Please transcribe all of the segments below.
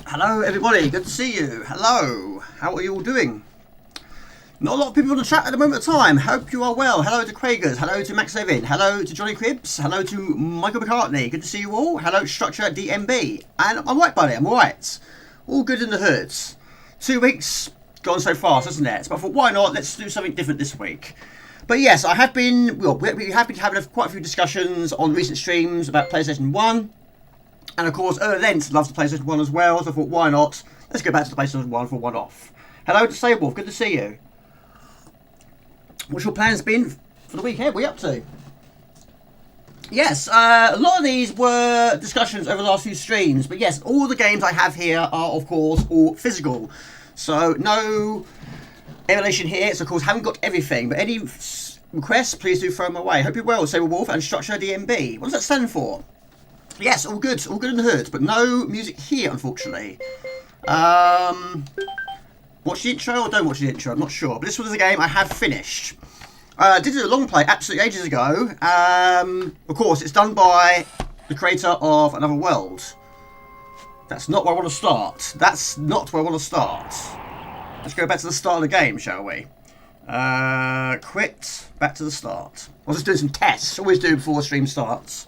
Hello everybody, good to see you. Hello, how are you all doing? Not a lot of people on the chat at the moment of time. Hope you are well. Hello to Craigers, hello to Max Evin, hello to Johnny Cribs, hello to Michael McCartney. Good to see you all. Hello Structure DMB. And I'm right, buddy, I'm alright. All good in the hood. 2 weeks gone so fast, hasn't it? But I thought, why not? Let's do something different this week. But yes, I have been, well, we have been having quite a few discussions on recent streams about PlayStation 1. And of course, Lent loves the PlayStation 1 as well, so I thought, why not? Let's go back to the PlayStation 1 for one off. Hello to Saywolf, good to see you. What's your plans been for the weekend? What are you up to? Yes, a lot of these were discussions over the last few streams, but yes, all the games I have here are, of course, all physical. So, no emulation here, so of course, haven't got everything, but any requests, please do throw them away. Hope you're well, Saywolf and Structure DMB. What does that stand for? Yes, all good in the hood, but no music here, unfortunately. Watch the intro or don't watch the intro, I'm not sure. But this was a game I have finished. Did a long play absolutely ages ago. Of course, it's done by the creator of Another World. That's not where I want to start. That's not where I want to start. Let's go back to the start of the game, shall we? Quit, back to the start. I was just doing some tests, always do before the stream starts.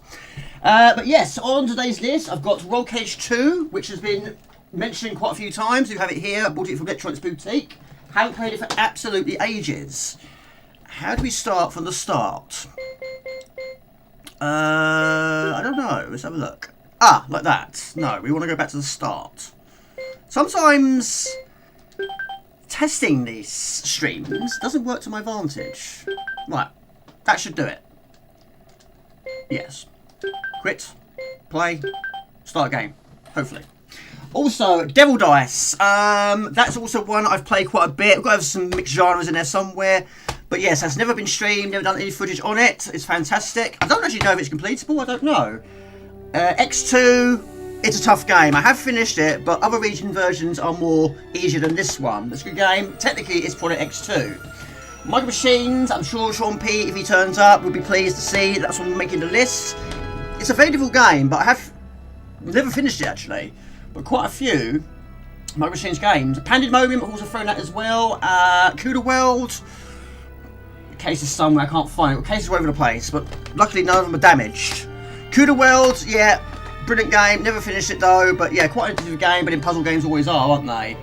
But yes, on today's list, I've got Rollcage 2, which has been mentioned quite a few times. You have it here. I bought it from Electronics Boutique. Haven't played it for absolutely ages. How do we start from the start? I don't know. Let's have a look. Ah, like that. No, we want to go back to the start. Sometimes testing these streams doesn't work to my advantage. Right, that should do it. Yes. Quit, play, start a game, hopefully. Also, Devil Dice. That's also one I've played quite a bit. I've got to have some mixed genres in there somewhere. But yes, that's never been streamed, never done any footage on it. It's fantastic. I don't actually know if it's completable, I don't know. X2, it's a tough game. I have finished it, but other region versions are more easier than this one. It's a good game. Technically, it's Product X2. Micro Machines, I'm sure Sean P, if he turns up, would be pleased to see. That's what I'm making the list. It's a very difficult game, but I have never finished it actually. But quite a few Micro Machines games. Pandemic Moment, I've also thrown that as well. Kula World. The case is somewhere, I can't find it. The cases are all over the place, but luckily none of them are damaged. Kula World, yeah, brilliant game. Never finished it though, but yeah, quite an interesting game, but in puzzle games always are, aren't they?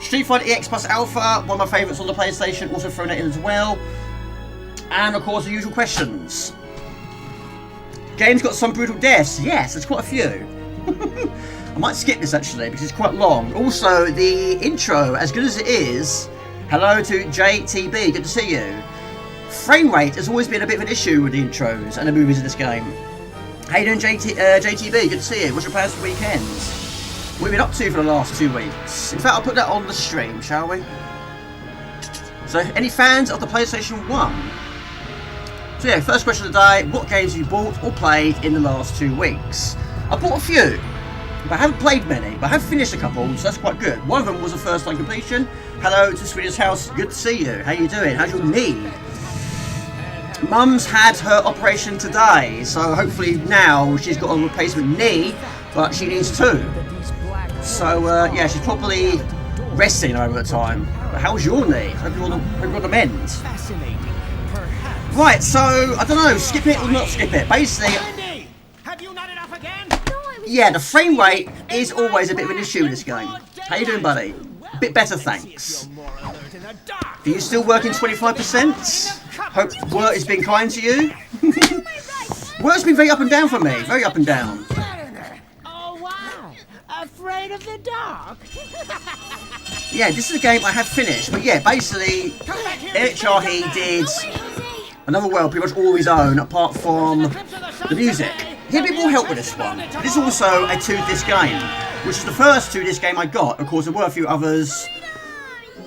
Street Fighter EX Plus Alpha, one of my favourites on the PlayStation, also thrown that in as well. And of course the usual questions. Game's got some brutal deaths. Yes, there's quite a few. I might skip this actually because it's quite long. Also, the intro, as good as it is, hello to JTB, good to see you. Frame rate has always been a bit of an issue with the intros and the movies in this game. How you doing, JTB? Good to see you. What's your plans for weekends? What have you been up to for the last 2 weeks? In fact, I'll put that on the stream, shall we? So, any fans of the PlayStation 1? So yeah, first question of the day, what games have you bought or played in the last 2 weeks? I bought a few, but I haven't played many, but I have finished a couple, so that's quite good. One of them was a first time completion. Hello to Swedish House, good to see you. How you doing? How's your knee? Mum's had her operation today, so hopefully now she's got a replacement knee, but she needs two. So yeah, she's probably resting over the time. But how's your knee? Hope you're on the mend. Right, so, I don't know, skip it or not skip it. Basically, have you not enough again? yeah, the frame rate is always a bit of an issue in this game. How you doing, buddy? A bit better, thanks. Are you still working 25%? Hope work has been kind to you. Work's been very up and down for me, very up and down. Oh, wow. Afraid of the dark? Yeah, this is a game I have finished, but yeah, basically, Eric Chahi did Another World pretty much all his own, apart from the music. He had a bit more help with this one. This is also a 2-disc game, which is the first 2-disc game I got. Of course, there were a few others.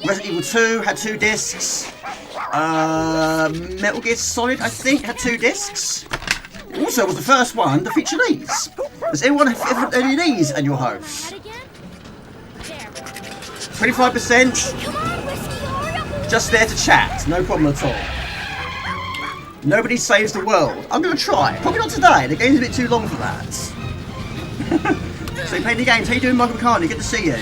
Resident Evil 2 had 2 discs. Metal Gear Solid, I think, had 2 discs. Also, was the first one to feature these. Does anyone have any of these in your house? 25%. Just there to chat, no problem at all. Nobody saves the world. I'm going to try. Probably not today. The game's a bit too long for that. So you playing the games. How you doing, Michael McCartney? Good to see you.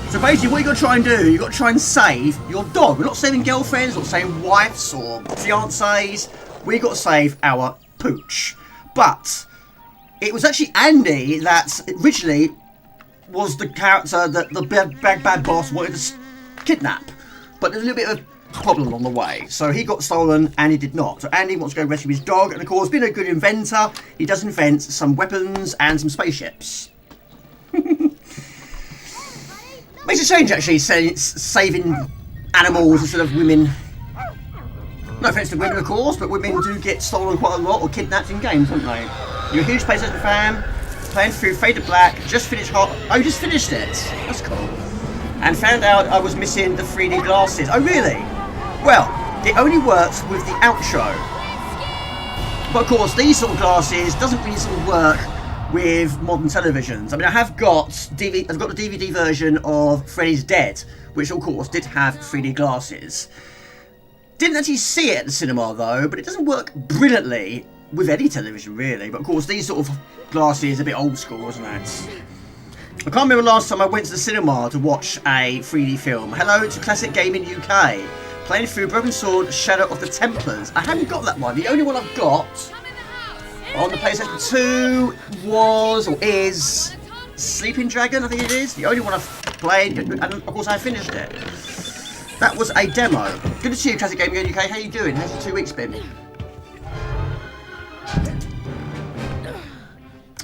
So basically what you got to try and do, you got to try and save your dog. We're not saving girlfriends, not saving wives or fiancés. We got to save our pooch. But it was actually Andy that originally was the character that the bad boss wanted to kidnap. But there's a little bit of problem along the way. So he got stolen and he did not. So Andy wants to go rescue his dog, and of course, being a good inventor, he does invent some weapons and some spaceships. Makes a change actually, saving animals instead of women. No offence to women, of course, but women do get stolen quite a lot or kidnapped in games, don't they? You're a huge PlayStation fan, playing through Fade to Black, just finished Hot. Oh, you just finished it. That's cool. And found out I was missing the 3D glasses. Oh, really? Well, it only works with the outro. But of course, these sort of glasses doesn't really sort of work with modern televisions. I mean, I've got the DVD version of Freddy's Dead, which of course did have 3D glasses. Didn't actually see it at the cinema though, but it doesn't work brilliantly with any television really. But of course, these sort of glasses are a bit old school, isn't it? I can't remember last time I went to the cinema to watch a 3D film. Hello to Classic Gaming UK. Playing through Broken Sword, Shadow of the Templars. I haven't got that one. The only one I've got on the PlayStation 2 was, or is, Sleeping Dragon, I think it is. The only one I've played, and of course I finished it. That was a demo. Good to see you, Classic Gaming UK. How you doing? How's your 2 weeks been?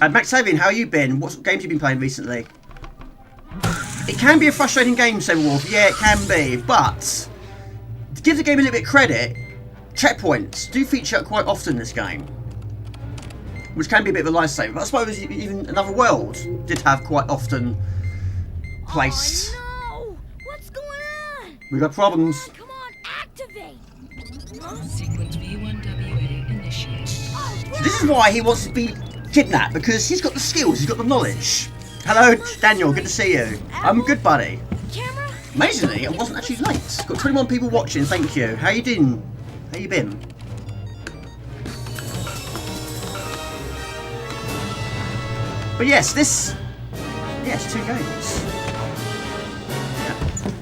And Max Savian, how you been? What games have you been playing recently? It can be a frustrating game, Wolf. Yeah, it can be, but to give the game a little bit of credit, checkpoints do feature quite often in this game, which can be a bit of a lifesaver. But I suppose even Another World did have quite often placed. Oh no! What's going on? We've got problems. Come on, activate! Sequence B1WA initiated. So this is why he wants to be kidnapped, because he's got the skills, he's got the knowledge. Hello, Daniel, good to see you. I'm good, buddy. Camera? Amazingly, I wasn't actually late. Got 21 people watching, thank you. How you doing? How you been? But yes, yes, 2 games. Yeah.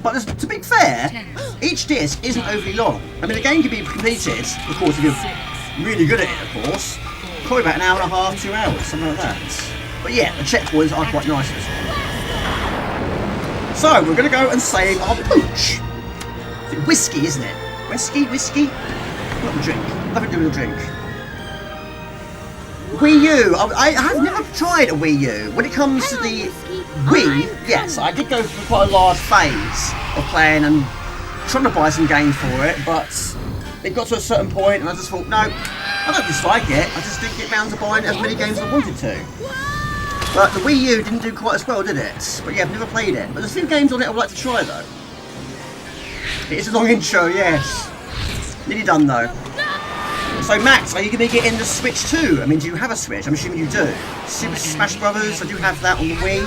But to be fair, each disc isn't overly long. I mean, the game can be completed, of course, if you're really good at it, of course. Probably about an hour and a half, 2 hours, something like that. But yeah, the checkpoints are quite nice as well. So, we're going to go and save our pooch. It's whiskey, isn't it? Whiskey? Not a drink. Nothing to do with a drink. Wii U. I have never tried a Wii U. When it comes to the Wii, yes, I did go through quite a large phase of playing and trying to buy some games for it, but it got to a certain point and I just thought, no, I don't dislike it, I just didn't get round to buying as many games as I wanted to. But the Wii U didn't do quite as well, did it? But yeah, I've never played it. But there's a few games on it I would like to try though. It is a long intro, yes. Nearly done though. So Max, are you going to get in the Switch too? I mean, do you have a Switch? I'm assuming you do. Super Smash Brothers, I do have that on the Wii.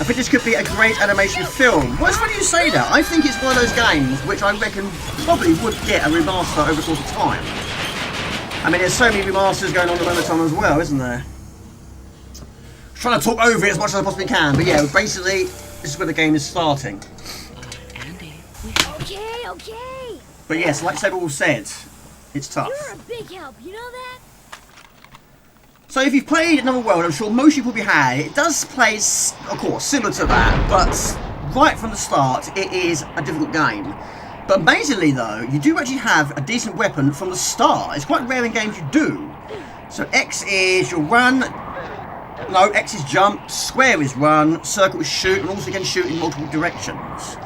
I think this could be a great animation film. Well, it's funny you say that. I think it's one of those games which I reckon probably would get a remaster over the course of time. I mean, there's so many remasters going on at the moment as well, isn't there? I'm trying to talk over it as much as I possibly can, but yeah, basically, this is where the game is starting. Okay. But yes, like several said, it's tough. You're a big help, you know that? So if you've played Another World, I'm sure most people probably had. It does play, of course, similar to that, but right from the start, it is a difficult game. But amazingly though, you do actually have a decent weapon from the start. It's quite rare in games you do. So X is your run, no, X is jump, square is run, circle is shoot, and also you can shoot in multiple directions.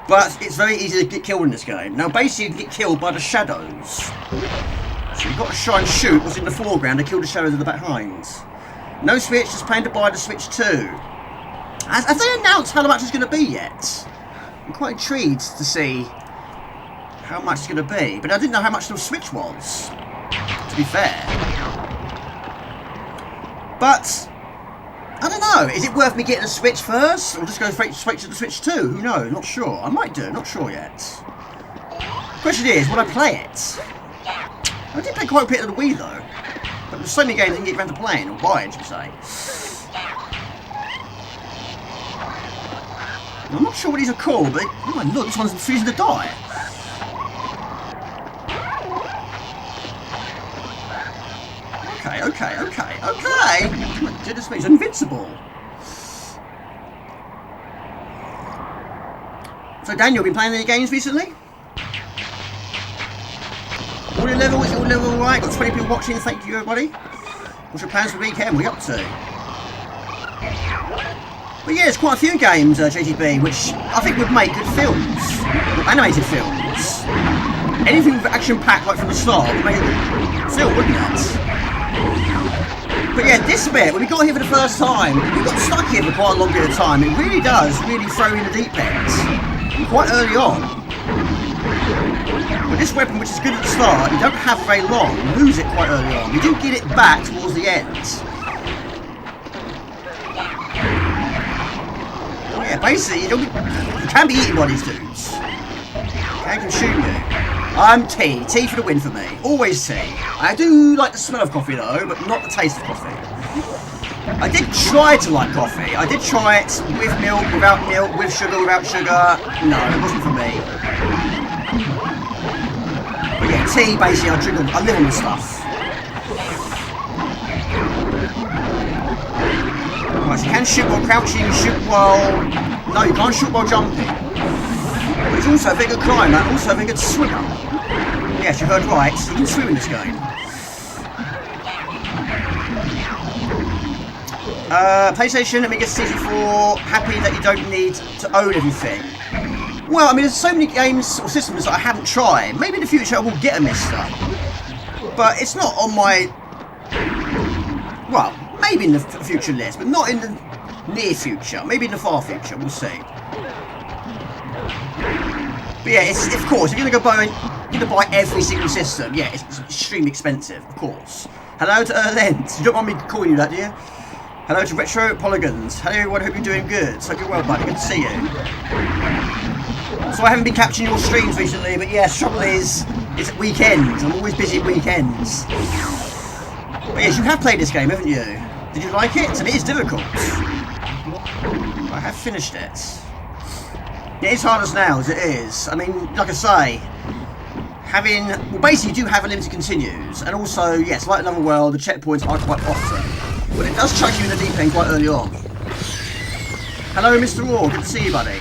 But it's very easy to get killed in this game. Now basically you can get killed by the shadows. So you've got to try and shoot what's in the foreground to kill the shadows in the behind. No Switch, just paying to buy the Switch 2. Have they announced how much it's going to be yet? I'm quite intrigued to see how much it's going to be. But I didn't know how much the Switch was, to be fair. But I don't know, is it worth me getting a Switch first? Or just go straight to the Switch 2? Who knows? Not sure. I might do, not sure yet. Question is, will I play it? I did play quite a bit of the Wii though. But There's so many games you can get around to playing, or buying, should we say. I'm not sure what these are called, but oh my look, this one's freezing to die. Okay. Oh my goodness me, it's invincible. So Daniel, been playing any games recently? All your level, is your level alright? Got 20 people watching, thank you everybody. What's your plans for the weekend? What are you up to? But yeah, there's quite a few games, JTB, which I think would make good films. Animated films. Anything with action-packed like from the start would make a good film, wouldn't it? But yeah, this bit, when we got here for the first time, we got stuck here for quite a long period of time. It really does throw you in the deep end. Quite early on. With this weapon, which is good at the start, you don't have very long. You lose it quite early on. You do get it back towards the end. Yeah, basically, you can be eaten by these dudes. Can consume you. I'm tea. Tea for the win for me. Always tea. I do like the smell of coffee though, but not the taste of coffee. I did try to like coffee. I did try it with milk, without milk, with sugar, without sugar. No, it wasn't for me. But yeah, tea basically, I live on the stuff. Right, so you can shoot while crouching, shoot while... No, you can't shoot while jumping. But it's also a very good climber, and also a very good swimmer. Yes, you heard right, you can swim in this game. PlayStation, Amiga 64, happy that you don't need to own everything. Well, I mean, there's so many games or systems that I haven't tried. Maybe in the future I will get a Mister. But it's not on my... Well, maybe in the future list, but not in the near future. Maybe in the far future, we'll see. But yeah, it's, of course, if you're going to buy every single system, yeah, it's extremely expensive, of course. Hello to Erlent. You don't want me calling you that, do you? Hello to Retro Polygons. Hello everyone, hope you're doing good. Hope you're well, buddy. Good to see you. So I haven't been capturing your streams recently, but yeah, trouble is, it's at weekends. I'm always busy at weekends. But yes, you have played this game, haven't you? Did you like it? And it is difficult. I have finished it. It is hard as nails, it is. I mean, like I say, well, basically you do have unlimited continues, and also, yes, like Another World, the checkpoints are quite often, but it does chuck you in the deep end quite early on. Hello, Mr. Raw, good to see you, buddy.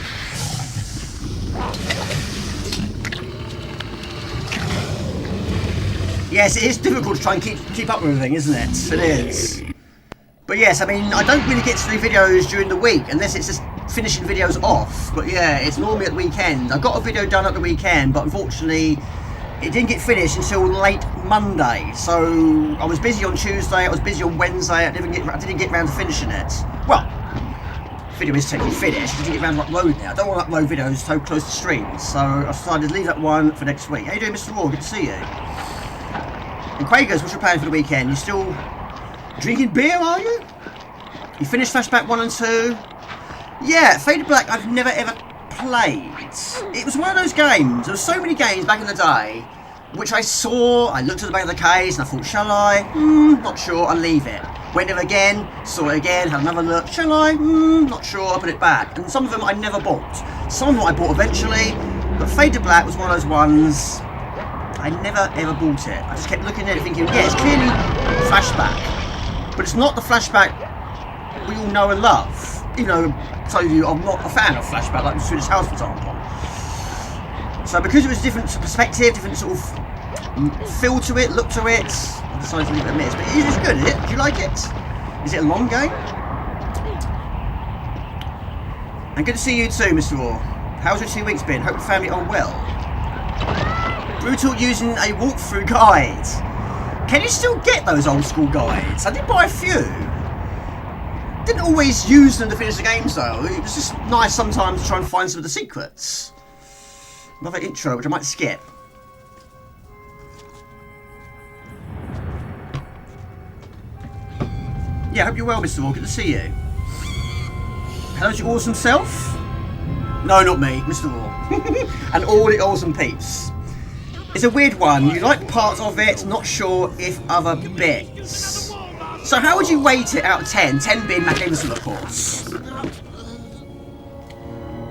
Yes, it is difficult to try and keep up with everything, isn't it? It is. But yes, I mean, I don't really get to do videos during the week, unless it's just finishing videos off. But yeah, it's normally at the weekend. I got a video done at the weekend, but unfortunately it didn't get finished until late Monday. So I was busy on Tuesday, I was busy on Wednesday, I didn't get around to finishing it. Well, the video is technically finished, I didn't get around to uploading it. I don't want to upload videos so close to streams, so I decided to leave that one for next week. How you doing, Mr. Raw? Good to see you. And Quagers, what's your plan for the weekend? You still drinking beer, are you? You finished Flashback 1 and 2? Yeah, Faded Black I've never ever played. It was one of those games, there were so many games back in the day, which I saw, I looked at the back of the case and I thought, shall I? Not sure, I'll leave it. Went there again, saw it again, had another look, shall I? Not sure, I'll put it back. And some of them I never bought. Some of them I bought eventually, but Faded Black was one of those ones, I never ever bought it. I just kept looking at it thinking, yeah, it's clearly Flashback, but it's not the Flashback we all know and love. You know, tell you I'm not a fan of Flashback, like Swedish House, for example. So because it was a different perspective, different sort of feel to it, look to it, I decided to leave it a miss. But it is good, is it? Do you like it? Is it a long game? And good to see you too, Mr. Raw. How's your 2 weeks been? Hope the family are well. Brutal using a walkthrough guide. Can you still get those old school guides? I did buy a few. Didn't always use them to finish the games though. It was just nice sometimes to try and find some of the secrets. Another intro which I might skip. Yeah, hope you're well, Mr. Raw. Good to see you. Hello to your awesome self. No, not me, Mr. Raw. And all the awesome peeps. It's a weird one. You like parts of it, not sure if other bits. So how would you rate it out of 10? 10 being magnificent, of course.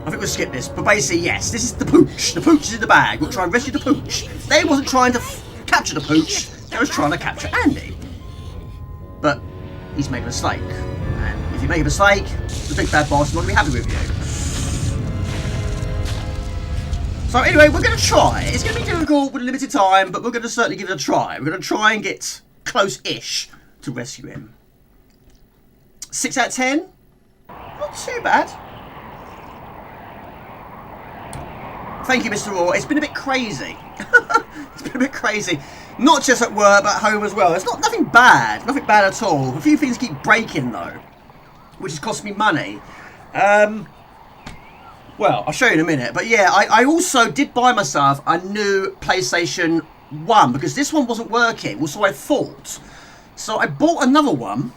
I think we'll skip this, but basically, yes, this is the pooch. The pooch is in the bag. We'll try and rescue the pooch. They wasn't trying to capture the pooch. They was trying to capture Andy. But he's made a mistake. And if you make a mistake, the big bad boss is not going to be happy with you. So anyway, we're going to try. It's going to be difficult with a limited time, but we're going to certainly give it a try. We're going to try and get close-ish to rescue him. 6 out of 10? Not too bad. Thank you, Mr. Raw. It's been a bit crazy. It's been a bit crazy. Not just at work, but at home as well. It's nothing bad. Nothing bad at all. A few things keep breaking, though, which has cost me money. Well, I'll show you in a minute. But yeah, I also did buy myself a new PlayStation 1 because this one wasn't working. So I thought. So I bought another one.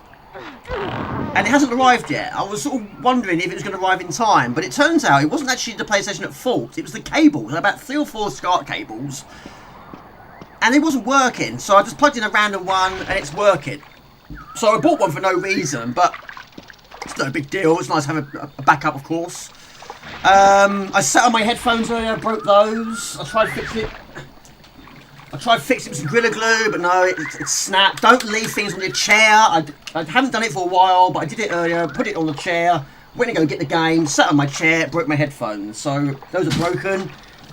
And it hasn't arrived yet. I was sort of wondering if it was going to arrive in time. But it turns out it wasn't actually the PlayStation at fault. It was the cables. About 3 or 4 SCART cables. And it wasn't working. So I just plugged in a random one and it's working. So I bought one for no reason. But it's no big deal. It's nice to have a backup, of course. I set on my headphones earlier. Broke those. I tried fixing it. I tried fixing it with some Gorilla Glue, but no, it snapped. Don't leave things on your chair. I haven't done it for a while, but I did it earlier. Put it on the chair. Went to go get the game. Sat on my chair. Broke my headphones. So those are broken.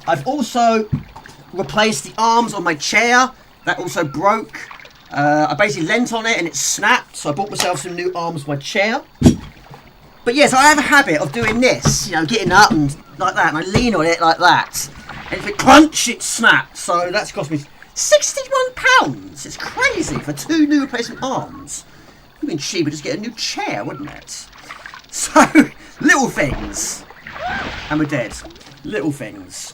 I've also replaced the arms on my chair. That also broke. I basically leant on it and it snapped. So I bought myself some new arms for my chair. But yes, I have a habit of doing this. You know, getting up and like that. And I lean on it like that. And if it crunch, it snapped. So that's cost me £61. It's crazy for 2 new replacement arms. It would have been cheaper just get a new chair, wouldn't it? So, little things. And we're dead. Little things.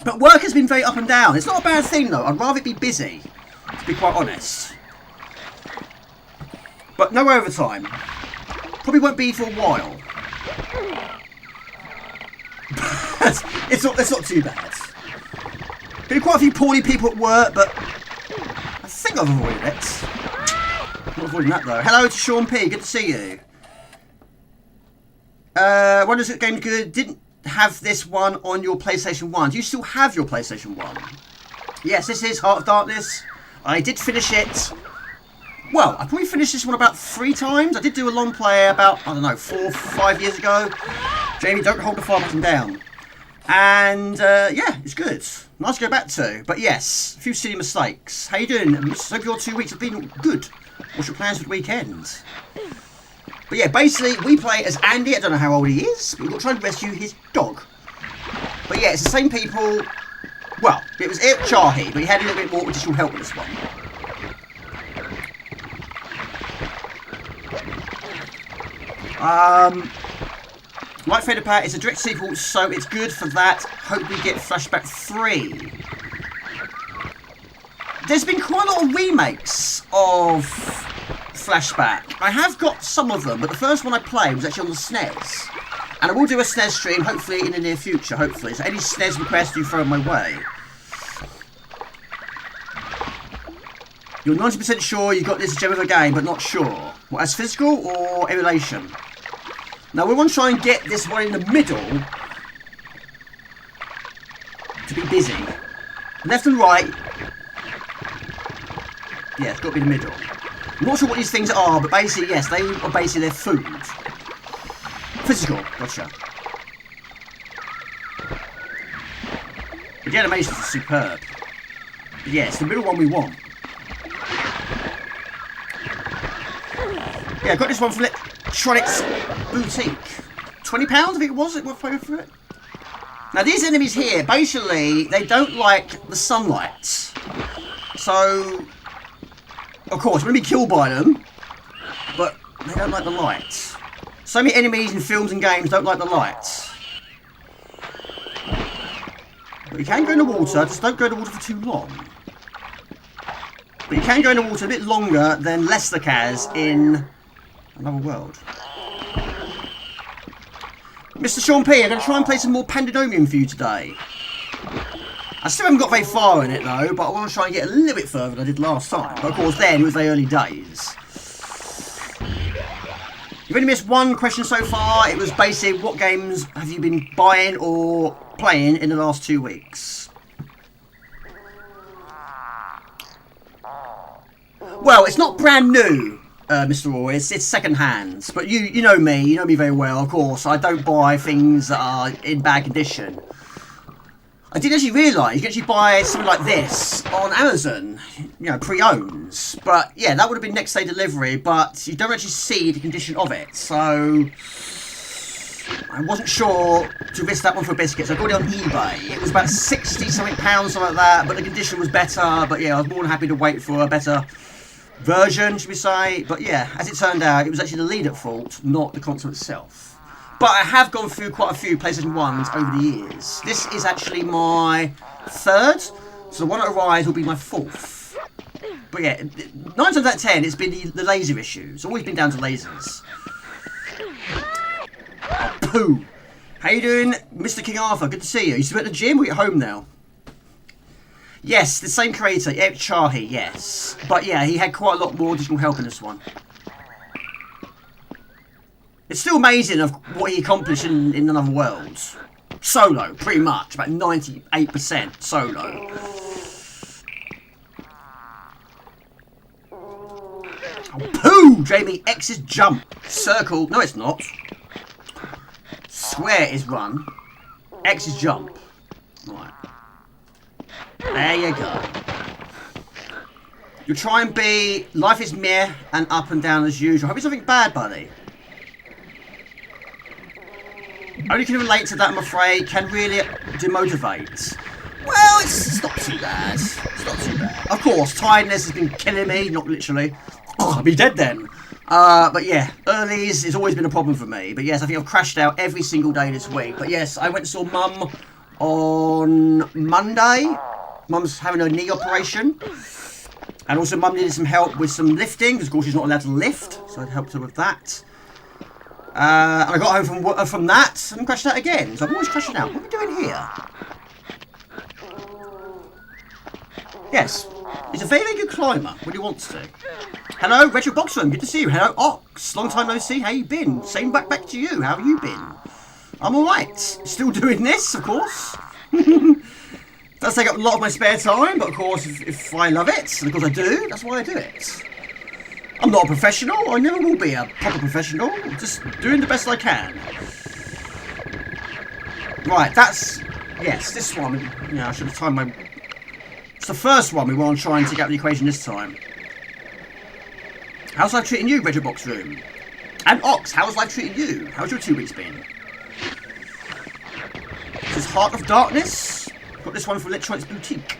But work has been very up and down. It's not a bad thing, though. I'd rather it be busy, to be quite honest. But no overtime. Probably won't be for a while. it's not too bad. Been quite a few poorly people at work, but I think I've avoided it. Not avoiding that though. Hello to Sean P. Good to see you. Wonders if the game good. Didn't have this one on your PlayStation 1. Do you still have your PlayStation 1? Yes, this is Heart of Darkness. I did finish it. Well, I probably finished this one about 3 times. I did do a long play about, I don't know, 4 or 5 years ago. Jamie, don't hold the fire button down. And, yeah, it's good. Nice to go back to. But yes, a few silly mistakes. How you doing? Hope your 2 weeks have been good. What's your plans for the weekend? But yeah, basically, we play as Andy. I don't know how old he is, but we've got to try and rescue his dog. But yeah, it's the same people. Well, it was Chahi, but he had a little bit more additional help with this one. Like Feder Pat, it's a direct sequel, so it's good for that. Hope we get Flashback 3. There's been quite a lot of remakes of Flashback. I have got some of them, but the first one I played was actually on the SNES. And I will do a SNES stream, hopefully, in the near future, hopefully. So any SNES requests you throw my way. You're 90% sure you got this gem of a game, but not sure. What, as physical or emulation? Now we want to try and get this one in the middle to be busy. Left and right. Yeah, it's got to be the middle. I'm not sure what these things are, but basically, yes, they are basically their food. Physical, gotcha. But the animations are superb. But yeah, it's the middle one we want. Yeah, I got this one from Electronics Boutique. £20, I think it was. It was paying for it. Now these enemies here, basically, they don't like the sunlight. So, of course, we're going to be killed by them, but they don't like the light. So many enemies in films and games don't like the light. But you can go in the water, just don't go in the water for too long. But you can go in the water a bit longer than Lester Kaz in Another World. Mr. Sean P, I'm going to try and play some more Pandemonium for you today. I still haven't got very far in it though, but I want to try and get a little bit further than I did last time. But of course then it was very early days. You've only missed one question so far. It was basically what games have you been buying or playing in the last 2 weeks? Well, it's not brand new, Mr. Roy. It's second hand. But you know me. You know me very well, of course. I don't buy things that are in bad condition. I didn't actually realise you can actually buy something like this on Amazon, you know, pre-owns. But yeah, that would have been next day delivery, but you don't actually see the condition of it. So I wasn't sure to risk that one for biscuits. I got it on eBay. It was about 60 something pounds, something like that, but the condition was better. But yeah, I was more than happy to wait for a better version, should we say. But yeah, as it turned out, it was actually the lead at fault, not the console itself. But I have gone through quite a few PlayStation 1s over the years. This is actually my third, so the one that arrives will be my fourth. But yeah, 9 times out of 10, it's been the laser issue. It's always been down to lasers. Oh, poo. How you doing, Mr. King Arthur? Good to see you. You still at the gym or you at home now? Yes, the same creator, Eric Chahi, yes. But yeah, he had quite a lot more additional help in this one. It's still amazing of what he accomplished in Another World. Solo, pretty much. About 98% solo. Oh, poo! Jamie, X is jump. Circle. No, it's not. Square is run. X is jump. Right. There you go. You try and be... Life is meh and up and down as usual. Hope it's something bad, buddy. Only can relate to that, I'm afraid. Can really demotivate. Well, it's not too bad. It's not too bad. Of course, tiredness has been killing me. Not literally. Oh, I'll be dead then. But yeah, earlies has always been a problem for me. But yes, I think I've crashed out every single day this week. But yes, I went and saw Mum on Monday. Mum's having a knee operation. And also Mum needed some help with some lifting. Because of course she's not allowed to lift. So I helped her with that. And I got home from that and crashed out again. So I'm always crashing out. What are we doing here? Yes. He's a very, very good climber when he wants to. Hello, Retro Boxroom. Good to see you. Hello, Ox. Long time no see. How you been? Same back to you. How have you been? I'm alright. Still doing this, of course. Does take up a lot of my spare time, but of course, if I love it, and of course I do, that's why I do it. I'm not a professional. I never will be a proper professional. I'm just doing the best I can. Right, that's... Yes, this one. Yeah, I should have timed my... It's the first one we want to try and take out the equation this time. How's life treating you, Retro Box Room? And Ox, how's life treating you? How's your 2 weeks been? This is Heart of Darkness. Got this one from Electronics Boutique.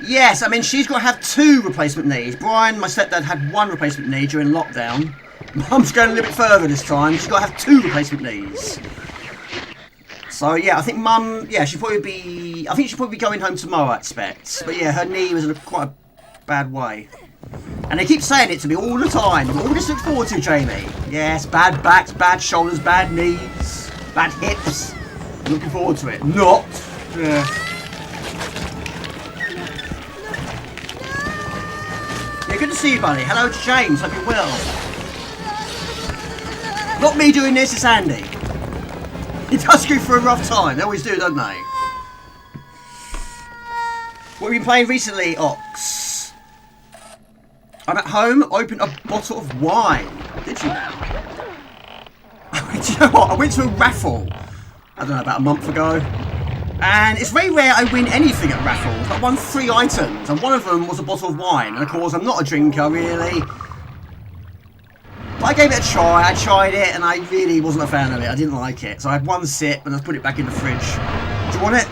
Yes, I mean, she's got to have 2 replacement knees. Brian, my stepdad, had 1 replacement knee during lockdown. Mum's going a little bit further this time. She's got to have 2 replacement knees. So, yeah, I think Mum, yeah, she'll probably be... I think she'll probably be going home tomorrow, I expect. But, yeah, her knee was in quite a bad way. And they keep saying it to me all the time. All this to look forward to, Jamie. Yes, bad backs, bad shoulders, bad knees, bad hips. I'm looking forward to it. Not. Yeah, good to see you, buddy. Hello to James. Hope you're well. Not me doing this, it's Andy. He does go through a rough time. They always do, don't they? What have you been playing recently, Ox? I'm at home. Opened a bottle of wine. Did you now? Do you know what? I went to a raffle. I don't know, about a month ago. And it's very rare I win anything at raffles. I won 3 items, and one of them was a bottle of wine. And of course, I'm not a drinker, really. But I gave it a try. I tried it, and I really wasn't a fan of it. I didn't like it. So I had 1 sip, and I put it back in the fridge. Do you want it?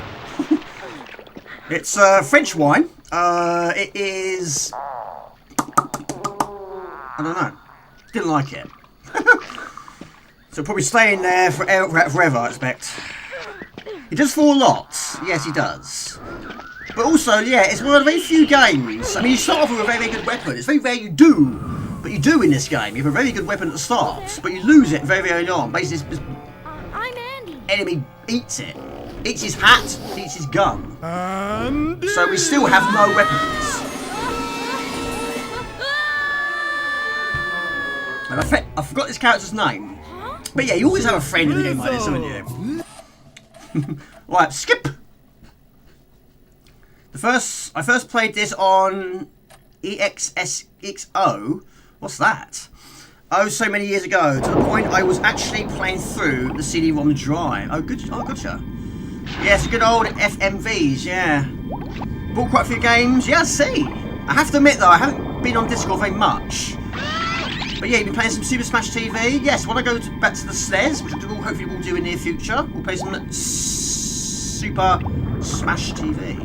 It's French wine. It is... I don't know. Didn't like it. So probably staying there forever, I expect. He does fall a lot. Yes, he does. But also, yeah, it's one of the very few games. I mean, you start off with a very, very good weapon. It's very rare you do. But you do in this game. You have a very good weapon at the start. But you lose it very, very early on. Basically, I'm Andy. enemy eats it. Eats his hat, eats his gun. So we still have no weapons. And I forgot this character's name. But yeah, you always have a friend in a game like this, haven't you? Right, skip! I first played this on EXSXO. What's that? Oh, so many years ago, to the point I was actually playing through the CD-ROM drive. Oh, good. Oh, gotcha. Yes, good old FMVs, yeah. Bought quite a few games. Yeah, I see. I have to admit, though, I haven't been on Discord very much. But yeah, you've been playing some Super Smash TV. Yes, when I go back to the SNES, which hopefully we'll do in the near future, we'll play some Super Smash TV.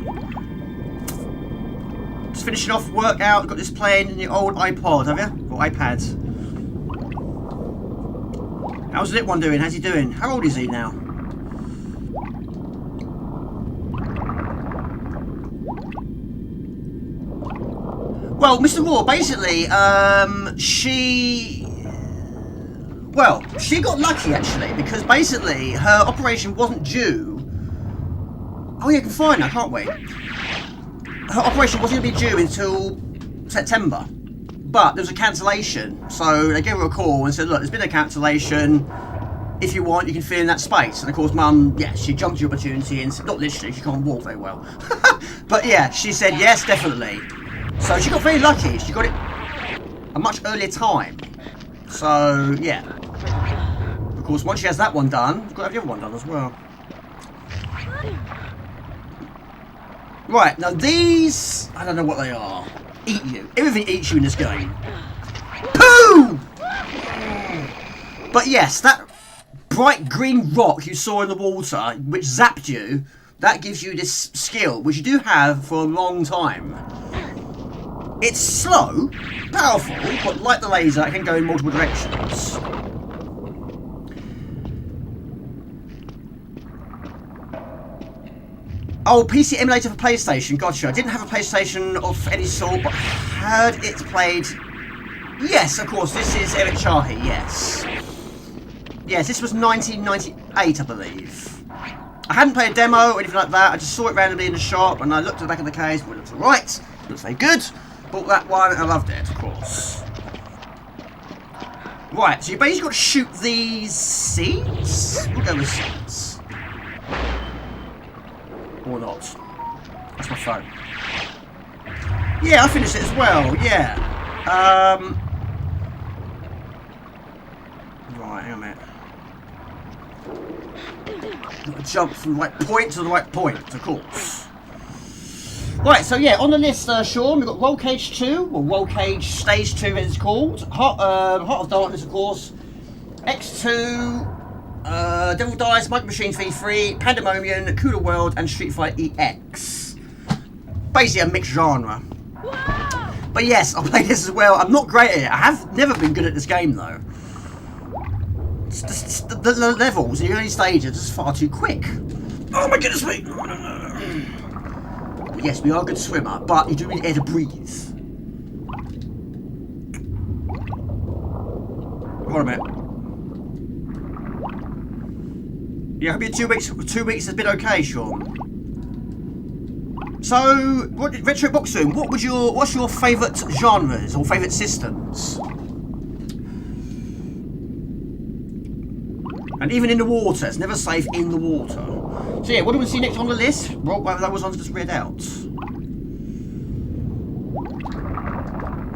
Just finishing off workout. Got this playing in the old iPod, have you? Or iPad. How's the little one doing? How's he doing? How old is he now? Well, Mr. Raw, basically, she got lucky, actually, because basically her operation wasn't due. Oh, yeah, I can find her, can't we? Her operation wasn't going to be due until September, but there was a cancellation. So they gave her a call and said, look, there's been a cancellation. If you want, you can fill in that space. And of course, Mum, yeah, she jumped the opportunity and said, not literally, she can't walk very well. But yeah, she said, yes, definitely. So she got very lucky. She got it a much earlier time. So, yeah. Of course, once she has that one done, we've got to have the other one done as well. Right, now these, I don't know what they are. Eat you. Everything eats you in this game. Pooh! But yes, that bright green rock you saw in the water, which zapped you, that gives you this skill, which you do have for a long time. It's slow, powerful, but like the laser, it can go in multiple directions. Oh, PC emulator for PlayStation, gotcha. I didn't have a PlayStation of any sort, but heard it's played... Yes, of course, this is Eric Chahi, yes. Yes, this was 1998, I believe. I hadn't played a demo or anything like that, I just saw it randomly in the shop, and I looked at the back of the case, well, it looks alright, it looks very good. Bought that one, and I loved it, of course. Right, so you basically got to shoot these seeds? We'll go with seeds. Or not. That's my phone. Yeah, I finished it as well, yeah. Right, hang on a minute. Got to jump from the right point to the right point, of course. Right, so yeah, on the list, Sean, we've got Rollcage 2, or Rollcage Stage 2 as it's called. Heart of Darkness, of course. X2, Devil Dice, Micro Machines V3, Pandemonium, Kula World, and Street Fighter EX. Basically a mixed genre. But yes, I'll play this as well. I'm not great at it. I have never been good at this game, though. It's just, the levels in the early stages are just far too quick. Oh my goodness me! Yes, we are a good swimmer, but you do need air to breathe. Hold on a minute. Yeah, I hope your 2 weeks has been okay, Sean. So, Retro Boxing, what's your favourite genres or favourite systems? And even in the water, it's never safe in the water. So yeah, what do we see next on the list? Well, that was on just read out.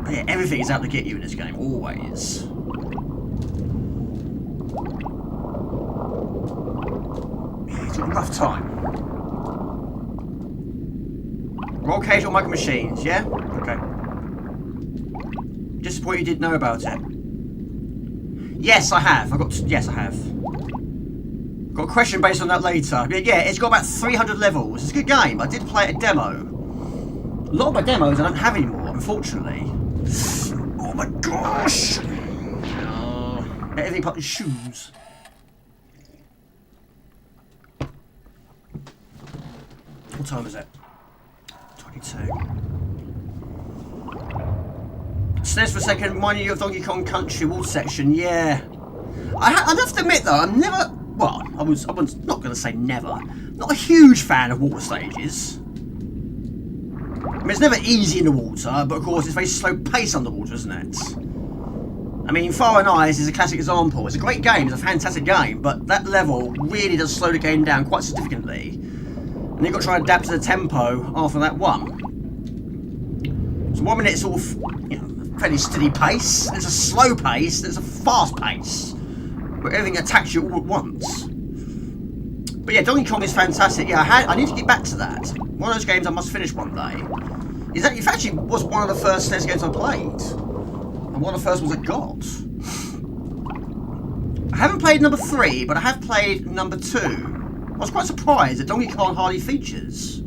But yeah, everything is out to get you in this game, always. Yeah, it's got a rough time. Rollcage or Micro Machines, yeah? Okay. Disappointed you didn't know about it. Yes, I have. Yes, I have. Got a question based on that later. But yeah, it's got about 300 levels. It's a good game. I did play a demo. A lot of my demos I don't have anymore, unfortunately. Oh my gosh! Everything but the shoes. What time is it? 22. SNES for a second, reminding you of Donkey Kong Country Wall section, yeah. I have to admit though, I'm never... Well, I was not going to say never. Not a huge fan of water stages. I mean, it's never easy in the water, but of course it's very slow pace underwater, isn't it? I mean, Far and Ice is a classic example. It's a great game, it's a fantastic game, but that level really does slow the game down quite significantly. And you've got to try and adapt to the tempo after that one. So 1 minute it's sort of, you know, fairly steady pace, there's a slow pace, there's a fast pace, where everything attacks you all at once. But yeah, Donkey Kong is fantastic. Yeah, I need to get back to that. One of those games I must finish one day. It actually was one of the first SNES games I played. And one of the first ones I got. I haven't played number 3, but I have played number 2. I was quite surprised that Donkey Kong hardly features.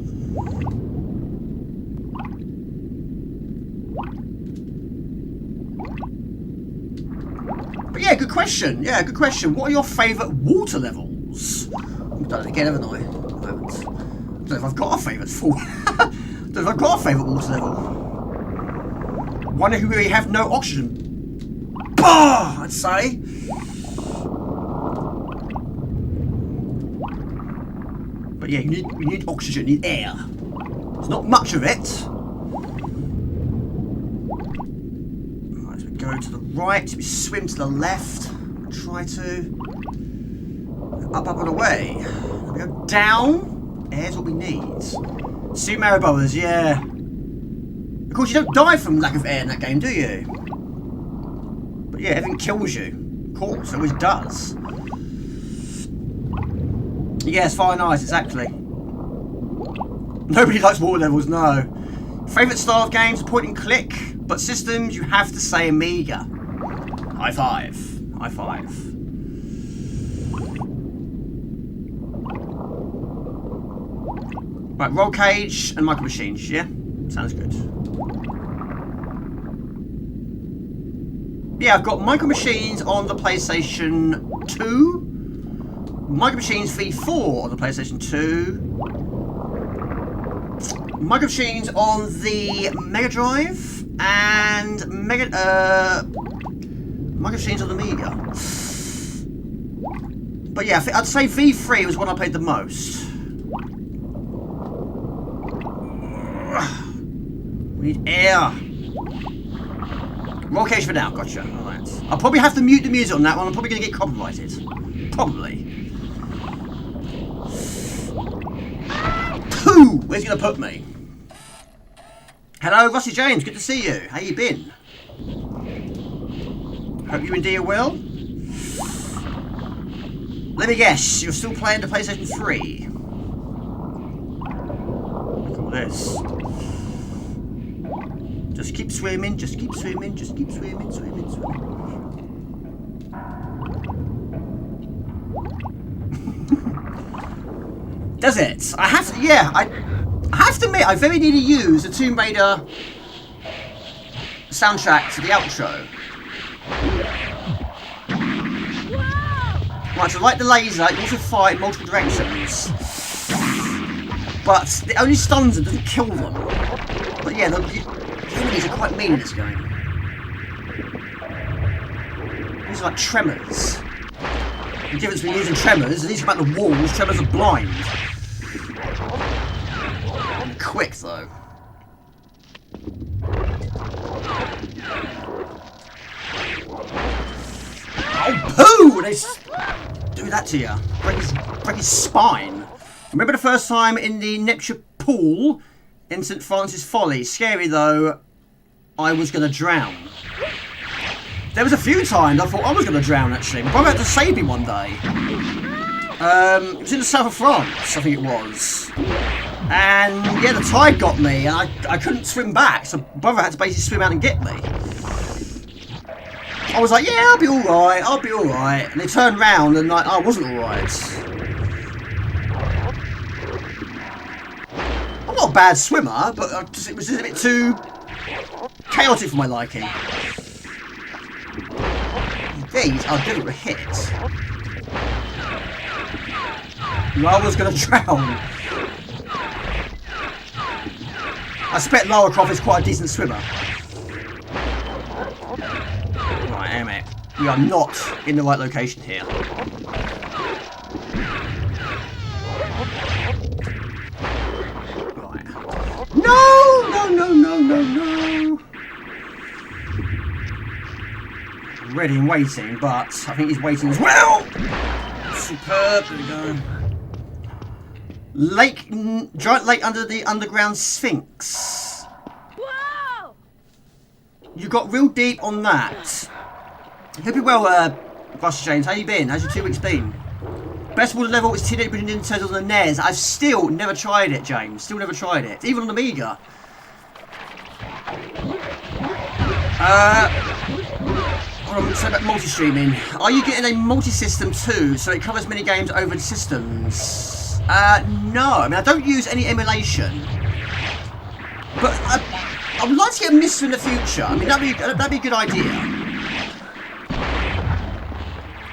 But yeah, good question. Yeah, good question. What are your favourite water levels? I've done it again, haven't I? I haven't. I don't know if I've got a favourite I don't know if I've got a favourite water level. One who really have no oxygen. Bah! I'd say. But yeah, you need oxygen, you need air. There's not much of it. Right, so we go to the right, we swim to the left. Try to up and away. We go down. Air's what we need. Super Mario Brothers, yeah. Of course, you don't die from lack of air in that game, do you? But yeah, everything kills you. Of course, it always does. Yes, Fire and Ice, exactly. Nobody likes water levels, no. Favourite style of games, point and click, but systems, you have to say Amiga. High five. High five. Right, Rollcage and Micro Machines, yeah? Sounds good. Yeah, I've got Micro Machines on the PlayStation 2. Micro Machines V4 on the PlayStation 2. Micro Machines on the Mega Drive. And Micro Machines on the Amiga. But yeah, I'd say V3 was one I played the most. We need air. Rollcage for now, gotcha. Alright. I'll probably have to mute the music on that one. I'm probably going to get copyrighted. Probably. Pooh! Where's he going to put me? Hello, Rusty James. Good to see you. How you been? Hope you indeed are well. Let me guess. You're still playing the PlayStation 3. Look at all this. Just keep swimming, just keep swimming, just keep swimming, swimming, swimming. Does it? I have to, yeah, I have to admit, I very nearly used the Tomb Raider soundtrack to the outro. Right, so like the laser, you can also fire in multiple directions. But it only stuns them, doesn't kill them. But yeah, the enemies are quite mean in this game. These are like tremors. The difference between these and tremors, these come out the walls, tremors are blind. And quick though. Oh poo! They do that to you. Break his spine. Remember the first time in the Neptune pool in St. Francis Folly? Scary though, I was going to drown. There was a few times I thought I was going to drown actually. My brother had to save me one day. It was in the south of France, I think it was. And yeah, the tide got me and I couldn't swim back, so brother had to basically swim out and get me. I was like, yeah, I'll be alright, I'll be alright. And they turned round and like, I wasn't alright. I'm not a bad swimmer, but it was just a bit too chaotic for my liking. These are difficult to hit. I was going to drown. I suspect Lara Croft is quite a decent swimmer. Right, mate. We are not in the right location here. No, no, no, no, no, no. Ready and waiting, but I think he's waiting as well. Superb. There we go. Giant lake under the underground Sphinx. Whoa! You got real deep on that. Hope you're well, Buster James. How you been? How's your 2 weeks been? Best water level is Teenage Mutant Ninja Turtles on the NES. I've still never tried it, James. Still never tried it. Even on Amiga. Hold on, so about multi-streaming. Are you getting a multi-system too, so it covers many games over the systems? No. I mean, I don't use any emulation. But I would like to get a Mister in the future. I mean, that'd be a good idea.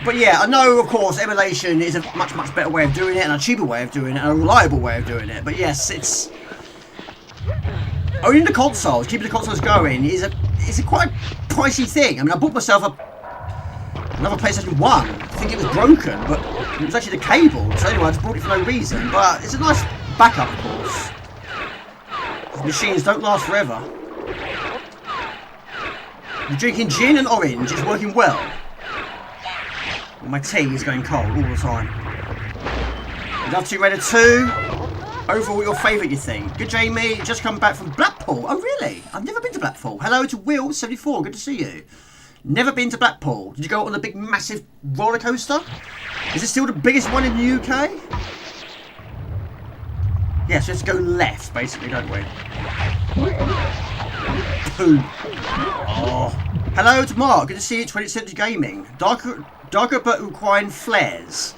But yeah, I know, of course, emulation is a much, much better way of doing it, and a cheaper way of doing it, and a reliable way of doing it. But yes, it's... owning the consoles, keeping the consoles going, is a quite pricey thing. I mean, I bought myself another PlayStation 1. I think it was broken, but it was actually the cable. So anyway, I just bought it for no reason. But it's a nice backup, of course. These machines don't last forever. You're drinking gin and orange. It's working well. My tea is going cold all the time. Love Tomb Raider 2. Overall, your favourite, you think? Good, Jamie. Just come back from Blackpool. Oh, really? I've never been to Blackpool. Hello to Will74. Good to see you. Never been to Blackpool. Did you go on the big, massive roller coaster? Is it still the biggest one in the UK? Yeah, so let's go left, basically, don't we? Pooh. Oh. Hello to Mark. Good to see you. 20th Century Gaming. Darker but requiring flares.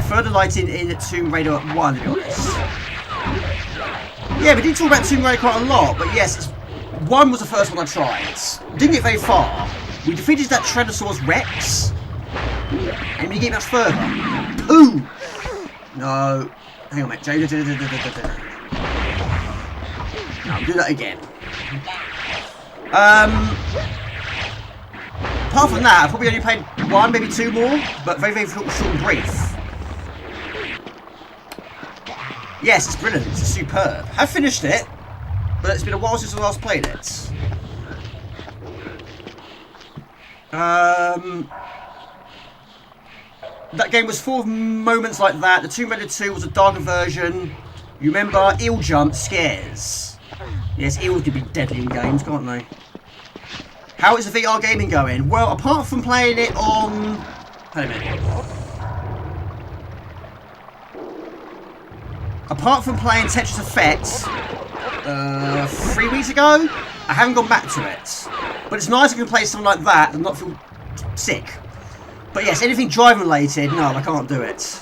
Further lighting in Tomb Raider 1, to be honest. Yeah, we did talk about Tomb Raider quite a lot, but yes, 1 was the first one I tried. Didn't get very far. We defeated that Tyrannosaurus Rex. And we didn't get much further. Pooh! No. Hang on, mate. No, do that again. Apart from that, I probably only played 1, maybe 2 more, but very, very short and brief. Yes, it's brilliant. It's superb. I've finished it, but it's been a while since I last played it. That game was full of moments like that. The Tomb Raider 2 was a darker version. You remember eel jump scares. Yes, eels can be deadly in games, can't they? How is the VR gaming going? Well, apart from playing it on... Wait a minute. Apart from playing Tetris Effect 3 weeks ago, I haven't gone back to it. But it's nice I can play something like that and not feel sick. But yes, anything driving related, no, I can't do it.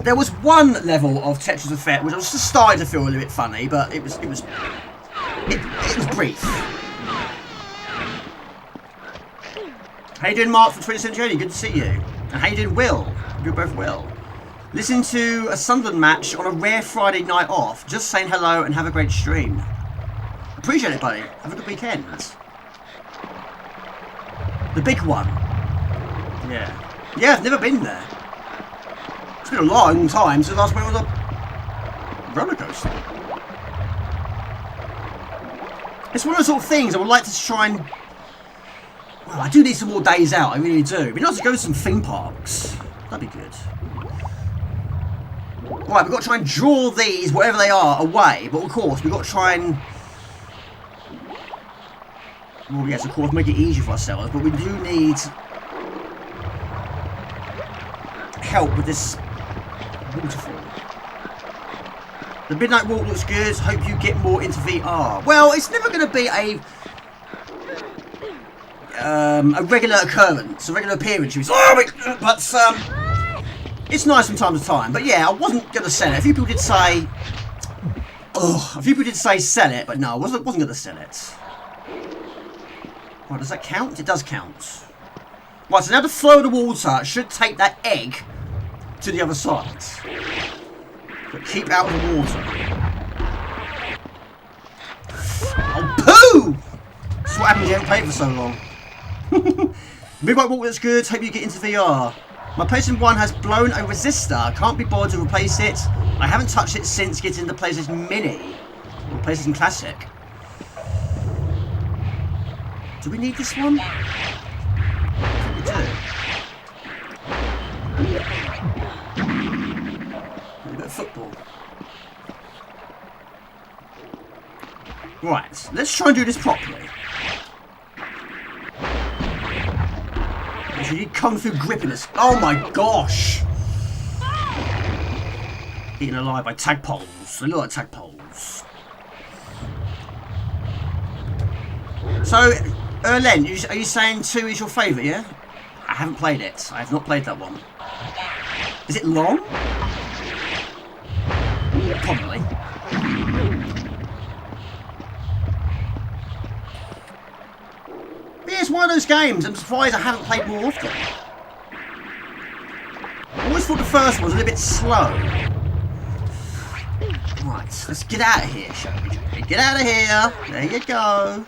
There was one level of Tetris Effect which I was just starting to feel a little bit funny, but it was brief. How you doing, Mark from 20th Century? Good to see you. And how you doing, Will? You're both well. Listen to a Sunderland match on a rare Friday night off. Just saying hello and have a great stream. Appreciate it, buddy. Have a good weekend. The big one. Yeah. Yeah, I've never been there. It's been a long time since I last went on a roller coaster. It's one of those sort of things I would like to try and... Well, I do need some more days out, I really do. It'd be nice to go to some theme parks. That'd be good. Right, we've got to try and draw these, whatever they are, away. But of course, we've got to try and... Well, yes, of course, make it easier for ourselves. But we do need... help with this waterfall. The Midnight Walk looks good. Hope you get more into VR. Well, it's never going to be a regular occurrence, a regular appearance. But it's nice from time to time. But yeah, I wasn't going to sell it. A few people did say, sell it, but no, I wasn't going to sell it. Well, does that count? It does count. Right, so now the flow of the water should take that egg to the other side. But keep out of the water. Oh, poo! That's what happens when you haven't played for so long. Midnight Walk looks good. Hope you get into VR. My PlayStation 1 has blown a resistor. I can't be bothered to replace it. I haven't touched it since getting the PlayStation Mini. Or PlayStation Classic. Do we need this one? I think we do. A bit of football. Right, let's try and do this properly. You need kung fu grippiness. Oh my gosh! Eaten alive by tadpoles. They look like tadpoles. So, Len, are you saying 2 is your favourite, yeah? I haven't played it. I have not played that one. Is it long? Probably. But yeah, it's one of those games. I'm surprised I haven't played more often. I always thought the first one was a little bit slow. Right, let's get out of here, shall we? Get out of here. There you go.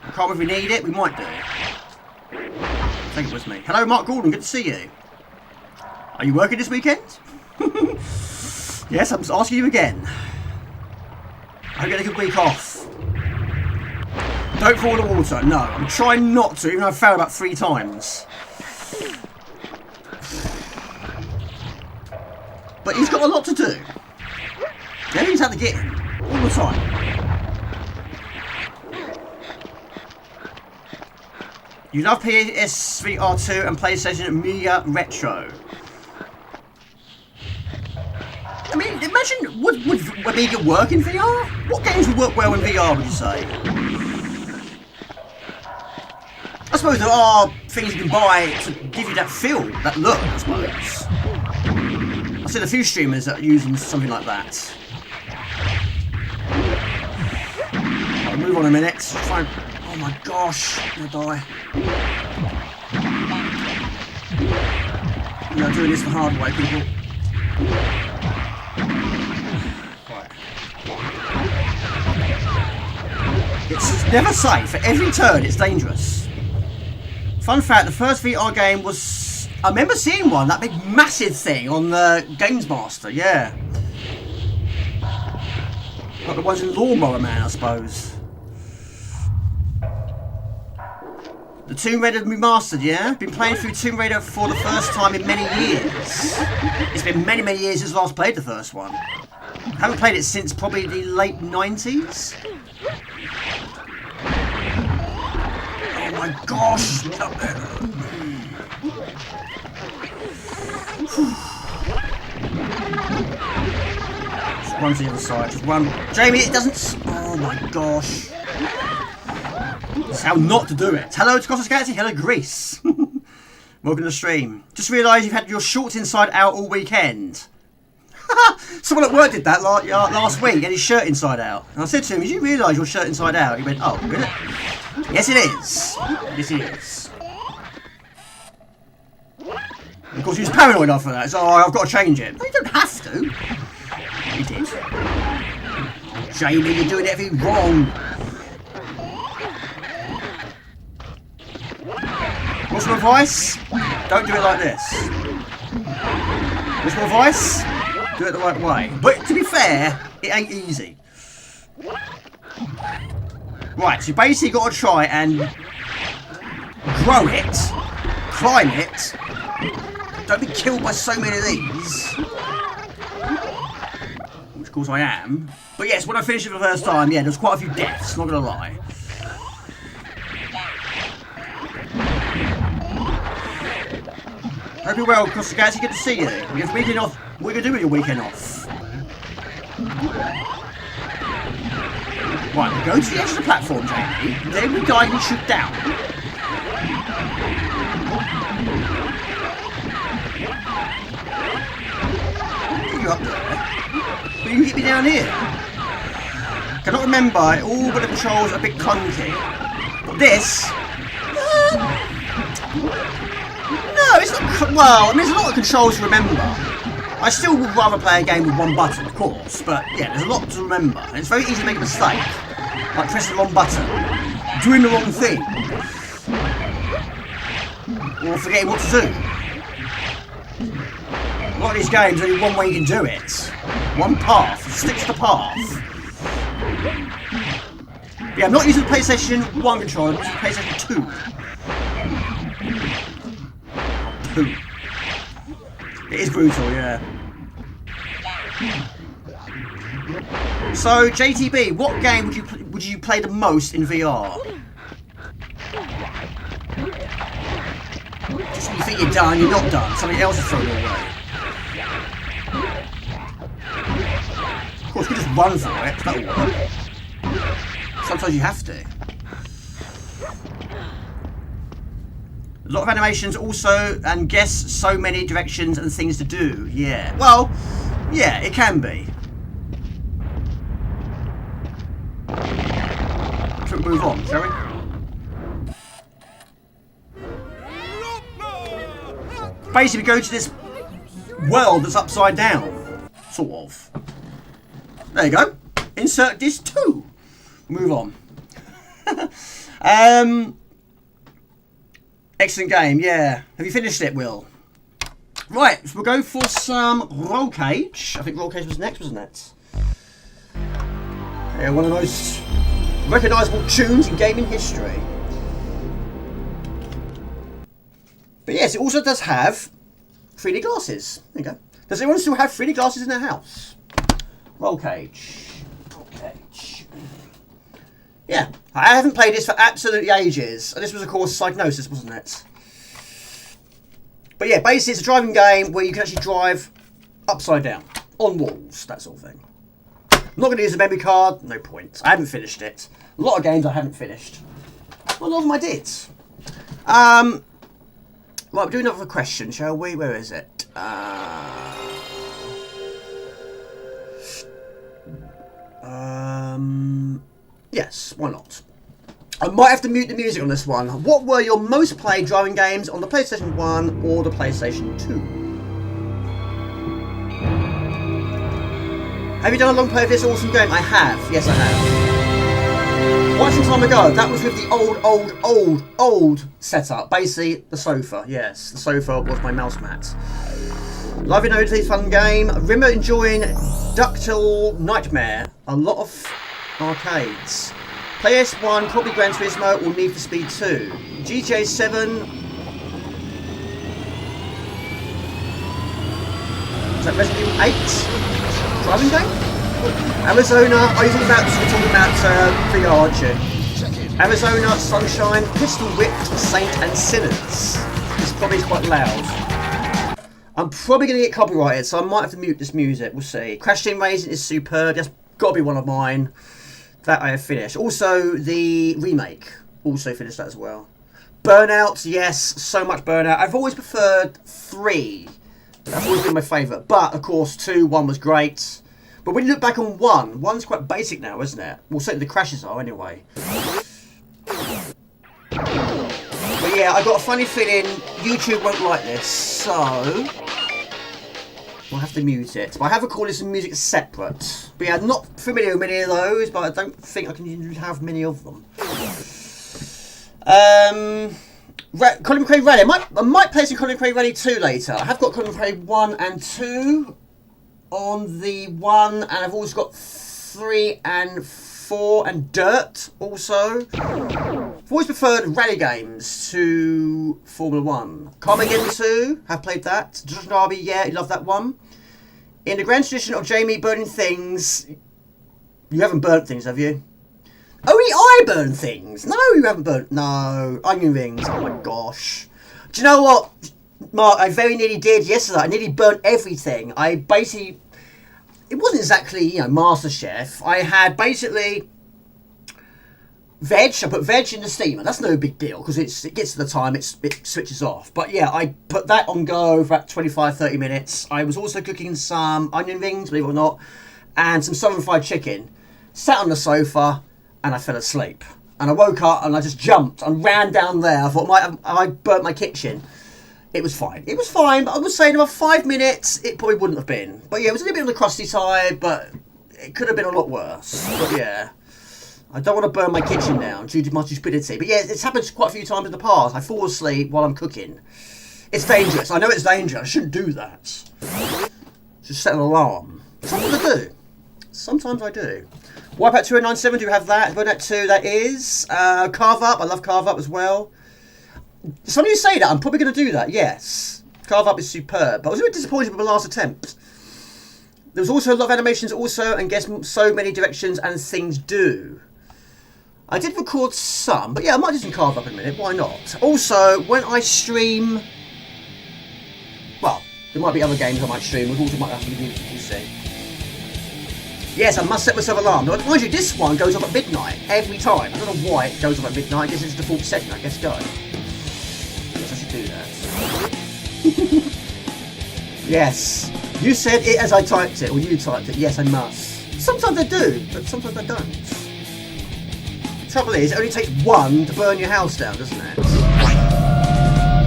I can't remember if we need it. We might do. Take it with me. Hello, Mark Gordon. Good to see you. Are you working this weekend? Yes, I'm asking you again. I hope you had a good week off. Don't fall in the water. No, I'm trying not to, even though I've failed about 3 times. But he's got a lot to do. Yeah, he's had to get him all the time. You love PS3 R2 and PlayStation Amiga Retro. I mean, imagine, would Amiga work in VR? What games would work well in VR, would you say? I suppose there are things you can buy to give you that feel, that look, I suppose. I've seen a few streamers that are using something like that. I'll move on a minute. Try and, oh my gosh, I'm gonna die. I'm doing this the hard way, people. Right. It's never safe. For every turn, it's dangerous. Fun fact, the first VR game was... I remember seeing one, that big massive thing on the Games Master, yeah. Like the ones in Lawnmower Man, I suppose. The Tomb Raider remastered, yeah? Been playing through Tomb Raider for the first time in many years. It's been many, many years since I last played the first one. Haven't played it since probably the late 90s. Oh my gosh! Get up there! Just run to the other side, just run. Jamie, it doesn't... Oh my gosh. That's how not to do it. Hello to Cosmos Galaxy, hello Greece. Welcome to the stream. Just realised you've had your shorts inside out all weekend. Someone at work did that last week, had his shirt inside out. And I said to him, did you realise your shirt inside out? He went, oh, really? Yes it is. Yes it is. And of course he was paranoid after that, so I've got to change it. No, you don't have to. He did. Jamie, you're doing everything wrong. What's my advice? Don't do it like this. What's my advice? Do it the right way. But to be fair, it ain't easy. Right, so you basically got to try and grow it, climb it. Don't be killed by so many of these. Which of course I am. But yes, when I finished it for the first time, yeah, there was quite a few deaths, not gonna lie. Hope you're well, Costa Galaxy, good to see you. We have weekend off. What are you going to do with your weekend off? Right, we go to the edge of the platform, Jamie. Then we dive and shoot down. You're up there. But you can get me down here. Cannot remember, all but the controls are a bit clunky. But this... No, it's not... Well, I mean, there's a lot of controls to remember. I still would rather play a game with one button, of course, but yeah, there's a lot to remember. And it's very easy to make a mistake. Like pressing the wrong button, doing the wrong thing, or forgetting what to do. A lot of these games, only one way you can do it. One path. Stick to the path. Yeah, I'm not using the PlayStation 1 controller, I'm using the PlayStation 2. 2. It is brutal, yeah. So, JTB, what game would you play the most in VR? Just when you think you're done, you're not done. Something else is thrown your way. Of course, you can just run for it. That'll work. Sometimes you have to. A lot of animations also, and guess so many directions and things to do. Yeah. Well, yeah, it can be. Should we move on, shall we? Basically, go to this world that's upside down. Sort of. There you go. Insert this too. Move on. Excellent game, yeah. Have you finished it, Will? Right, so we'll go for some Rollcage. I think Rollcage was next, wasn't it? Yeah, one of the most recognisable tunes in gaming history. But yes, it also does have 3D glasses. There you go. Does anyone still have 3D glasses in their house? Rollcage. Rollcage. Yeah, I haven't played this for absolutely ages. And this was, of course, Psygnosis, wasn't it? But yeah, basically it's a driving game where you can actually drive upside down, on walls, that sort of thing. I'm not going to use a memory card, no point. I haven't finished it. A lot of games I haven't finished. Well, a lot of them I did. Right, we'll do another question, shall we? Where is it? Yes, why not? I might have to mute the music on this one. What were your most played driving games on the PlayStation 1 or the PlayStation 2? Have you done a long play of this awesome game? I have. Yes, I have. Quite some time ago. That was with the old setup. Basically, the sofa. Yes, the sofa was my mouse mat. Love your notice, fun game. Remember enjoying Ductile Nightmare. A lot of arcades. PS1, probably Gran Turismo or Need for Speed 2. GTA 7. Is that Resident Evil 8? Driving game? Arizona. Are you talking about VR, aren't you? Arizona, Sunshine, Pistol Whipped, Saint and Sinners. This probably is quite loud. I'm probably going to get copyrighted, so I might have to mute this music. We'll see. Crash Team Racing is superb. That's got to be one of mine. That I have finished. Also, the remake. Also finished that as well. Burnout, yes. So much Burnout. I've always preferred 3. That's always been my favourite. But, of course, 2, 1 was great. But when you look back on 1, 1's quite basic now, isn't it? Well, certainly the crashes are, anyway. But yeah, I got a funny feeling YouTube won't like this, so we'll have to mute it. But I have recorded some music separate. But yeah, I'm not familiar with many of those, but I don't think I can have many of them. Colin McRae Rally. I might play some Colin McRae Rally 2 later. I have got Colin McRae 1 and 2 on the 1, and I've also got 3 and 4 and Dirt also. I've always preferred rally games to Formula 1. Carmageddon 2, have played that. Josh Darby, yeah, you love that one. In the grand tradition of Jamie burning things, you haven't burnt things, have you? Only I burn things. No, you haven't burnt. No, onion rings. Oh my gosh. Do you know what, Mark? I very nearly did yesterday. I nearly burnt everything. I basically, it wasn't exactly, you know, MasterChef. I had basically veg. I put veg in the steamer. That's no big deal because it gets to the time it switches off. But yeah, I put that on go for about 25-30 minutes. I was also cooking some onion rings, believe it or not, and some southern fried chicken. Sat on the sofa and I fell asleep. And I woke up and I just jumped and ran down there. I thought I burnt my kitchen. It was fine. It was fine, but I would say in about 5 minutes, it probably wouldn't have been. But yeah, it was a little bit on the crusty side, but it could have been a lot worse. But yeah, I don't want to burn my kitchen down due to my stupidity. But yeah, it's happened quite a few times in the past. I fall asleep while I'm cooking. It's dangerous. I know it's dangerous. I shouldn't do that. Just set an alarm. Sometimes I do. Sometimes I do. Wipeout 2097, do you have that? Burnout 2, that is. Carve Up, I love Carve Up as well. Some of you say that, I'm probably going to do that, yes. Carve Up is superb, but I was a bit disappointed with my last attempt. There was also a lot of animations also, and guess so many directions and things do. I did record some, but yeah, I might do some Carve Up in a minute, why not? Also, when I stream... Well, there might be other games I might stream, we also might have to do, we'll see. Yes, I must set myself an alarm. Now, mind you, this one goes off at midnight every time. I don't know why it goes off at midnight. I guess it's the default setting. I guess go. Yes, I should do that. Yes, you said it as I typed it, or you typed it. Yes, I must. Sometimes I do, but sometimes I don't. The trouble is, it only takes one to burn your house down, doesn't it? Oh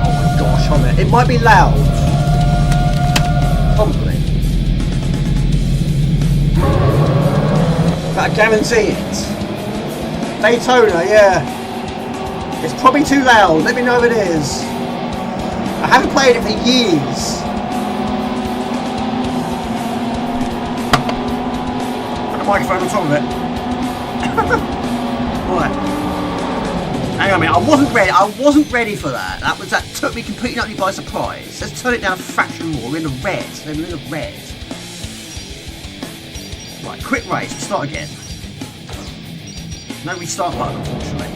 my gosh, hold on. It might be loud. Probably. But I guarantee it. Daytona, yeah. It's probably too loud. Let me know if it is. I haven't played it for years. Put the microphone on top of it. Right. Hang on a minute. I wasn't ready for that. That took me completely utterly by surprise. Let's turn it down a fraction more. We're in the red. We're in the red. Right, quick race, start again. No restart button, unfortunately.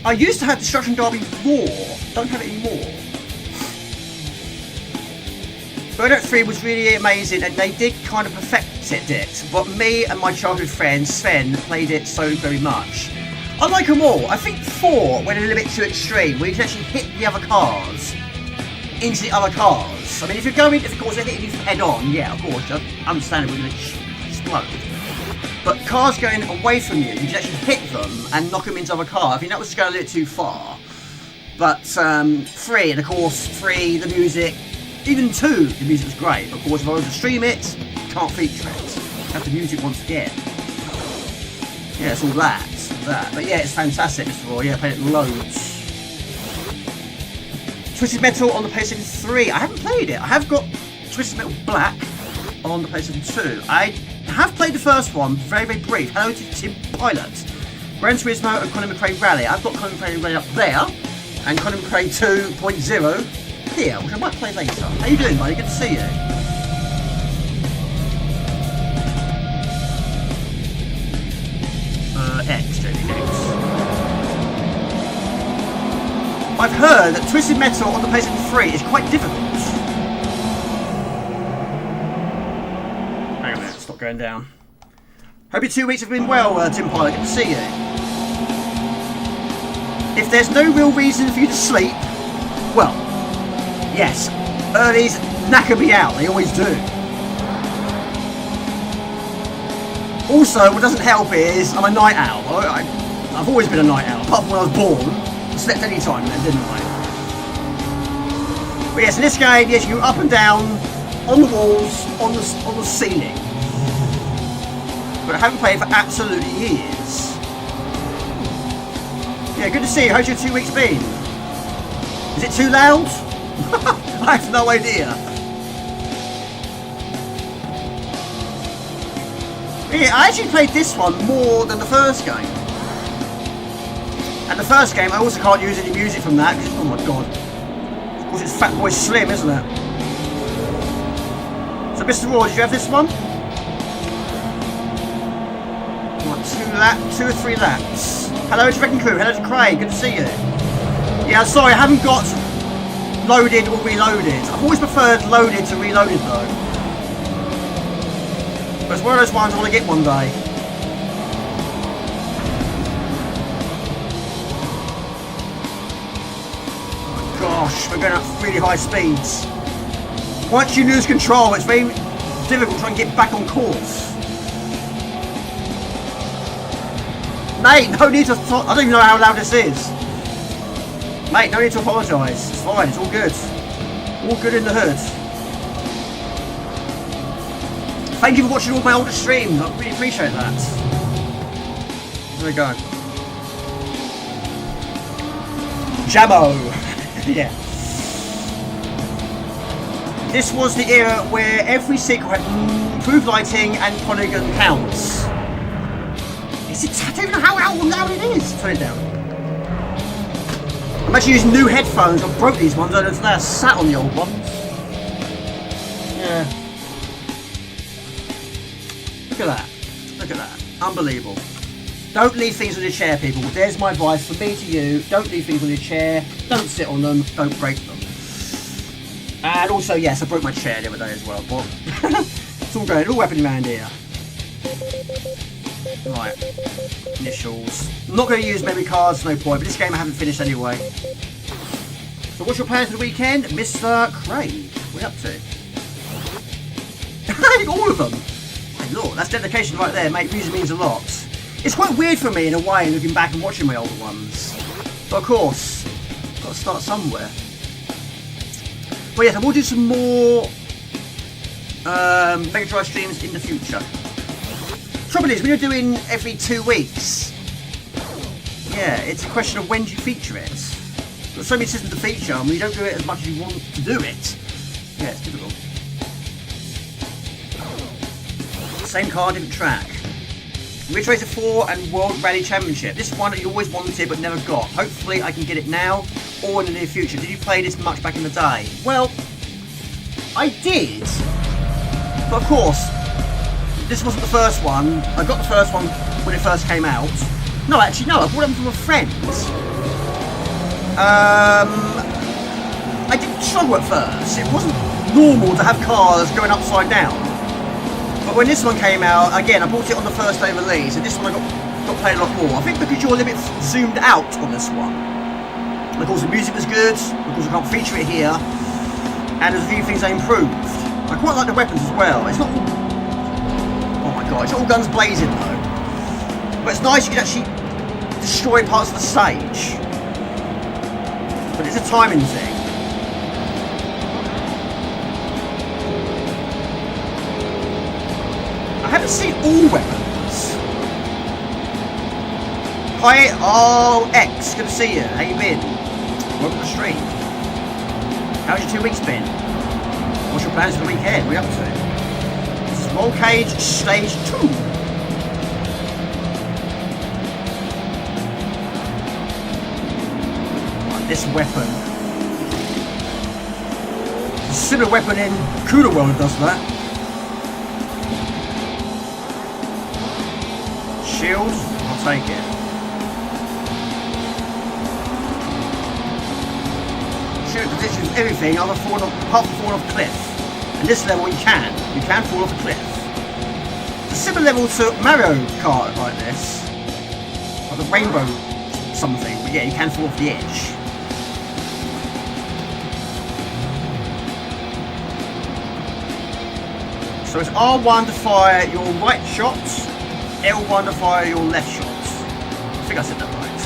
I used to have Destruction Derby Raw, don't have it anymore. Burnout 3 was really amazing and they did kind of perfect it, but me and my childhood friend Sven played it so very much. I like them all. I think 4 went a little bit too extreme, where you can actually hit the other cars into the other cars. I mean, if you're going, of course, they're hitting you head on, yeah, of course, understandably, going to explode. But cars going away from you, you can actually hit them and knock them into other cars. I think that was going a little too far. But 3, and of course, 3, the music, even 2, the music was great. But of course, if I was to stream it, can't feature it. Have the music once again. Yeah, it's all that. But yeah, it's fantastic, Mr. Roy. Yeah, I played it loads. Twisted Metal on the PlayStation 3. I haven't played it. I have got Twisted Metal Black on the PlayStation 2. I have played the first one, very, very brief. Hello to Tim Pilot. Gran Turismo and Colin McRae Rally. I've got Colin McRae Rally up there, and Colin McRae 2.0 here, which I might play later. How you doing, buddy? Good to see you. X, JD Games. I've heard that Twisted Metal on the PlayStation 3 is quite difficult. Hang on a minute, stop going down. Hope your 2 weeks have been well, Tim Pilot. Good to see you. If there's no real reason for you to sleep, well, yes, early's knacker me out. They always do. Also, what doesn't help is I'm a night owl. I've always been a night owl, apart from when I was born. I slept any time then, didn't I? But yes, in this game, yes, you go up and down, on the walls, on the ceiling. But I haven't played for absolutely years. Yeah, good to see you. How's your 2 weeks been? Is it too loud? I have no idea. Yeah, I actually played this one more than the first game. And the first game, I also can't use any music from that because, oh my god. Of course, it's Fatboy Slim, isn't it? So, Mr. Raw, did you have this one? What, 2 or 3 laps? Hello to Wrecking Crew, hello to Craig, good to see you. Yeah, sorry, I haven't got loaded or reloaded. I've always preferred loaded to reloaded though. But it's one of those ones I want to get one day. Gosh, we're going at really high speeds. Once you lose control, it's very difficult trying to get back on course. Mate, no need to... I don't even know how loud this is. Mate, no need to apologise. It's fine, it's all good. All good in the hood. Thank you for watching all my older streams. I really appreciate that. There we go. Jammo. Yeah. This was the era where every sequel had improved lighting and polygon counts. Is it? I don't even know how loud it is. Turn it down. I'm actually using new headphones. I broke these ones. I don't know if I sat on the old ones. Yeah. Look at that. Look at that. Unbelievable. Don't leave things on your chair, people. There's my advice from me to you. Don't leave things on your chair. Don't sit on them. Don't break them. And also, yes, I broke my chair the other day as well, but it's all going, all happening around here. Right. Initials. I'm not going to use memory cards, no point, but this game I haven't finished anyway. So what's your plans for the weekend, Mr. Craig? What are you up to? All of them. My lord, that's dedication right there, mate. Music means a lot. It's quite weird for me in a way, looking back and watching my older ones. But of course, got to start somewhere. But yes, I will do some more Mega Drive streams in the future. Trouble is, when you're doing every 2 weeks, yeah, it's a question of when do you feature it. There's so many systems to feature, and when you don't do it as much as you want to do it, yeah, it's difficult. Same car, different track. Ridge Racer 4 and World Rally Championship. This is one that you always wanted but never got. Hopefully I can get it now or in the near future. Did you play this much back in the day? Well, I did. But of course, this wasn't the first one. I got the first one when it first came out. No, actually, no. I bought them from a friend. I didn't struggle at first. It wasn't normal to have cars going upside down. But when this one came out, again, I bought it on the first day of release, and this one I got played a lot more. I think because you're a little bit zoomed out on this one. Of course, the music was good. Of course, I can't feature it here. And there's a few things they improved. I quite like the weapons as well. It's not all... Oh my god, it's not all guns blazing though. But it's nice you can actually destroy parts of the stage. But it's a timing thing. I haven't seen all weapons. Hi, X, good to see you. How you been? Welcome to the stream. How's your 2 weeks been? What's your plans for the weekend? What are you up to? This is Rollcage Stage 2. Right, this weapon. A similar weapon in Kula World does that. Shield, I'll take it. Shield positions everything apart from falling off a cliff. And this level you can fall off a cliff. It's a similar level to Mario Kart like this. Like the rainbow something, but yeah, you can fall off the edge. So it's R1 to fire your right shots. L1 to fire your left shots. I think I said that right.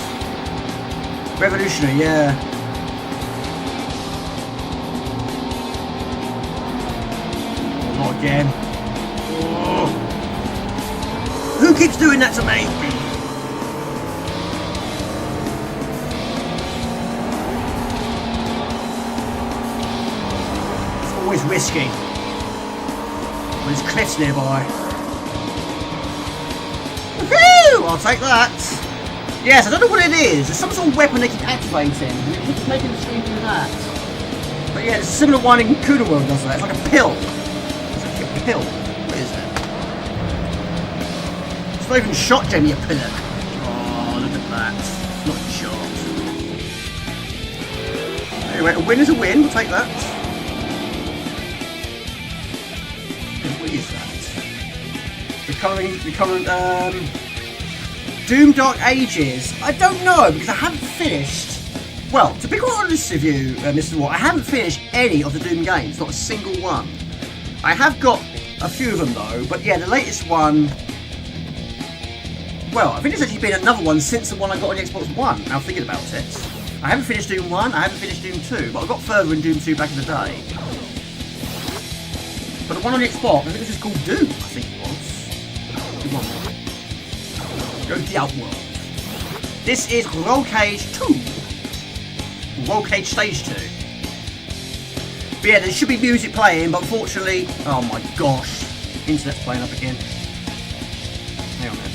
Revolutionary, yeah. Oh, not again. Oh. Who keeps doing that to me? It's always risky when there's cliffs nearby. I'll take that. Yes, I don't know what it is. There's some sort of weapon they keep activating, and it keeps making the screen do that. But yeah, there's a similar one in Kula World does that. It's like a pill. It's like a pill. What is it? It's not even shot, Jamie, a pillar. Oh, look at that. It's not shot. Anyway, a win is a win. We'll take that. What is that? The current Doom Dark Ages. I don't know because I haven't finished. Well, to be quite honest with you, Mr. Watt, I haven't finished any of the Doom games, not a single one. I have got a few of them though, but yeah, the latest one. Well, I think it's actually been another one since the one I got on the Xbox One. Now thinking about it, I haven't finished Doom 1, I haven't finished Doom 2, but I got further in Doom 2 back in the day. But the one on the Xbox, I think this is called Doom. I think it was. Go to the Outworld. This is Rollcage 2. Rollcage Stage 2. But yeah, there should be music playing, but unfortunately... Oh my gosh. Internet's playing up again. Hang on a minute.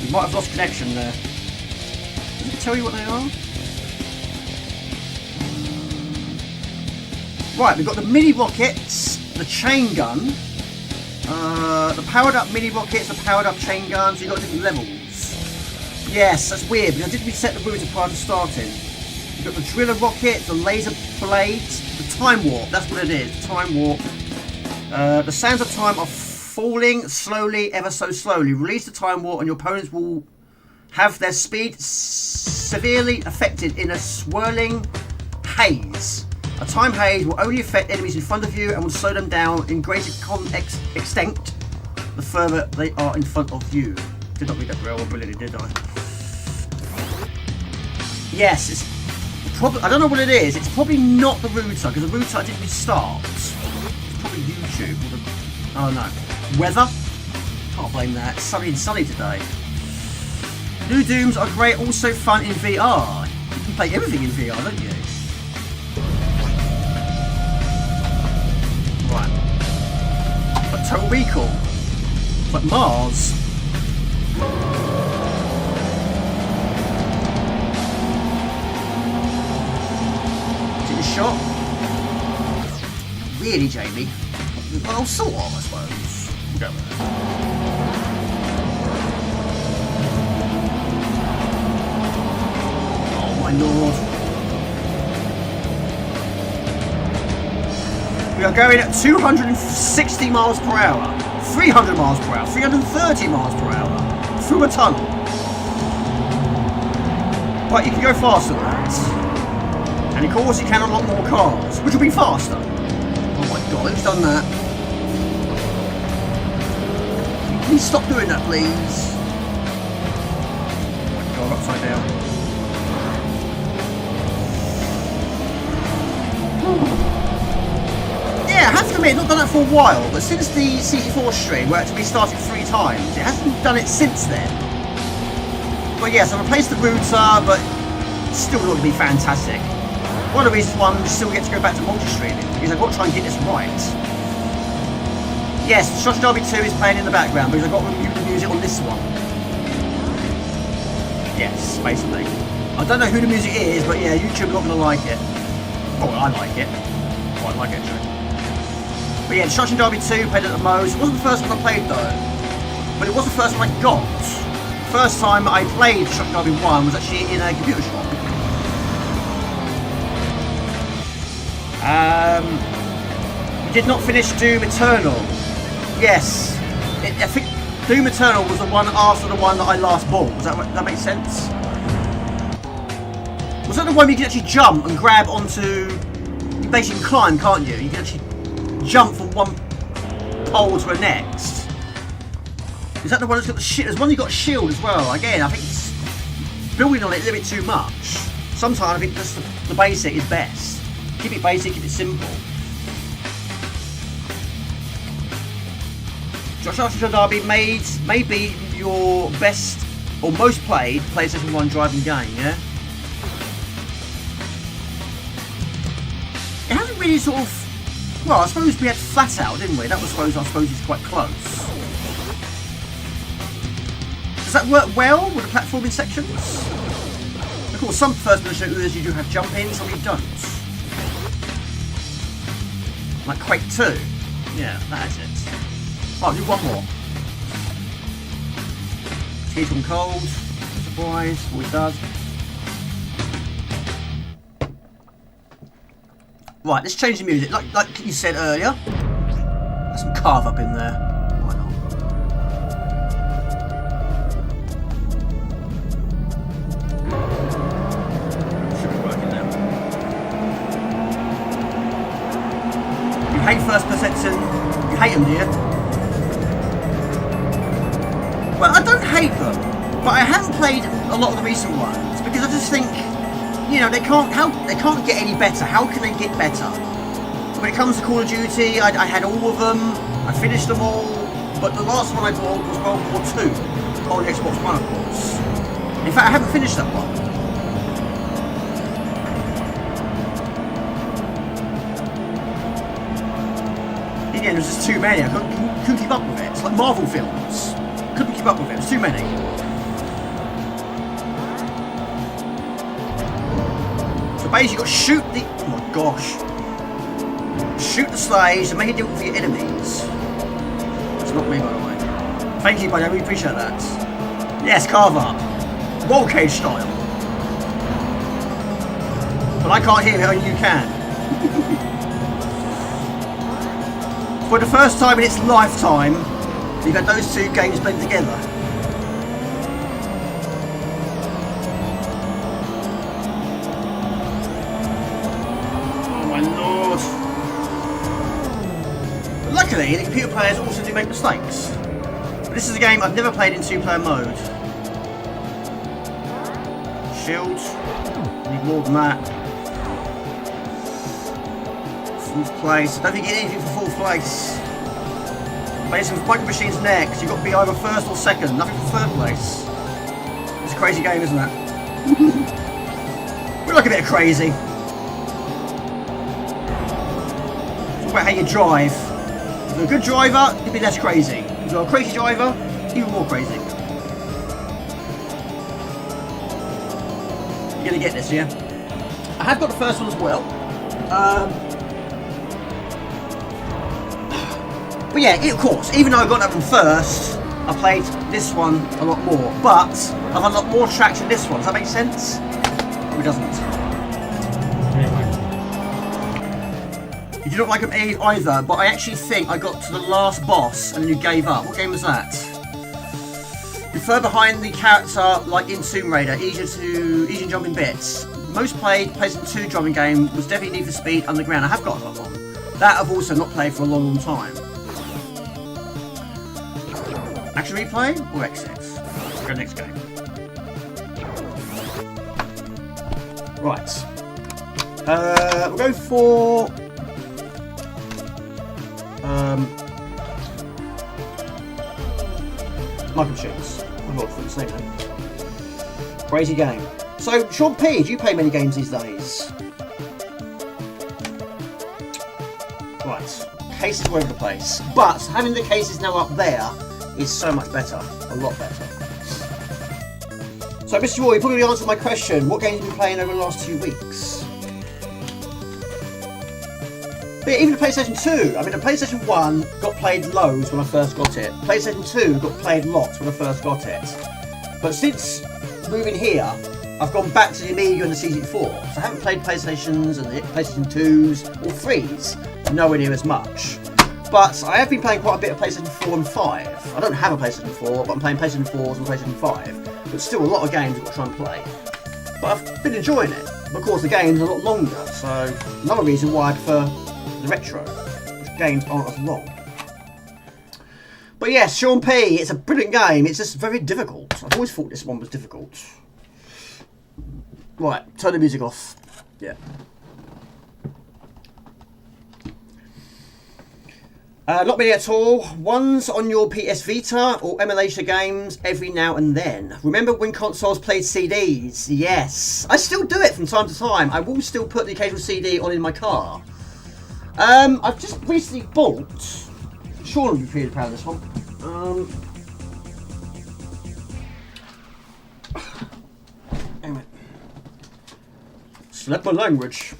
We might have lost connection there. Does it tell you what they are? Right, we've got the mini rockets, the chain gun, the powered up mini rockets, the powered up chain guns. You've got different levels. Yes, that's weird because I didn't reset the router prior to starting. You've got the driller rocket, the laser blades, the time warp. That's what it is. The time warp. The sands of time are falling slowly, ever so slowly. Release the time warp, and your opponents will have their speed severely affected in a swirling haze. A time haze will only affect enemies in front of you and will slow them down in greater extent the further they are in front of you. Did not read that very well, brilliantly, did I? Yes, it's probably... I don't know what it is. It's probably not the router, because the router didn't restart. It's probably YouTube. Or the, oh no. Weather? Can't blame that. It's sunny and sunny today. New Dooms are great, also fun in VR. You can play everything in VR, don't you? Right. But Total Recall. But Mars. Take a shot. Really, Jamie? Well, sort of, I suppose. We'll go with that. Oh my lord. We are going at 260 miles per hour, 300 miles per hour, 330 miles per hour through a tunnel. But you can go faster than that. And of course you can unlock more cars, which will be faster. Oh my god, who's done that? Can you stop doing that, please? Oh my god, upside down. Yeah, I have to admit, I've not done that for a while, but since the CT4 stream, where it actually started 3 times, it hasn't done it since then. But yes, I replaced the router, but it's still not going to be fantastic. One of the reasons why I still get to go back to multi-streaming, because I've got to try and get this right. Yes, Shotty Derby 2 is playing in the background, because I've got to mute the music on this one. Yes, basically. I don't know who the music is, but yeah, YouTube are not going to like it. Oh, well, I like it. Oh, I like it, actually. But yeah, Destruction Derby 2 played at the most. It wasn't the first one I played though, but it was the first one I got. The first time I played Destruction Derby 1 was actually in a computer shop. We did not finish Doom Eternal. Yes, I think Doom Eternal was the one after the one that I last bought. Does that make sense? Was that the one where you can actually jump and grab onto... You basically climb, can't you? You can actually jump from one pole to the next. Is that the one that's got the shield? There's one you got a shield as well. Again, I think it's building on it a little bit too much. Sometimes I think just the basic is best. Keep it basic, keep it simple. Destruction Derby may be your best or most played PlayStation 1 driving game, yeah? It hasn't really sort of... Well, I suppose we had Flat Out, didn't we? That was, I suppose it's quite close. Does that work well with the platforming sections? Of course, some first-person shooters you do have jump-in, some you don't. Like Quake 2. Yeah, that is it. Oh, I'll do one more. Heat on cold. Surprise, always does. Right, let's change the music. Like you said earlier. There's some carve up in there. Why not? Should be working now. You hate first person. You hate them, do you? Well, I don't hate them, but I haven't played a lot of the recent ones because I just think, you know, they can't get any better. How can they get better? When it comes to Call of Duty, I had all of them. I finished them all, but the last one I bought was World War II on the Xbox One, of course. In fact, I haven't finished that one. In the end, there's just too many. I couldn't keep up with it. It's like Marvel films. Couldn't keep up with it. There's too many. So basically, you've got to shoot the... Oh my gosh. Shoot the slaves and make it difficult for your enemies. That's not me, by the way. Thank you, buddy. I really appreciate that. Yes, carve up. Rollcage style. But I can't hear it, only you can. For the first time in its lifetime, you've had those two games played together. Oh my lord. But luckily, the computer players also do make mistakes. But this is a game I've never played in two-player mode. Shield. Need more than that. Fourth place. I don't think you get anything for fourth place. Based on Micro Machines next, you've got to be either first or second. Nothing for third place. It's a crazy game, isn't it? We like a bit of crazy. Talk about how you drive. If you're a good driver, you'll be less crazy. If you're a crazy driver, even more crazy. You're gonna get this, yeah? I have got the first one as well. But yeah, of course, even though I got that one first, I played this one a lot more. But I've unlocked more tracks in this one. Does that make sense? Or it doesn't? You do not like them either, but I actually think I got to the last boss and then you gave up. What game was that? You're further behind the character like in Tomb Raider, easier jumping bits. Most played PlayStation 2 driving game was definitely Need for Speed Underground. I have got that one. That I've also not played for a long time. Action replay or exit? Go next game. Right. We'll go for Micro Machines. I'm not for the same name. Crazy game. So, Sean P, do you play many games these days? Right. Cases all over the place. But having the cases now up there is so much better. A lot better. So, Mr. Roy, you probably answered my question. What games have you been playing over the last 2 weeks? But yeah, even the PlayStation 2. I mean, the PlayStation 1 got played loads when I first got it. PlayStation 2 got played lots when I first got it. But since moving here, I've gone back to the Amiga and the C64. So I haven't played PlayStations and the PlayStation 2s or 3s. Nowhere near as much. But I have been playing quite a bit of PlayStation 4 and 5. I don't have a PlayStation 4, but I'm playing PlayStation 4s and PlayStation 5. But still a lot of games I've got to try and play. But I've been enjoying it. But of course the game's a lot longer, so another reason why I prefer the retro. Which games aren't as long. But yes, Sean P, it's a brilliant game. It's just very difficult. I've always thought this one was difficult. Right, turn the music off. Yeah. Not many at all. One's on your PS Vita or emulation games every now and then. Remember when consoles played CDs? Yes. I still do it from time to time. I will still put the occasional CD on in my car. I've just recently bought... Sean will be pretty proud of this one. Anyway. Select my language.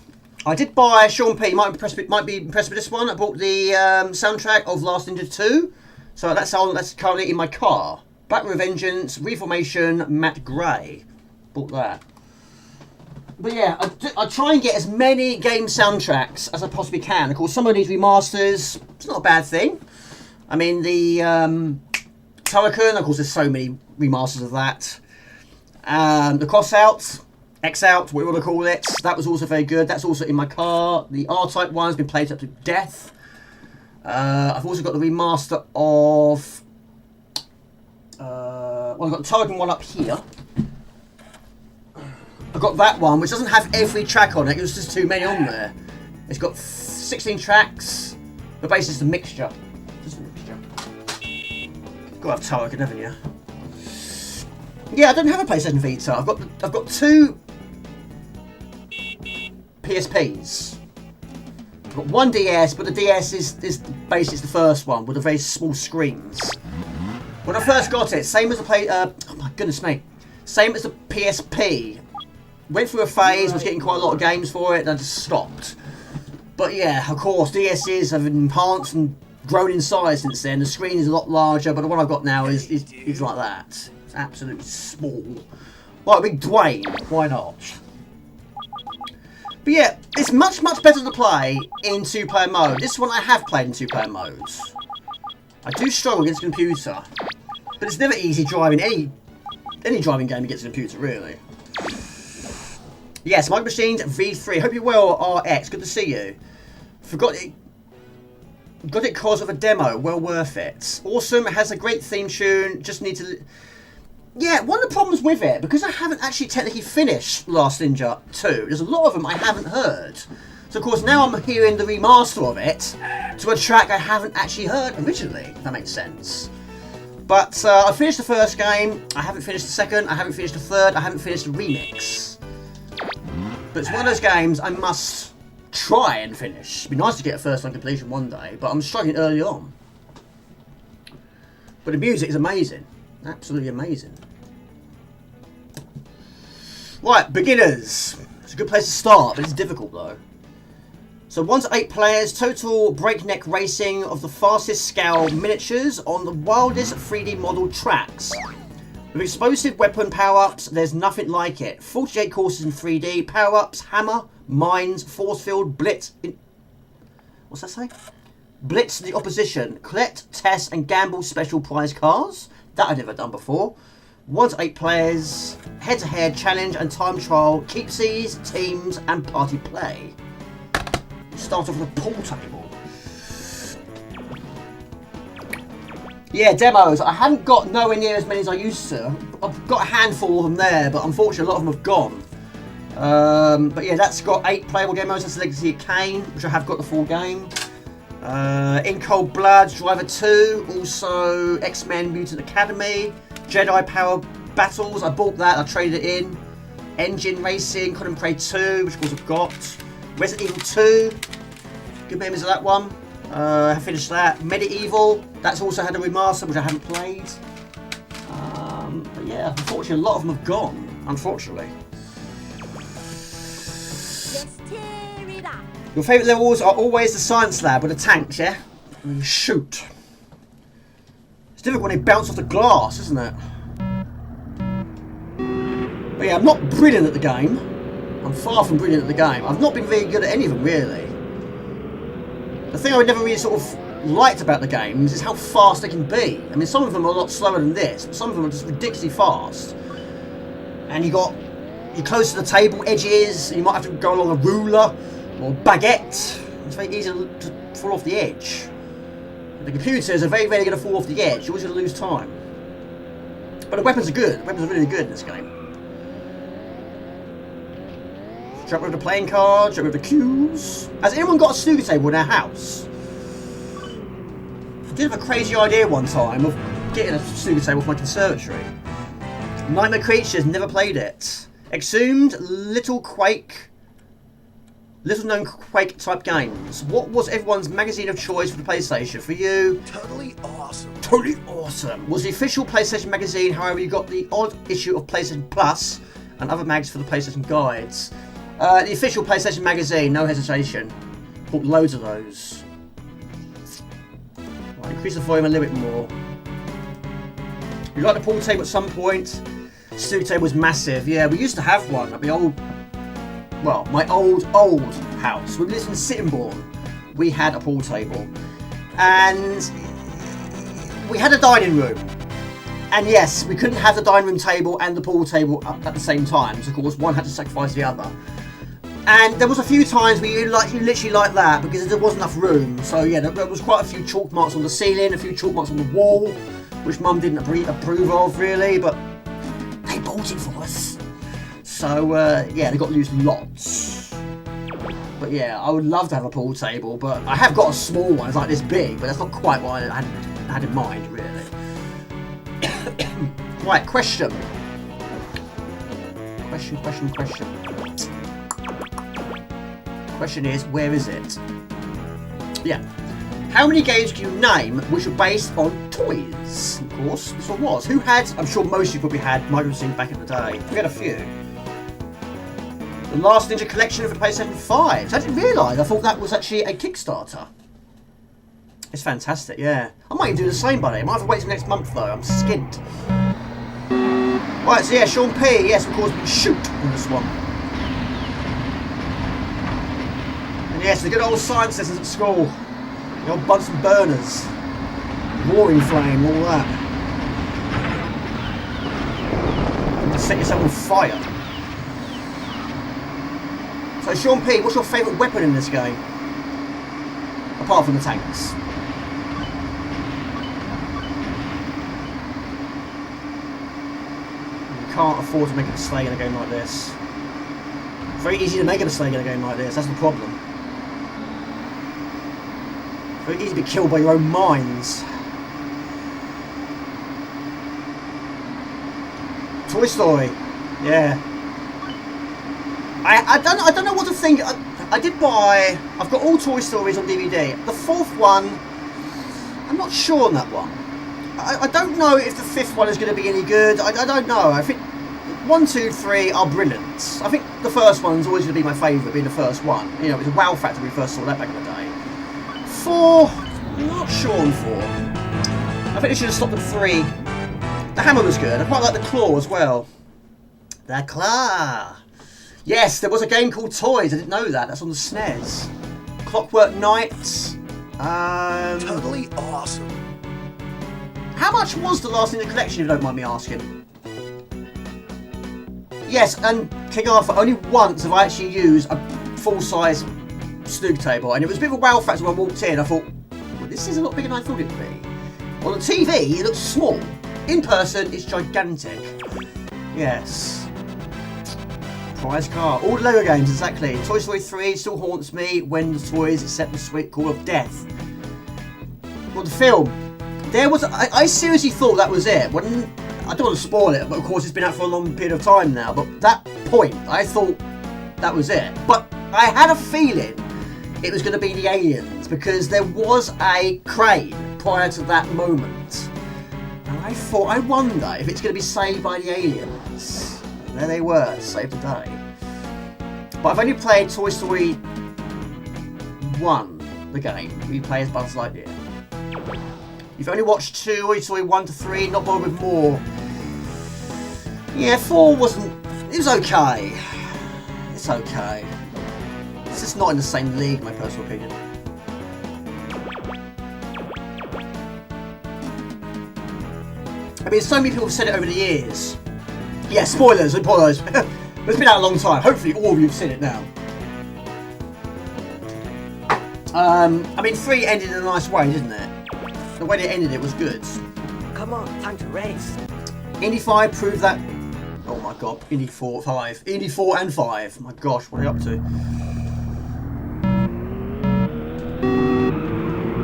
I did buy Sean P. Might be impressed with this one. I bought the soundtrack of Last Ninja 2. So that's currently in my car. Batman with Vengeance, Reformation, Matt Gray. Bought that. But yeah, I try and get as many game soundtracks as I possibly can. Of course, some of these remasters, it's not a bad thing. I mean, the Turrican, of course, there's so many remasters of that. The Cross-Out, X-Out, what you want to call it, that was also very good. That's also in my car. The R-Type one's been played up to death. I've also got the remaster of... well, I've got the Turrican one up here. I've got that one, which doesn't have every track on it. There's just too many on there. It's got 16 tracks, but basically it's a mixture. Just a mixture. Got to have Turrican, haven't you? Yeah, I don't have a PlayStation Vita. I've got 2 PSPs. I've got 1 DS, but the DS is basically the first one with the very small screens. When I first got it, same as the oh my goodness me, same as the PSP. Went through a phase, was getting quite a lot of games for it, and I just stopped. But yeah, of course, DSs have enhanced and grown in size since then. The screen is a lot larger, but the one I've got now is like that. It's absolutely small. Like a big Dwayne, why not? But yeah, it's much better to play in 2-player mode. This one I have played in 2-player modes. I do struggle against a computer, but it's never easy driving any driving game against a computer, really. Yes, Micro Machines V3. Hope you're well, RX. Good to see you. Got it because of a demo. Well worth it. Awesome. It has a great theme tune. Just need to... Yeah, one of the problems with it, because I haven't actually technically finished Last Ninja 2, there's a lot of them I haven't heard. So, of course, now I'm hearing the remaster of it to a track I haven't actually heard originally, if that makes sense. But I finished the first game. I haven't finished the second. I haven't finished the third. I haven't finished the remix. But it's one of those games I must try and finish. It'd be nice to get a first-time completion one day, but I'm struggling early on. But the music is amazing. Absolutely amazing. Right, beginners. It's a good place to start, but it's difficult though. So 1 to 8 players, total breakneck racing of the fastest scale miniatures on the wildest 3D model tracks. With explosive weapon power-ups, there's nothing like it. 48 courses in 3D, power-ups, hammer, mines, force field, blitz... What's that say? Blitz the opposition, collect, test and gamble special prize cars. That I've never done before. 1 to 8 players, head-to-head challenge and time trial, keepsies, teams and party play. Start off with a pool table. Yeah, demos. I haven't got nowhere near as many as I used to. I've got a handful of them there, but unfortunately a lot of them have gone. But yeah, that's got 8 playable demos. That's Legacy of Kain, which I have got the full game. In Cold Blood, Driver 2, also X-Men Mutant Academy, Jedi Power Battles, I bought that, I traded it in. Engine Racing, Conan Prey 2, which of course I've got. Resident Evil 2, good memories of that one. I finished that. Medieval, that's also had a remaster, which I haven't played. But yeah, unfortunately a lot of them have gone, unfortunately. Just tear it up. Your favourite levels are always the science lab with the tanks, yeah? And you shoot. It's difficult when they bounce off the glass, isn't it? But yeah, I'm not brilliant at the game. I'm far from brilliant at the game. I've not been very good at any of them, really. The thing I never really sort of liked about the games is how fast they can be. I mean, some of them are a lot slower than this, but some of them are just ridiculously fast. And you're close to the table edges, you might have to go along a ruler or baguette. It's very easy to fall off the edge. The computers are very rarely going to fall off the edge. You're always going to lose time. But the weapons are good. The weapons are really good in this game. Jump over the playing cards, jump over the cues. Has anyone got a snooker table in their house? I did have a crazy idea one time of getting a snooker table for my conservatory. Nightmare Creatures, never played it. Exhumed, little known Quake type games. What was everyone's magazine of choice for the PlayStation? For you? Totally awesome. Totally awesome. Was the official PlayStation magazine, however you got the odd issue of PlayStation Plus and other mags for the PlayStation guides. The official PlayStation magazine, no hesitation. Bought loads of those. Right, increase the volume a little bit more. We got the pool table at some point. Snooker table was massive. Yeah, we used to have one at the old, well, my old house. We lived in Sittingbourne. We had a pool table. And we had a dining room. And yes, we couldn't have the dining room table and the pool table up at the same time. So of course, one had to sacrifice the other. And there was a few times where you literally like that because there wasn't enough room. So yeah, there was quite a few chalk marks on the ceiling, a few chalk marks on the wall, which Mum didn't approve of really, but they bought it for us. So yeah, they got used lots. But yeah, I would love to have a pool table, but I have got a small one. It's like this big, but that's not quite what I had in mind really. Right, question. Question. Question is, where is it? Yeah. How many games can you name which are based on toys? Of course, this one was. Who had, I'm sure most of you probably had micro machines back in the day. We had a few. The Last Ninja Collection for the PlayStation 5. So I didn't realise, I thought that was actually a Kickstarter. It's fantastic, yeah. I might even do the same, buddy. I might have to wait till next month, though. I'm skint. Right, so yeah, Sean P. Yes, of course, we shoot in this one. And yes, the good old science lessons at school. The old Bunsen burners. Roaring flame, all that. You can set yourself on fire. So Sean P, what's your favourite weapon in this game? Apart from the tanks. You can't afford to make a mistake in a game like this. It's very easy to make a mistake in a game like this, that's the problem. Very easy to be killed by your own minds. Toy Story, yeah. I don't know what to think. I did buy. I've got all Toy Stories on DVD. The fourth one, I'm not sure on that one. I don't know if the fifth one is going to be any good. I don't know. I think 1, 2, 3 are brilliant. I think the first one's always going to be my favourite, being the first one. You know, it was a wow factor when we first saw that back in the day. 4, I'm not sure on 4. I think they should have stopped at 3. The hammer was good. I quite like the claw as well. The claw. Yes, there was a game called Toys. I didn't know that. That's on the SNES. Clockwork Knights. Totally awesome. How much was the Last Ninja Collection, if you don't mind me asking? Yes, and King Arthur, only once have I actually used a full-size snooker table, and it was a bit of a wow factor when I walked in. I thought, well, this is a lot bigger than I thought it would be. On the TV, it looks small. In person, it's gigantic. Yes. Prize car. All the Lego games, exactly. Toy Story 3 still haunts me when the toys accept the sweet call of death. Well, the film. There was... I seriously thought that was it. When, I don't want to spoil it, but of course it's been out for a long period of time now. But that point, I thought that was it. But I had a feeling it was going to be the aliens, because there was a crane prior to that moment. And I thought, I wonder if it's going to be saved by the aliens. There they were, saved the day. But I've only played Toy Story 1, the game, where you play as Buzz Lightyear. You've only watched Toy Story 1 to 3, not bothered with more. Yeah, 4 wasn't... It was okay. It's okay. It's just not in the same league, in my personal opinion. I mean, so many people have said it over the years. Yeah, spoilers, I apologise. It's been out a long time. Hopefully all of you have seen it now. I mean, 3 ended in a nice way, didn't it? The way they ended it was good. Come on, time to race. Indy 5 proved that... Oh my god, Indy 4, 5. Indy 4 and 5. My gosh, what are they up to?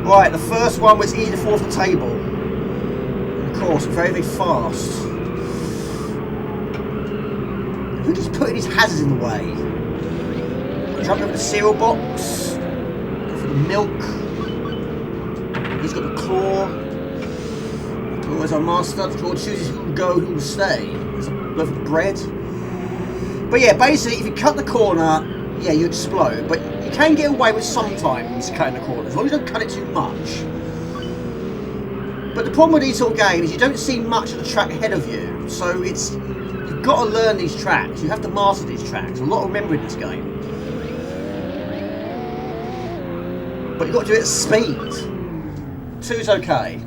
Right, the first one was easy to fall off the table. And of course, very, very fast. Who just putting his hazards in the way? Jump over the cereal box. Go for the milk. He's got the claw. The claw is our master. The claw chooses who will go, who will stay. There's a loaf of bread. But yeah, basically, if you cut the corner, yeah, you explode. But you can get away with sometimes cutting the corner, as long as you don't cut it too much. But the problem with these sort of games, you don't see much of the track ahead of you. So it's... You've got to learn these tracks. You have to master these tracks. A lot to remember in this game. But you've got to do it at speed. 2's okay.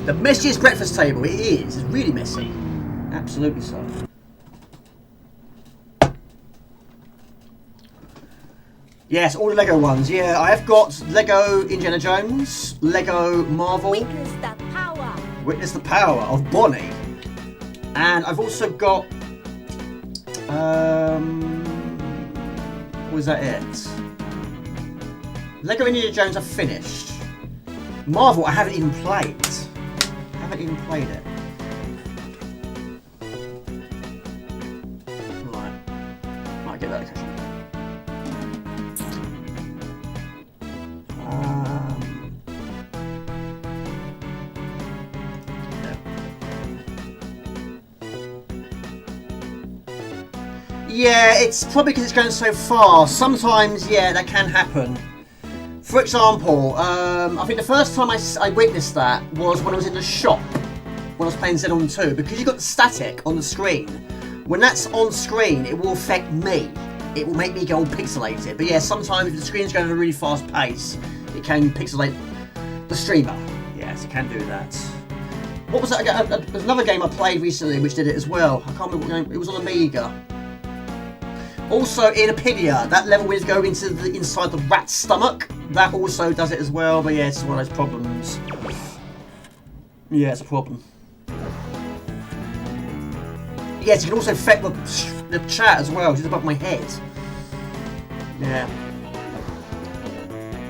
The messiest breakfast table, it is. It's really messy. Absolutely so. Yes, all the Lego ones. Yeah, I have got Lego Indiana Jones, Lego Marvel. Witness the power. Witness the power of Bonnie. And I've also got... was that it? Lego Indiana Jones I've finished. Marvel I haven't even played. it. Yeah, it's probably because it's going so fast. Sometimes, yeah, that can happen. For example, I think the first time I witnessed that was when I was in the shop, when I was playing Xenon 2, because you've got the static on the screen. When that's on screen, it will affect me. It will make me go all pixelated. But yeah, sometimes if the screen's going at a really fast pace, it can pixelate the streamer. Yes, it can do that. What was that? There's another game I played recently which did it as well. I can't remember what game. It was on Amiga. Also, in Apidia, that level where you go into inside the rat's stomach, that also does it as well. But yeah, it's one of those problems. Yeah, it's a problem. Yes, you can also affect the chat as well, just above my head. Yeah.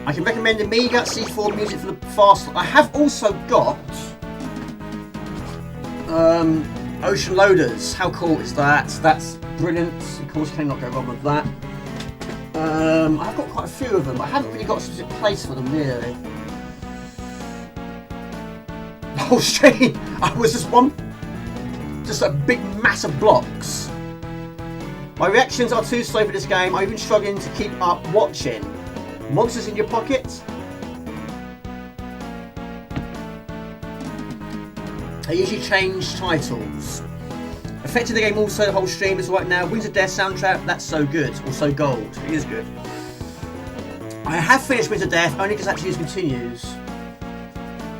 I can recommend Amiga C4 music for the fast. I have also got Ocean Loaders. How cool is that? That's brilliant. Of course, cannot go wrong with that. I've got quite a few of them. I haven't really got a specific place for them, really. The whole stream, I was just a big mass of blocks. My reactions are too slow for this game. I'm even struggling to keep up watching. Monsters in your pocket? I usually change titles. Affecting the game also, the whole stream is right now. Wings of Death soundtrack, that's so good. Also gold, it is good. I have finished Wings of Death, only because that series continues.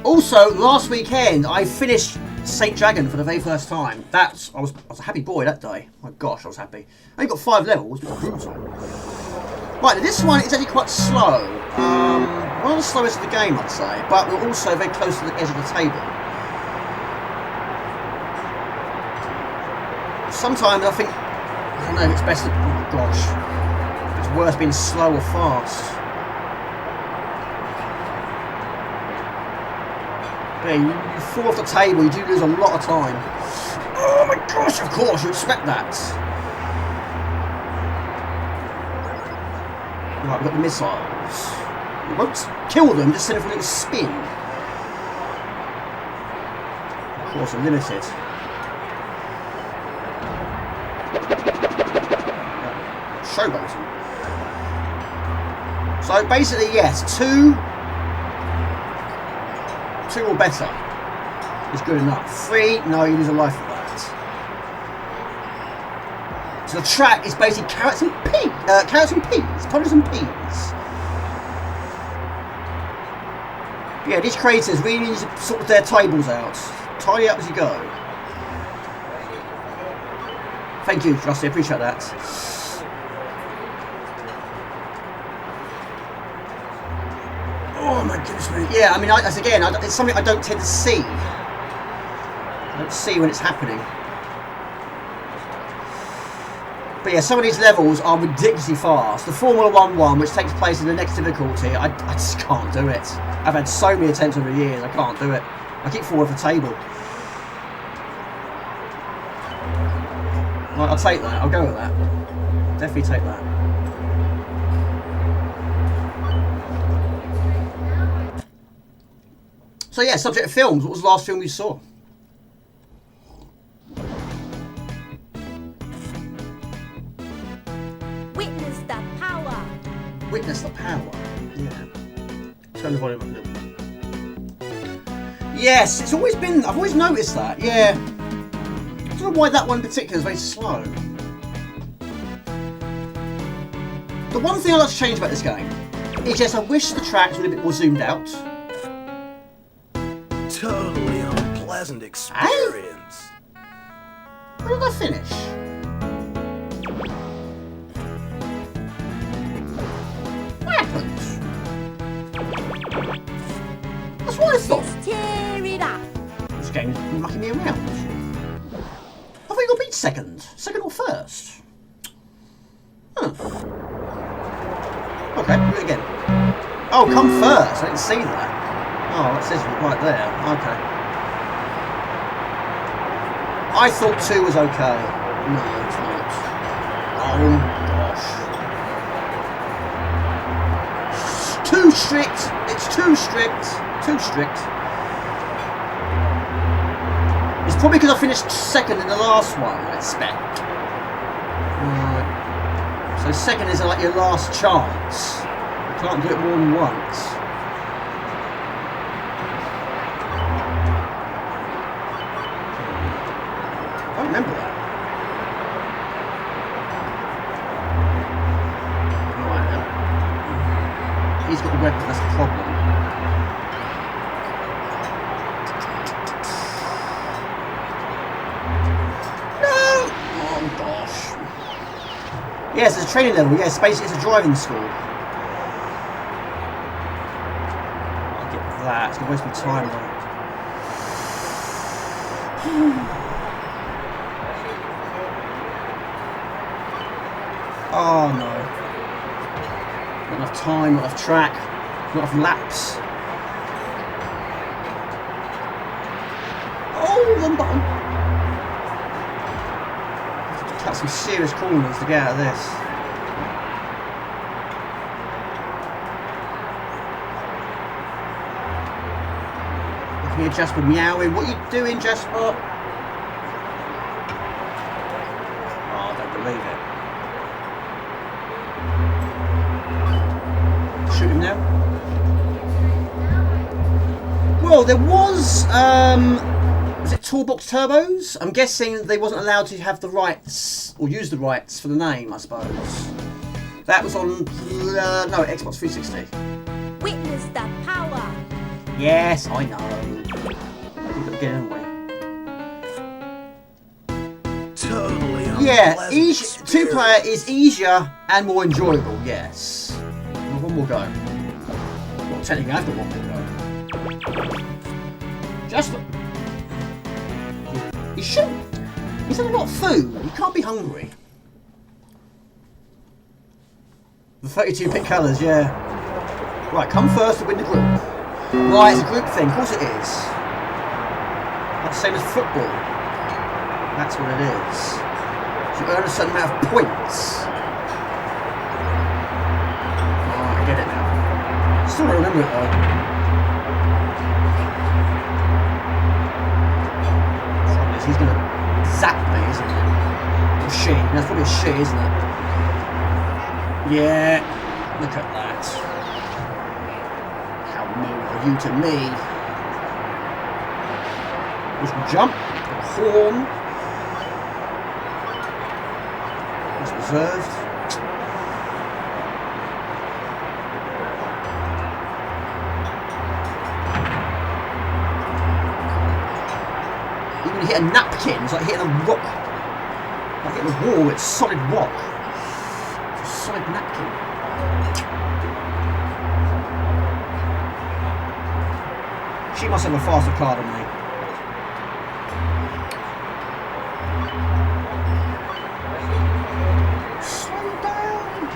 Also, last weekend, I finished Saint Dragon for the very first time. I was a happy boy that day. My gosh, I was happy. I only got 5 levels, which was brutal. Right, this one is actually quite slow. One of the slowest of the game, I'd say, but we're also very close to the edge of the table. Sometimes I think, I don't know if it's best, oh gosh, it's worse being slow or fast. Yeah, you fall off the table, you do lose a lot of time. Oh my gosh, of course, you expect that. Right, we've got the missiles. You won't kill them, just send it for a little spin. Of course, they're limited. Showboating. So basically, yes, two or better is good enough. 3, no, you lose a life for that. So the track is basically carrots and peas, potatoes and peas. But yeah, these creators really need to sort their tables out. Tidy up as you go. Thank you, Rusty, I appreciate that. Oh my goodness me. Yeah, I mean, it's something I don't tend to see. I don't see when it's happening. But yeah, some of these levels are ridiculously fast. The Formula 1 one, which takes place in the next difficulty, I just can't do it. I've had so many attempts over the years, I can't do it. I keep falling off the table. Right, I'll take that. I'll go with that. Definitely take that. So yeah, subject of films. What was the last film we saw? Witness the power. Witness the power. Yeah. Turn the volume up a little. Yes, it's always been. I've always noticed that. Yeah. I don't know why that one in particular is very slow. The one thing I'd like to change about this game is yes, I wish the tracks were a bit more zoomed out. Totally unpleasant experience. Where did I finish? What happened? That's what I thought. Tear it up. This game's mucking me around. I thought you got beat second. Second or first? Huh. Okay, do it again. Oh, come first. I didn't see that. Oh, that says it right there. Okay. I thought 2 was okay. No, it's not. Oh gosh. It's too strict. It's too strict. Too strict. It's probably because I finished second in the last one, I expect. So second is like your last chance. You can't do it more than once. I don't remember that. Right then. He's got a weapon, that's the problem. No! Oh gosh. Yes, it's a training level. Yes, basically it's a driving school. I'll get that. It's going to waste my time on it. Oh no. Not enough time, not enough track, not enough laps. Oh, wrong button. Cut some serious corners to get out of this. Look at me, Jasper meowing. What are you doing, Jasper? Oh, I don't believe it. Shoot him now. Well, there was it Toolbox Turbos? I'm guessing they wasn't allowed to have the rights or use the rights for the name, I suppose. That was on no, Xbox 360. Witness the power. Yes, I know. Get in the way. Totally Yeah, unpleasant two-player is easier and more enjoyable. Yes. Well, one more go. Well, technically, I've got one more go. Jasper. He shouldn't. He's had a lot of food. He can't be hungry. The 32-bit colours, yeah. Right, come first to win the group. Right, it's a group thing. Of course it is. That's the same as football. That's what it is. So you earn a certain amount of points. Oh, I get it now. Still don't remember it though. He's going to zap me, isn't he? Or she. That's probably a she, isn't it? Yeah. Look at that. How mean are you to me? Just jump. Horn. It's reserved. Even hit a napkin, it's like hitting a rock. Like hitting a wall, it's solid rock. It's a solid napkin. She must have a faster car than me. Slow down.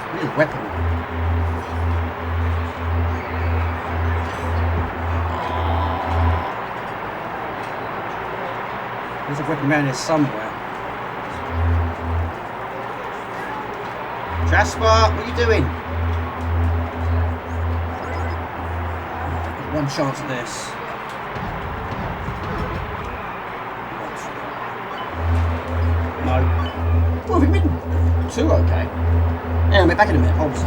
I need a weapon. There's a weapon around here somewhere. Jasper, what are you doing? One chance at this. No. Well, we've been two okay. Yeah, I'll be back in a minute. Hold on.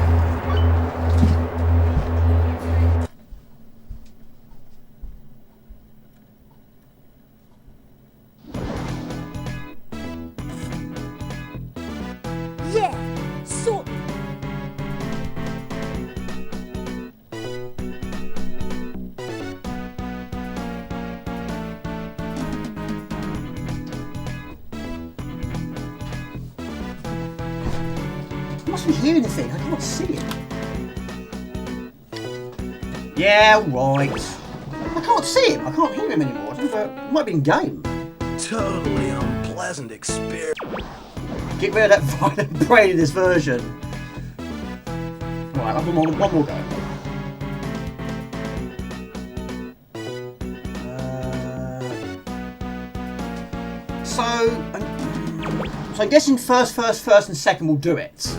Yeah, so I mustn't hear anything. I can't see it. Yeah, right. I can't see him. I can't hear him anymore. I don't know if it might be in game. Totally unpleasant experience. Get rid of that violent brain in this version. Right, I've got one more go. So I'm guessing first, and second will do it.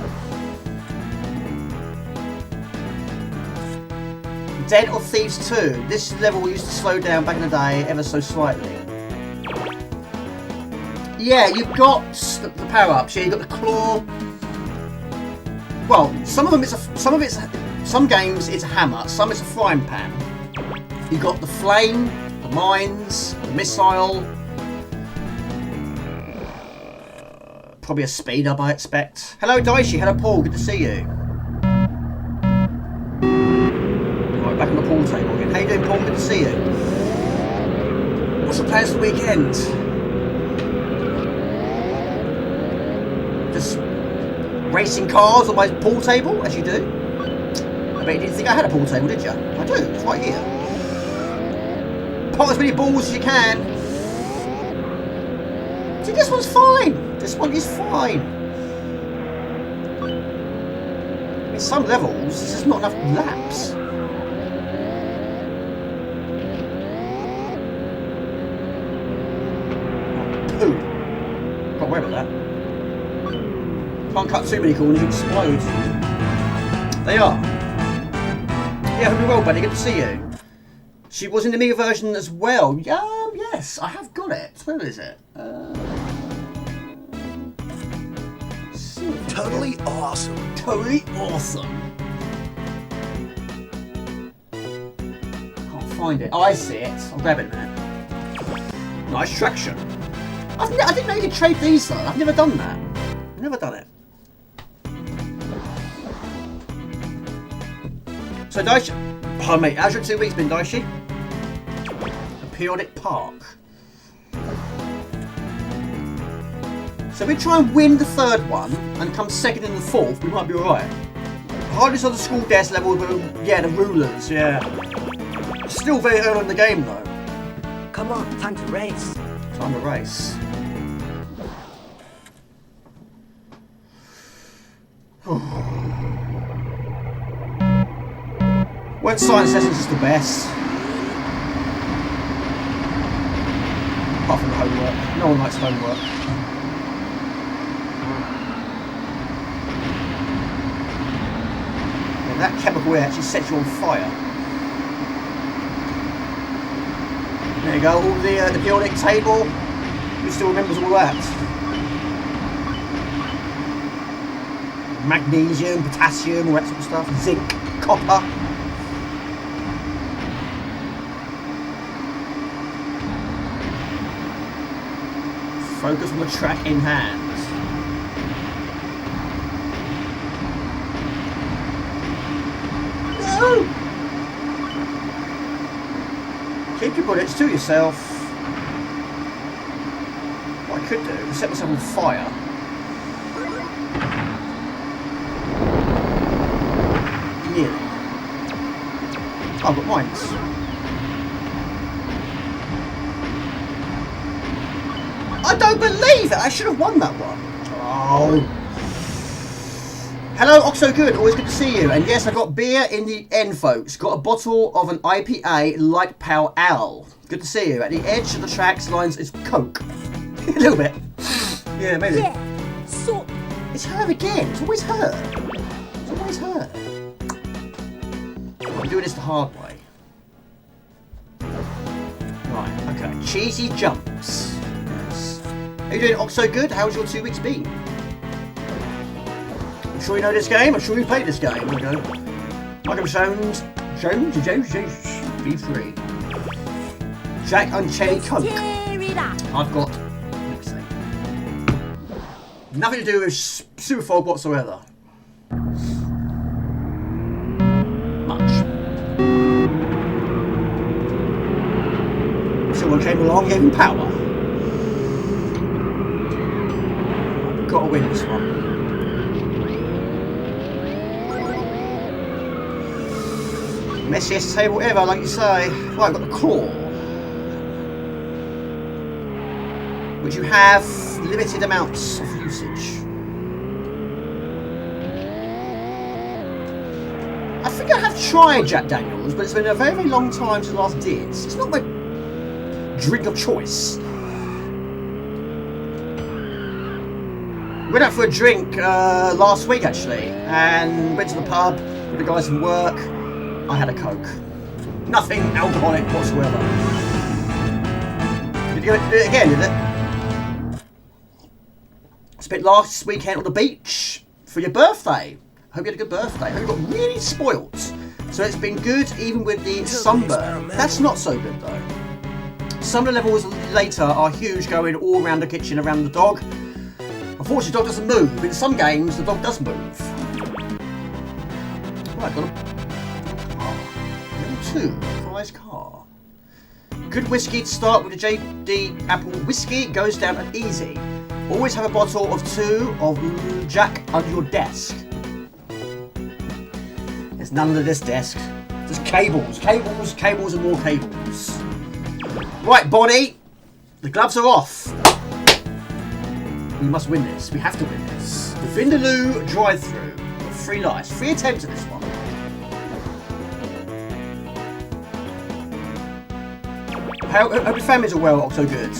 Dead or Thieves 2. This level used to slow down back in the day ever so slightly. Yeah, you've got the power-ups. Yeah, you've got the claw. Well, some games it's a hammer, some it's a frying pan. You've got the flame, the mines, the missile. Probably a speed up, I expect. Hello, Daishi. Hello, Paul. Good to see you. Right, back on the pool table again. How you doing, Paul? Good to see you. What's the plans for the weekend? Just racing cars on my pool table, as you do. I bet you didn't think I had a pool table, did you? I do. It's right here. Pop as many balls as you can. See, this one's fine. This one is fine. In some levels, there's just not enough laps. Poo. Can't worry about that. Can't cut too many corners, you explode. They are. Yeah, hope you're well, buddy. Good to see you. She was in the Amiga version as well. Yes, I have got it. Where is it? Totally awesome. Totally awesome. Can't find it. Oh, I see it. I'll grab it now. Nice traction. I didn't know you could trade these though. I've never done that. Never done it. So Daishi, oh mate, how's your 2 weeks been, Daishi? A periodic park. So we try and win the third one and come second in the fourth, we might be alright. Hardest on the school desk level, yeah, the rulers, yeah. Still very early in the game though. Come on, time to race. Time to race. When science lessons is the best. Apart from the homework. No one likes homework. And that chemical air actually sets you on fire. There you go, all the periodic table. Who still remembers all that? Magnesium, potassium, all that sort of stuff. Zinc, copper. Focus on the track in hand. No! Keep your bullets to yourself. What I could do is set myself on fire. Nearly. Oh, I've got mines. I don't believe it! I should have won that one. Oh. Hello, Oxo Good. Always good to see you. And yes, I got beer in the end, folks. Got a bottle of an IPA Light Pale Ale. Good to see you. At the edge of the tracks lines is Coke. A little bit. Yeah, maybe. Yeah, sort. It's her again. It's always her. It's always her. I'm doing this the hard way. Right, okay. Cheesy jumps. Yes. How you doing, Oxo Good? How's your 2 weeks been? I'm sure you know this game. I'm sure you played this game. There we go. Michael Jones, B3. Jack Unchained Coke. Tear it up. I've got mixing. Nothing to do with Super Fog whatsoever. Much. Someone came along, gave him power. Gotta win this one. Messiest table ever, like you say. Right, I've got the claw. Which you have limited amounts of usage. I think I have tried Jack Daniels, but it's been a very, very long time since I last did. It's not my drink of choice. Went out for a drink last week actually, and went to the pub with the guys from work. I had a Coke. Nothing alcoholic whatsoever. Did you do it again, did it? Spent last weekend on the beach for your birthday. Hope you had a good birthday. Hope you got really spoilt. So it's been good even with the sunburn. That's not so good though. Some of the levels later are huge, going all around the kitchen, around the dog. Unfortunately, the dog doesn't move. In some games, the dog does move. Right, got a car. Level 2, prize car. Good whiskey to start with the JD Apple whiskey. It goes down at easy. Always have a bottle of 2 of Jack under your desk. There's none under this desk. Just cables, cables, cables and more cables. Right, Bonnie. The gloves are off. We must win this. We have to win this. The Vindaloo drive-through. 3 lives. 3 attempts at this one. Hope your families are well, also good.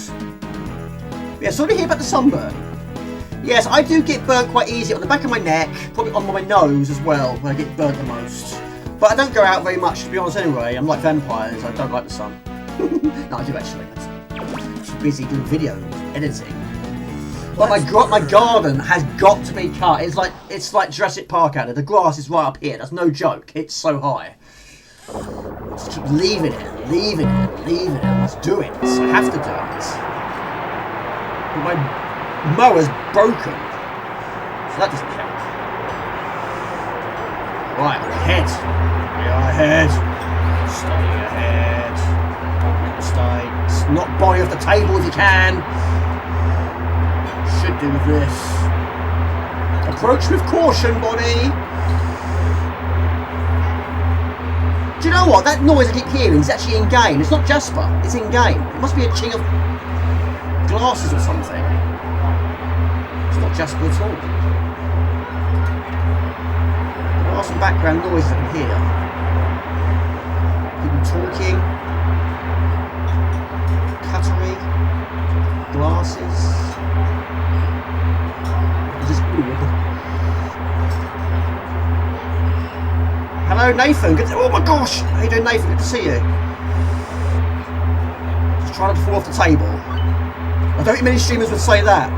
Yeah, sorry to hear about the sunburn. Yes, I do get burnt quite easy on the back of my neck, probably on my nose as well, where I get burnt the most. But I don't go out very much, to be honest anyway. I'm like vampires, I don't like the sun. No, I do actually. I'm too busy doing video editing. But my garden has got to be cut. It's like Jurassic Park out there. The grass is right up here. That's no joke. It's so high. Just keep leaving it. Let's do it. I have to do it. But my mower's broken, so that doesn't help. Right, ahead. We are ahead. Stay ahead. Make mistakes. Knock Bonnie off the table if you can. Should do with this. Approach with caution, Bonnie. Do you know what? That noise I keep hearing is actually in game. It's not Jasper. It's in game. It must be a ching of glasses or something. It's not Jasper at all. There are some background noises I can hear. People talking. Cutlery. Glasses. Just weird. Hello, Nathan. Good. Oh my gosh. How you doing, Nathan? Good to see you. Just trying not to fall off the table. I don't think many streamers would say that.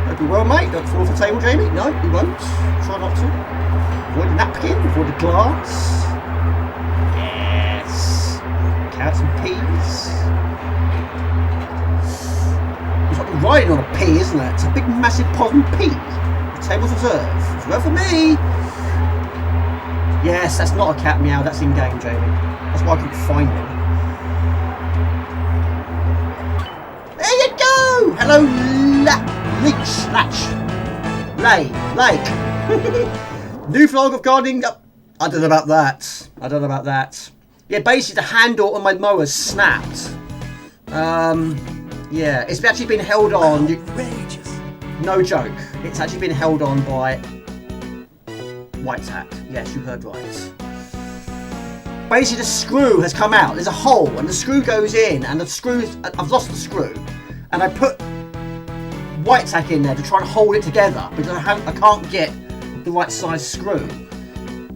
Hope you're well, mate. Don't fall off the table, Jamie. No, you won't. Try not to. Avoid the napkin. Avoid the glass. Yes. Carrots and peas. It's like riding on a pea, isn't it? It's a big, massive possum pea. The table's reserved. It's well for me. Yes, that's not a cat meow. That's in game, Jamie. That's why I couldn't find him. There you go! Hello, Lake. New vlog of gardening. I don't know about that. Yeah, basically the handle on my mower snapped. Yeah, it's actually been held on. Outrageous. No joke. It's actually been held on by white tack. Yes, you heard right. Basically the screw has come out. There's a hole and the screw goes in and the screws, I've lost the screw and I put white tack in there to try and hold it together because I can't get the right size screw.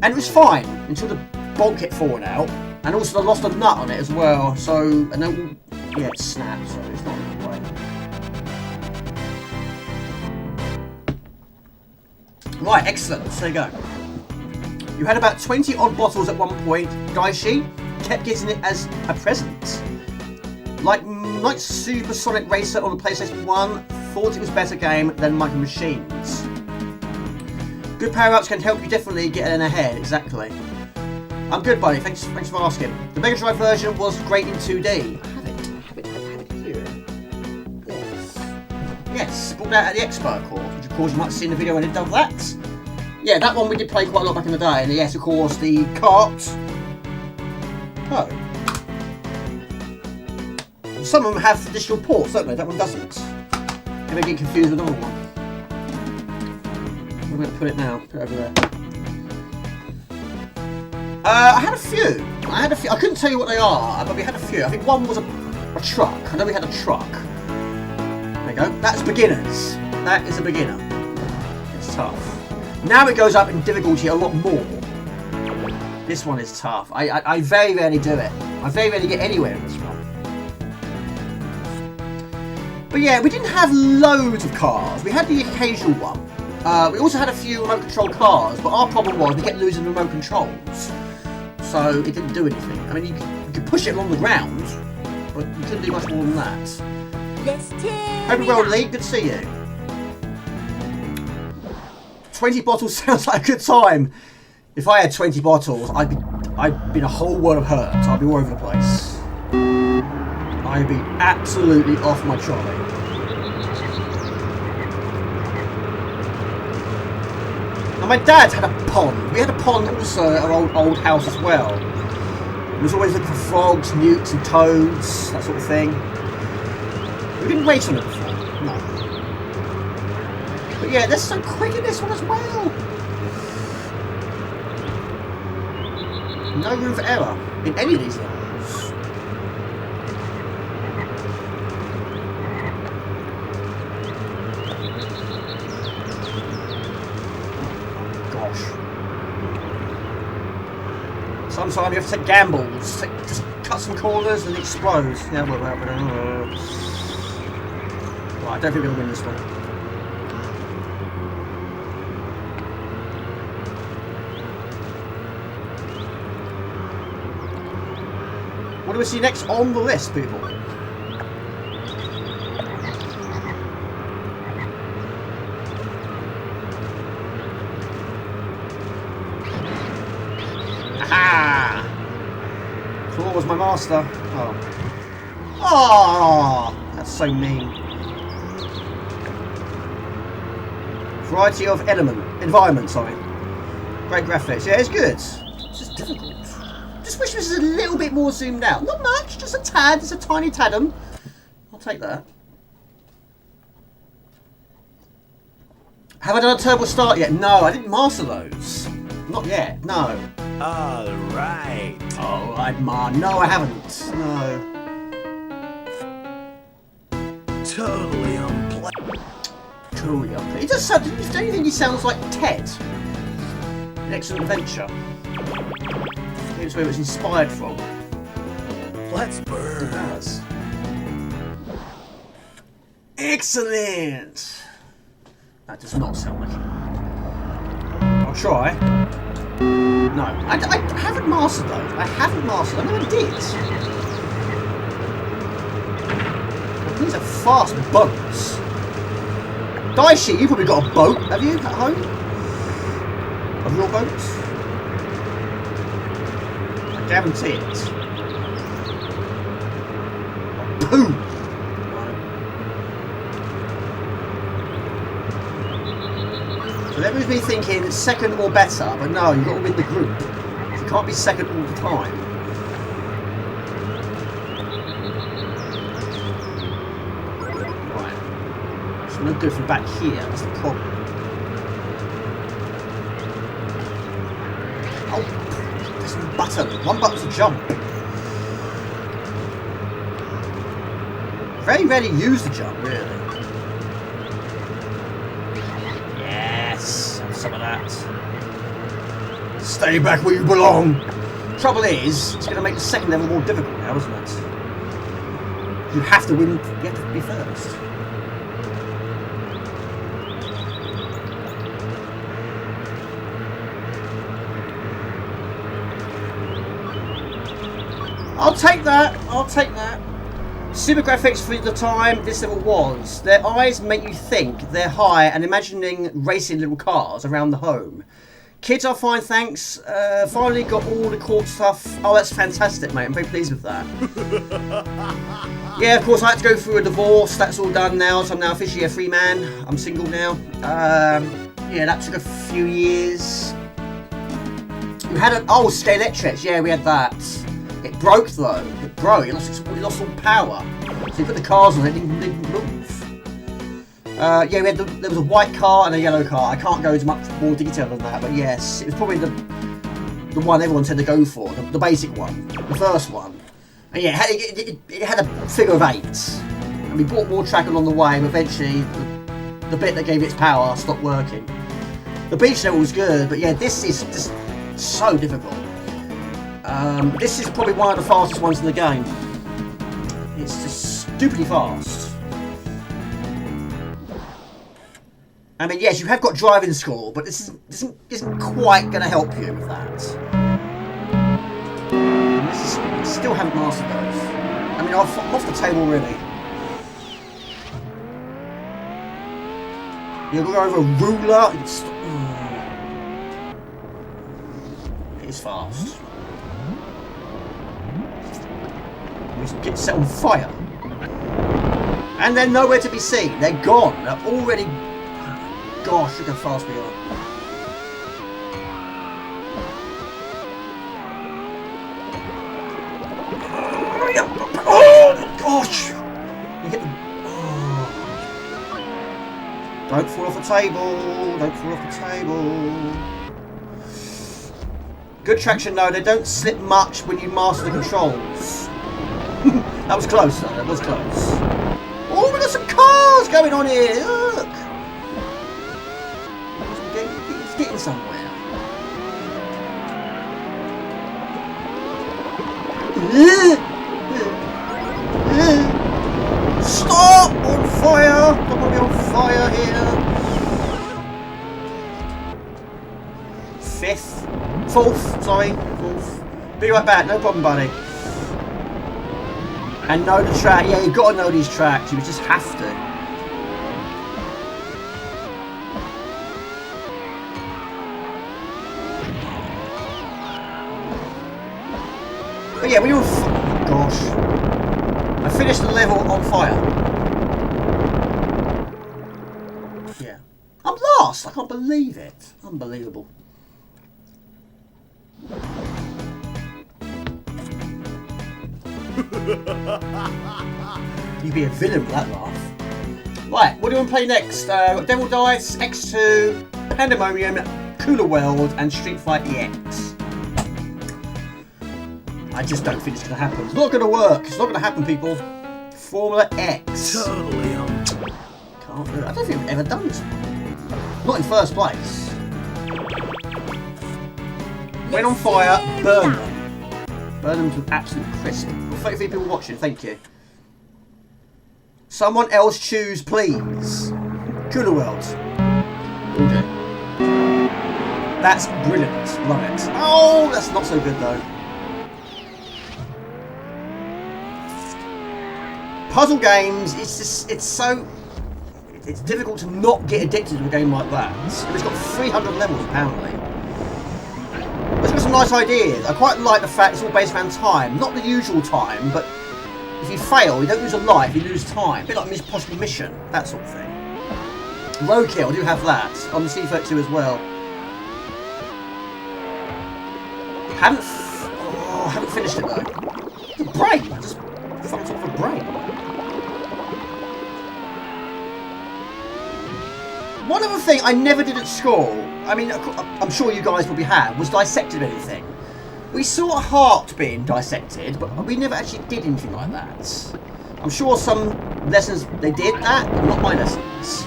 And it was fine until the bolt kept falling out and also I lost a nut on it as well. So, and then, yeah, it snapped, so it's not really right. Right, excellent. So there you go. You had about 20 odd bottles at one point, Daishi. Kept getting it as a present. Like Supersonic Racer on the PlayStation 1, thought it was a better game than Micro Machines. Good power-ups can help you definitely get in ahead, exactly. I'm good, buddy, thanks for asking. The Mega Drive version was great in 2D. I have it here. Yes, brought out at the expert course, which of course you might have seen the video when it done that. Yeah, that one we did play quite a lot back in the day, and yes, of course, the cart. Oh. Some of them have additional ports, don't they? That one doesn't. Maybe I get confused with another one. I'm going to put it now, put it over there. I had a few. I couldn't tell you what they are, but we had a few. I think one was a truck. I know we had a truck. There you go. That's beginners. That is a beginner. It's tough. Now it goes up in difficulty a lot more. This one is tough. I very rarely do it. I very rarely get anywhere in this one. But yeah, we didn't have loads of cars. We had the occasional one. We also had a few remote control cars, but our problem was we kept losing the remote controls. So it didn't do anything. I mean, you could push it along the ground, but you couldn't do much more than that. Let's tear Hope it you're well, up. Lee. Good to see you. 20 bottles sounds like a good time. If I had 20 bottles, I'd be in a whole world of hurt. I'd be all over the place. I'd be absolutely off my trolley. Now my dad had a pond. We had a pond also at our old house as well. He was always looking for frogs, newts and toads, that sort of thing. We didn't race on it before, no. But yeah, they're so quick in this one as well. No room for error in any of these levels. Gosh. Sometimes you have to take gambles. Just cut some corners and it explodes. Yeah, well, right, I don't think we're going to win this one. What do we see next on the list, people? Aha! Kula was my master. Oh. Oh, that's so mean. Variety of environment, sorry. Great graphics. Yeah, it's good. It's just difficult. Just wish this was a little bit more zoomed out. Not much, just a tad. It's a tiny tadum. I'll take that. Have I done a turbo start yet? No, I didn't master those. Not yet, no. Alright. Alright, Ma. No, I haven't. No. Totally unpleasant. Totally unpleasant. He does sound, don't you think he sounds like Ted? An Excellent Adventure. That's where it was inspired from. Let's burn. It does. Excellent! That does not sound like it. I'll try. No, I haven't mastered those. I haven't mastered them. I never did. These are fast boats. Daishi, you've probably got a boat, have you, at home? Of your boats? I guarantee it. Boom! So that was me thinking second or better, but no, you've got to win the group. You can't be second all the time. Right. It's no good from back here, that's the problem. Oh, there's no button. One button to jump. Very rarely use the jump, really. Yes, have some of that. Stay back where you belong. Trouble is, it's going to make the second level more difficult now, isn't it? You have to win. You have to be first. I'll take that. I'll take that. Super graphics for the time this level was. Their eyes make you think they're high and imagining racing little cars around the home. Kids are fine, thanks. Finally got all the court stuff. Oh, that's fantastic, mate. I'm very pleased with that. Yeah, of course, I had to go through a divorce. That's all done now, so I'm now officially a free man. I'm single now. Yeah, that took a few years. We had Scalextrics. Yeah, we had that. It broke though. It broke. It lost all power. So you put the cars on it, it didn't move. Yeah, there was a white car and a yellow car. I can't go into much more detail than that, but yes, it was probably the one everyone tended to go for, the basic one, the first one. And yeah, it had a figure of 8. And we bought more track along the way, but eventually the bit that gave it its power stopped working. The beach level was good, but yeah, this is just so difficult. This is probably one of the fastest ones in the game. It's just stupidly fast. I mean, yes, you have got driving school, but this isn't quite going to help you with that. Still haven't mastered those. I mean, I'm off the table already. You're going to go over a ruler. It's fast. You just get set on fire. And they're nowhere to be seen. They're gone. They're already... Gosh, look how fast we are. Oh, gosh! You hit the... Oh. Don't fall off the table. Don't fall off the table. Good traction though. They don't slip much when you master the controls. That was close though. That was close. Oh, we got some cars going on here. Look. It's getting somewhere. Stop! On fire! Don't want to be on fire here. Fourth. Be right back. No problem, buddy. And know the track. Yeah, you've got to know these tracks. You just have to. But yeah, when you're on gosh. I finished the level on fire. Yeah. I'm last! I can't believe it. Unbelievable. You'd be a villain with that laugh. Right, what do you want to play next? Got Devil Dice, X2, Pandemonium, Kula World, and Street Fighter EX. I just don't think it's going to happen. It's not going to work. It's not going to happen, people. Formula X. Totally Can't do it. I don't think we've ever done this. Not in first place. When on fire, burn them. Burn them to an absolute crisp. 33 people watching, thank you. Someone else choose, please. Kula World. Okay. That's brilliant. Love it. Oh, that's not so good though. Puzzle games, it's difficult to not get addicted to a game like that. It's got 300 levels apparently. It's got some nice ideas. I quite like the fact it's all based around time. Not the usual time, but if you fail, you don't lose a life, you lose time. A bit like Possible Mission, that sort of thing. Roadkill, I do have that. On the C32 as well. Haven't finished it though. It's a brain! I just fell on top of a brain. One other thing I never did at school, I mean, I'm sure you guys probably have, was dissected anything. We saw a heart being dissected, but we never actually did anything like that. I'm sure some lessons they did that, but not my lessons.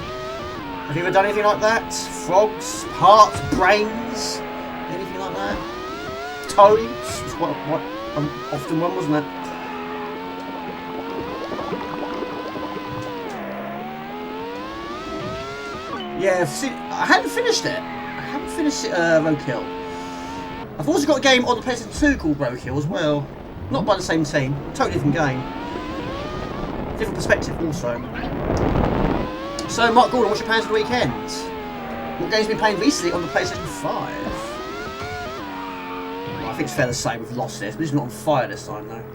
Have you ever done anything like that? Frogs, hearts, brains, anything like that? Toads was what often one, wasn't it? Yeah, see, I hadn't finished it. Roadkill. I've also got a game on the PS2 called Roadkill as well. Not by the same team. Totally different game. Different perspective also. So, Mark Gordon, what's your plans for the weekend? What games have you been playing recently on the PlayStation 5? Well, I think it's fair to say we've lost this, but it's not on fire this time though.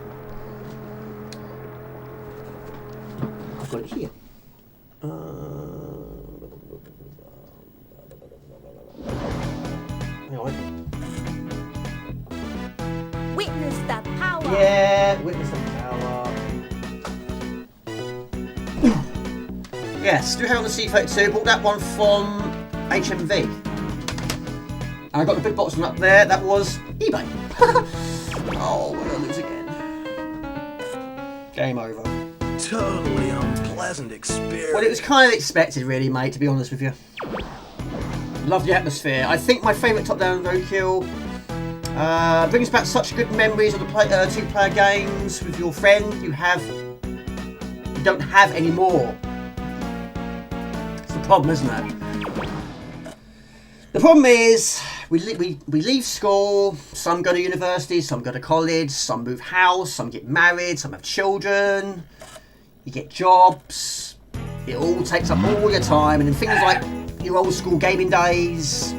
I've got it here. Witness the power. Yeah, witness the power. Yes, do have it on the C32. Bought that one from HMV. And I got the big box one up there. That was eBay. Oh, we're gonna lose again. Game over. Totally unpleasant experience. Well, it was kind of expected, really, mate. To be honest with you. Love the atmosphere. I think my favourite top-down roadkill brings back such good memories of the two-player games with your friend. You don't have any more. It's the problem, isn't it? problem is, we leave school, some go to university, some go to college, some move house, some get married, some have children, you get jobs, it all takes up all your time, and then things like your old school gaming days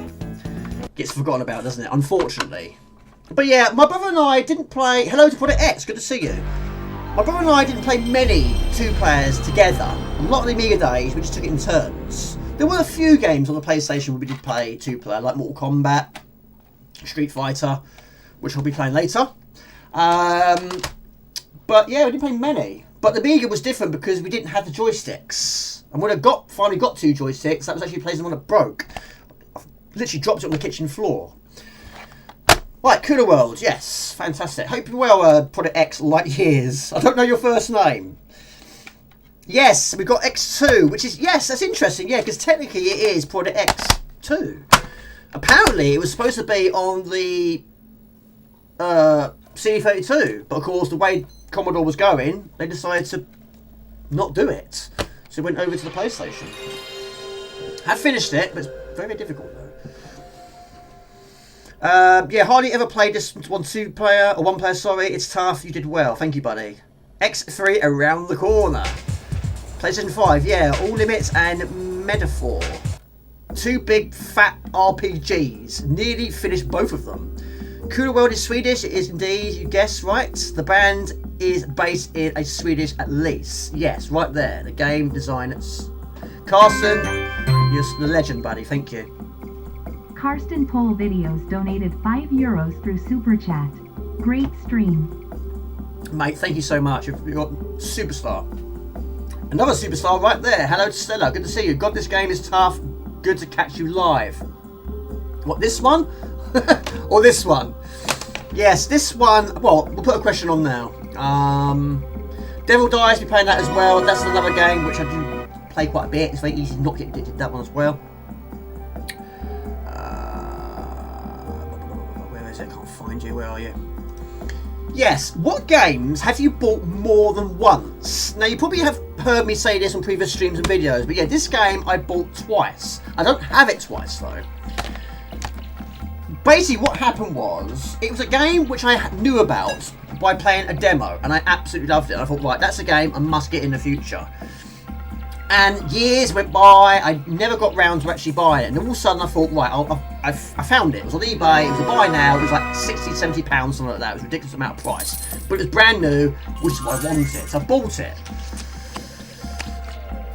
gets forgotten about, doesn't it? Unfortunately. But yeah, my brother and I didn't play... Hello to Project X, good to see you. My brother and I didn't play many two-players together. A lot of the Amiga days, we just took it in turns. There were a few games on the PlayStation where we did play two-player, like Mortal Kombat, Street Fighter, which I'll be playing later. But yeah, we didn't play many. But the Amiga was different because we didn't have the joysticks. And when I finally got 2 joysticks, that was actually a PlayStation 1 that broke. I literally dropped it on the kitchen floor. Right, Kula World, yes, fantastic. Hope you're well, Project X Light Years. I don't know your first name. Yes, we've got X2, which is, yes, that's interesting, yeah, because technically it is Project X2. Apparently, it was supposed to be on the CD32, but of course, the way Commodore was going, they decided to not do it. So it went over to the PlayStation. I finished it, but it's very, very difficult, though. Yeah, hardly ever played this one player, sorry. It's tough. You did well. Thank you, buddy. X3 around the corner. PlayStation 5, yeah. All Limits and Metaphor. 2 big fat RPGs. Nearly finished both of them. Kula World is Swedish. It is indeed, you guessed right. The band is based in a Swedish at least. Yes, right there. The game designers. Carson, you're the legend, buddy. Thank you. Karsten Poll Videos donated €5 through Super Chat. Great stream. Mate, thank you so much. You're a superstar. Another superstar right there. Hello to Stella. Good to see you. God, this game is tough. Good to catch you live. What, this one? Or this one? Yes, this one. Well, we'll put a question on now. Devil Dice, we're playing that as well. That's another game which I do play quite a bit. It's very easy to not get addicted to that one as well. I can't find you. Where are you? Yes. What games have you bought more than once? Now, you probably have heard me say this on previous streams and videos, but yeah, this game I bought twice. I don't have it twice, though. Basically, what happened was, it was a game which I knew about by playing a demo, and I absolutely loved it. And I thought, right, that's a game I must get in the future. And years went by, I never got round to actually buying it. And all of a sudden I thought, right, I found it. It was on eBay, it was a buy now, it was like 60, 70 pounds, something like that. It was a ridiculous amount of price. But it was brand new, which is what I wanted. So I bought it.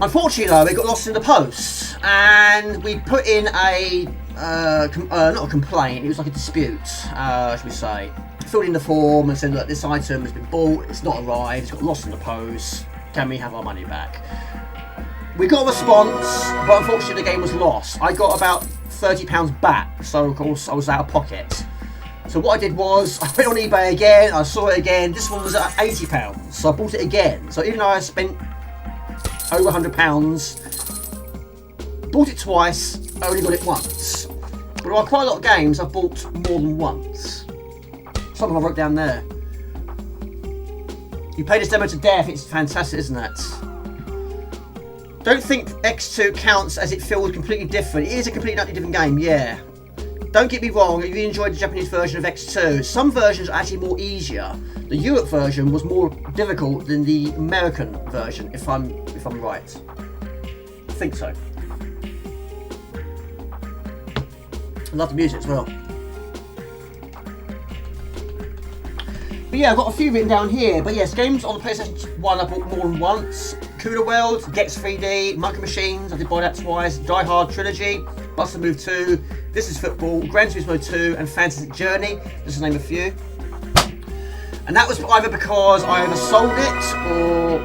Unfortunately though, it got lost in the post. And we put in a, not a complaint, it was like a dispute, should we say. Filled in the form and said, look, this item has been bought, it's not arrived, it's got lost in the post. Can we have our money back? We got a response, but unfortunately the game was lost. I got about £30 back, so of course I was out of pocket. So what I did was, I went on eBay again, I saw it again, this one was at £80, so I bought it again. So even though I spent over £100, bought it twice, I only got it once. But there are quite a lot of games I've bought more than once. Something I wrote down there. You play this demo to death, it's fantastic, isn't it? Don't think X2 counts as it feels completely different. It is a completely different game, yeah. Don't get me wrong, if you enjoyed the Japanese version of X2, some versions are actually more easier. The Europe version was more difficult than the American version, if I'm right. I think so. I love the music as well. But yeah, I've got a few written down here. But yes, games on the PlayStation 1 I bought more than once. Kula World, Gex 3D, Micro Machines, I did buy that twice. Die Hard Trilogy, Buster Move 2, This Is Football, Gran Turismo 2, and Fantastic Journey, just to name a few. And that was either because I either sold it or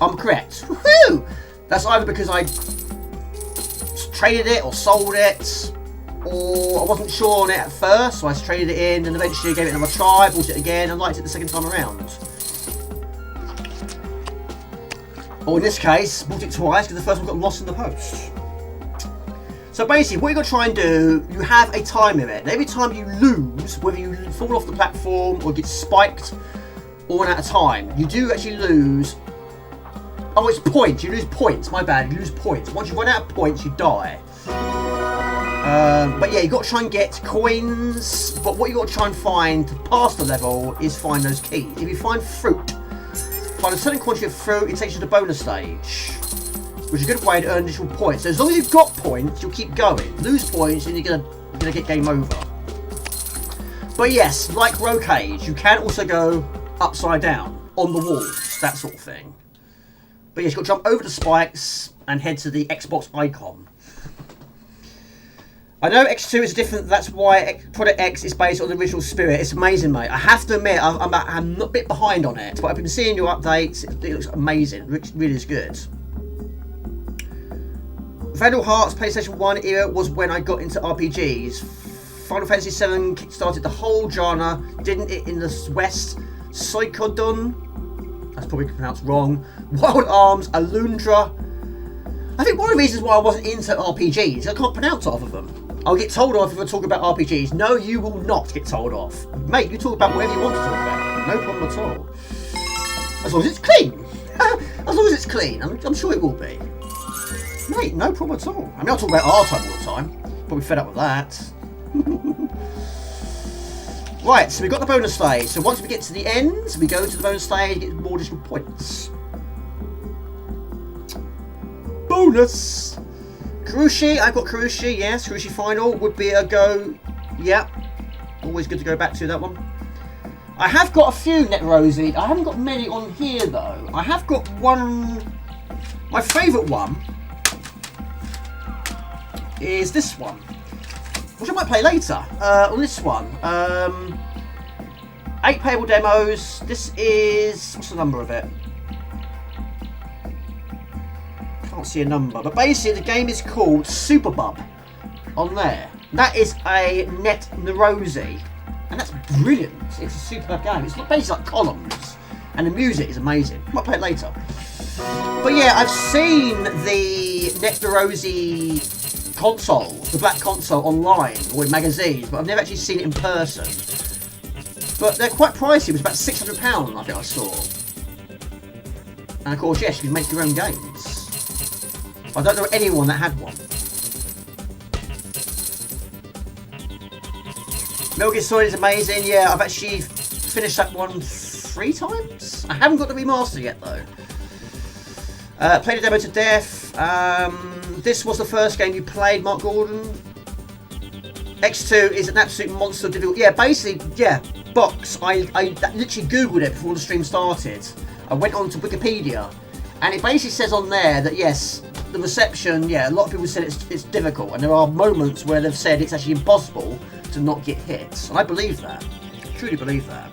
I'm correct. Woohoo! That's either because I traded it or sold it, or I wasn't sure on it at first, so I traded it in and eventually gave it another try, bought it again and liked it the second time around. Or in this case, bought it twice because the first one got lost in the post. So basically, what you've got to try and do, you have a time limit. And every time you lose, whether you fall off the platform or get spiked or run out of time, you do actually lose. Oh, it's points. You lose points. My bad. You lose points. Once you run out of points, you die. But yeah, you got to try and get coins. But what you got to try and find to pass the level is find those keys. If you find fruit, find a certain quantity of fruit, it takes you to the bonus stage, which is a good way to earn additional points. So as long as you've got points, you'll keep going. Lose points, and you're gonna get game over. But yes, like Rollcage, you can also go upside down on the walls, that sort of thing. But yes, you've got to jump over the spikes and head to the Xbox icon. I know X2 is different, that's why Product X is based on the original Spirit. It's amazing, mate. I have to admit, I'm a bit behind on it, but I've been seeing your updates. It looks amazing. It really is good. Vandal Hearts PlayStation 1 era was when I got into RPGs. Final Fantasy 7 kickstarted the whole genre, didn't it, in the West? Suikoden, that's probably pronounced wrong. Wild Arms, Alundra. I think one of the reasons why I wasn't into RPGs, I can't pronounce half of them. I'll get told off if I talk about RPGs. No, you will not get told off. Mate, you talk about whatever you want to talk about. No problem at all. As long as it's clean. As long as it's clean. I'm sure it will be. Mate, no problem at all. I mean, I'll talk about R-Type all the time. Probably fed up with that. Right, so we've got the bonus stage. So once we get to the end, we go to the bonus stage, get more additional points. Bonus! Karushi, I've got Karushi, yes. Karushi final would be a go. Yep. Always good to go back to that one. I have got a few Netrosy. I haven't got many on here though. I have got one. My favourite one is this one, which I might play later. On this one. 8 playable demos. This is, what's the number of it? Can't see a number, but basically the game is called Super Bub on there. That is a Netrosy, and that's brilliant. It's a superb game. It's basically like columns, and the music is amazing. Might play it later. But yeah, I've seen the Netrosy console, the black console, online or in magazines, but I've never actually seen it in person. But they're quite pricey. It was about £600, I think I saw. And of course, yes, you can make your own games. I don't know anyone that had one. Metal Gear Solid is amazing. Yeah, I've actually finished that one 3 times. I haven't got the remaster yet though. Played a demo to death. This was the first game you played, Mark Gordon. X2 is an absolute monster difficult. Yeah, basically, yeah, box. I literally Googled it before the stream started. I went on to Wikipedia, and it basically says on there that yes, the reception, yeah, a lot of people said it's difficult, and there are moments where they've said it's actually impossible to not get hit. And I believe that. I truly believe that.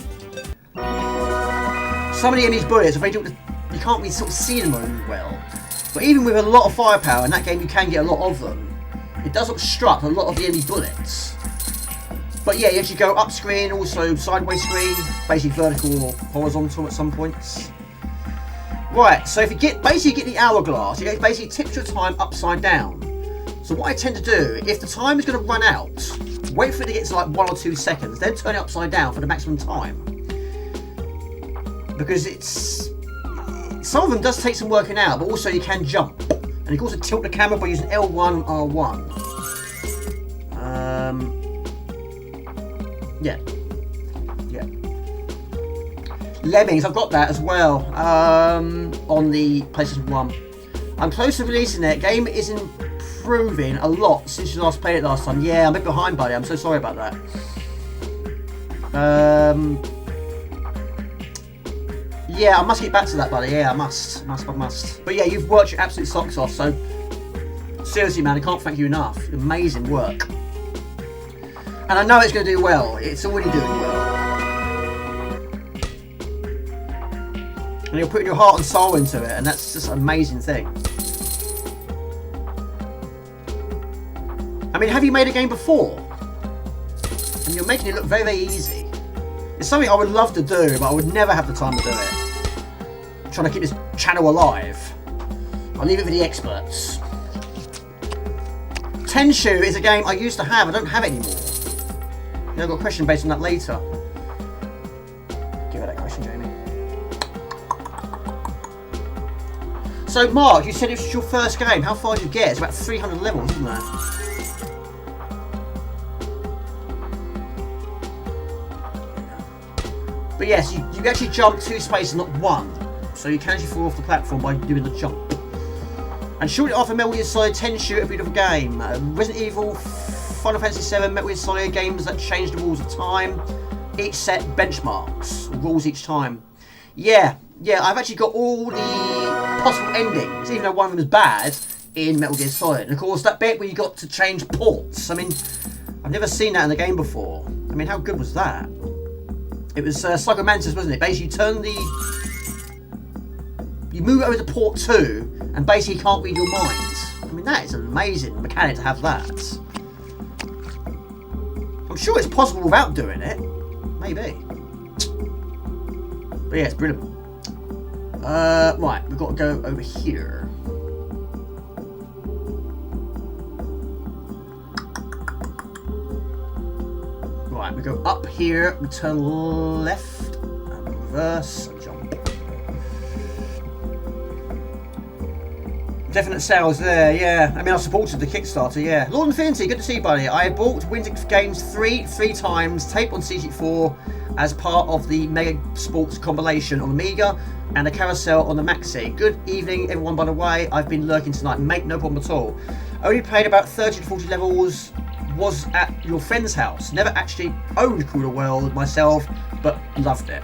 Some of the enemy's bullets, you can't really sort of see them very well. But even with a lot of firepower in that game, you can get a lot of them. It does obstruct a lot of the enemy bullets. But yeah, you actually go up screen, also sideways screen, basically vertical or horizontal at some points. Right, so if you basically get the hourglass, it basically tips your time upside down. So what I tend to do, if the time is going to run out, wait for it to get to like 1 or 2 seconds, then turn it upside down for the maximum time. Because some of them does take some working out, but also you can jump. And you can also tilt the camera by using L1 and R1. Yeah. Lemmings, I've got that as well on the PlayStation 1. I'm close to releasing it. Game is improving a lot since you last played it last time. Yeah, I'm a bit behind, buddy. I'm so sorry about that. Yeah, I must get back to that, buddy. Yeah, I must. But yeah, you've worked your absolute socks off, so seriously, man, I can't thank you enough. Amazing work. And I know it's going to do well. It's already doing well. And you're putting your heart and soul into it, and that's just an amazing thing. I mean, have you made a game before? And you're making it look very, very easy. It's something I would love to do, but I would never have the time to do it. I'm trying to keep this channel alive. I'll leave it for the experts. Tenshu is a game I used to have. I don't have it anymore. Yeah, I've got a question based on that later. Give her that question, Jamie. So, Mark, you said it was your first game. How far did you get? It's about 300 levels, isn't it? But yes, you actually jump 2 spaces, not 1. So you can actually fall off the platform by doing the jump. And shortly after Metal Gear Solid 10 shoot a beautiful game. Resident Evil, Final Fantasy 7, Metal Gear Solid games that change the rules of time. Each set benchmarks, rules each time. Yeah, I've actually got all the possible endings, even though one of them is bad, in Metal Gear Solid. And of course, that bit where you got to change ports. I mean, I've never seen that in the game before. I mean, how good was that? It was Psycho Mantis, wasn't it? Basically, you move over to port 2, and basically you can't read your mind. I mean, that is an amazing mechanic to have that. I'm sure it's possible without doing it. Maybe. But yeah, it's brilliant. Right, we've got to go over here. Right, we go up here, we turn left, and reverse, and jump. Definite sales there, yeah. I mean, I supported the Kickstarter, yeah. Lord Infinity, good to see you, buddy. I bought Winter Games three times, taped on CG4 as part of the Mega Sports compilation on Amiga and a carousel on the Maxi. Good evening, everyone, by the way. I've been lurking tonight, mate, no problem at all. Only played about 30 to 40 levels, was at your friend's house. Never actually owned Kula World myself, but loved it.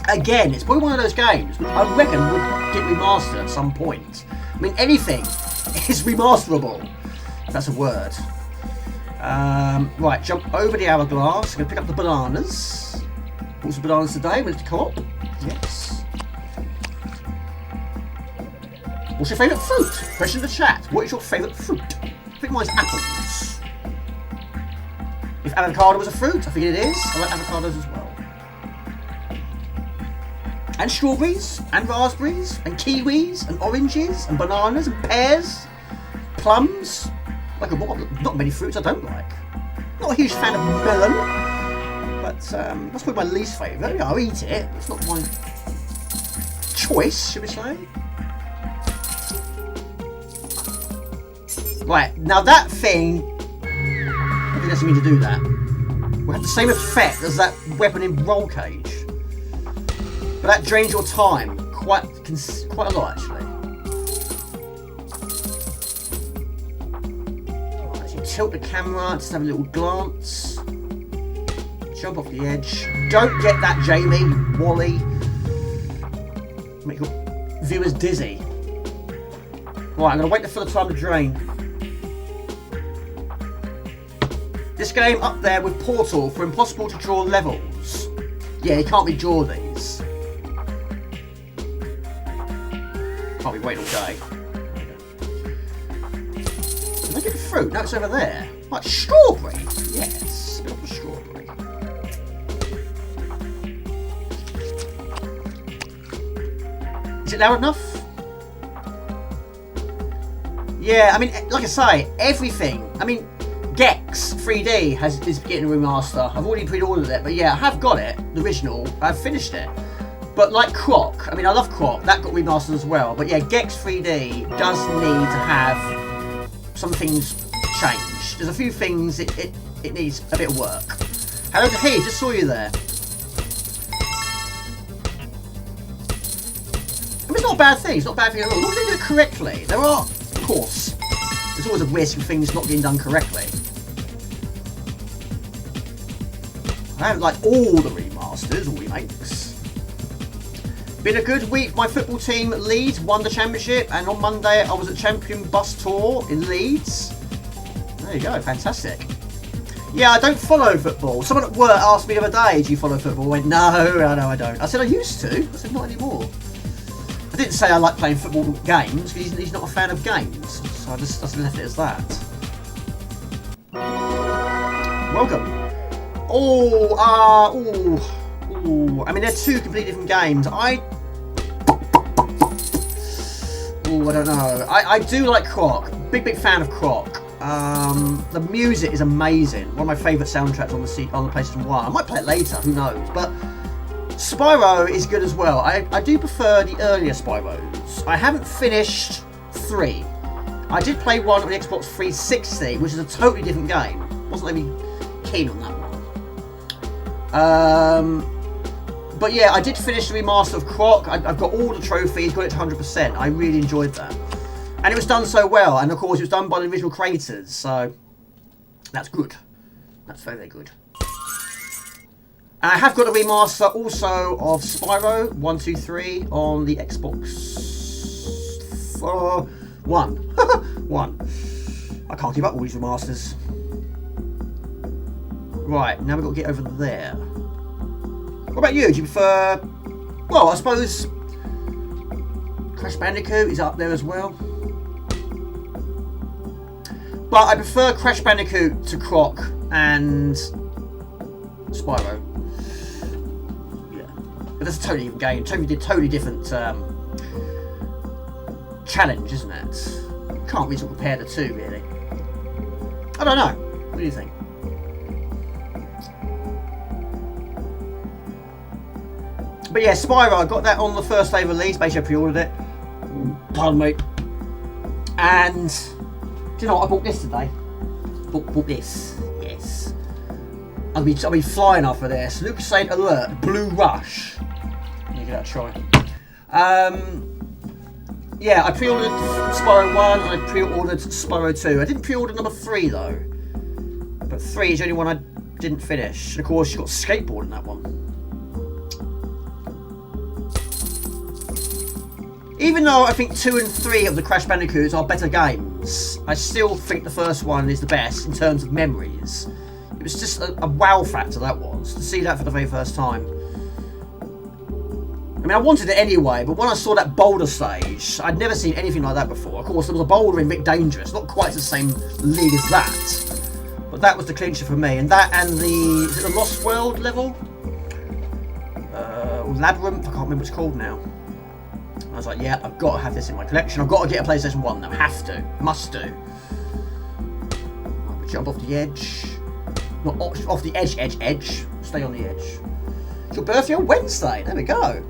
Again, it's probably one of those games which I reckon would get remastered at some point. I mean, anything is remasterable, if that's a word. Right, jump over the hourglass. I'm going to pick up the bananas. Bought some bananas today. Went to Co-op. Yes. What's your favourite fruit? Question in the chat. What is your favourite fruit? I think mine's apples. If avocado was a fruit, I think it is. I like avocados as well. And strawberries, and raspberries, and kiwis, and oranges, and bananas, and pears, plums. Like not many fruits I don't like. Not a huge fan of melon, but that's probably my least favourite. Yeah, I'll eat it. It's not my choice, should we say? Right, now that thing, I think that's me to do that. Will have the same effect as that weapon in Rollcage. But that drains your time quite a lot, actually. Right, so you tilt the camera, just have a little glance. Jump off the edge. Don't get that, Jamie, you Wally. Make your viewers dizzy. Right, I'm going to wait for the time to drain. This game up there with Portal for impossible to draw levels. Yeah, you can't redraw these. Can't be waiting all day. Did I get the fruit? No, it's over there. Like strawberry. Yes, a bit of a strawberry. Is it loud enough? Yeah, I mean, like I say, everything. I mean, Gex 3D is getting a remaster. I've already pre-ordered it, but yeah, I have got it, the original. I've finished it. But like Croc, I mean, I love Croc. That got remastered as well. But yeah, Gex 3D does need to have some things changed. There's a few things it needs a bit of work. Hello to He, just saw you there. I mean, it's not a bad thing. It's not a bad thing at all. As long as they do it correctly. There are, of course, there's always a risk of things not being done correctly. I haven't liked all the remasters or remakes. Been a good week. My football team, Leeds, won the championship, and on Monday I was at Champion Bus Tour in Leeds. There you go, fantastic. Yeah, I don't follow football. Someone at work asked me the other day, do you follow football? I went, no, I don't. I said, I used to. I said, not anymore. I didn't say I like playing football games, because he's not a fan of games. So I just left it as that. Welcome. I mean, they're two completely different games. I don't know. I do like Croc. Big fan of Croc. The music is amazing. One of my favourite soundtracks on the PlayStation 1. I might play it later, who knows. But Spyro is good as well. I do prefer the earlier Spyros. I haven't finished 3. I did play one on the Xbox 360, which is a totally different game. Wasn't really keen on that one. But yeah, I did finish the remaster of Croc. I've got all the trophies, got it to 100%. I really enjoyed that. And it was done so well. And of course, it was done by the original creators. So that's good. That's very, very good. And I have got a remaster also of Spyro 1, 2, 3 on the Xbox One. One. I can't keep up with all these remasters. Right, now we've got to get over there. What about you? Do you prefer... Well, I suppose Crash Bandicoot is up there as well. But I prefer Crash Bandicoot to Croc and Spyro. Yeah. But that's a totally different game. Totally different challenge, isn't it? Can't really sort of compare the two, really. I don't know. What do you think? But yeah, Spyro, I got that on the first day of release. Basically, I pre-ordered it. Pardon me. And do you know what? I bought this today. Bought this. Yes. I'll be flying after this. Luke saying alert. Blue Rush. Let me give that a try. Yeah, I pre-ordered Spyro 1 and I pre-ordered Spyro 2. I didn't pre-order number 3 though. But 3 is the only one I didn't finish. And of course, you've got skateboard in that one. Even though I think 2 and 3 of the Crash Bandicoots are better games, I still think the first one is the best in terms of memories. It was just a wow factor, that was, to see that for the very first time. I mean, I wanted it anyway, but when I saw that boulder stage, I'd never seen anything like that before. Of course, there was a boulder in Rick Dangerous, not quite the same league as that. But that was the clincher for me. And that and the... is it the Lost World level? Or Labyrinth? I can't remember what it's called now. I was like, yeah, I've got to have this in my collection. I've got to get a PlayStation 1 now. Have to. Must do. Right, jump off the edge. Not off the edge. Stay on the edge. It's your birthday on Wednesday. There we go.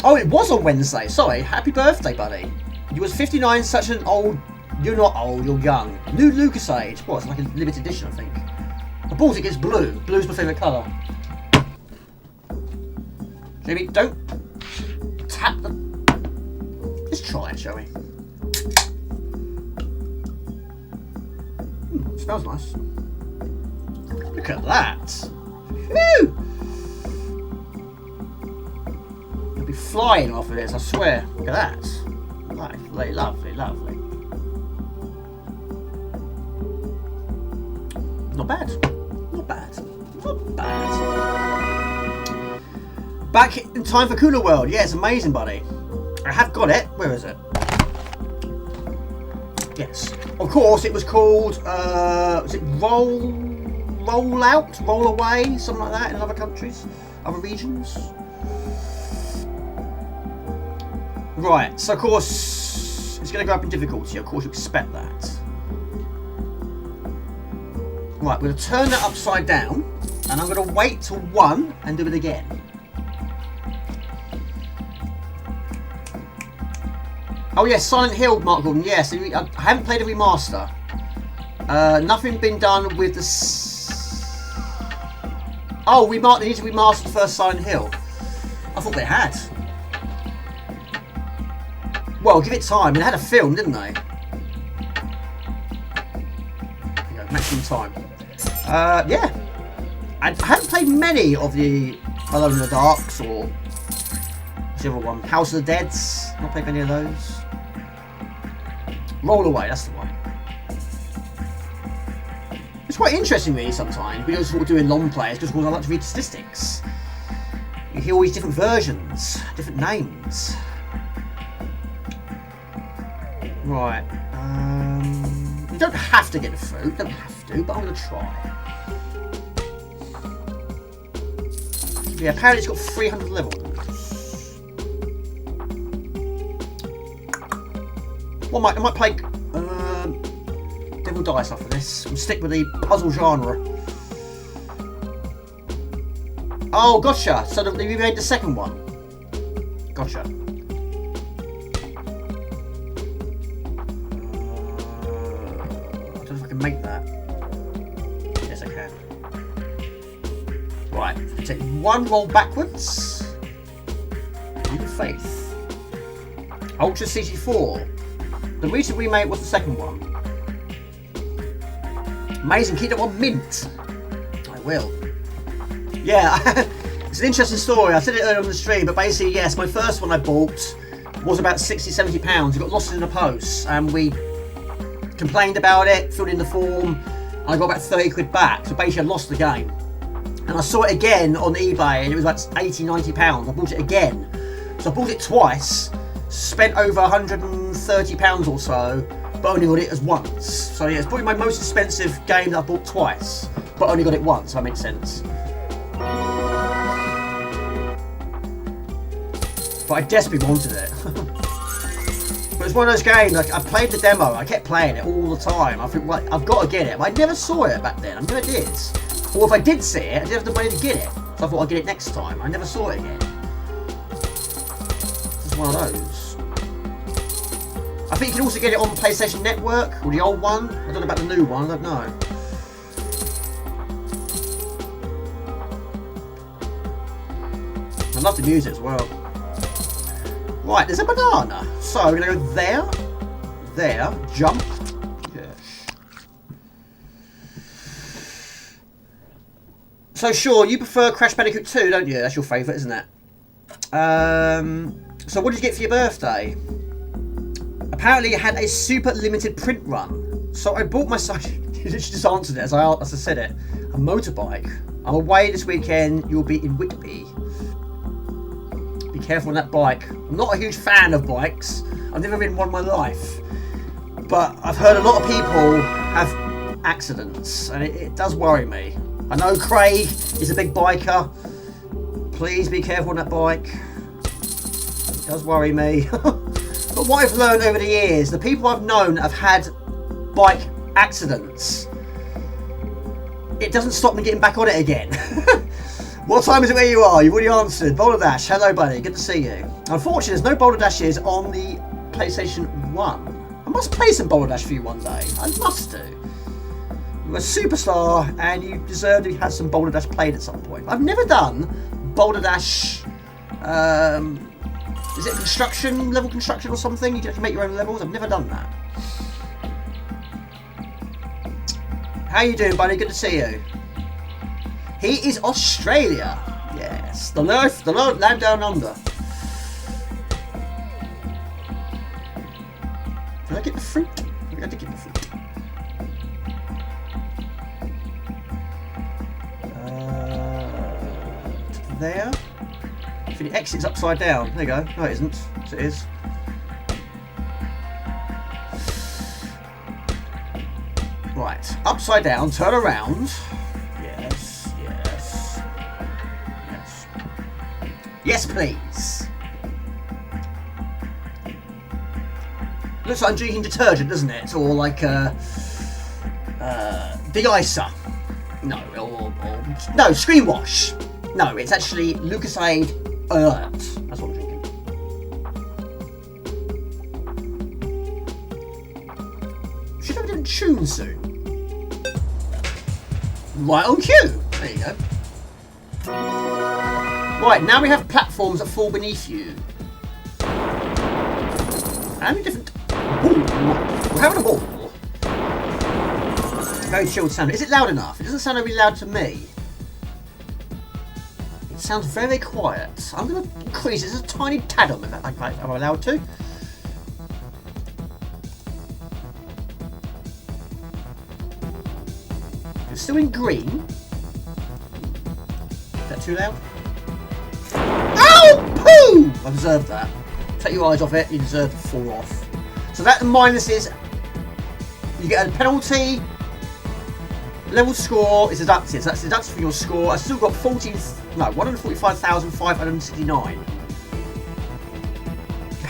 Oh, it was on Wednesday. Sorry. Happy birthday, buddy. You was 59, such an old... You're not old, you're young. New Lucas age. What, it's like a limited edition, I think. The balls, it gets blue. Blue's my favourite colour. Jamie, don't... tap the... Let's try it, shall we? Smells nice. Look at that. Whew! You'll be flying off of this, I swear. Look at that. Lovely, lovely, lovely. Not bad. Not bad. Not bad. Back in time for Kula World. Yeah, it's amazing, buddy. I have got it. Where is it? Yes. Of course, it was called, was it Roll Out? Roll Away? Something like that in other countries? Other regions? Right. So, of course, it's going to go up in difficulty. Of course, you expect that. Right, we're going to turn that upside down. And I'm going to wait till 1 and do it again. Oh yes, Silent Hill, Mark Gordon. Yes, I haven't played a remaster. Nothing been done with the... Oh, they need to remaster the first Silent Hill. I thought they had. Well, give it time. They had a film, didn't they? There you go, maximum time. Yeah. I haven't played many of the Alone in the Darks or... what's the other one? House of the Deads. Not played many of those. Roll Away, that's the one. It's quite interesting really sometimes. We don't sort of doing long plays because I like to read statistics. You hear all these different versions, different names. Right. You don't have to get the fruit, don't have to, but I'm going to try. Yeah, apparently it's got 300 levels. Well, I might play Devil Dice after this and stick with the puzzle genre. Oh, gotcha. So they remade the second one. Gotcha. I don't know if I can make that. Yes, I can. Right, take one roll backwards. Leap of Faith. Ultra CG4. The recent remake was the second one. Amazing, keep that one mint. I will. Yeah, it's an interesting story. I said it earlier on the stream, but basically, yes, my first one I bought was about £60–70. It got lost in the post, and we complained about it, filled in the form, and I got about 30 quid back. So basically, I lost the game. And I saw it again on eBay, and it was like £80–90. I bought it again. So I bought it twice, spent over £130 or so, but only got it as once. So yeah, it's probably my most expensive game that I bought twice, but only got it once, if that makes sense. But I desperately wanted it. But it's one of those games, like, I played the demo, I kept playing it all the time. I think, well, I've got to get it. But I never saw it back then, I never did. Or if I did see it, I didn't have the money to get it. So I thought I'd get it next time. I never saw it again. It's one of those. I think you can also get it on PlayStation Network, or the old one. I don't know about the new one, I don't know. I love the music as well. Right, there's a banana. So we're going to go there, jump. Yes. So sure, you prefer Crash Bandicoot 2, don't you? That's your favourite, isn't it? So what did you get for your birthday? Apparently it had a super limited print run. So I bought myself, you just answered it as I said it, a motorbike. I'm away this weekend, you'll be in Whitby. Be careful on that bike. I'm not a huge fan of bikes. I've never ridden one in my life. But I've heard a lot of people have accidents, and it does worry me. I know Craig is a big biker. Please be careful on that bike. It does worry me. But what I've learned over the years, the people I've known that have had bike accidents, it doesn't stop me getting back on it again. What time is it where you are? You've already answered. Boulder Dash, hello buddy, good to see you. Unfortunately, there's no Boulder Dashes on the PlayStation 1. I must play some Boulder Dash for you one day. I must do. You're a superstar and you deserve to have some Boulder Dash played at some point. I've never done Boulder Dash, is it construction, level construction or something? You have to make your own levels? I've never done that. How you doing buddy? Good to see you. He is Australia. Yes, the land down under. Did I get the fruit? I think I did get the fruit. There. If the exit's upside down. There you go. No, it isn't. Yes, it is. Right. Upside down. Turn around. Yes. Yes. Yes. Yes, please. Looks like I'm drinking detergent, doesn't it? Or like de-icer. No, no, screen wash. No, it's actually Lucasade Alert. That's what I'm drinking. Should have a different tune soon. Right on cue. There you go. Right, now we have platforms that fall beneath you. How many different... We're having a ball. Very chilled sound. Is it loud enough? It doesn't sound really loud to me. It sounds very quiet. I'm going to increase it just a tiny tad on it. Am I allowed to? It's still in green. Is that too loud? Ow! Poo! I deserved that. Take your eyes off it, you deserve to fall off. So that minus is, you get a penalty, level score is deducted, so that's deducted from your score. I've still got 145,569.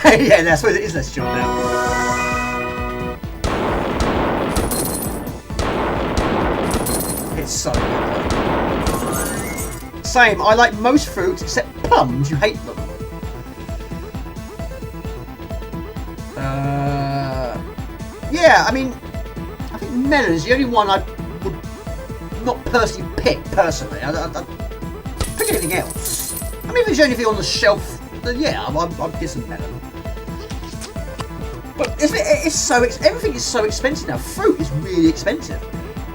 Yeah, I suppose it is less chill now. It's so good though. Same, I like most fruits except plums, you hate them. Yeah, I mean, I think melon's the only one I would not personally pick, personally. anything else. I mean, if there's anything on the shelf, then yeah, I'll get some melon. But isn't it? It's so everything is so expensive now. Fruit is really expensive.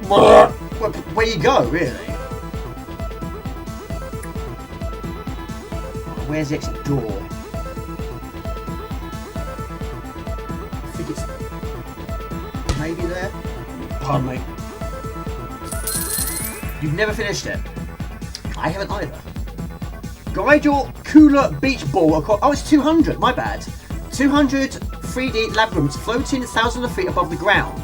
Well, where you go, really? Where's the exit door? I think it's maybe there. Pardon me. You've never finished it. I haven't either. Guide your Kula beach ball across. Oh, it's 200. My bad. 200 3D lab rooms floating thousands of feet above the ground.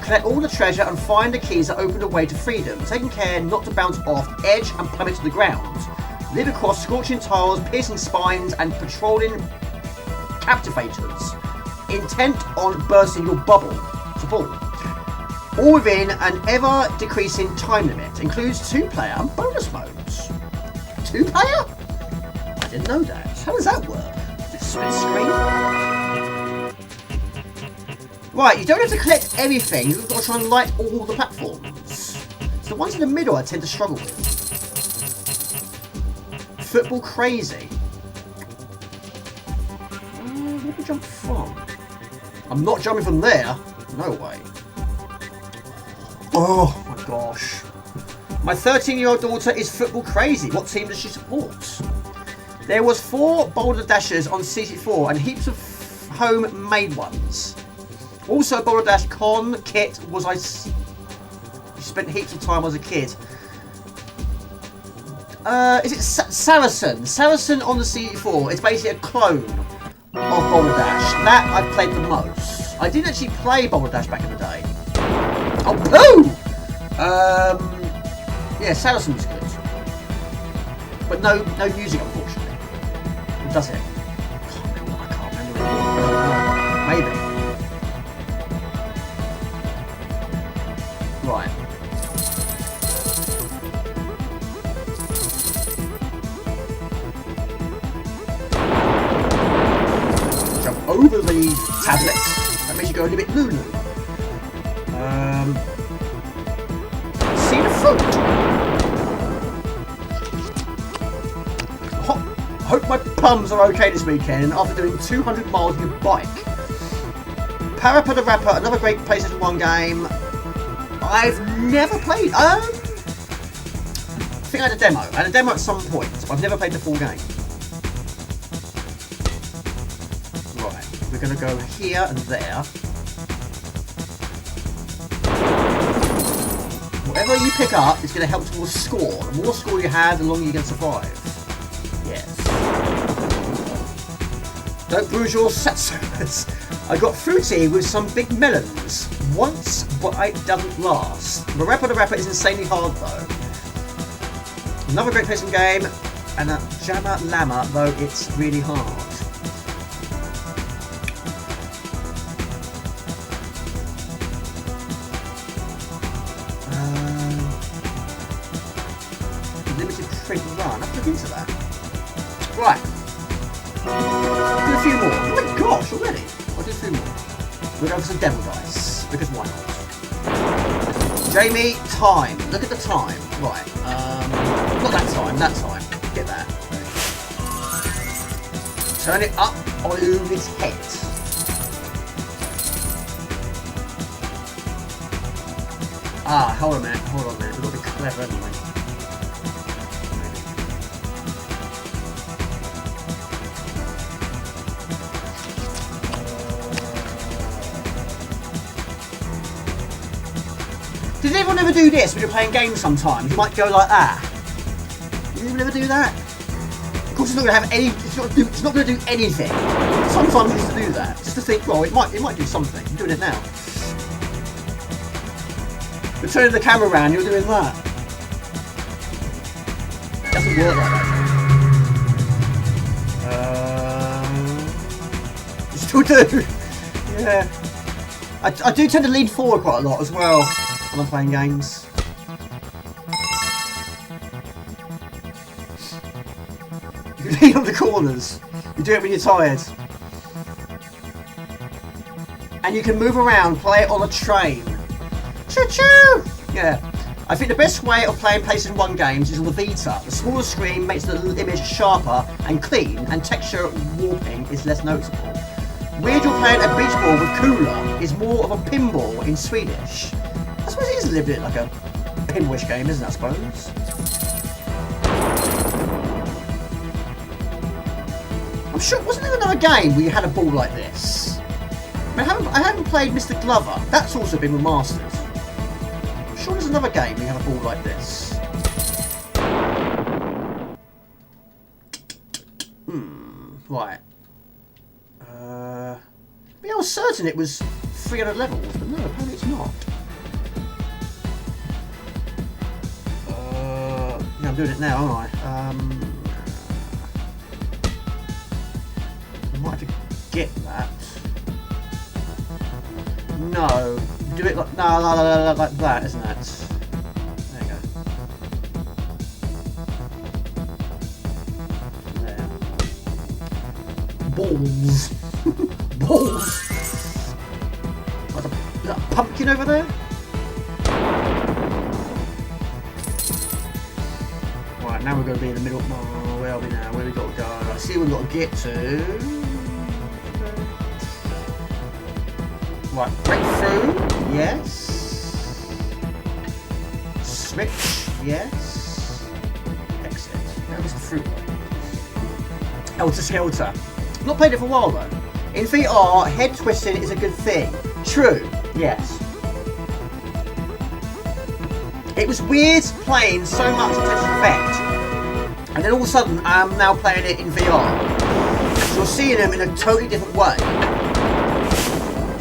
Collect all the treasure and find the keys that open the way to freedom. Taking care not to bounce off the edge and plummet to the ground. Live across scorching tiles, piercing spines, and patrolling captivators. Intent on bursting your bubble. It's a ball. All within an ever-decreasing time limit. Includes 2-player and bonus modes. 2-player? I didn't know that. How does that work? Is it split screen? Right, you don't have to collect everything. You've got to try and light all the platforms. So the ones in the middle I tend to struggle with. Football crazy. Where do we jump from? I'm not jumping from there. No way. Oh my gosh. My 13-year-old daughter is football crazy. What team does she support? There was 4 Boulder Dashers on CC4 and heaps of home-made ones. Also, Boulder Dash Con Kit was you spent heaps of time as a kid. Is it Saracen? Saracen on the CC4. It's basically a clone of Boulder Dash. That I played the most. I didn't actually play Boulder Dash back in the day. Oh, poo! Yeah, Saracen was good. But no music, unfortunately. Or does it? I can't remember. Maybe. Right. Jump over the tablet. That makes you go a little bit Lulu. See the fruit. Hope my plums are okay this weekend after doing 200 miles with a bike. Parappa the Rapper, another great PlayStation 1 game. I've never played. I think I had a demo. I had a demo at some point, but I've never played the full game. Right, we're going to go here and there. Whatever you pick up is going to help towards score. The more score you have, the longer you can survive. Yes. Don't bruise your satsumas. I got fruity with some big melons. Once, but it doesn't last. Parappa the Rapper is insanely hard though. Another great PlayStation game, and a Jammer Llama, though it's really hard. Limited print run. I have to look into that. Right. I'll do a few more. Oh my gosh, already? I'll do a few more. We'll go for some devil dice, because why not? Jamie, time. Look at the time. Right. Not that time, that time. Get that. Turn it up on its head. Ah, hold on a minute, we've got to be clever, haven't we? Did anyone ever do this when you're playing games sometimes? You might go like that. Did anyone ever do that? Of course it's not going to have any, it's not going to do anything. Sometimes you used to do that. Just to think, well, it might do something. I'm doing it now. You're turning the camera around, you're doing that. It doesn't work like that. You still do? Yeah. I do tend to lean forward quite a lot as well when I'm playing games. You lean on the corners. You do it when you're tired. And you can move around, play it on a train. Choo-choo! Yeah. I think the best way of playing PlayStation 1 games is on the Vita. The smaller screen makes the image sharper and clean, and texture warping is less noticeable. Weird you're playing a beach ball with Kula is more of a pinball in Swedish. I suppose it is a little bit like a pinballish game, isn't it, I suppose? I'm sure, wasn't there another game where you had a ball like this? I haven't played Mr. Glover. That's also been remastered. I'm sure there's another game where you have a ball like this. Right. I was certain it was 300 levels, but no, apparently it's not. Yeah, I'm doing it now, aren't I? I might have to get that. No, do it like like that, isn't it? There you go. There. Balls. Balls. Is that a pumpkin over there? Right, now we're going to be in the middle. Oh, where are we now? Where we got to go? I see we've got to get to. Right, breakthrough, yes. Switch, yes. Exit. That was the fruit one. Helter Skelter. Not played it for a while though. In VR, head twisting is a good thing. True, yes. It was weird playing so much intense effect, and then all of a sudden I'm now playing it in VR. So you're seeing them in a totally different way.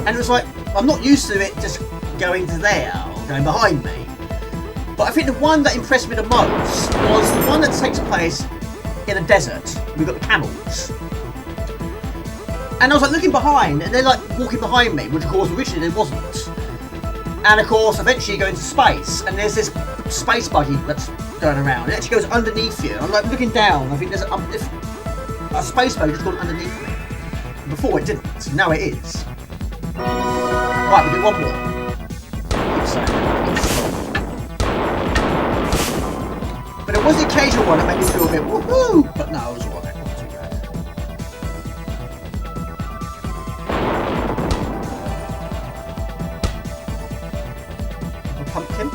And it was like, I'm not used to it just going to there or going behind me. But I think the one that impressed me the most was the one that takes place in a desert. We've got the camels. And I was like looking behind, and they're like walking behind me, which of course originally there wasn't. And of course, eventually you go into space, and there's this space buggy that's going around. It actually goes underneath you. I'm like looking down, I think there's a space buggy just gone underneath me. Before it didn't, now it is. Right, we'll do one more. Keep saying it. But it was the occasional one that made me feel a bit woohoo! But no, it was alright. Not too bad. A pumpkin.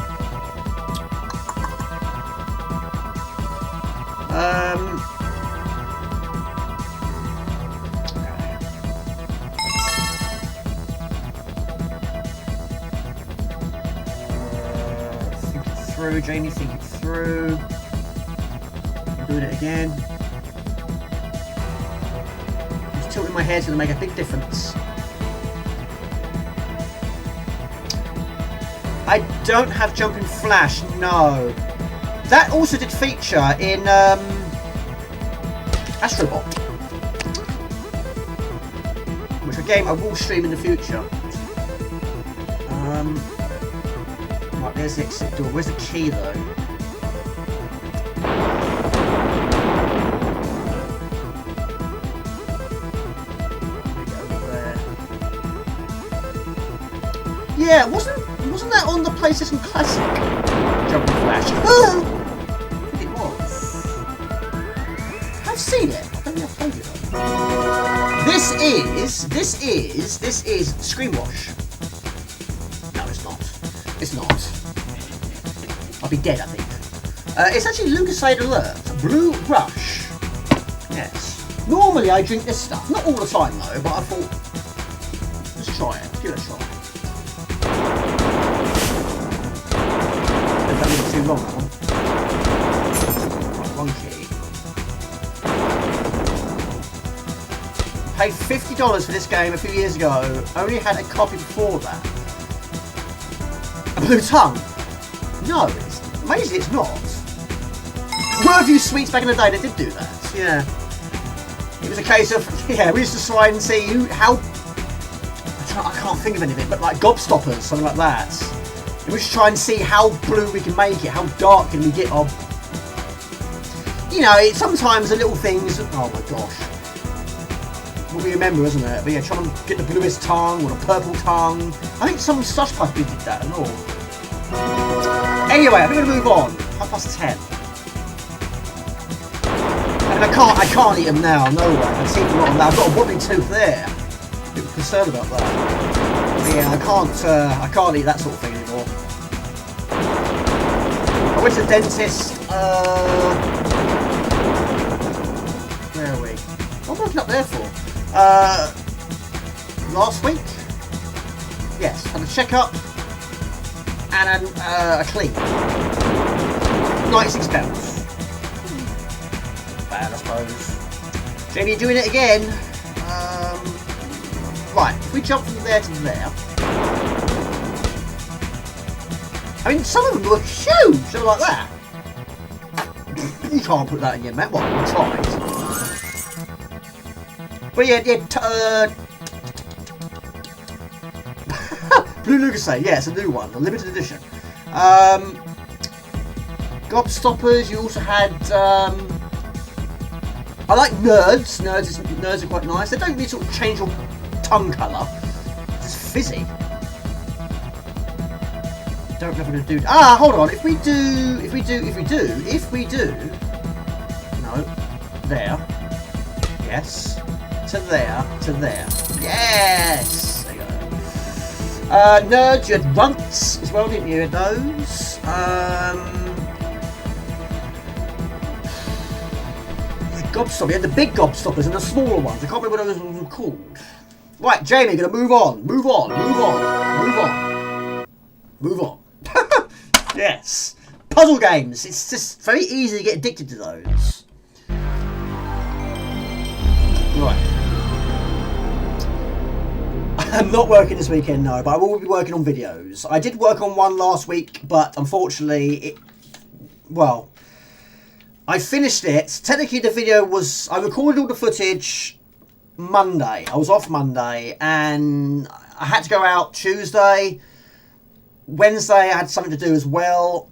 Jamie, think it through. I'm doing it again. Just tilting my head is going to make a big difference. I don't have jumping flash, no. That also did feature in Astrobot, which a game I will stream in the future. Right, there's the exit door. Where's the key though? Yeah, wasn't that on the PlayStation Classic? Jumping Flash. I think it was. I've seen it. I don't think I've played it though. This is Screenwash. No, it's not. It's not. I'll be dead, I think. It's actually Lucasade Alert. Blue Rush. Yes. Normally I drink this stuff. Not all the time though, but I thought, let's try it. Give it a try. That was too long, that one. Right, one key. Paid $50 for this game a few years ago. Only had a copy before that. A blue tongue? No, it's amazing it's not. Were a few sweets back in the day that did do that, yeah. It was a case of, yeah, we used to try and see how, I can't think of anything, but like gobstoppers, something like that. And we should try and see how blue we can make it, how dark can we get our, you know, it's sometimes the little things, oh my gosh. What we remember, isn't it? But yeah, trying to get the bluest tongue or the purple tongue. I think some slush puppy did that and all. Anyway, I'm going to move on. 10:30. I mean, I can't eat them now. No way. I've seen a lot of them now. I've got a wobbly tooth there. I'm a bit concerned about that. But yeah, I can't eat that sort of thing anymore. I went to the dentist. Where are we? What am I looking up there for? Last week? Yes, had a checkup and a clean. £96. Bad, I suppose. Jamie doing it again. Right, if we jump from there to there. I mean, some of them look huge, something like that. You can't put that in your map. Well, we tried. But yeah, Blue Lucasade, yeah, it's a new one, a limited edition. Gobstoppers, you also had, I like nerds. Nerds are quite nice. They don't really sort of change your tongue colour. It's just fizzy. Don't know if we're going to do... Ah, hold on. If we do... No. There. Yes. To there. Yes! There you go. Nerds, you had runts as well, didn't you? You had those. Gobstopper. You had the big gobstoppers and the smaller ones. I can't remember what those ones were called. Right, Jamie, gonna move on. Yes. Puzzle games. It's just very easy to get addicted to those. Right. I'm not working this weekend, no, but I will be working on videos. I did work on one last week, but unfortunately, I finished it. Technically, the video was... I recorded all the footage Monday. I was off Monday, and I had to go out Tuesday. Wednesday, I had something to do as well.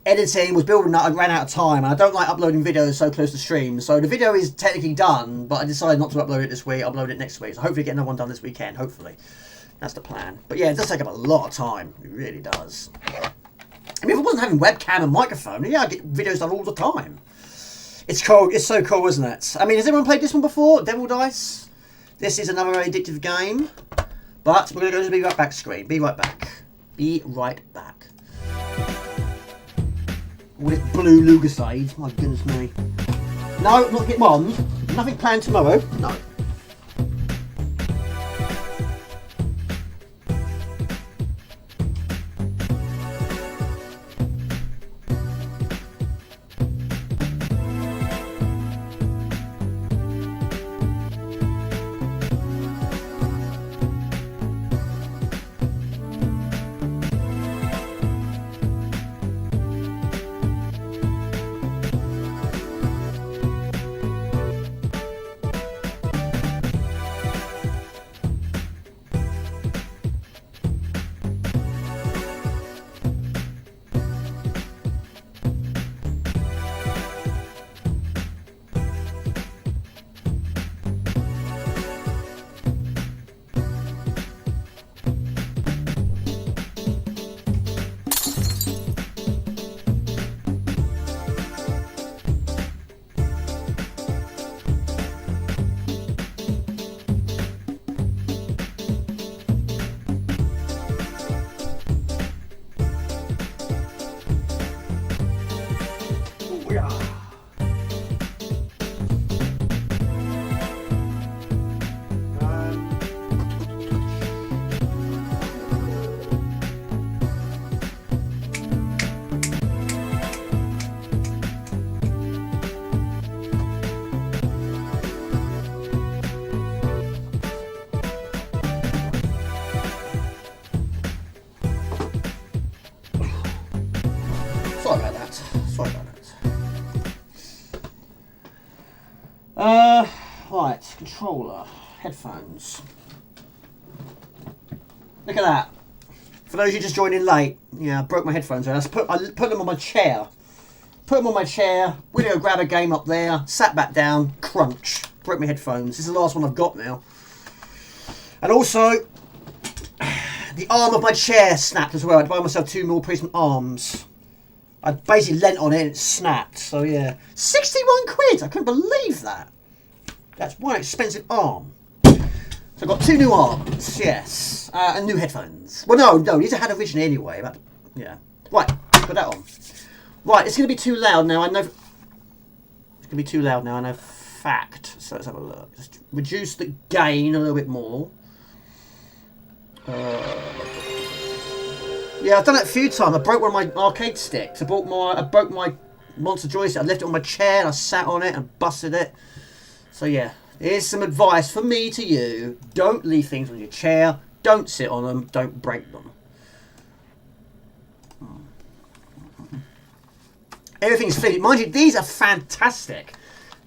Editing was building up. I ran out of time, and I don't like uploading videos so close to stream. So the video is technically done, but I decided not to upload it this week. I'll upload it next week. So hopefully get another one done this weekend, hopefully. That's the plan. But yeah, it does take up a lot of time. It really does. I mean, if I wasn't having webcam and microphone, yeah, I'd get videos done all the time. It's cool. It's so cool, isn't it? I mean, has everyone played this one before? Devil Dice? This is another very addictive game. But we're going to go to the Be Right Back screen. Be right back. Be right back. All this blue Lucasade. My goodness me. No, not get one. Nothing planned tomorrow. No. Sorry about that. Right, controller, headphones. Look at that. For those of you just joining late, yeah, I broke my headphones. I put them on my chair. Put them on my chair. We're gonna grab a game up there. Sat back down. Crunch. Broke my headphones. This is the last one I've got now. And also, the arm of my chair snapped as well. I had to buy myself 2 more replacement arms. I basically leant on it and it snapped. So yeah, 61 quid. I couldn't believe that. That's one expensive arm. So I've got 2 new arms, yes, and new headphones. Well, no, these I had originally anyway. But yeah, right, put that on. Right, it's going to be too loud now. I know. It's going to be too loud now. I know. Fact. So let's have a look. Just reduce the gain a little bit more. Yeah, I've done it a few times. I broke one of my arcade sticks. I broke my monster joystick. I left it on my chair and I sat on it and busted it. So yeah, here's some advice from me to you. Don't leave things on your chair. Don't sit on them. Don't break them. Everything's fitted. Mind you, these are fantastic.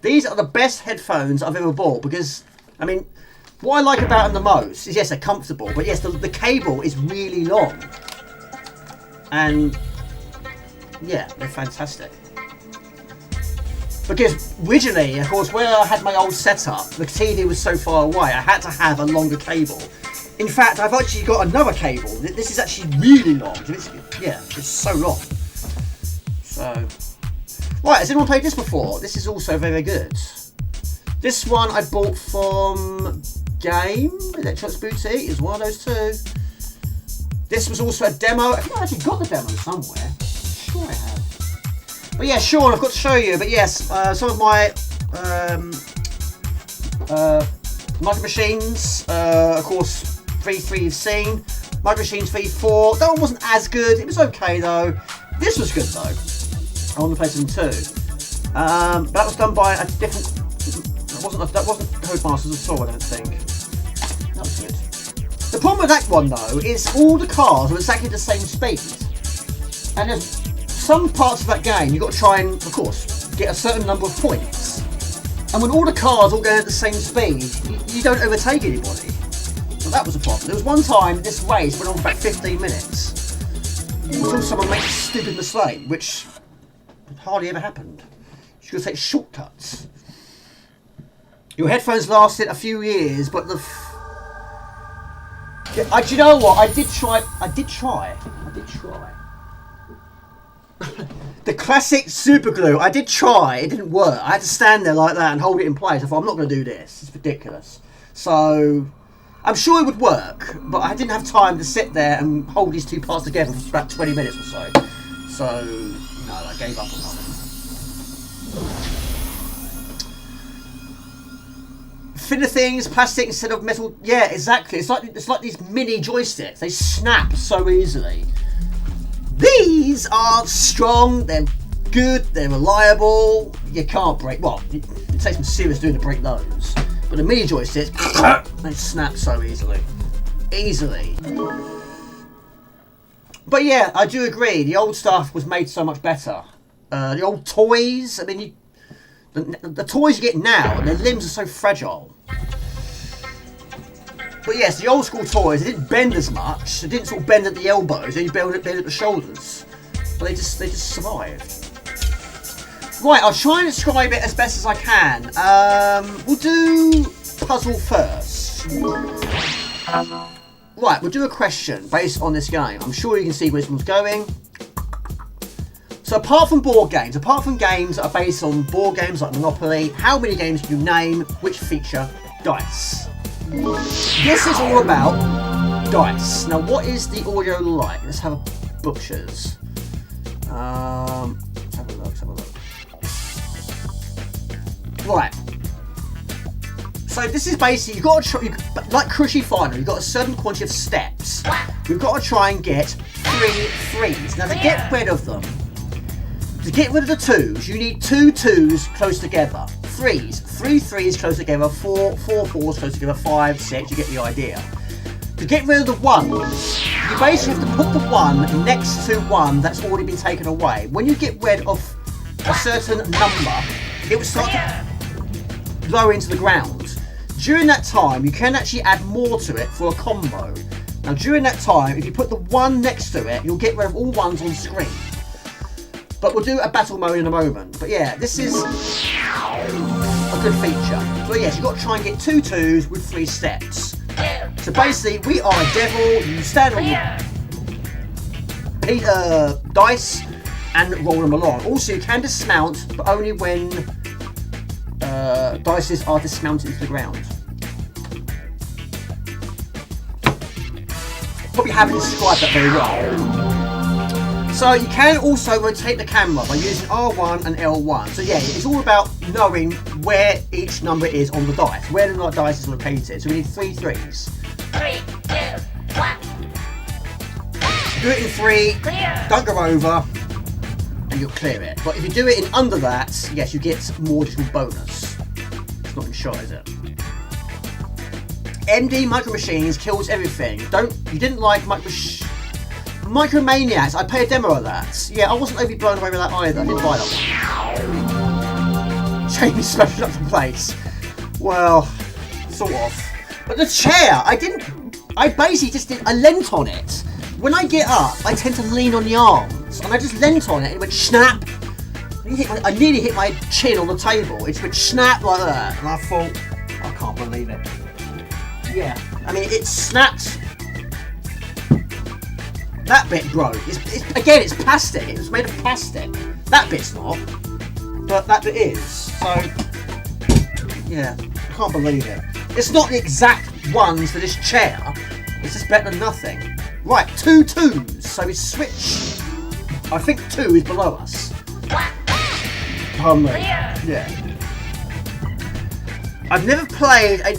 These are the best headphones I've ever bought because, I mean, what I like about them the most is, yes, they're comfortable, but yes, the cable is really long. And, yeah, they're fantastic. Because originally, of course, where I had my old setup, the TV was so far away, I had to have a longer cable. In fact, I've actually got another cable. This is actually really long. It's so long. So... Right, has anyone played this before? This is also very good. This one I bought from Electronics Boutique. It's one of those two. This was also a demo. I think I actually got the demo somewhere. Sure I have. But yeah, Sean, I've got to show you. But yes, some of my Micro Machines, of course, 3 you've seen. Micro Machines 4. That one wasn't as good. It was okay though. This was good though. On the PlayStation 2. That was done by a different. That wasn't Codemasters at all, I don't think. That was good. The problem with that one though is all the cars are exactly the same speed, and there's some parts of that game you've got to try and, of course, get a certain number of points. And when all the cars all going at the same speed, you don't overtake anybody. So that was a problem. There was one time this race went on for about 15 minutes until someone made a stupid mistake, which hardly ever happened. You could take shortcuts. Your headphones lasted a few years, but do you know what? I did try. The classic super glue. I did try. It didn't work. I had to stand there like that and hold it in place. I thought, I'm not going to do this. It's ridiculous. So I'm sure it would work, but I didn't have time to sit there and hold these two parts together for about 20 minutes or so. So no, I gave up on that. Thinner things, plastic instead of metal. Yeah, exactly. It's like these mini joysticks. They snap so easily. These are strong. They're good. They're reliable. You can't break. Well, it takes some serious doing to break those. But the mini joysticks, they snap so easily. But yeah, I do agree. The old stuff was made so much better. The old toys. I mean, the toys you get now, their limbs are so fragile. But yes, the old school toys, they didn't bend as much. They didn't sort of bend at the elbows. They bend at the shoulders. But they just survived. Right, I'll try and describe it as best as I can. We'll do puzzle first. Right, we'll do a question based on this game. I'm sure you can see where this one's going. So apart from games that are based on board games like Monopoly, how many games can you name which feature dice? This is all about dice. Now, what is the audio like? Let's have a butchers. Let's have a look. Right. So this is basically, you've got to try, like Crunchy Final, you've got a certain quantity of steps. We've got to try and get 3 threes. Now, to get rid of them, to get rid of the 2s, you need 2 2s close together. 3s, 3 3s close together, 4 4s close together, 5 6, you get the idea. To get rid of the 1s, you basically have to put the 1 next to 1 that's already been taken away. When you get rid of a certain number, it will start to blow into the ground. During that time, you can actually add more to it for a combo. Now, during that time, if you put the 1 next to it, you'll get rid of all 1s on screen. But we'll do a battle mode in a moment. But yeah, this is a good feature. So yes, you've got to try and get 2 2s with 3 steps. So basically, we are a devil. You stand on your dice. and roll them along. Also, you can dismount, but only when dices are dismounted into the ground. Probably haven't described that very well. So you can also rotate the camera by using R1 and L1. So yeah, it's all about knowing where each number is on the dice, where the dice is located. So we need 3 threes. 3, 2, 1. Do it in 3, Clear. don't go over, and you'll clear it. But if you do it in under that, yes, you get more additional bonus. It's not in shot, is it? MD Micro Machines kills everything. You didn't like Micromaniacs? I played a demo of that. Yeah, I wasn't overly blown away with that either. I didn't buy that one. Jamie smashed up the place. Well, sort of. But the chair, I basically just I leant on it. When I get up, I tend to lean on the arms, and I just leant on it and it went snap. I nearly hit my chin on the table. It went snap like that, and I thought, I can't believe it. Yeah, I mean, it snapped. That bit broke. Again, it's plastic. It was made of plastic. That bit's not, but that bit is. So, yeah, I can't believe it. It's not the exact ones for this chair. It's just better than nothing. Right, 2 2s. So we switch. I think 2 is below us. Pardon me. Yeah. I've never played a.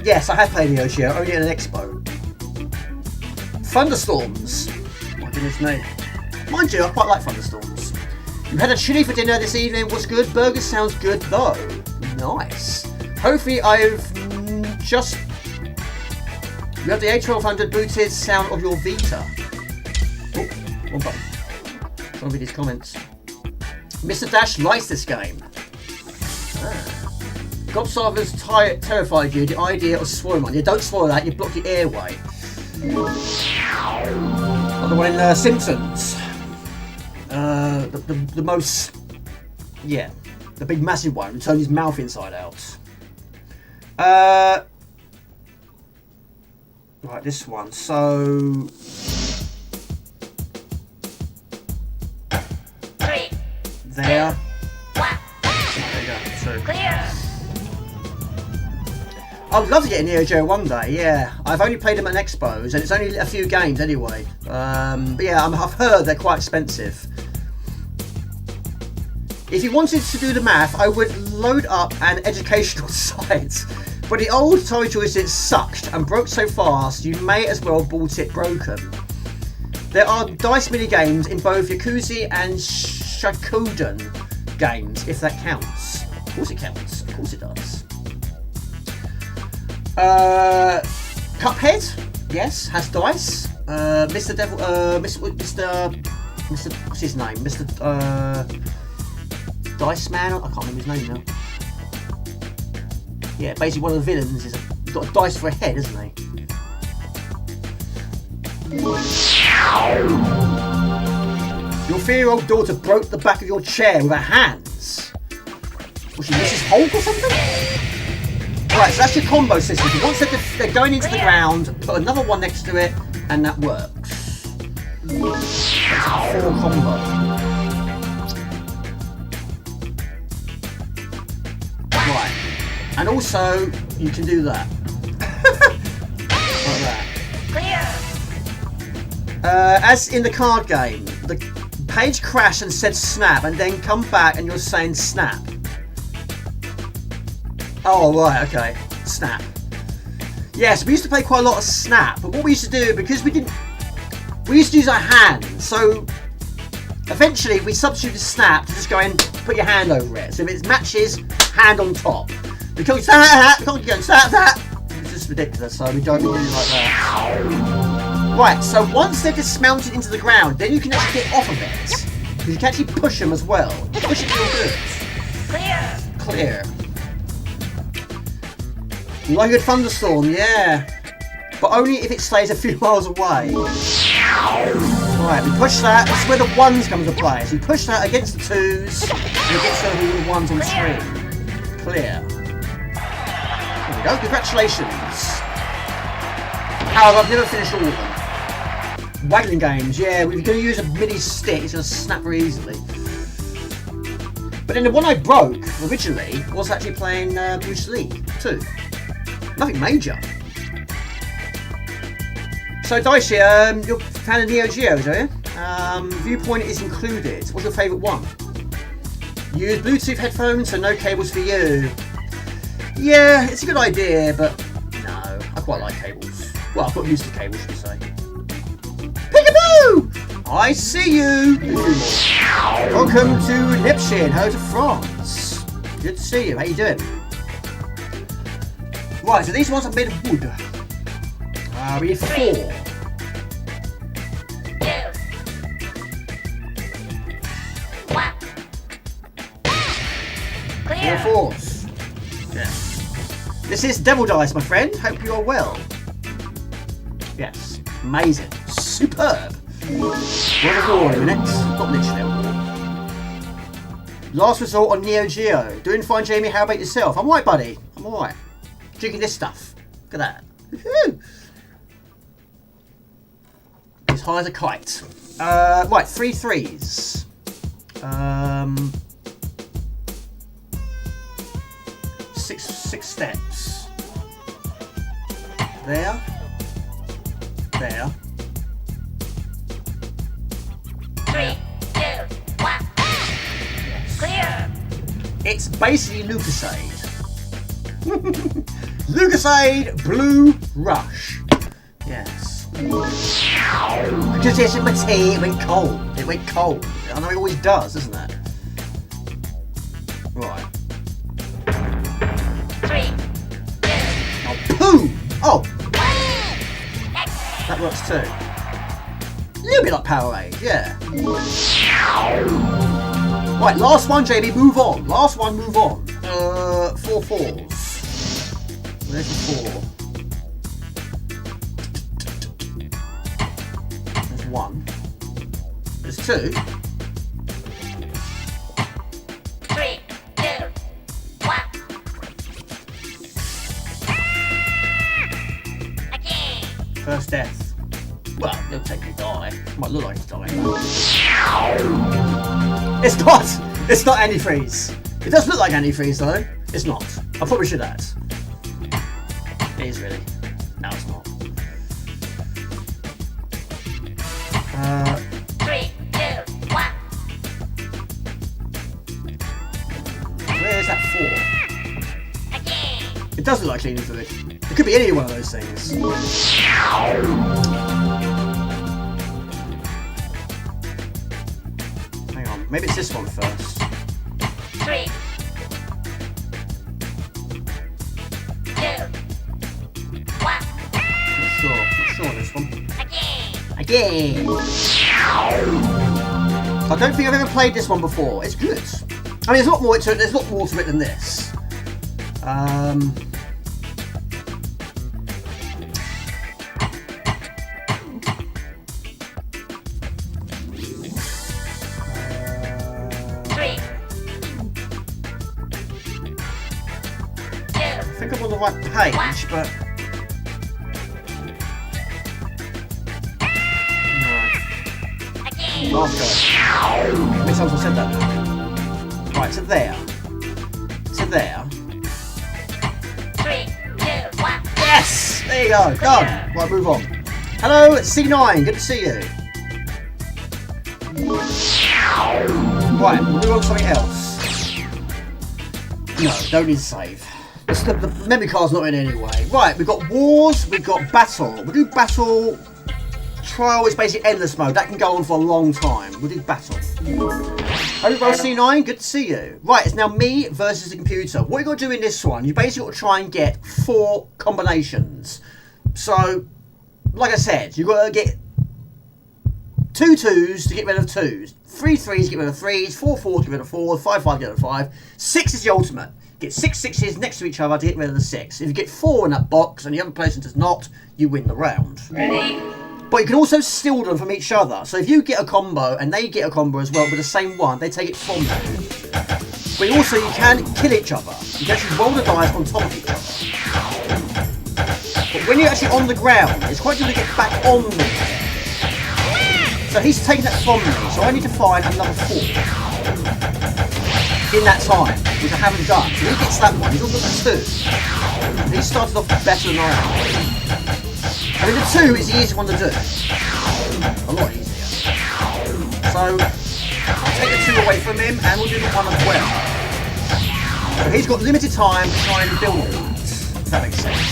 Yes, I have played Neo Geo, only at an expo. Thunderstorms. My goodness me. Mind you, I quite like Thunderstorms. You had a chili for dinner this evening. What's good? Burgers sounds good though. Nice. Hopefully I've just... You have the A1200 booted sound of your Vita. Oh, one button. Don't read his comments. Mr. Dash likes this game. Gobsarvers terrified you. The idea of swallowing one. Yeah, don't swallow that. You block your airway. Other one in Simpsons. The most, yeah, the big massive one. Who turned his mouth inside out. Right, this one. So. 3. There. 1. There you go. So. Clear. I'd love to get a Neo Geo one day, yeah. I've only played them at expos, and it's only a few games anyway. But yeah, I've heard they're quite expensive. If you wanted to do the math, I would load up an educational site. But the old Toy Joysticks sucked and broke so fast, you may as well have bought it broken. There are dice mini games in both Yakuza and Shakoden games, if that counts. Of course it counts, of course it does. Cuphead, yes, has dice. Mr. Devil, Mr. What's his name? Mr. Dice Man. I can't remember his name now. Yeah, basically one of the villains is he's got a dice for a head, isn't he? Your 3-year-old daughter broke the back of your chair with her hands. Was she Mrs. Hulk or something? Right, so that's your combo system. Once they're going into the ground, put another one next to it, and that works. That's a 4 combo. Right, and also you can do that. Like that. Clear. As in the card game, the page crashed and said snap, and then come back and you're saying snap. Oh, right, okay. Snap. Yes, we used to play quite a lot of Snap, but what we used to do, because we used to use our hands, so eventually we substituted Snap to just go and put your hand over it. So if it matches, hand on top. We can't go that. It's just ridiculous, so we don't do it like that. Right, so once they're dismounted into the ground, then you can actually get off of it. Because you can actually push them as well. Push it real good. Clear. Clear. Like a good thunderstorm, yeah. But only if it stays a few miles away. Right, we push that. That's where the 1s come into play. So you push that against the 2s, and it gets over all the 1s on the screen. Clear. There we go, congratulations. However, I've never finished all of them. Waggling games, yeah, we're going to use a mini stick, it's going to snap very easily. But then the one I broke originally was actually playing Bruce Lee 2. Nothing major. So Dicey, you're a fan of Neo Geos, are you? Viewpoint is included. What's your favourite one? Use Bluetooth headphones, so no cables for you. Yeah, it's a good idea, but no, I quite like cables. Well, I've got used to cables, should we say. Peekaboo! I see you! Welcome to Nipshin, home to France. Good to see you, how you doing? Right, so these ones are made of wood. We need 4. 2. Clear. 4 4s. Yes. This is Devil Dice, my friend. Hope you are well. Yes. Amazing. Superb. We're at war in a minute. Not literally at war. Last resort on Neo Geo. Doing fine, Jamie. How about yourself? I'm alright, buddy. I'm alright. Drinking this stuff. Look at that. Woohoo! As high as a kite. Right, 3 3s. Six steps. There. There. 3, 2, 1. Clear. It's basically Lucasade. Lucasade Blue Rush. Yes. Because yes, in my tea, it went cold. It went cold. I know it always does, doesn't it? Right. 3, 2, Oh, poo! Oh, 1. that works too. A little bit like Powerade, yeah. Right, last one, JB, move on. Last one, move on. 4 4s. There's 4. There's 1. There's 2. 3, 2, 1. Again. First death. Well, he'll take a die. Might look like he's dying. It's not! It's not antifreeze. It does look like antifreeze though. It's not. I probably should add. It is really. No, it's not. 3, 2, 1. Where's that 4? Again. It does look like cleaning fluid. It could be any one of those things. Hang on, maybe it's this one first. 3, 2, 1. Not sure on this one. Again. Again! I don't think I've ever played this one before. It's good. I mean, there's a lot more to it. There's a lot more to it than this. I think I'm on the right page, but no. Last go. Miss Uncle said that. Right, so there. So there. 3, 2, 1. Yes! There you go. Done. Right, move on. Hello, it's C9. Good to see you. Right, we'll move on to something else. No, don't need to save. The memory card's not in anyway. Right, we've got wars, we've got battle. We'll do battle. Trial is basically endless mode. That can go on for a long time. We'll do battle. Overall C9, good to see you. Right, it's now me versus the computer. What you got to do in this one, you basically got to try and get 4 combinations. So, like I said, you've got to get 2 2s to get rid of 2s, 3 3s to get rid of 3s, 4 4s to get rid of 4s, 5 5 to get rid of 5. 6 is the ultimate. Get 6 6s next to each other to get rid of the 6. If you get 4 in that box and the other person does not, you win the round. Ready? But you can also steal them from each other. So if you get a combo and they get a combo as well with the same one, they take it from you. But also you can kill each other. You can actually roll the dice on top of each other. But when you're actually on the ground, it's quite good to get back on them. So he's taken that from me, so I need to find another 4 in that time, which I haven't done. So he gets that one, he's on the 2. He started off better than I am. I mean, the 2 is the easiest one to do. A lot easier. So, I'll take the 2 away from him, and we'll do the 1 as well. So he's got limited time to try and build that, if that makes sense.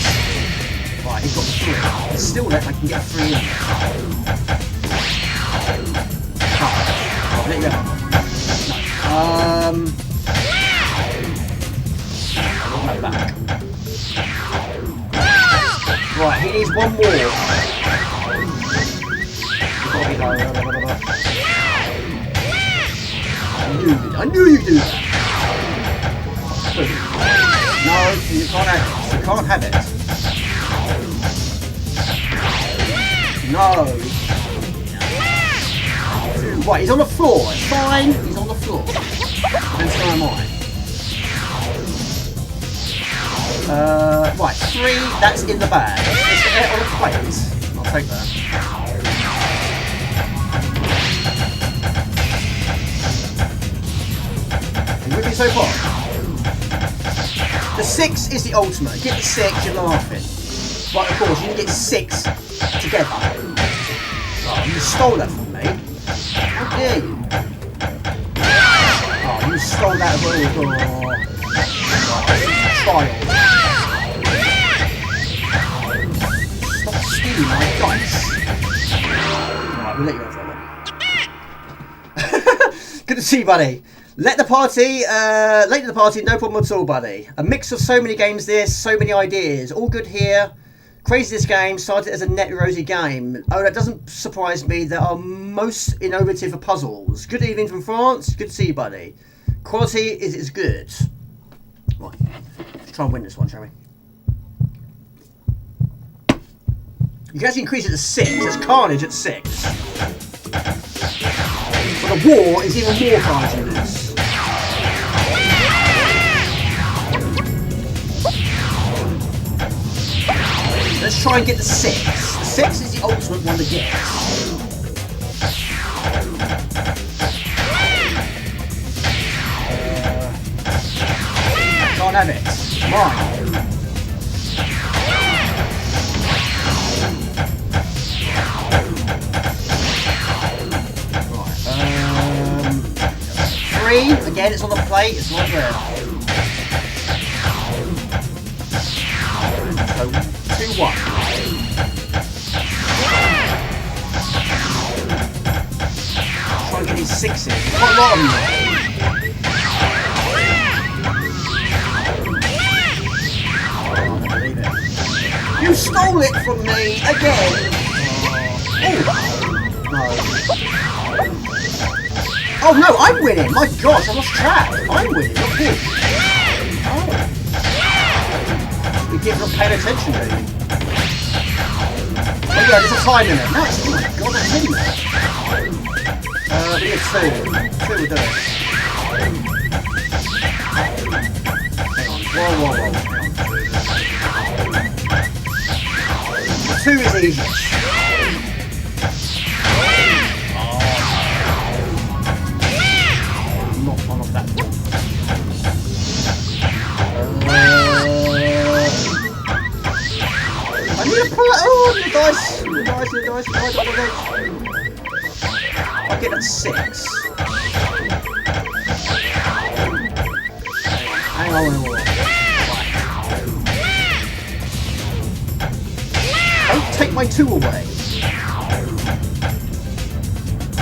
Right, he's got 3. There's still left, I can get a 3 in there. Right, there you go. I want that back. Right, he needs 1 more. I knew you'd do that. No, you can't have it. You can't have it. No. Right, he's on the floor. It's fine. He's on the floor. Then so am I. Right, 3. That's in the bag. Let's get it on a plate. I'll take that. Are you with me so far? The 6 is the ultimate. Get the 6, you're laughing. Right, of course, you can get 6 together. Oh, you stole that from me. How dare you? Oh, you stole that as well. Trial. Stop stealing my dice. Alright, we'll let you have that one. Good to see you, buddy. Late to the party, no problem at all, buddy. A mix of so many games this, so many ideas. All good here. Crazy this game, started as a net rosy game. Oh, that doesn't surprise me. There are most innovative of puzzles. Good evening from France. Good to see you, buddy. Quality is good. Right, let's try and win this one, shall we? You can actually increase it to 6. There's carnage at 6. But the war is even more carnage than this. Let's try and get the 6. The 6 is the ultimate one to get. Can't have it. Mine. Right. 3. Again, it's on the plate. It's not there. So, 2-1. Try and get these 6s. Quite a lot of them. You stole it from me again! Oh! No. Oh no, I'm winning! My gosh, I lost track! I'm winning, not him! Oh. You keep not paying attention, baby. Oh yeah, there's a time limit. No, it's, oh my god, that's hitting that. We need 2. 2 will do it. Hang on. Whoa. 2 is easy. Not one of that one. I need a pull. Oh, the dice. I'll get that 6. Hang on. Don't take my 2 away.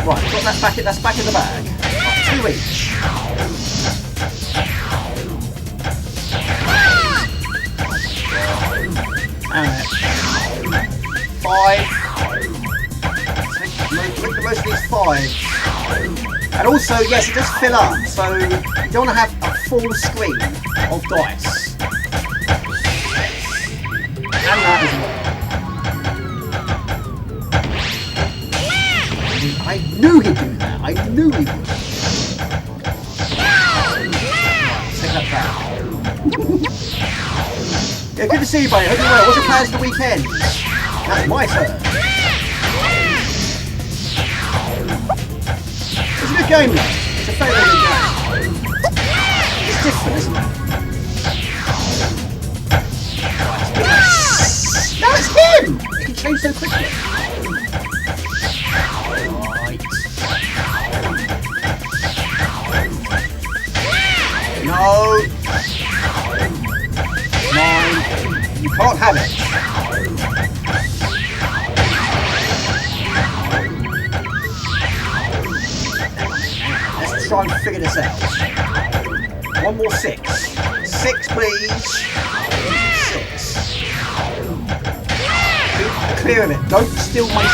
Right, got that back. That's back in the bag. Right, 2 each. And 5. Make the most of these 5s. And also, yes, it does fill up, so you don't want to have a full screen of dice. And that as well. I knew he'd do that. I knew he would. Take that back. Yeah, good to see you, buddy. Hope you're well. What's your plans for the weekend? That's my turn. good game though. It's a very good game. It's different, isn't it? No, it's him! He can change so quickly. Right. No. Mine. You can't have it. Let's try and figure this out. One more 6. 6, please. 6. Keep clear of it. Don't steal my 6.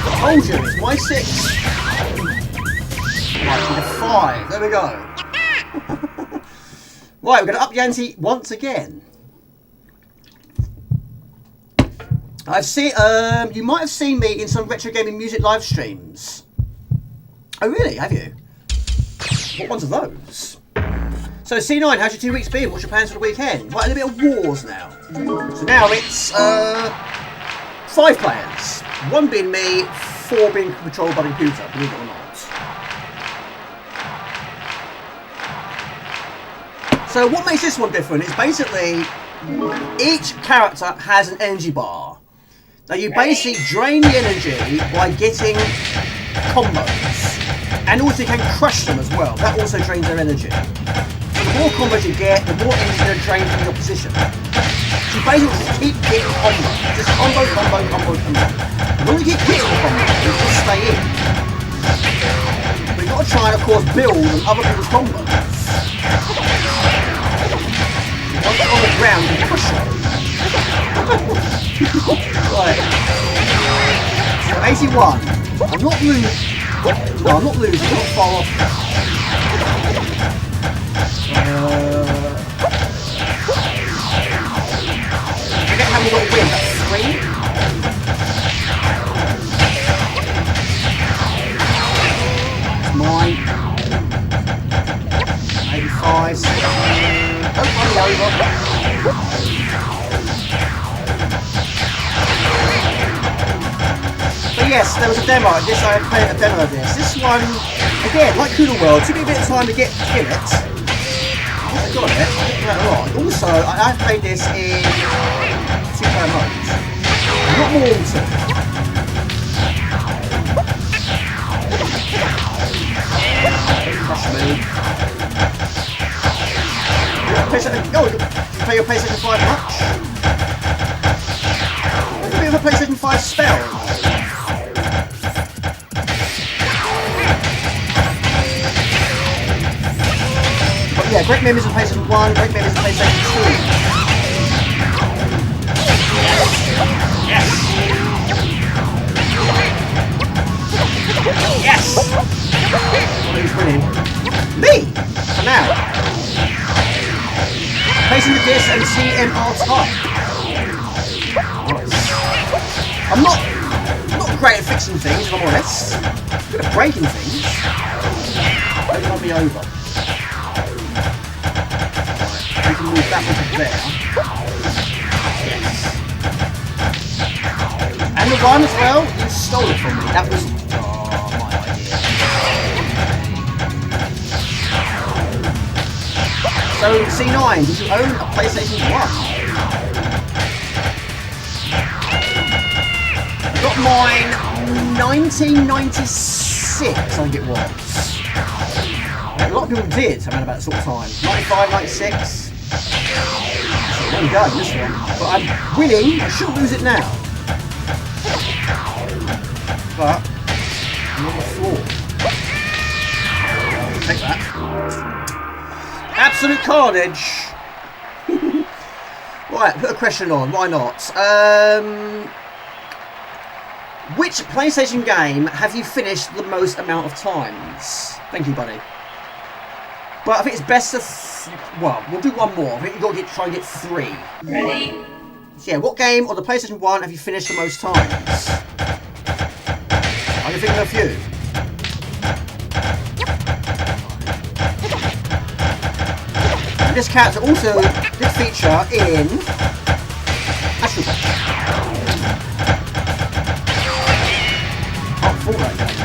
I told you, it's my 6. Right, with a 5. There we go. Right, we're going to up the ante once again. I've seen. You might have seen me in some retro gaming music live streams. Oh, really? Have you? What ones are those? So, C9, how's your 2 weeks been? What's your plans for the weekend? Right, a little bit of wars now. So now it's 5 players. 1 being me, 4 being controlled by the computer, believe it or not. So what makes this one different is basically each character has an energy bar. Now you basically drain the energy by getting combos. And also you can crush them as well. That also drains their energy. So the more combos you get, the more energy you're going to drain from your opposition. So you basically just keep getting combos. Just combo, combo, combo, combo. As long as you keep hitting the combos, you can stay in. But you've got to try and of course build on other people's combos. Once it's on the ground, you push it. Right. So 81. I'm not losing. No, I'm not losing. I'm not far off. I forget how we got to win. That's 3. It's mine. 85. Don't run me over. But yes, there was a demo. I played a demo of this. This one, again, like Kula World, took me a bit of time to kill it. I got it. Not a lot. Also, I've played this in 2-player mode. Not more than 2. Crush me. Oh, you play your PlayStation 5 much? A bit of a PlayStation 5 spell. But yeah, great memories of PlayStation 1, great memories of PlayStation 2. Yes! Yes! Who's winning? Me! For now. Placing the disc and CMR type. I'm not great at fixing things, if I'm honest. Good at breaking things. Don't run me over. Right, we can move that one to there. Yes. And the one as well, you stole it from me. That was my idea. So, C9, did you own a PlayStation 1? I got mine 1996, I think it was. A lot of people did around about that sort of time. 95, 96. There we go, this one. But I'm winning, I shouldn't lose it now. But, I'm on the floor. Take that. Absolute carnage. Right, put a question on. Why not? Which PlayStation game have you finished the most amount of times? Thank you, buddy. But I think it's best to... well, we'll do one more. I think you've got to try and get 3. Ready? So yeah, what game on the PlayStation 1 have you finished the most times? I can think of a few. This character also did feature in Astro Bot. bought that game.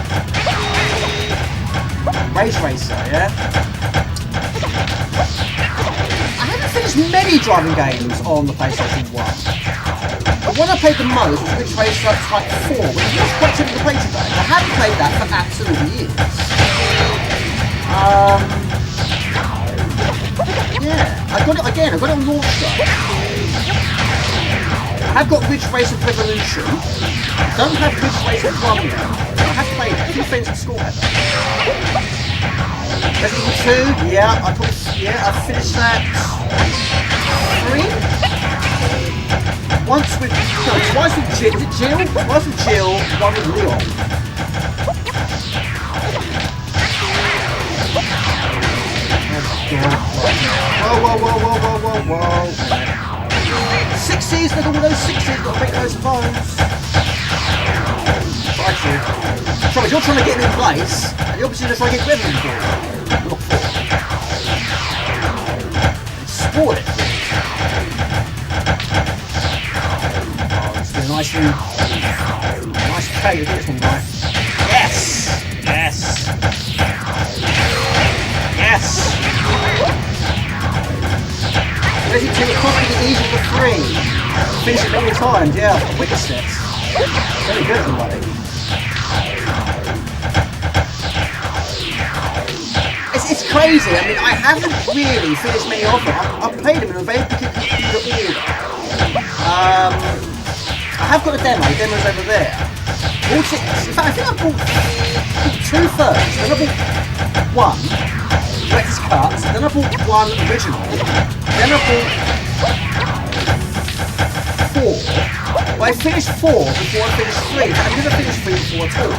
Race Racer, yeah? I haven't finished many driving games on the PlayStation 1. The one I played the most was Ridge Racer Type 4, which was quite simple to play today. I haven't played that for absolutely years. Yeah, I got it again, I got it on launch day. I have got Ridge Racer Revolution. I don't have Ridge Racer 1 yet. I have played it. A few friends at school had that. Resident Evil 2, yeah, I finished that. 3? Twice with Jill. Is it Jill? Twice with Jill, one with Leon. Whoa. 60s, look at all those 60s, got to make those phones. Try to. Trouble is, you're trying to get them in place, and the opposite is trying to get rid of them for you. Not for. Spoil it. Nice play, look at this one, guy. Yes! Resident Evil copied the easy for 3. Finished it many times, yeah. Witness it. Very good, everybody. It's crazy. I mean, I haven't really finished many of them. I've played them in a very particular order. I have got a demo. The demo's over there. In fact, I think I bought 2 first. Then I bought 1 Director's Cut. Then I bought 1 original. Then I bought 4. But I finished 4 before I finished 3. I never finished 3 before at all.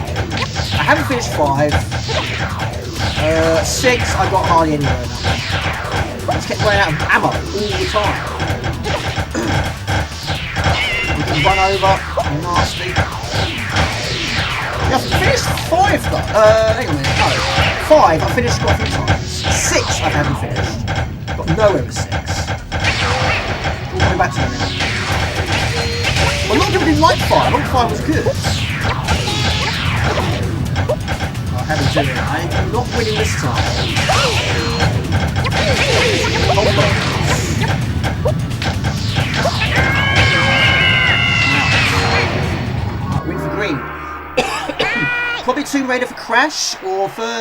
I haven't finished 5. 6, I got hardly anywhere now. I just kept running out of ammo all the time. Run over, nasty. Yeah, I finished 5 though. Hang on a minute, no. 5 I finished quite a few times. 6 I haven't finished. Got nowhere with 6. We'll come back to it now. Well, a lot of people didn't like 5. I thought 5 was good. I haven't done it. I'm not winning this time. Win for green. Probably Tomb Raider for Crash or for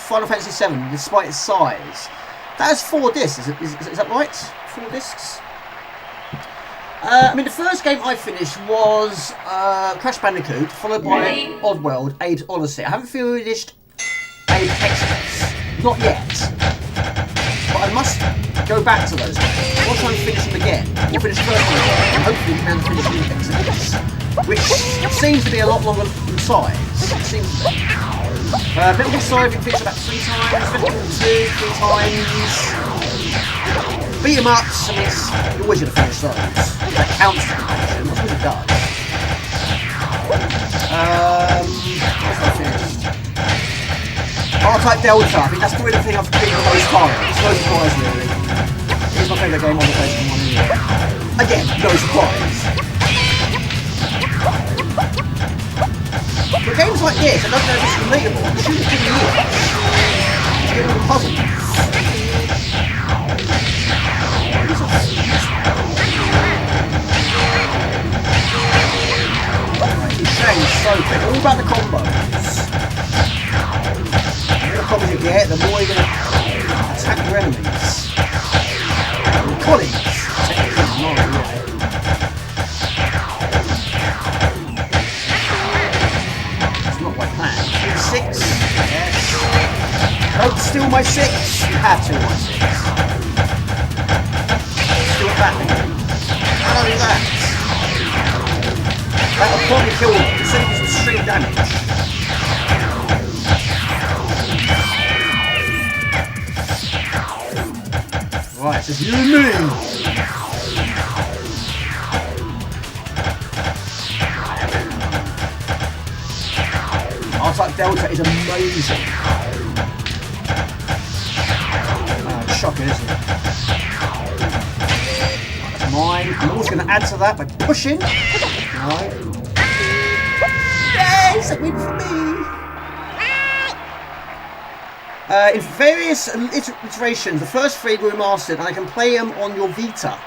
Final Fantasy 7, despite its size. That has 4 discs, is that right? 4 discs? I mean, the first game I finished was Crash Bandicoot, followed by Oddworld, Abe's Odyssey. I haven't finished Abe Express. Not yet. But I must go back to those games. I'll try and finish them again. We'll finish the first one again, and hopefully we can finish the Exodus, which seems to be a lot longer in size. It seems to be. Metal Gear Solid we finished about 3 times, Resident Evil 2 3 times. Beat 'em ups, I mean, you're always going to finish those. That counts for completion, that's what it does. What's that finished? R-Type Delta, I think that's probably the thing I've beaten the most times. No surprise, really. It's my favourite game on the PlayStation 1 anyway. Again, no surprise. For games like this, I don't know if it's relatable. I'm sure it really is. To get all the puzzles. It's so quick. All about the combos. The more combos you get, the more you're going to attack your enemies. Your colleagues. Technically, not really. It's not my plan. 6. Yes. Don't steal my 6. You have to my 6. Steal it back again. How do that? That'll probably kill them. It's only some string damage. Right, it's just you and me. R-Type Delta is amazing. Oh, shocking, isn't it? That's mine. I'm also going to add to that by pushing. No. In various iterations, the first 3 were remastered, and I can play them on your Vita.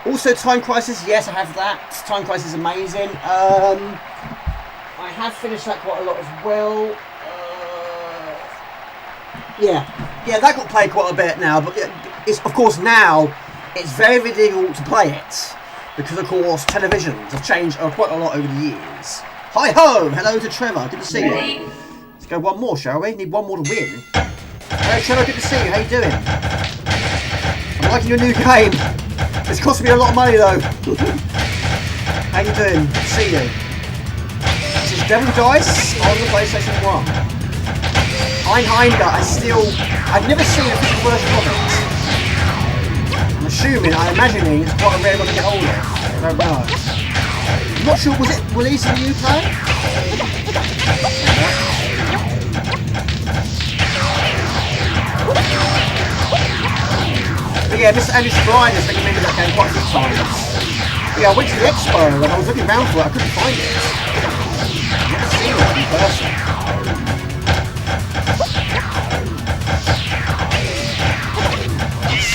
Also, Time Crisis, yes, I have that. Time Crisis is amazing. I have finished that quite a lot as well. Yeah, that got played quite a bit now, but it's of course now it's very difficult to play it because of course televisions have changed quite a lot over the years. Hi ho, hello to Trevor, good to see you. Let's go one more, shall we? Need one more to win. Hello Trevor, good to see you. How you doing? I'm liking your new game. It's costing me a lot of money though. How you doing? Good to see you. This is Devil Dice on the PlayStation 1. I've never seen a physical version of it. I'm imagining it's quite a rare one to get hold of. I don't know. I'm not sure, was it released in the UK? But yeah, Mr. Andy Bryan has recommended that game quite a few times. Yeah, I went to the expo and I was looking around for it, I couldn't find it. I've never seen it in person.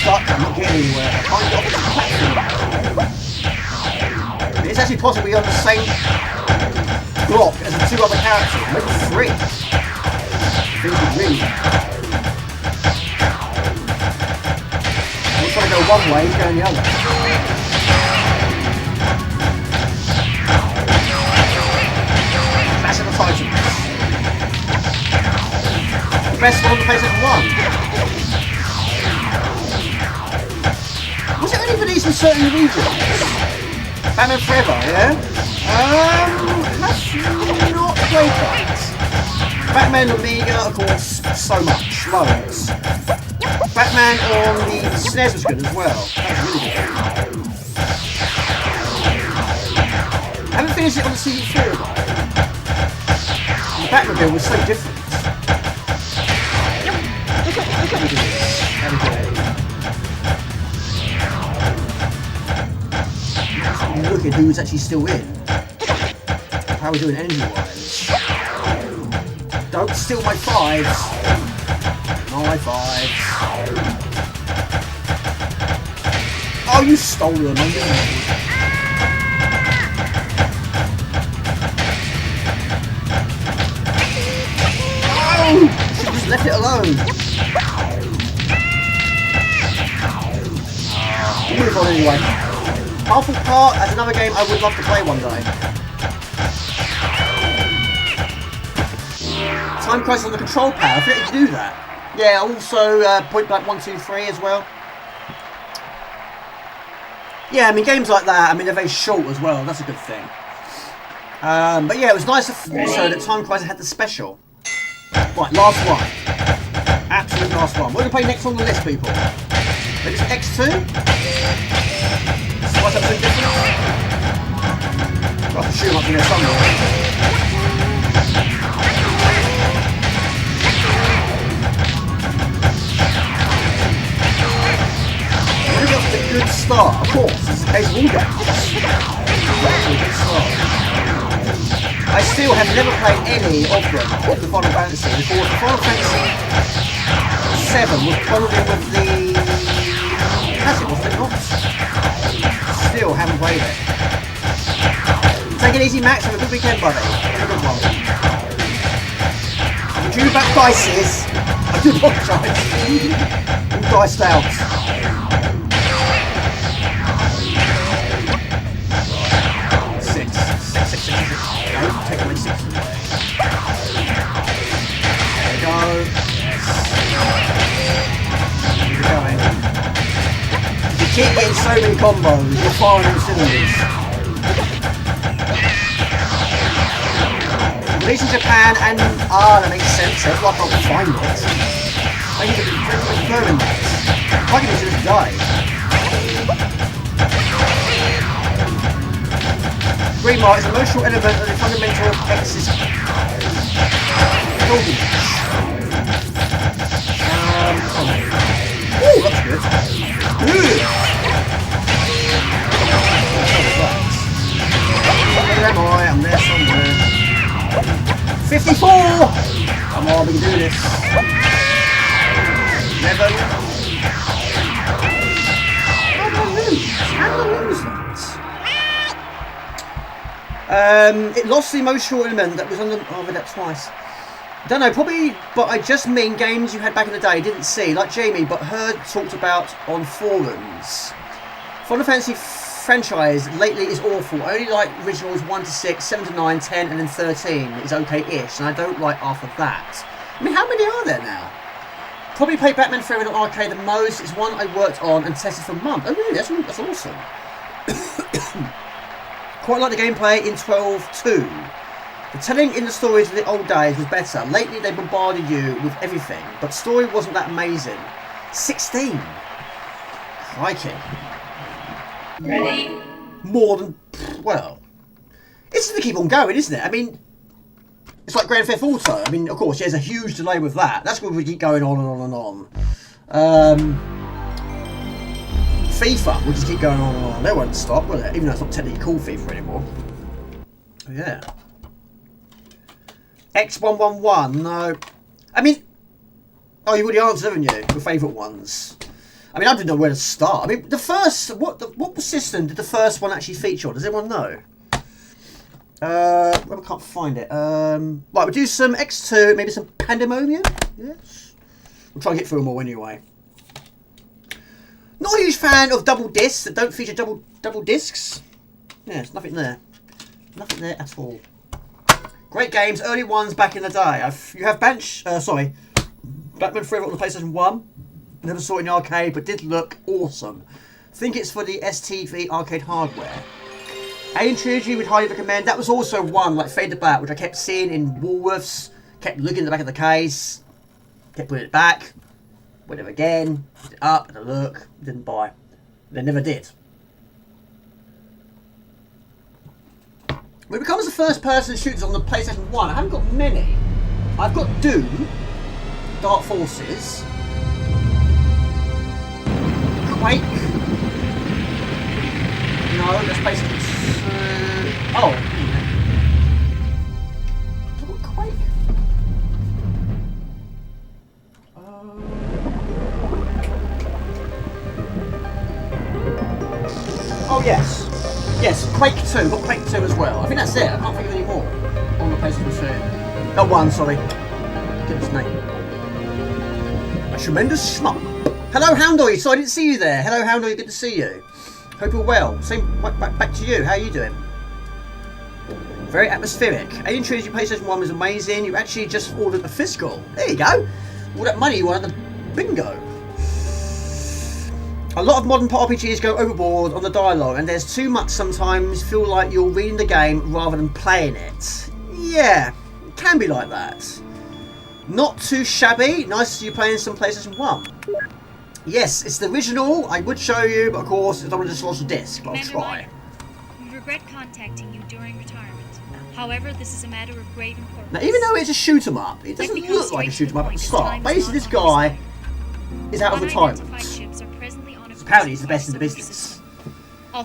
I'm not getting anywhere. I can't get off the platform. It's actually possibly on the same block as the 2 other characters, maybe 3. Things would really. I'm trying to go one way, he's going the other. Clash of the Titans. The best one on the PlayStation 1. Was it only released in certain regions? Batman Forever, yeah? Have not played that. Batman Omega, of course, so much, loads. Batman on the SNES was good as well. That was really good. I haven't finished it on the CD4 though. The Batmobile was so different. Look at who's actually still in. How are we doing energy-wise? Don't steal my 5s. My 5s. Oh, you stole them. Oh! Should have just left it alone. We'll move on anyway. Powerful Part, that's another game I would love to play one day. Time Crisis on the control pad, I forget to do that. Yeah, also Point Blank 1, 2, 3 as well. Yeah, I mean games like that, I mean they're very short as well, that's a good thing. But yeah, it was nice also that Time Crisis had the special. Right, last one. Absolute last one. What are we going to play next on the list, people? Maybe it's X2? What's that so different? I'll have to shoot him up in there somewhere. Maybe that's a good start, of course, it's the case of all games. That's a good start. I still have never played any of them, of the Final Fantasy, because the Final Fantasy 7 was probably with the classic, wasn't it not? Still haven't played it. Take it easy, Max. Have a good weekend, buddy. Have a good one. I'm due back dices. I do apologise. All diced out. Six. No, take away 6 away. There we go. Keep it going. You keep getting so many combos, you're firing all cylinders. Released in Japan and that makes sense. It's like I'll find it. Thank you for confirming that. I can just die. Green Mark is an emotional element of the fundamental X's pilgrimage. Oh, that's good. Where am I? I'm there somewhere. 54! Come on, we can do this. 11. How did I lose that? It lost the emotional element that was on the... Oh, I read that twice. Don't know, probably, but I just mean games you had back in the day, didn't see, like Jamie, but heard talked about on forums. Final Fantasy franchise lately is awful. I only like originals 1 to 6, 7 to 9, 10, and then 13 is okay-ish, and I don't like after that. I mean, how many are there now? Probably played Batman Forever in an arcade the most. It's one I worked on and tested for months. Oh really? That's awesome. Quite like the gameplay in 12-2. The telling in the stories of the old days was better. Lately they bombarded you with everything, but story wasn't that amazing. 16. Crikey. Ready? More than, well, it's going to keep on going, isn't it? I mean, it's like Grand Theft Auto. I mean, of course, there's a huge delay with that. That's going to keep going on and on and on. FIFA will just keep going on and on. They won't stop, will it? Even though it's not technically called FIFA anymore. Oh, yeah. X111, no. I mean, oh, you already answered, haven't you? Your favourite ones. I mean, I didn't know where to start. I mean, the first, what system did the first one actually feature on? Does anyone know? I can't find it. Right, we'll do some X2, maybe some Pandemonium. Yes. We'll try and get through them all anyway. Not a huge fan of double discs that don't feature double discs. Yeah, there's nothing there. Nothing there at all. Great games, early ones back in the day. You have Batman Forever on the PlayStation 1. Never saw it in the arcade, but did look awesome. Think it's for the STV arcade hardware. Alien Trilogy would highly recommend. That was also one, like Fade the Bat, which I kept seeing in Woolworths. Kept looking at the back of the case. Kept putting it back. Went over again. Put it up, had a look. Didn't buy. They never did. When it becomes the first person shooters on the PlayStation 1, I haven't got many. I've got Doom, Dark Forces, Quake. No, that's PlayStation 2. Oh. I've got Quake. Oh yes. Yes, Quake 2. Got Quake 2 as well. I think that's it. I can't think of any more on the PlayStation 2. Not one, sorry. Goodness me. A tremendous schmuck. Hello, Houndoy. So I didn't see you there. Hello, Houndoy. Good to see you. Hope you're well. Same back to you. How are you doing? Very atmospheric. Alien Trilogy PlayStation 1 was amazing. You actually just ordered a physical. There you go. All that money you won at the bingo. A lot of modern RPGs go overboard on the dialogue, and there's too much sometimes. Feel like you're reading the game rather than playing it. Yeah, it can be like that. Not too shabby. Nice to see you playing some PlayStation 1. Yes, it's the original. I would show you, but of course, I don't want to just launch a disc, but I'll try. We regret contacting you during retirement. However, this is a matter of great importance. Now, even though it's a shoot 'em up, it doesn't look like a shoot 'em up at the start. Basically, this guy is out of retirement. Apparently, he's the best in the business.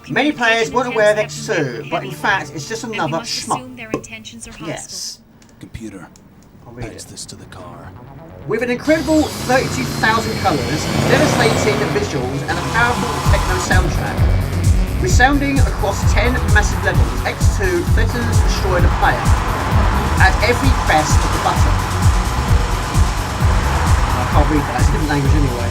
Many players weren't aware of X2, but in fact, it's just another schmuck. Yes. Computer, I'll read patch it. this to the car. With an incredible 32,000 colours, devastating visuals, and a powerful techno soundtrack, resounding across 10 massive levels, X2 threatens to destroy the player at every press of the button. I can't read that, it's a different language anyway.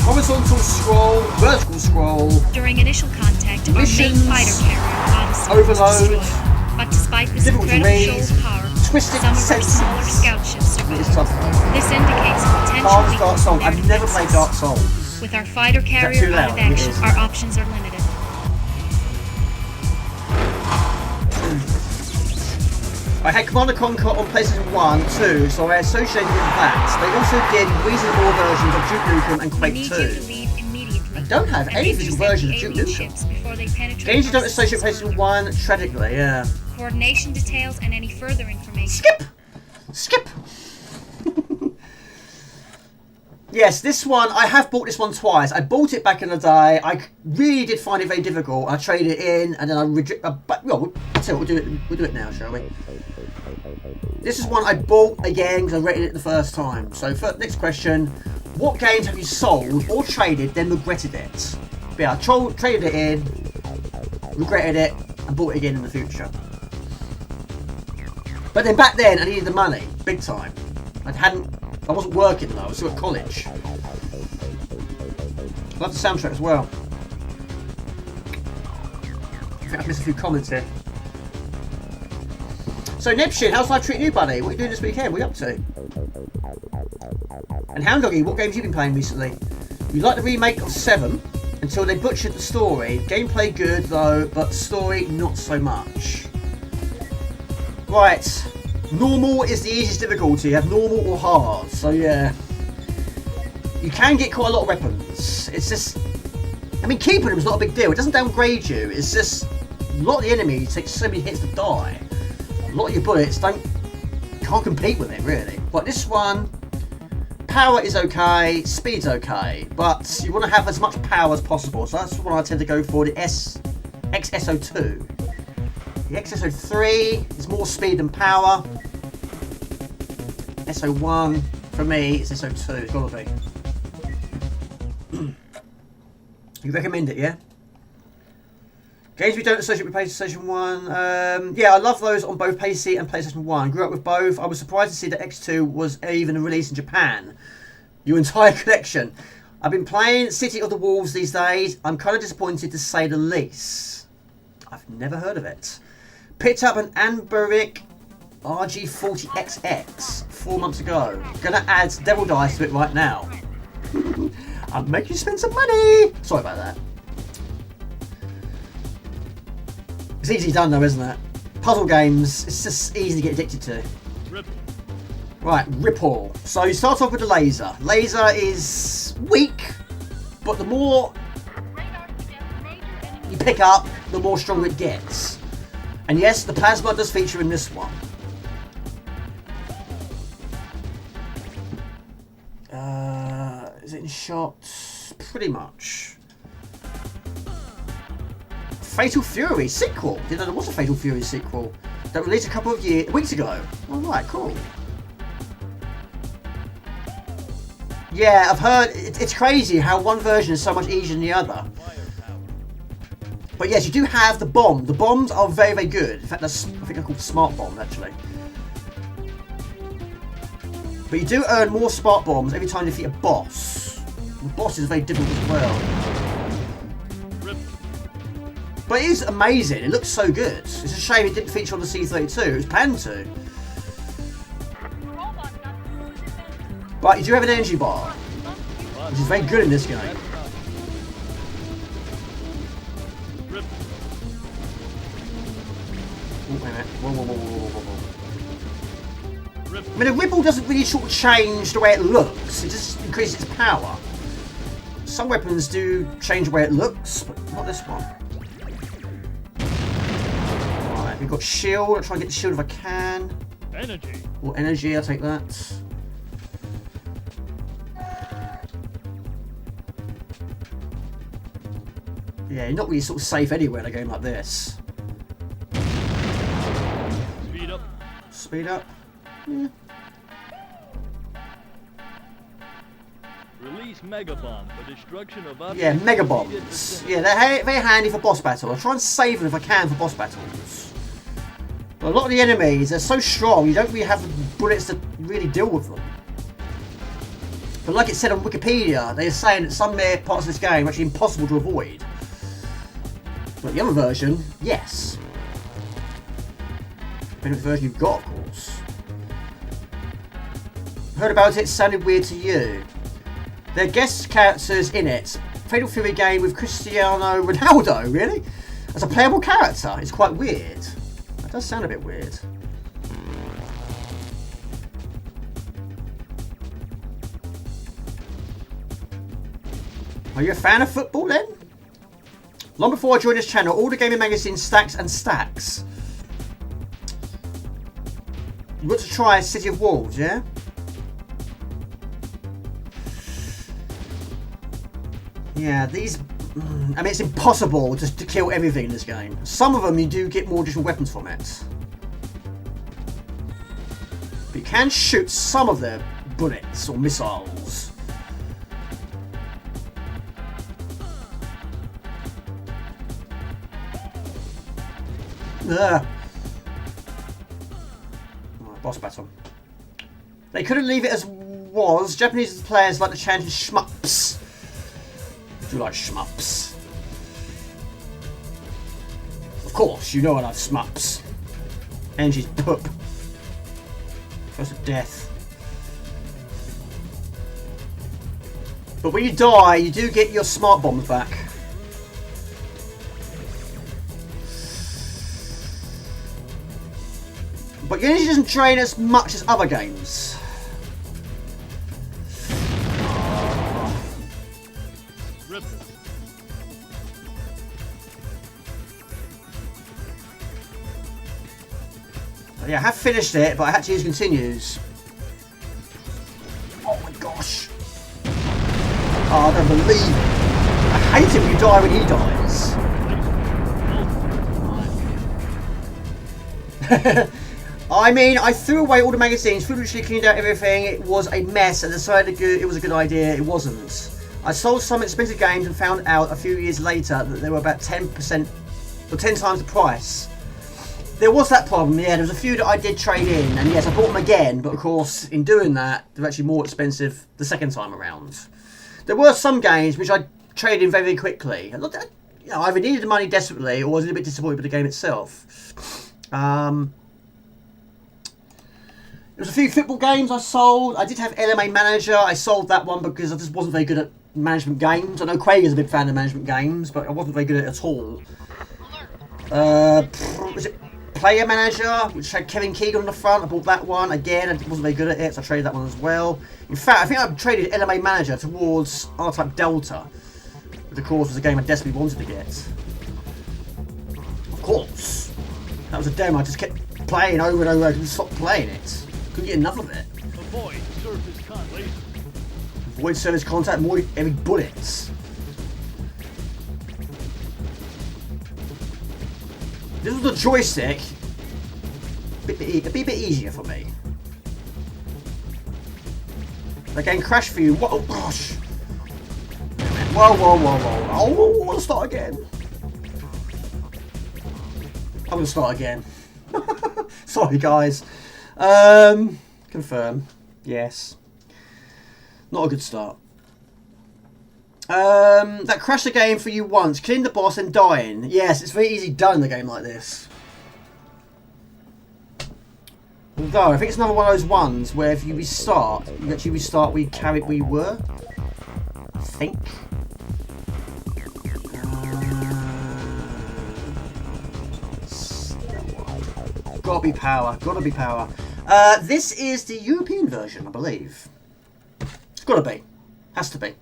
Horizontal scroll, vertical scroll. During initial contact, our main missions, fighter carrier Odyssey was overload, destroyed. But despite this difficult to incredible read, show of power, twisted some of our senses. smaller scout ships It's survived. tough. This indicates a potential Dark weakness in Souls. their I've never played defenses. Dark Souls. With our fighter too carrier loud? out of It action, is. our options are limited. I had Command & Conquer on PlayStation 1 too, so I associated with that. They also did reasonable versions of Duke Nukem and We Quake need 2. you to leave immediately. I don't have and any intercept physical versions the of Duke alien Nukem. ships before they penetrate Games you our don't associate with systems PlayStation further. 1, tragically, yeah. Coordination details and any further information. Skip! Skip! Yes, this one, I have bought this one twice. I bought it back in the day. I really did find it very difficult. I traded it in and then I well, we'll do it now, shall we? This is one I bought again because I rated it the first time. So for next question, what games have you sold or traded then regretted it? But yeah, I traded it in, regretted it, and bought it again in the future. But then back then I needed the money, big time. I wasn't working though, I was still at college. Love the soundtrack as well. I think I've missed a few comments here. So Nebshin, how's life treating you, buddy? What are you doing this weekend? What are you up to? And Hound Doggy, what games have you been playing recently? You like the remake of 7 until they butchered the story. Gameplay good though, but story not so much. Right. Normal is the easiest difficulty. You have normal or hard. So yeah. You can get quite a lot of weapons. It's just... I mean, keeping them is not a big deal. It doesn't downgrade you. It's just... A lot of the enemies take so many hits to die. A lot of your bullets can't compete with it, really. But this one... Power is okay. Speed's okay. But you want to have as much power as possible. So that's what I tend to go for. The XSO2. The XSO3 is more speed than power. SO1 for me is SO2. It's gotta be. You recommend it, yeah? Games we don't associate with PlayStation 1. Yeah, I love those on both PC and PlayStation 1. Grew up with both. I was surprised to see that X2 was even released in Japan. Your entire collection. I've been playing City of the Wolves these days. I'm kind of disappointed to say the least. I've never heard of it. Picked up an Anberic RG40XX 4 months ago. Gonna add Devil Dice to it right now. I'm making you spend some money. Sorry about that. It's easy done though, isn't it? Puzzle games, it's just easy to get addicted to. Right, Ripple. So you start off with the laser. Laser is weak, but the more you pick up, the more stronger it gets. And yes, the plasma does feature in this one. Is it in shots? Pretty much. Fatal Fury sequel. Didn't know there was a Fatal Fury sequel that released a couple of weeks ago. Alright, cool. Yeah, I've heard it's crazy how one version is so much easier than the other. But yes, you do have the bomb. The bombs are very, very good. In fact, I think they're called smart bombs, actually. But you do earn more smart bombs every time you defeat a boss. The boss is very difficult as well. But it is amazing. It looks so good. It's a shame it didn't feature on the C32. It was planned to. But you do have an energy bar, which is very good in this game. Oh, wait a minute. Whoa. I mean, the Ripple doesn't really sort of change the way it looks. It just increases its power. Some weapons do change the way it looks, but not this one. Alright, we've got shield. I'll try and get the shield if I can. Energy. Or energy, I'll take that. Yeah, you're not really sort of safe anywhere in a game like this. Speed up. Speed up. Yeah. Release Mega Bomb for destruction of objects. Yeah, Mega Bombs. Yeah, they're very handy for boss battle. I'll try and save them if I can for boss battles. But a lot of the enemies are so strong, you don't really have the bullets to really deal with them. But like it said on Wikipedia, they're saying that some parts of this game are actually impossible to avoid. But the other version, yes. Depending on the version you've got, of course. Heard about it, sounded weird to you. There are guest characters in it. Fatal Fury game with Cristiano Ronaldo, really? As a playable character, it's quite weird. That does sound a bit weird. Are you a fan of football then? Long before I joined this channel, all the gaming magazines stacks and stacks. You want to try City of Wolves, yeah? Yeah, these... I mean, it's impossible just to kill everything in this game. Some of them you do get more additional weapons from it. But you can shoot some of their bullets or missiles. Ugh. Right, boss battle. They couldn't leave it as was. Japanese players like to change shmups. Do you like shmups? Of course, you know I love shmups. Angie's poop. Close to death. But when you die, you do get your smart bombs back. But your energy doesn't drain as much as other games. Yeah, I have finished it, but I had to use continues. Oh my gosh. Oh, I don't believe it. I hate it when you die when he dies. I mean, I threw away all the magazines, foolishly cleaned out everything. It was a mess and decided it was a good idea. It wasn't. I sold some expensive games and found out a few years later that they were about 10% or 10 times the price. There was that problem, yeah. There was a few that I did trade in, and yes, I bought them again, but of course, in doing that, they're actually more expensive the second time around. There were some games which I traded in very, very quickly. I looked at, you know, I either needed the money desperately or was a little bit disappointed with the game itself. There was a few football games I sold. I did have LMA Manager. I sold that one because I just wasn't very good at management games. I know Craig is a big fan of management games, but I wasn't very good at it at all. Was it Player Manager, which had Kevin Keegan on the front? I bought that one. Again, I wasn't very good at it, so I traded that one as well. In fact, I think I traded LMA Manager towards R-Type Delta, which of course was a game I desperately wanted to get. Of course. That was a demo I just kept playing over and over. I couldn't stop playing it. Couldn't get enough of it. Avoid surface contact. Avoid surface contact, more heavy bullets. This was the joystick. It'd be a bit easier for me. The game crashed for you. Whoa, oh gosh. Whoa, whoa, whoa, whoa. Oh, I want to start again. I'm going to start again. Sorry, guys. Confirm. Yes. Not a good start. That crashed the game for you once. Killing the boss and dying. Yes, it's very easy done in a game like this. Although, I think it's another one of those ones where if you restart, you actually restart where you carried where you were. I think. Gotta be power. Gotta be power. This is the European version, I believe. It's gotta be. Has to be.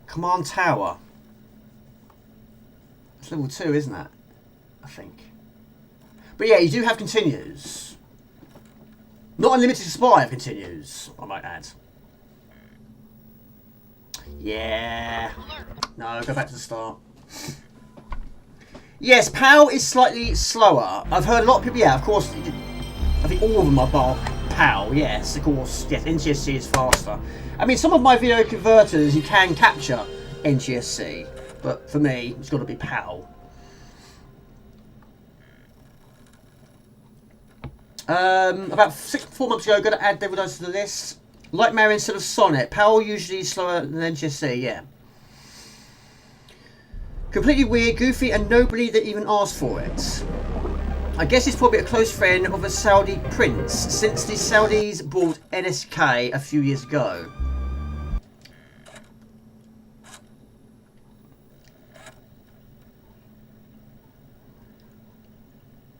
Command Tower. It's level 2, isn't it? I think. But yeah, you do have continues. Not unlimited supply of continues, I might add. Yeah. No, go back to the start. Yes, PAL is slightly slower. I've heard a lot of people, yeah, of course, I think all of them are bar PAL, yes, of course, yes, NTSC is faster. I mean, some of my video converters, you can capture NTSC, but for me, it's got to be PAL. About 4 months ago, got to add Devil Dice to the list. Like Mario instead of Sonic, PAL usually slower than NTSC, yeah. Completely weird, goofy, and nobody that even asked for it. I guess he's probably a close friend of a Saudi prince, since the Saudis bought NSK a few years ago.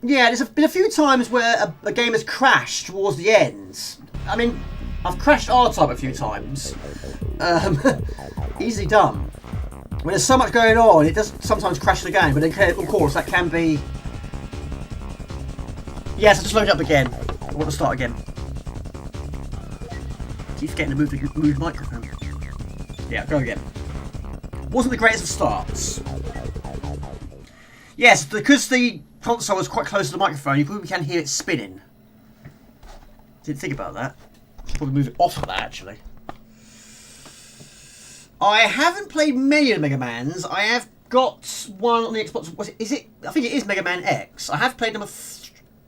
Yeah, there's been a few times where a game has crashed towards the end. I mean, I've crashed R-Type a few times. Easily done. When there's so much going on, it does sometimes crash the game, but then, of course, that can be... Yes, I just loaded up again. I want to start again. Keep forgetting to move the microphone. Yeah, go again. Wasn't the greatest of starts. Yes, because the console was quite close to the microphone, you probably can hear it spinning. Didn't think about that. Should probably move it off of that, actually. I haven't played many of the Mega Mans. I have got one on the Xbox. Is it? I think it is Mega Man X. I have played number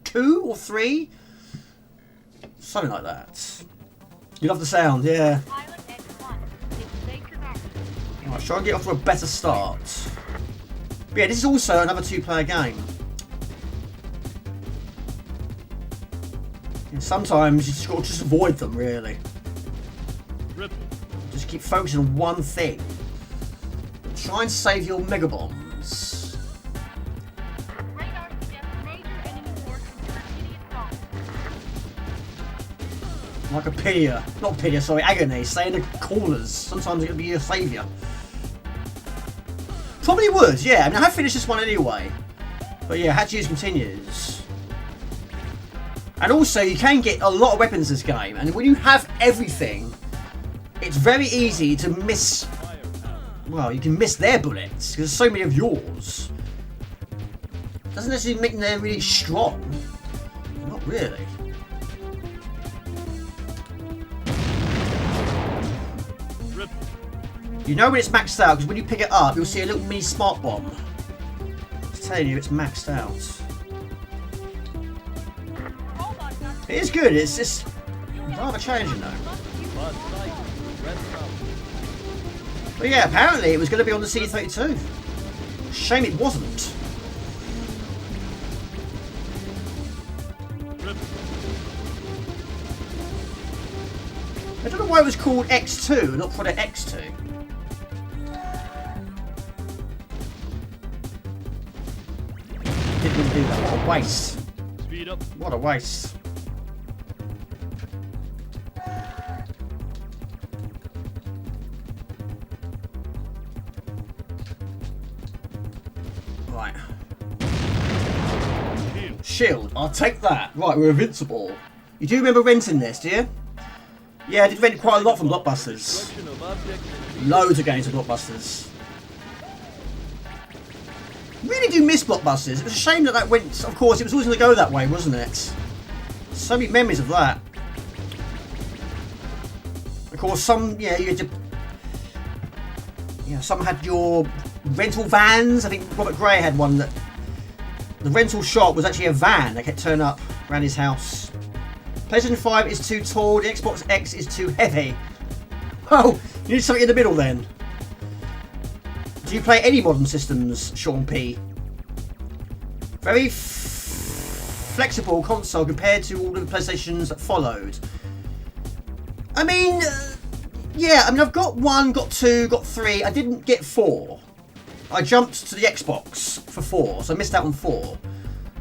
2 or 3. Something like that. You love the sound, yeah. Alright, try and get off to a better start. But yeah, this is also another 2-player game. And sometimes you just got to just avoid them, really. Just keep focusing on one thing. Try and save your Mega Bombs. Like a Pidia. Not Pidia, sorry, Agony. Stay in the corners. Sometimes it could be your saviour. Probably would, yeah. I mean, I have finished this one anyway. But yeah, had to use continues. And also, you can get a lot of weapons in this game. And when you have everything, it's very easy to miss... Well, you can miss their bullets, because there's so many of yours. Doesn't necessarily make them really strong. Not really. You know when it's maxed out, because when you pick it up, you'll see a little mini smart bomb. It's telling you it's maxed out. It is good, it's just rather challenging though. But yeah, apparently it was going to be on the C32. Shame it wasn't. I don't know why it was called X2, not Product X2. Didn't do that. What a waste. Speed up. What a waste. Right. Shield. I'll take that. Right, we're invincible. You do remember renting this, do you? Yeah, I did rent quite a lot from Blockbusters. Loads of games from Blockbusters. Really do miss Blockbusters. It was a shame that went... Of course, it was always going to go that way, wasn't it? So many memories of that. Of course, some... Yeah, you had to... Yeah, some had your rental vans. I think Robert Gray had one that... The rental shop was actually a van that kept turning up around his house. PlayStation 5 is too tall, the Xbox X is too heavy. Oh, you need something in the middle then. Do you play any modern systems, Sean P? Very flexible console compared to all the PlayStations that followed. I mean, yeah, I mean, I've got 1, got 2, got 3. I didn't get 4. I jumped to the Xbox for 4, so I missed out on 4.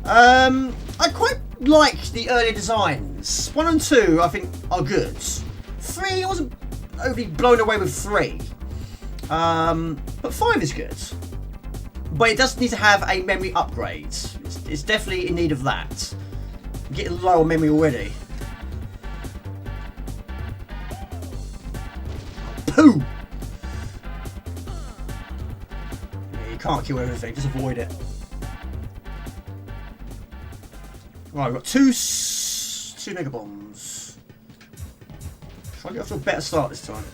I quite liked the earlier designs. 1 and 2, I think, are good. 3, I wasn't overly blown away with 3. But 5 is good. But it does need to have a memory upgrade. It's definitely in need of that. I'm getting low on memory already. Pooh! Yeah, you can't kill everything, just avoid it. Right, we've got two Mega Bombs. Try and get off to a better start this time.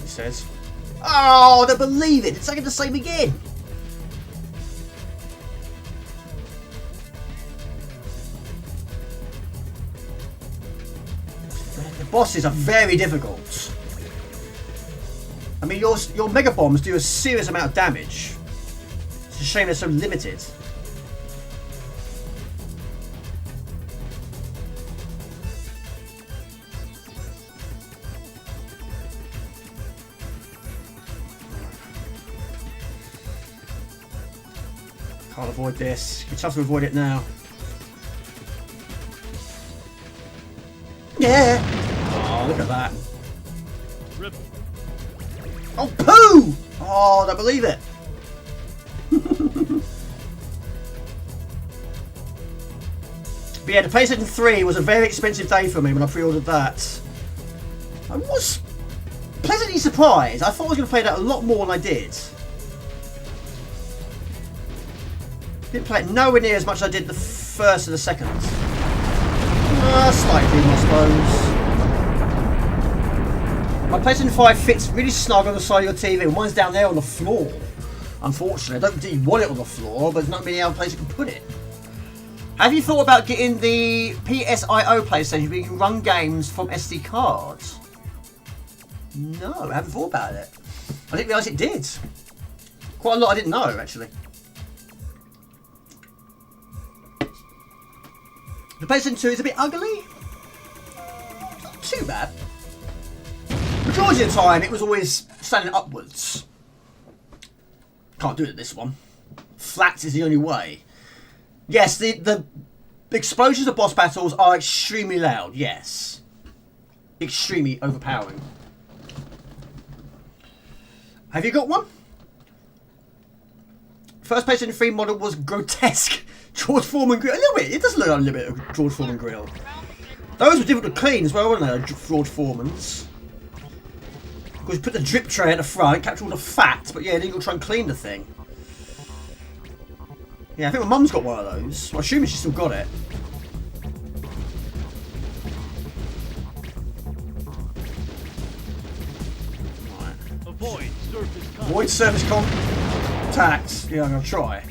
He says. Oh, I don't believe it! It's like the same again! The bosses are very difficult. I mean, your Mega Bombs do a serious amount of damage. It's a shame they're so limited. Can't avoid this. It's tough to avoid it now. Yeah! Oh, look at that. Oh, poo! Oh, I don't believe it. But yeah, the PlayStation 3 was a very expensive day for me when I pre-ordered that. I was pleasantly surprised. I thought I was going to play that a lot more than I did. Didn't play it nowhere near as much as I did the first and the second. Slightly, I suppose. My PlayStation 5 fits really snug on the side of your TV, and mine's down there on the floor. Unfortunately, I don't particularly want it on the floor, but there's not many other places you can put it. Have you thought about getting the PSIO PlayStation where you can run games from SD cards? No, I haven't thought about it. I didn't realise it did. Quite a lot I didn't know, actually. The PlayStation 2 is a bit ugly. Not too bad. Majority of the time, it was always standing upwards. Can't do it this one. Flat is the only way. Yes, the explosions of boss battles are extremely loud, yes. Extremely overpowering. Have you got one? First PlayStation 3 model was grotesque. George Foreman grill. A little bit. It does look like a little bit of George Foreman grill. Those were difficult to clean as well, weren't they? George Foreman's. Because you put the drip tray at the front, capture all the fat, but yeah, then you got to try and clean the thing. Yeah, I think my mum's got one of those. Well, I'm assuming she's still got it. Right. Avoid surface contact. Yeah, I'm going to try.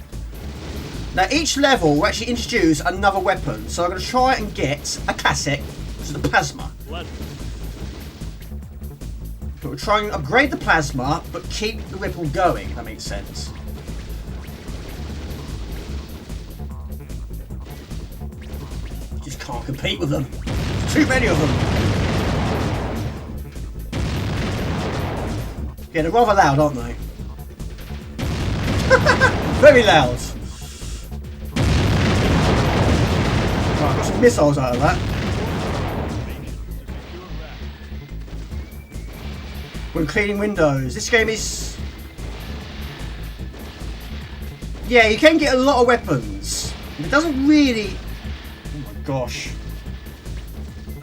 Now, each level will actually introduce another weapon. So I'm going to try and get a classic, which is the plasma. But we'll try and upgrade the plasma, but keep the ripple going, if that makes sense. Just can't compete with them. Too many of them. Yeah, they're rather loud, aren't they? Very loud. Right, I've got some missiles out of that. When cleaning windows. This game is... Yeah, you can get a lot of weapons. It doesn't really... Oh my gosh.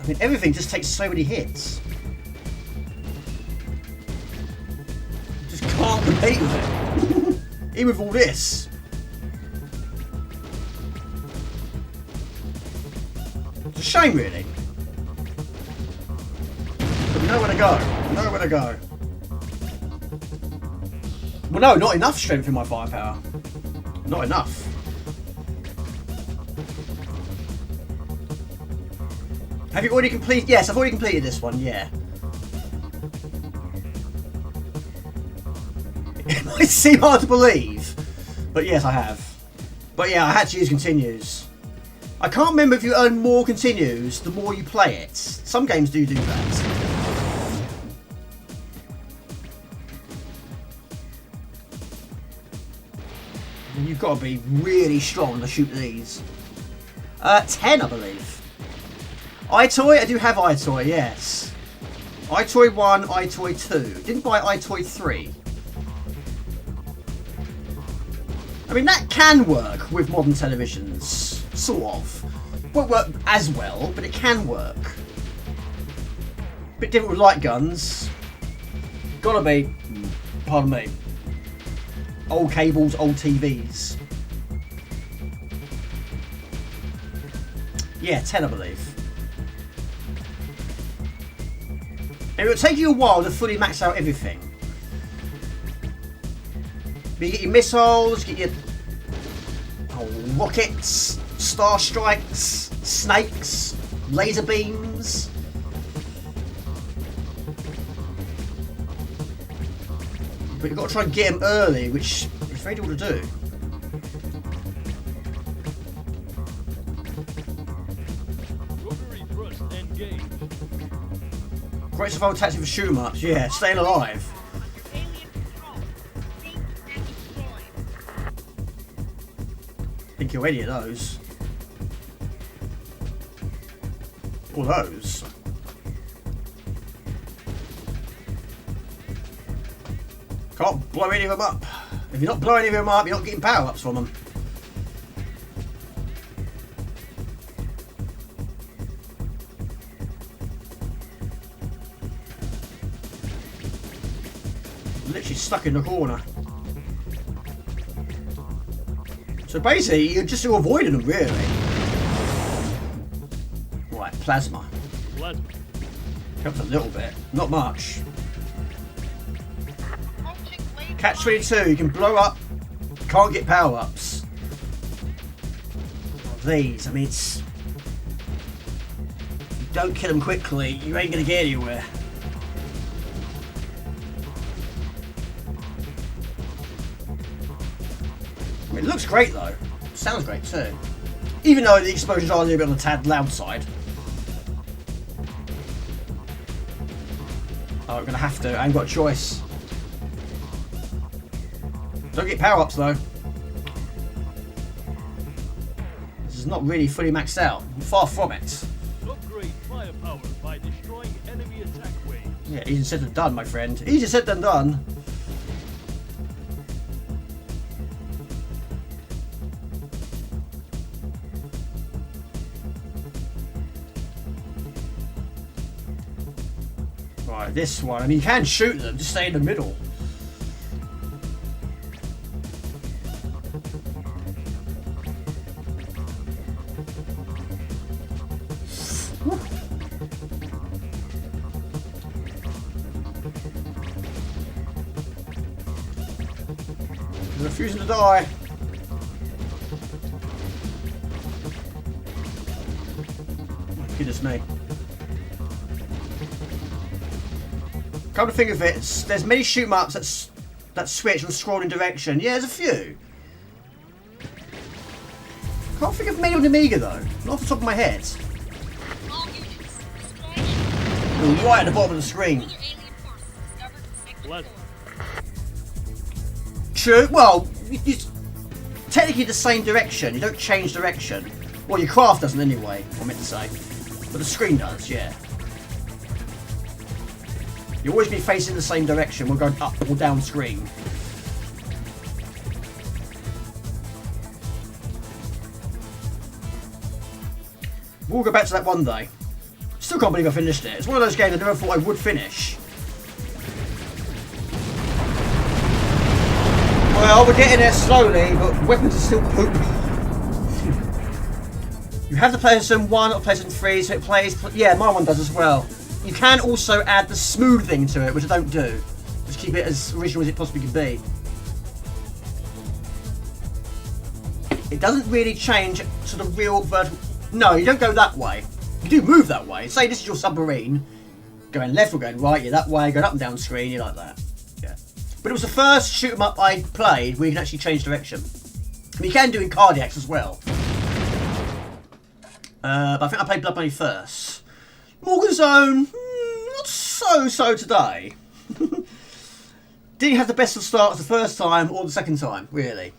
I mean, everything just takes so many hits. You just can't compete with it. Even with all this. It's a shame, really. But nowhere to go. Nowhere to go. Well, no, not enough strength in my firepower. Not enough. Have you already completed? Yes, I've already completed this one, yeah. It might seem hard to believe, but yes, I have. But yeah, I had to use continues. I can't remember if you earn more continues the more you play it. Some games do that. You've got to be really strong to shoot these. 10, I believe. iToy? I do have iToy, yes. iToy 1, iToy 2. Didn't buy iToy 3. I mean, that can work with modern televisions. Sort of. Won't work as well, but it can work. Bit different with light guns. Gotta be. Pardon me. Old cables, old TVs. Yeah, 10 I believe. And it will take you a while to fully max out everything. But you get your missiles, get your rockets, star strikes, snakes, laser beams. But you've got to try and get them early, which is very difficult to do. Great survival tactic for shoot 'em ups, yeah, staying alive. Think you're any of those. All those. Can't blow any of them up. If you're not blowing any of them up, you're not getting power ups from them. stuck in the corner. So basically, you're just avoiding them, really. Right, plasma. Plasma. Helps a little bit, not much. Catch 22, you can blow up, can't get power-ups. These, I mean, it's... If you don't kill them quickly, you ain't gonna get anywhere. I mean, it looks great though. Sounds great too. Even though the explosions are a little bit on the tad loud side. Oh, I'm gonna have to. I ain't got a choice. Don't get power-ups though. This is not really fully maxed out. I'm far from it. Upgrade firepower by destroying enemy attack waves. Yeah, easier said than done, my friend. Easier said than done. Right, this one. I mean, you can shoot them, just stay in the middle. They're refusing to die. Oh, goodness me. Come to think of it, there's many shoot 'em ups that switch on scrolling direction. Yeah, there's a few. Can't think of many on the Amiga though, not off the top of my head. Ooh, right at the bottom of the screen. Plasma. True. Well, you technically the same direction. You don't change direction. Well, your craft doesn't anyway. I meant to say, but the screen does. Yeah. You always be facing the same direction. We're going up or down screen. We'll go back to that one day. Still can't believe I finished it. It's one of those games I never thought I would finish. Well, we're getting there slowly, but weapons are still poop. You have the PlayStation 1 or PlayStation 3, so it plays... Yeah, my one does as well. You can also add the smooth thing to it, which I don't do. Just keep it as original as it possibly can be. It doesn't really change to the real vertical... No, you don't go that way. You do move that way. Say this is your submarine. Going left or going right, you're that way. Going up and down screen, you're like that. Yeah. But it was the first shoot 'em up I played where you can actually change direction. And you can do in Cardiacs as well. But I think I played Blood Money first. Morgan Zone, not so today. Didn't have the best of starts the first time or the second time, really.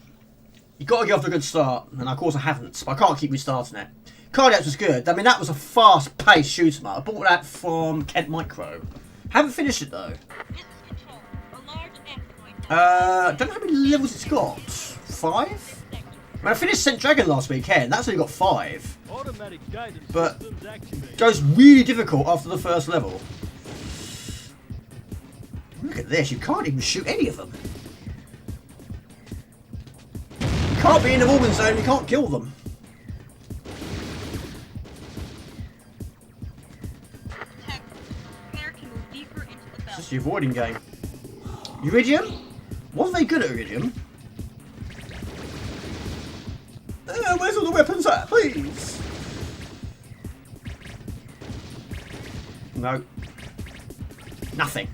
You've got to get off to a good start, and of course I haven't, but I can't keep restarting it. Cardiacs was good. I mean, that was a fast-paced shoot 'em up. I bought that from Kent Micro. Haven't finished it though. Don't know how many levels it's got. 5? I mean, I finished St. Dragon last weekend. That's only got 5. Automatic guidance But systems activated. it goes really difficult after the first level. Look at this. You can't even shoot any of them. You can't be in the Morgan Zone. You can't kill them. It's just the avoiding game. Iridium? Wasn't they good at Iridium? Where's all the weapons at, please? No. Nothing.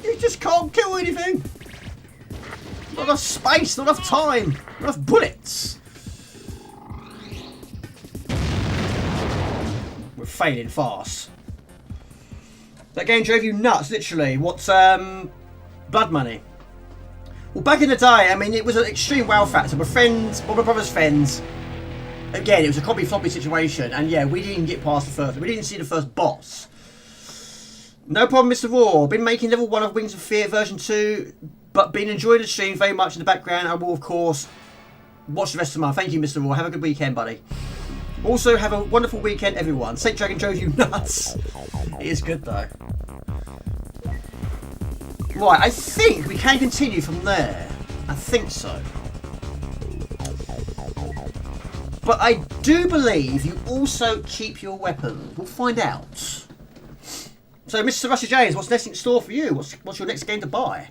You just can't kill anything. Not enough space, not enough time, not enough bullets. We're failing fast. That game drove you nuts, literally. What's Blood Money? Well, back in the day, I mean, it was an extreme wow factor. My friends, well, my brother's friends, again, it was a copy floppy situation, and yeah, we didn't get past the first. We didn't see the first boss. No problem, Mr. Raw. Been making level 1 of Wings of Fear version 2, but been enjoying the stream very much in the background. I will, of course, watch the rest of the month. Thank you, Mr. Raw. Have a good weekend, buddy. Also, have a wonderful weekend, everyone. St. Dragon drove you nuts. It is good, though. Right, I think we can continue from there. I think so. But I do believe you also keep your weapon. We'll find out. So, Mr. Rusty James, what's next in store for you? What's your next game to buy?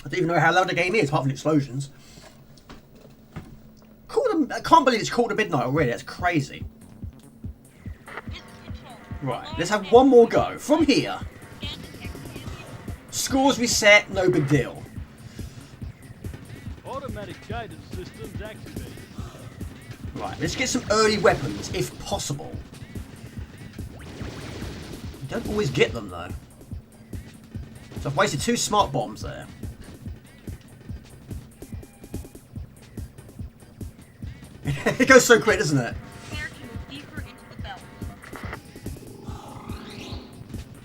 I don't even know how loud the game is, apart from explosions. I can't believe it's called a midnight already. That's crazy. Right, let's have one more go. From here. Scores reset, no big deal. Automatic guidance systems activated. Right, let's get some early weapons, if possible. You don't always get them, though. So I've wasted 2 smart bombs there. It goes so quick, doesn't it?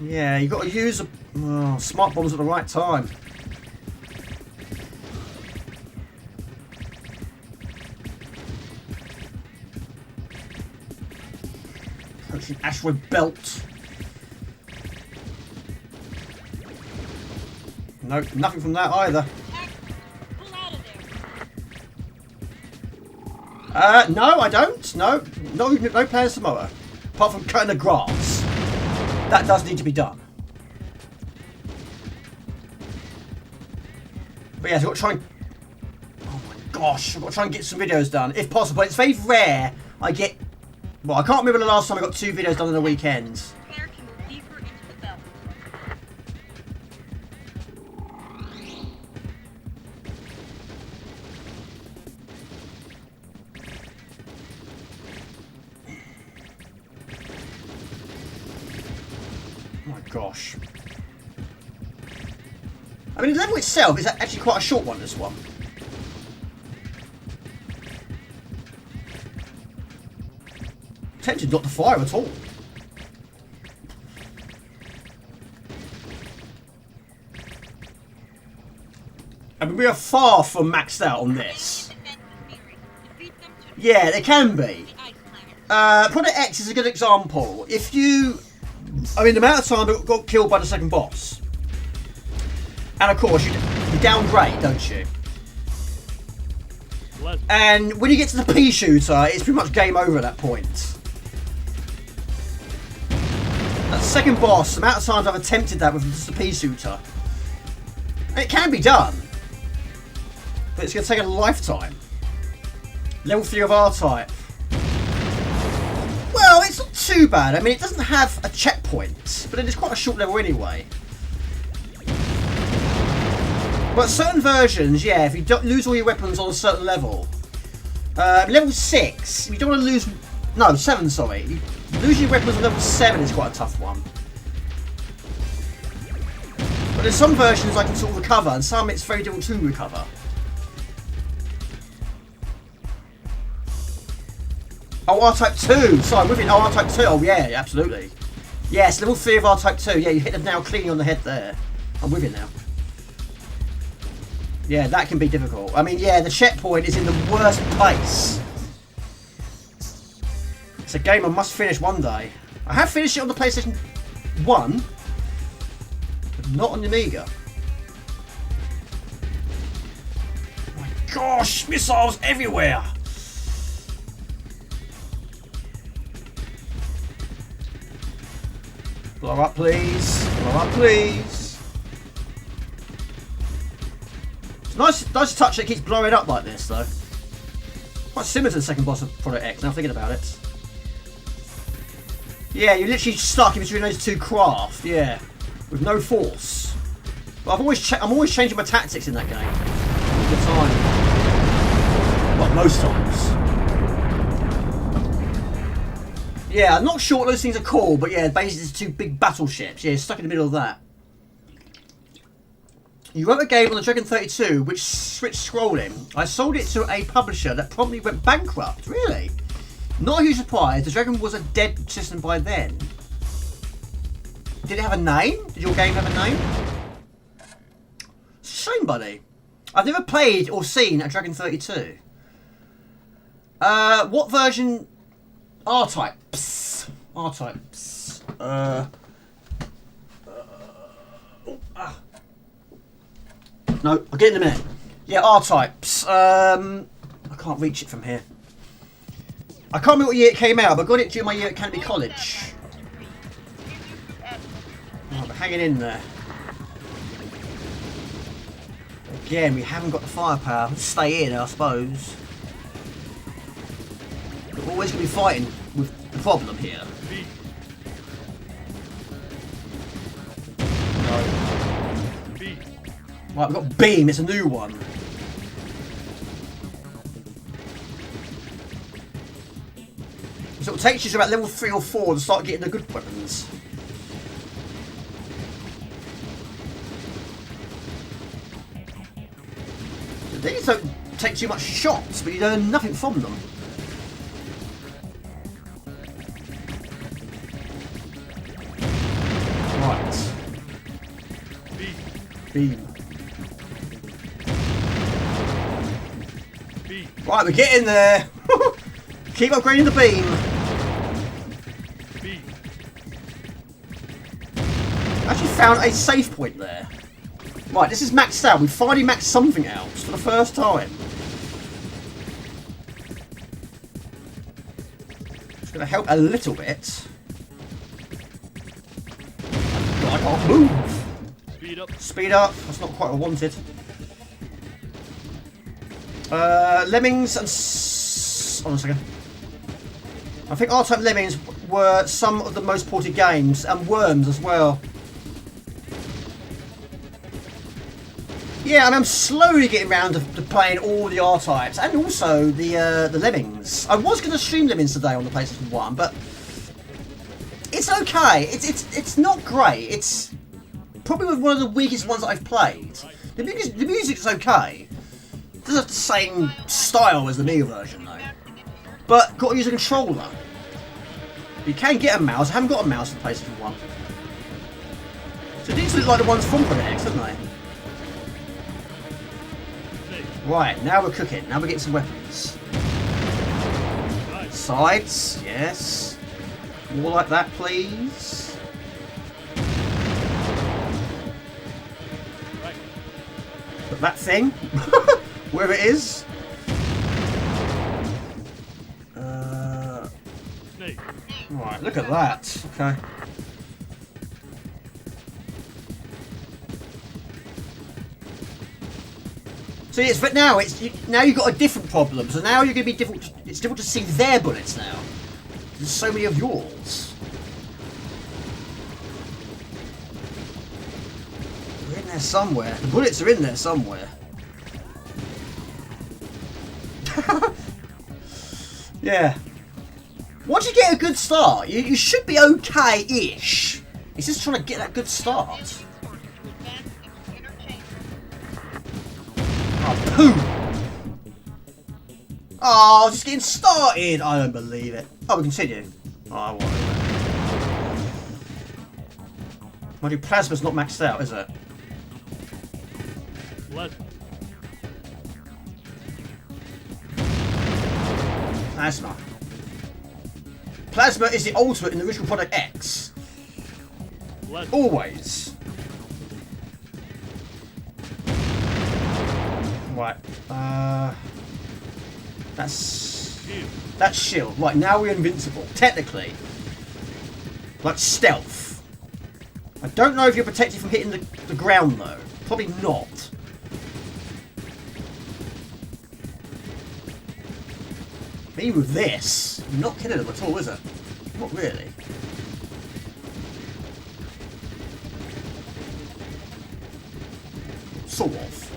Yeah, you got to use smart bombs at the right time. Approaching asteroid belt. No, nothing from that either. No, I don't. No plans tomorrow. Apart from cutting the grass. That does need to be done. But yeah, I've got to try and... Oh my gosh, I've got to try and get some videos done. If possible. It's very rare I get... Well, I can't remember the last time I got 2 videos done in a weekend. Gosh. I mean, the level itself is actually quite a short one, this one. Tempted not to fire at all. I mean, we are far from maxed out on this. Yeah, they can be. Project X is a good example. If you... I mean, the amount of time it got killed by the second boss. And of course, you downgrade, don't you? And when you get to the pea shooter, it's pretty much game over at that point. That second boss, the amount of times I've attempted that with just the pea shooter. And it can be done. But it's going to take a lifetime. Level 3 of R-Type. Well, it's not too bad. I mean, it doesn't have a checkpoint, but it is quite a short level anyway. But certain versions, yeah, if you don't lose all your weapons on a certain level. Level 6, if you don't want to lose... No, 7, sorry. If you lose your weapons on level 7 is quite a tough one. But there's some versions I can sort of recover, and some it's very difficult to recover. Oh, R-Type 2! Sorry, with it. Oh, R-Type 2. Oh, yeah, absolutely. Yes, level 3 of R-Type 2. Yeah, you hit the nail cleanly on the head there. I'm with it now. Yeah, that can be difficult. I mean, yeah, the checkpoint is in the worst place. It's a game I must finish one day. I have finished it on the PlayStation 1, but not on the Amiga. Oh my gosh, missiles everywhere! Blow up, please. Blow up, please. It's nice touch that it keeps blowing up like this, though. Quite similar to the second boss of Project X, now thinking about it. Yeah, you're literally stuck in between those two craft, yeah. With no force. But I'm always changing my tactics in that game. All the time. Well, most times. Yeah, I'm not sure what those things are called, but yeah, basically it's 2 big battleships. Yeah, stuck in the middle of that. You wrote a game on the Dragon 32 which switched scrolling. I sold it to a publisher that promptly went bankrupt. Really? Not a huge surprise. The Dragon was a dead system by then. Did it have a name? Did your game have a name? Shame, buddy. I've never played or seen a Dragon 32. What version? R-Type. R-Type. No, I'll get in a minute. Yeah, R-Types. I can't reach it from here. I can't remember what year it came out, but I got it during my year at Canterbury College. Oh, but hanging in there. Again, we haven't got the firepower. Let's stay in, I suppose. We're always going to be fighting with the problem here. Right, we've got Beam, it's a new one. So it takes you to about level 3 or 4 to start getting the good weapons. So these don't take too much shots, but you learn nothing from them. Right. Beam. Right, we're getting there. Keep upgrading the beam. Actually found a save point there. Right, this is maxed out. We finally maxed something out for the first time. It's going to help a little bit. God, I can't move. Speed up. Speed up. That's not quite what I wanted. Lemmings and... Hold on a second. I think R-Type Lemmings were some of the most ported games, and Worms as well. Yeah, and I'm slowly getting around to playing all the R-Types, and also the Lemmings. I was going to stream Lemmings today on the PlayStation 1, but it's okay. It's not great. It's probably one of the weakest ones that I've played. The music's okay. It doesn't have the same style as the Mega version, though. But got to use a controller. You can get a mouse. I haven't got a mouse for the PlayStation 1. So these look like the ones from Project X, don't they? Right, now we're cooking. Now we're getting some weapons. Sides, yes. More like that, please. But that thing, wherever it is. Right, look at that. Okay. So yes, but now now you've got a different problem. So now you're going to be difficult. It's difficult to see their bullets now. There's so many of yours. They're in there somewhere. The bullets are in there somewhere. Yeah. Once you get a good start, you should be okay-ish. It's just trying to get that good start. Oh, poo! Oh, just getting started! I don't believe it. Oh, we continue. Oh, I want it. Mind you, plasma's not maxed out, is it? Plasma. Plasma is the ultimate in the original Project X. Always. Right. That's shield. Right, now we're invincible. Technically. Like stealth. I don't know if you're protected from hitting the ground though. Probably not. Me with this, you're not killing them at all, is it? Not really. Sort of.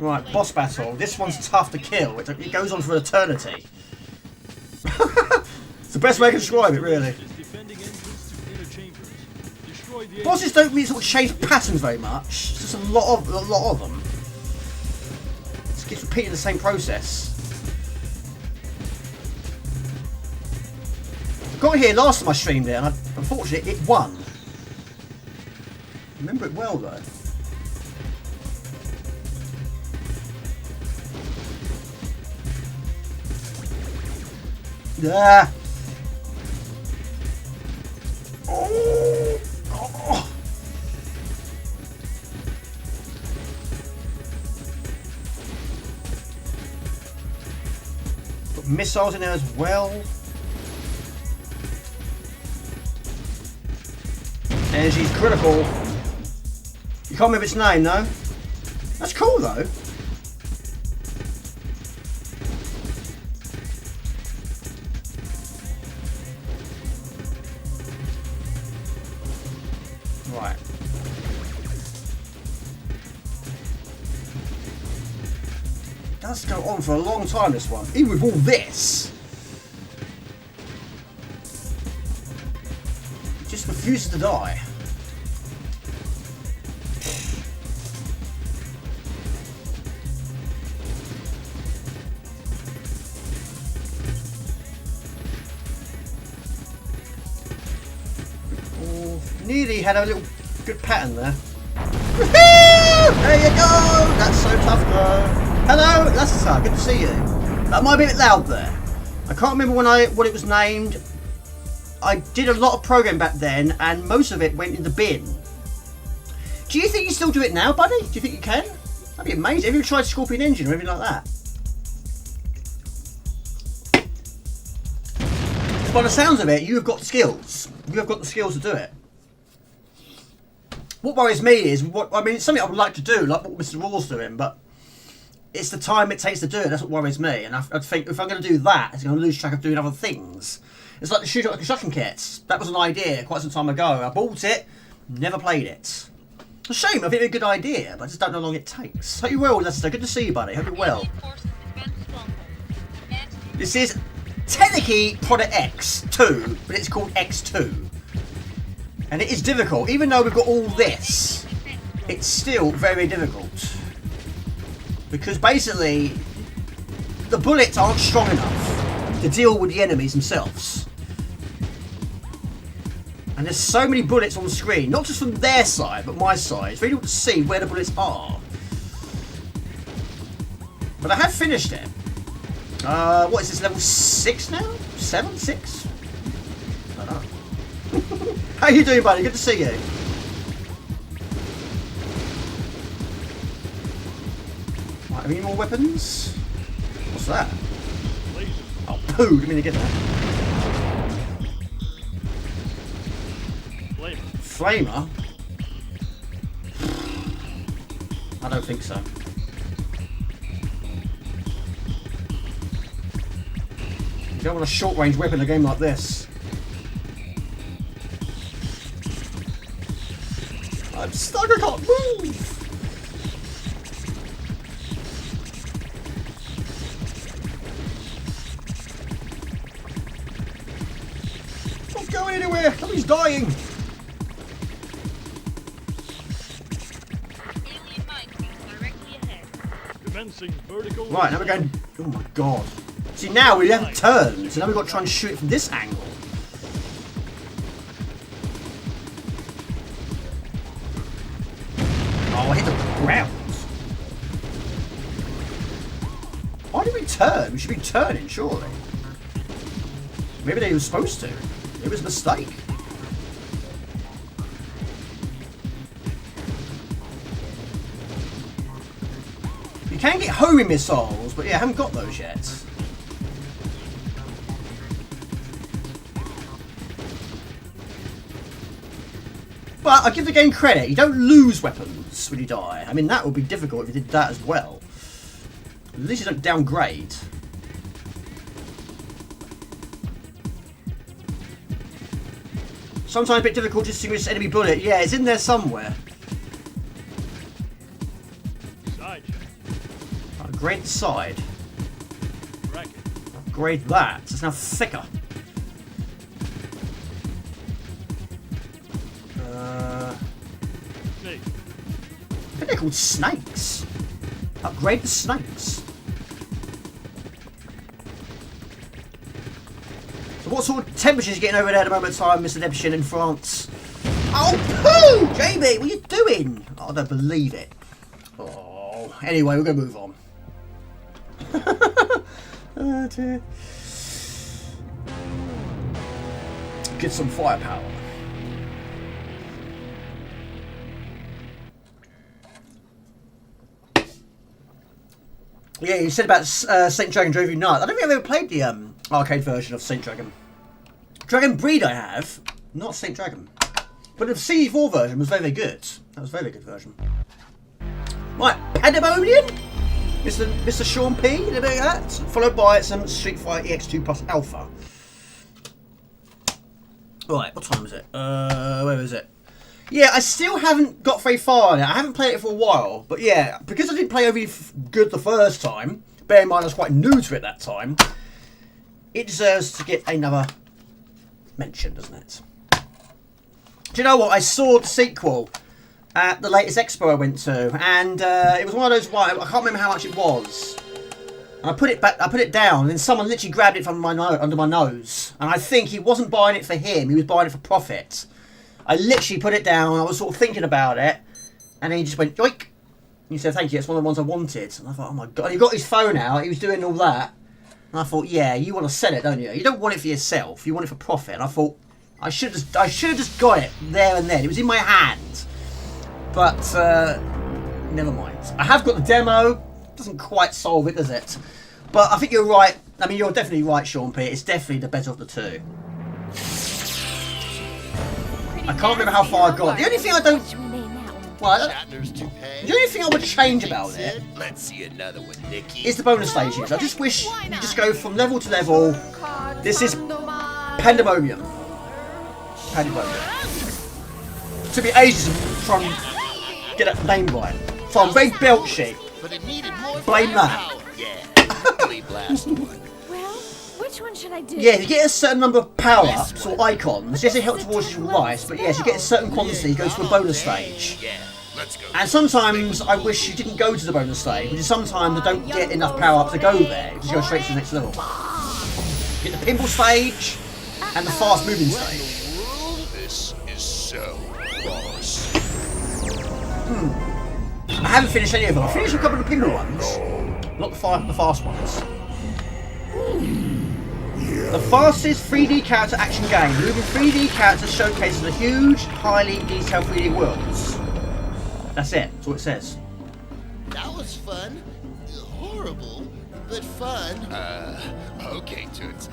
Right, boss battle. This one's tough to kill. It goes on for eternity. It's the best way I can describe it, really. Bosses don't really sort of change patterns very much. It's just a lot of them. Keeps repeating the same process. Got here last time I streamed it, and unfortunately it won. Remember remember it well though. Yeah. Oh. Oh. Got missiles in there as well. Energy's critical. You can't remember its name, no? That's cool though. Right. Does go on for a long time, this one. Even with all this. It just refuses to die. Nearly had a little good pattern there. There you go! That's so tough though. Hello, Lassiter, good to see you. That might be a bit loud there. I can't remember what it was named. I did a lot of programming back then and most of it went in the bin. Do you think you still do it now, buddy? Do you think you can? That'd be amazing. Have you ever tried Scorpion Engine or anything like that? By the sounds of it, you have got skills. You have got the skills to do it. What worries me is, it's something I would like to do, like what Mr. Raw's doing, but it's the time it takes to do it. That's what worries me. And I think if I'm going to do that, it's going to lose track of doing other things. It's like the shoot out construction kits. That was an idea quite some time ago. I bought it, never played it. It's a shame. I think it's a good idea, but I just don't know how long it takes. Hope you're well, Lester. Good to see you, buddy. Hope you're well. This is technically Product X2, but it's called X2. And it is difficult. Even though we've got all this, it's still very difficult. Because basically, the bullets aren't strong enough to deal with the enemies themselves. And there's so many bullets on the screen, not just from their side, but my side. It's really difficult to see where the bullets are. But I have finished it. What is this, level 6 now? 7? 6? I don't know. How you doing, buddy? Good to see you. Right, any more weapons? What's that? Oh, poo! Didn't mean to get that. Flamer? I don't think so. You don't want a short-range weapon in a game like this. I'm stuck, I can't move! It's not going anywhere! Somebody's dying! Alien minefield directly ahead. Commencing vertical. Right, now we're going... Oh my god. See, now we have turns, so now we've got to try and shoot it from this angle. Oh, I hit the ground. Why did we turn? We should be turning, surely. Maybe they were supposed to. It was a mistake. You can get homing missiles, but yeah, I haven't got those yet. But I give the game credit, you don't lose weapons when you die. I mean, that would be difficult if you did that as well. At least you don't downgrade. Sometimes a bit difficult to distinguish enemy bullet. Yeah, it's in there somewhere. Side. Upgrade the side. Bracket. Upgrade that. It's now thicker. Snake. I think they're called snakes. Upgrade the snakes. So what sort of temperatures are you getting over there at the moment in time, Mr. Debshin in France? Oh, poo! JB, what are you doing? Oh, I don't believe it. Oh, anyway, we're going to move on. Oh, dear. Get some firepower. Yeah, you said about Saint Dragon drove you nuts. I don't think I've ever played the arcade version of Saint Dragon. Dragon Breed I have, not Saint Dragon. But the CD4 version was very, very good. That was a very, very good version. Right, Pandemonium? Mr. Sean P, a little bit of that. Followed by some Street Fighter EX2 Plus Alpha. Right, what time is it? Where is it? Yeah, I still haven't got very far on it. I haven't played it for a while. But yeah, because I didn't play overly good the first time, bear in mind I was quite new to it that time, it deserves to get another mention, doesn't it? Do you know what? I saw the sequel at the latest expo I went to, and it was one of those. I can't remember how much it was. And I put it back. I put it down, and then someone literally grabbed it from my under my nose. And I think he wasn't buying it for him; he was buying it for profit. I literally put it down. I was sort of thinking about it, and then he just went yoink. And he said, "Thank you. It's one of the ones I wanted." And I thought, "Oh my god!" And he got his phone out. He was doing all that, and I thought, "Yeah, you want to sell it, don't you? You don't want it for yourself. You want it for profit." And I thought, I should have just got it there and then. It was in my hand. But, never mind. I have got the demo. Doesn't quite solve it, does it? But I think you're right. I mean, you're definitely right, Sean P. It's definitely the better of the two. I can't remember how far I got. The only thing I don't... Well, the only thing I would change about it is the bonus stages. I just wish you just go from level to level. This is Pandemonium. It took me ages to try and get that name right. So I'm Red Belt Sheep. Blame that. Well, which one should I do? Yeah, you get a certain number of power-ups or icons. Yes, it helps towards your life, but yes, you get a certain quantity, you go to a bonus stage. And sometimes I wish you didn't go to the bonus stage, because sometimes I don't get enough power-up to go there. Just go straight to the next level. Get the pinball stage and the fast-moving stage. I haven't finished any of them. I finished a couple of the pinball ones, not the fast ones. The fastest 3D character action game. Moving 3D characters showcases the huge, highly detailed 3D worlds. That's it. That's what it says. That was fun. Horrible, but fun. Okay, Toots.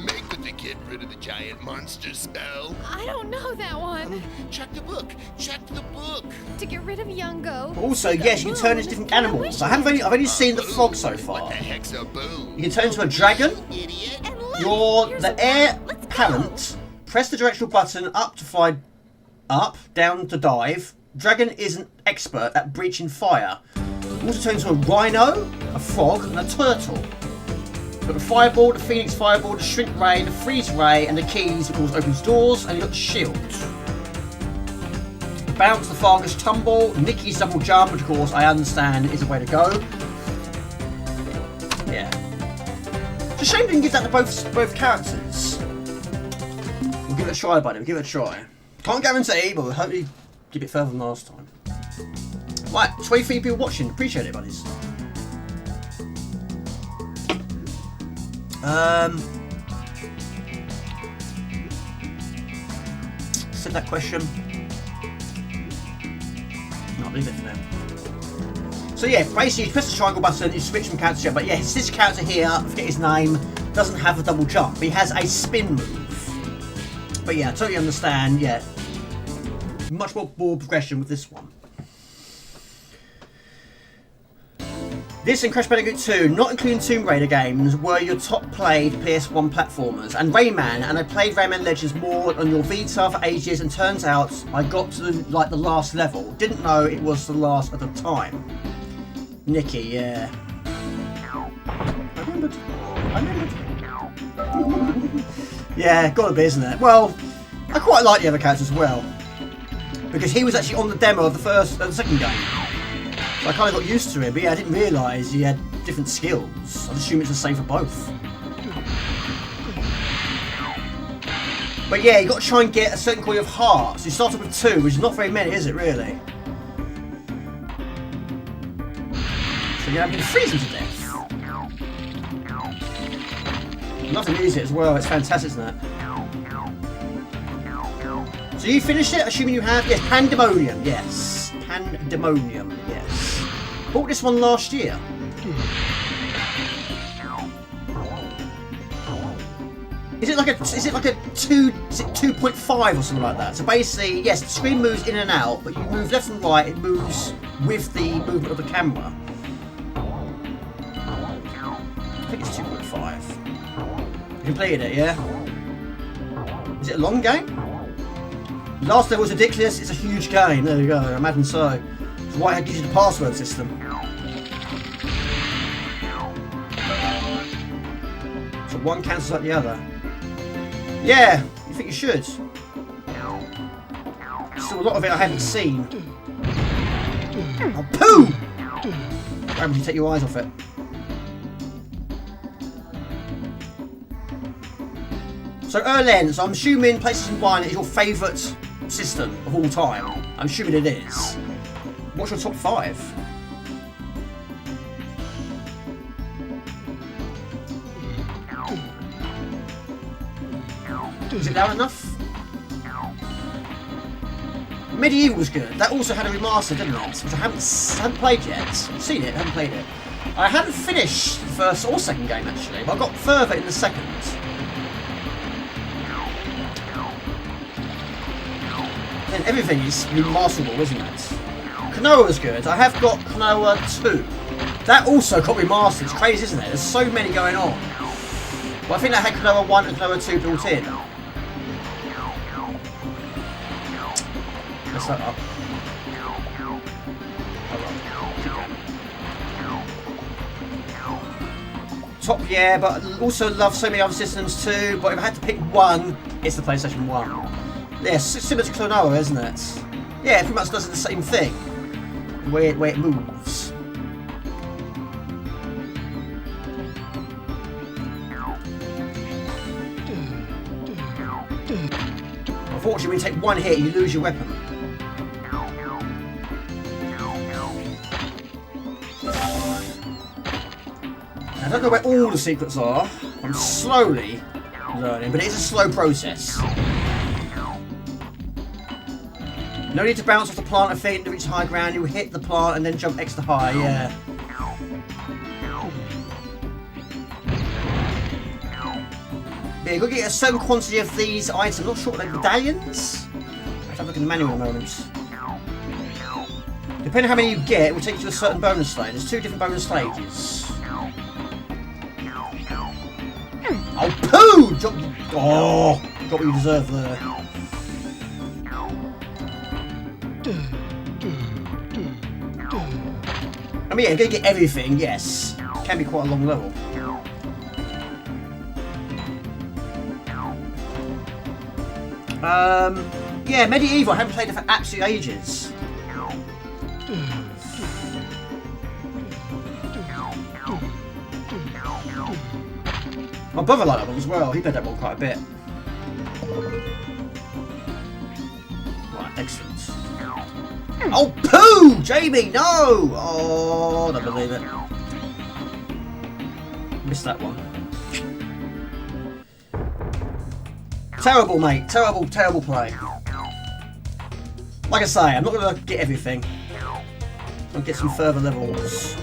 Make with the kid rid of the giant monster spell. I don't know that one. Check the book. Check the book. To get rid of Youngo. Also, yes, you can turn into different animals. I've only seen the frog so far. What the heck's a boo? You can turn into a dragon. Idiot. You're the heir apparent. Press the directional button up to fly up, down to dive. Dragon is an expert at breaching fire. You also turn into a rhino, a frog, and a turtle. You've got the fireball, the phoenix fireball, the shrink ray, the freeze ray, and the keys, of course, opens doors, and you've got the shield. Bounce, the Fargus tumble, Nikki's double jump, which of course I understand is a way to go. Yeah. It's a shame they didn't give that to both characters. We'll give it a try, buddy. We'll give it a try. Can't guarantee, but we'll hopefully give it further than last time. Right, 23 people watching. Appreciate it, buddies. Said that question. No, leave it for now. So yeah, basically you press the triangle button, you switch from character to jump. But yeah, this character here, I forget his name, doesn't have a double jump, but he has a spin move. But yeah, I totally understand, yeah. Much more progression with this one. This and Crash Bandicoot 2, not including Tomb Raider games, were your top played PS1 platformers. And Rayman, and I played Rayman Legends more on your Vita for ages, and turns out I got to the last level. Didn't know it was the last at the time. Nikki, yeah. I remembered. Yeah, gotta be, isn't it? Well, I quite like the other characters as well. Because he was actually on the demo of the second game. So I kind of got used to it, but yeah, I didn't realise he had different skills. I'd assume it's the same for both. But yeah, you got to try and get a certain quality of hearts. You start off with 2, which is not very many, is it really? So you're having to freeze them to death. Love the music as well, it's fantastic, isn't it? So you finished it, assuming you have? Yes, Pandemonium, yes. Pandemonium, yes. Bought this one last year. Is it like a 2.5 or something like that? So basically, yes, the screen moves in and out, but you move left and right, it moves with the movement of the camera. I think it's 2.5. You completed it, yeah? Is it a long game? Last level was ridiculous, it's a huge game. There you go, I imagine so. That's why it gives you the password system. So one cancels out the other. Yeah, you think you should. Still a lot of it I haven't seen. Oh, poo! Why would you take your eyes off it? So Erlen, so I'm assuming PlayStation 1 is your favourite system of all time. I'm assuming it is. What's your top 5? Is it loud enough? Medieval was good. That also had a remaster, didn't it? Which I haven't played yet. I've seen it, haven't played it. I haven't finished the first or second game actually, but I got further in the second. And everything is remasterable, isn't it? Kanoa was good. I have got Kanoa 2. That also got remastered. It's crazy, isn't it? There's so many going on. But I think that had Kanoa 1 and Kanoa 2 built in. Mess that up. Top, yeah, but I also love so many other systems too. But if I had to pick one, it's the PlayStation 1. Yeah, similar to Klonoa, isn't it? Yeah, it pretty much does the same thing. The way it moves. Unfortunately, when you take one hit, you lose your weapon. I don't know where all the secrets are. I'm slowly learning, but it is a slow process. No need to bounce off the plant and fade to reach high ground. You hit the plant and then jump extra high, yeah. Yeah, you've got to get a certain quantity of these items. I'm not sure what they're medallions? I have to look in the manual in a moment. Depending on how many you get, it will take you to a certain bonus stage. There's 2 different bonus stages. Oh, poo! Oh, got what you deserve there. I mean, yeah, you're going to get everything, yes. It can be quite a long level. Yeah, Medieval, I haven't played it for absolute ages. My brother liked that one as well, he played that one quite a bit. Right, excellent. Oh, poo! Jamie, no! Oh, I don't believe it. Missed that one. Terrible, mate. Terrible, terrible play. Like I say, I'm not going to get everything. I'll get some further levels.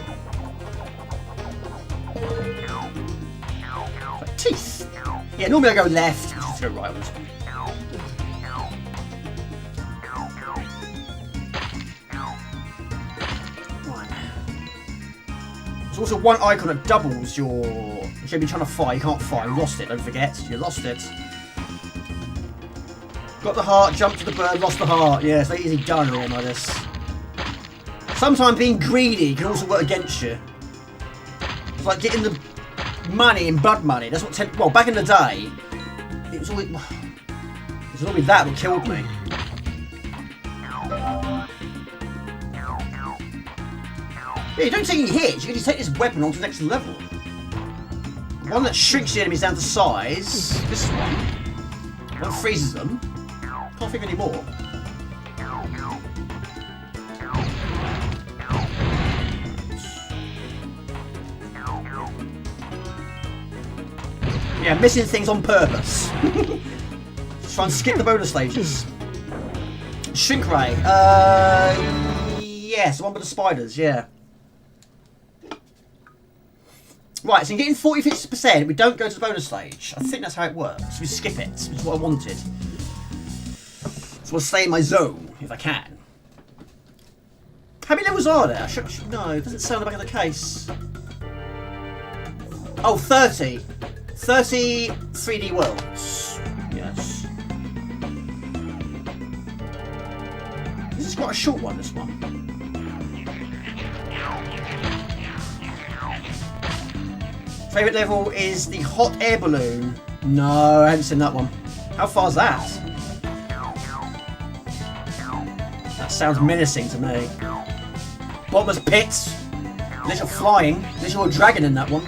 Like teeth. Yeah, normally I go left, but just go right on this one. There's also one icon that doubles your... If you've been trying to fire, you can't fire. You lost it, don't forget. You lost it. Got the heart, jumped to the bird, lost the heart. Yeah, it's very easy done here like this. Sometimes being greedy can also work against you. It's like getting the money in blood money. That's what... Well, back in the day, it was always that that killed me. Yeah, you don't take any hits, you can just take this weapon on to the next level. One that shrinks the enemies down to size. This one. One freezes them. Can't think of any more. Yeah, missing things on purpose. Just try and skip the bonus stages. Shrink ray. Yes, the one with the spiders, yeah. Right, so you're getting 40-50%. We don't go to the bonus stage. I think that's how it works. We skip it, which is what I wanted. So I'll stay in my zone, if I can. How many levels are there? I should know. It doesn't say on the back of the case. Oh, 30. 30 3D worlds. Yes. This is quite a short one, this one. Favourite level is the hot air balloon. No, I haven't seen that one. How far's that? That sounds menacing to me. Bottomless pits. Unless you're flying. Unless you're a dragon in that one.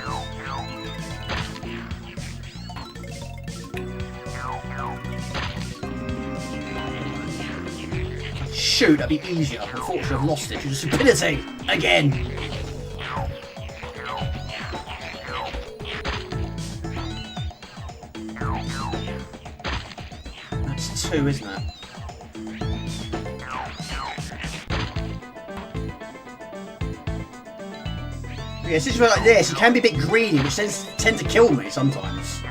Shoot, that'd be easier. Unfortunately, I've lost it due to stupidity. Again. That's 2, isn't it? Yeah, situations like this, you can be a bit greedy, which tend to kill me sometimes.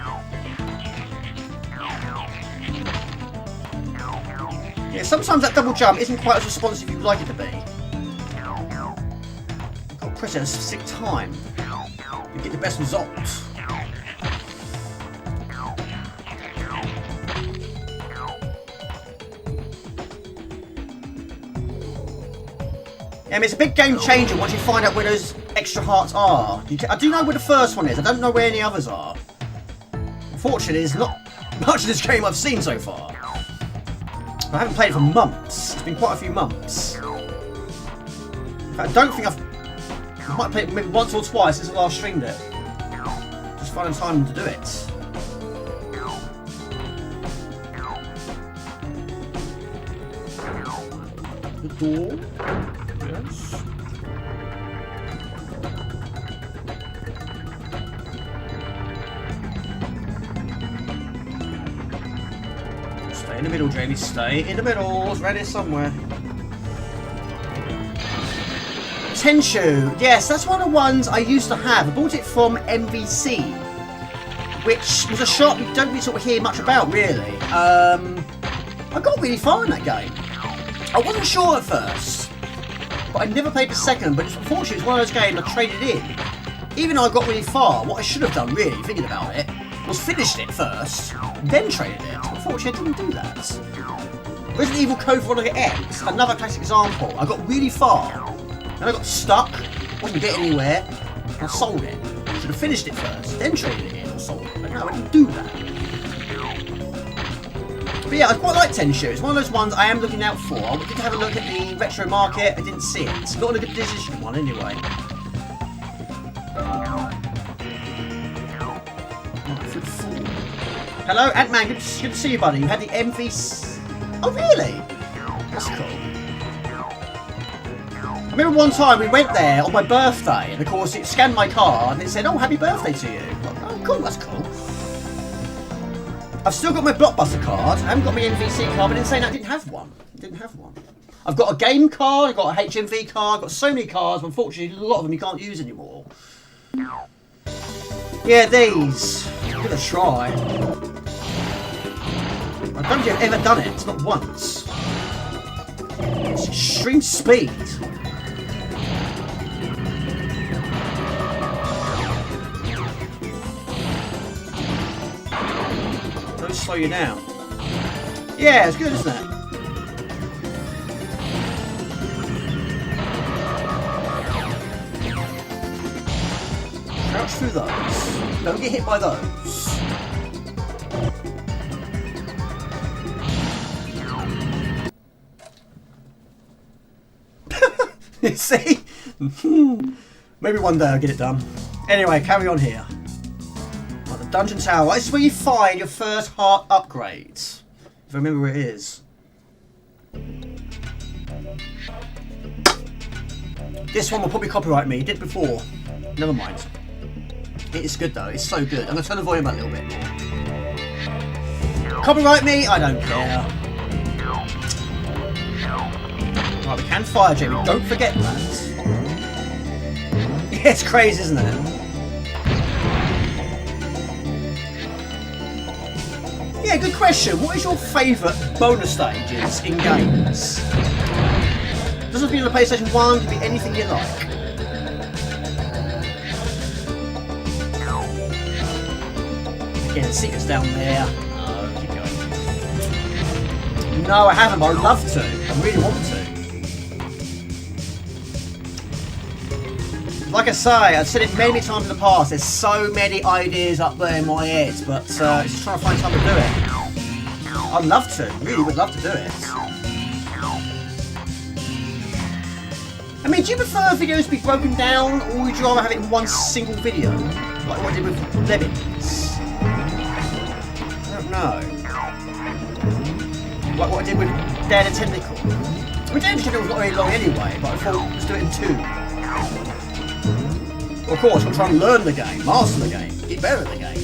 Yeah, sometimes that double jump isn't quite as responsive as you'd like it to be. You've got to press it at a specific time to get the best results. Yeah, I mean, it's a big game changer once you find out where those extra hearts are. I do know where the first one is, I don't know where any others are. Unfortunately, there's not much of this game I've seen so far. I haven't played it for months. It's been quite a few months. In fact, I don't think I might play it maybe once or twice since I last streamed it. Just finding time to do it. The door. Yes. Stay in the middle, Jamie. Stay in the middle. It's ready somewhere. Tenshu. Yes, that's one of the ones I used to have. I bought it from MVC, which was a shop you don't really sort of hear much about, really. I got really far in that game. I wasn't sure at first, but I never played the second. But unfortunately, it's one of those games I traded in. Even though I got really far, what I should have done, really, thinking about it, was finished it first, then traded it. Unfortunately, I didn't do that. Resident Evil Code Veronica X, another classic example. I got really far, and I got stuck, wasn't getting anywhere, and I sold it. Should have finished it first, then traded it in, or sold it. But no, I didn't do that. But yeah, I quite like Tenshu. It's one of those ones I am looking out for. I did have a look at the retro market, I didn't see it. Not in a good position one, anyway. Hello, Ant-Man, good to see you, buddy. You had the MVC... Oh, really? That's cool. I remember one time we went there on my birthday, and of course it scanned my card, and it said, oh, happy birthday to you. Like, oh, cool, that's cool. I've still got my Blockbuster card. I haven't got my MVC card, but in saying that, I didn't have one. I've got a game card, I've got a HMV card, I've got so many cards, but unfortunately, a lot of them you can't use anymore. Yeah, these. I'm gonna try. I don't think I've ever done it, not once. It's extreme speed. Don't slow you down. Yeah, it's good, isn't it? Crouch through those. Don't get hit by those. See? Maybe one day I'll get it done. Anyway, carry on here. Like the Dungeon Tower. This is where you find your first heart upgrade. If I remember where it is. This one will probably copyright me. It did before. Never mind. It is good though. It's so good. I'm going to turn the volume up a little bit more. Copyright me? I don't care. Right, we can fire Jamie. Don't forget that. Yeah, it's crazy, isn't it? Yeah, good question. What is your favourite bonus stages in games? Doesn't have to be on the PlayStation 1, it can be anything you like. Again, the secret's down there. Oh, keep going. No, I haven't, but I'd love to. I really want to. Like I say, I've said it many times in the past, there's so many ideas up there in my head, but it's just trying to find time to do it. I'd love to, really would love to do it. I mean, do you prefer videos to be broken down, or would you rather have it in one single video? Like what I did with Lemmings? I don't know. Like what I did with Dan and Tentacle. I mean, Dan and Tentacle was not very long anyway, but I thought let's do it in 2. Of course, I'm trying to learn the game, master the game, get better at the game.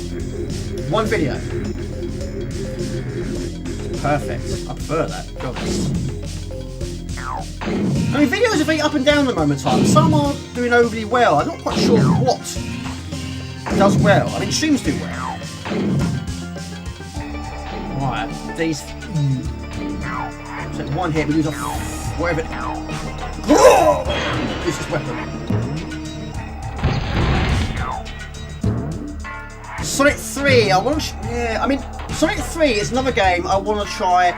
1 video. Perfect. I prefer that. God. I mean, videos are very up and down at the moment in time. Some are doing overly well. I'm not quite sure what does well. I mean, streams do well. Right, these... So 1 hit, we lose off wherever... Use this weapon. Sonic 3, I want to... Yeah, I mean, Sonic 3 is another game I want to try...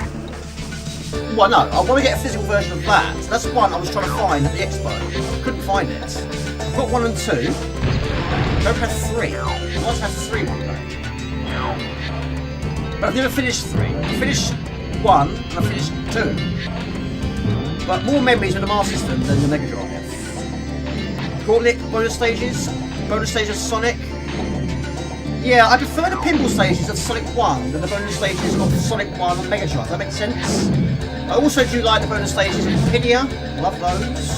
Well, no, I want to get a physical version of that. That's the one I was trying to find at the expo. Couldn't find it. I've got 1 and 2. I don't have 3. I want to have 3 one day. But I've never finished 3. I finished 1 and I finished 2. But more memories with the Master System than the Mega Drive. Gauntlet bonus stages. Bonus stages of Sonic. Yeah, I prefer the pinball stages of Sonic 1 than the bonus stages of Sonic 1 on Mega Drive. Does that make sense? I also do like the bonus stages of Pidia. Love those.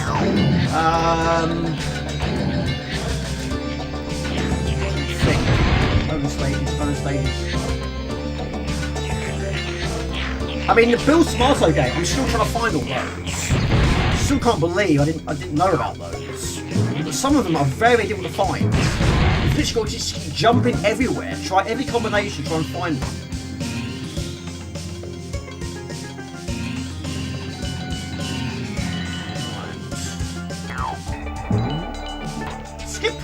Bonus stages. I mean, the Bill Smarto game, I'm still trying to find all those. Still can't believe I didn't know about those. But some of them are very difficult to find. You've literally got to just keep jumping everywhere, try every combination, try and find them. Skip!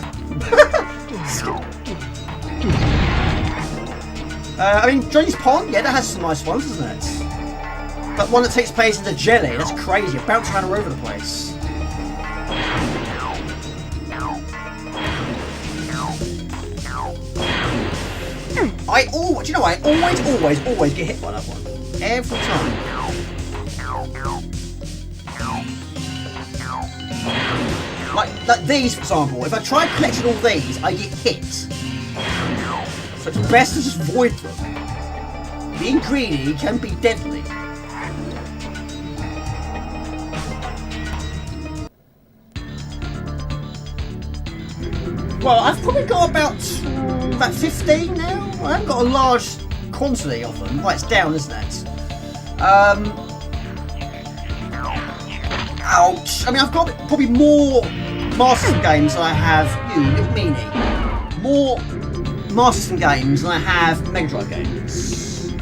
Skip. I mean, Johnny's Pond, yeah, that has some nice ones, doesn't it? That one that takes place in the jelly, that's crazy, it bounces around all over the place. Do you know, I always get hit by that one. Every time. Like these, for example. If I try collecting all these, I get hit. So it's best to just avoid them. Being greedy can be deadly. Well, I've probably got about 15 now. I haven't got a large quantity of them. Right, it's down, isn't it? Ouch. I mean, I've got probably more Master System games than I have you, little meanie. More Master System games than I have Mega Drive games.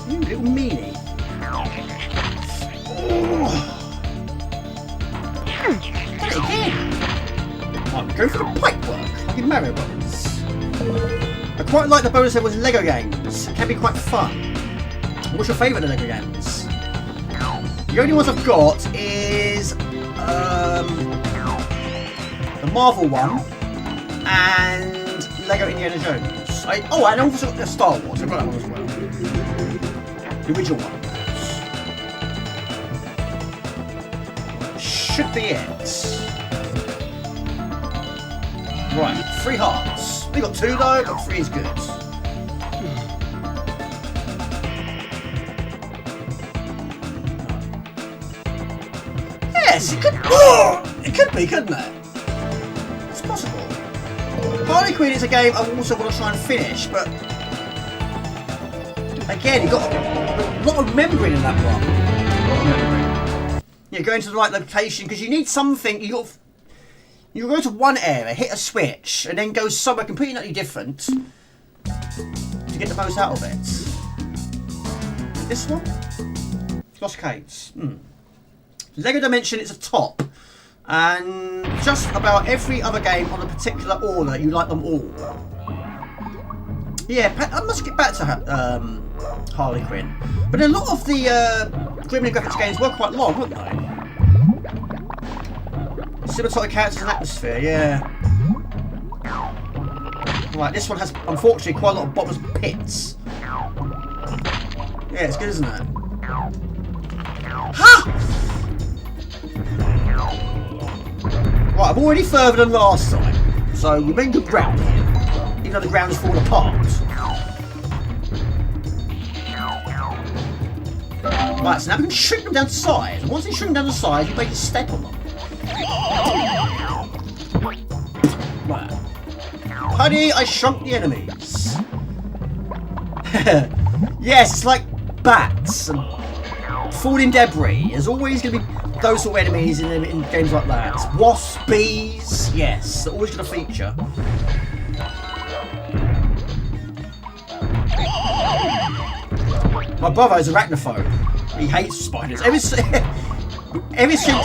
You little meanie. Oh. Done it again. Right, we go for the pipe work, like in Mario Brothers. I quite like the bonus levels in Lego games. It can be quite fun. What's your favourite Lego games? The only ones I've got is the Marvel one and Lego Indiana Jones. And also got the Star Wars. I've got that one as well. The original one. Should be it. Right, 3 hearts. We got 2 though, but 3 is good. Yes, it could. Oh, it could be, couldn't it? It's possible. Harley Quinn is a game I also want to try and finish, but again, you got a lot of remembering in that one. Yeah, going to the right location because you need something. You go to one area, hit a switch, and then go somewhere completely different to get the most out of it. This one, Lost Caves. Lego Dimension is a top, and just about every other game on a particular order, you like them all. Yeah, I must get back to Harley Quinn, but a lot of the Gremlin graphics games were quite long, weren't they? Cinematographic characters and atmosphere, yeah. Right, this one has unfortunately quite a lot of bottomless pits. Yeah, it's good, isn't it? Ha! Right, I'm already further than last time, so we've been good ground here, even though the ground is falling apart. Right, so now we can shrink them down to size. And once they shrink down to size, you basically step on them. Right. Honey, I shrunk the enemies. Yes, it's like bats and falling debris. There's always going to be those sort of enemies in games like that. Wasps, bees, yes, they're always going to feature. My brother is arachnophobe. He hates spiders. Ever since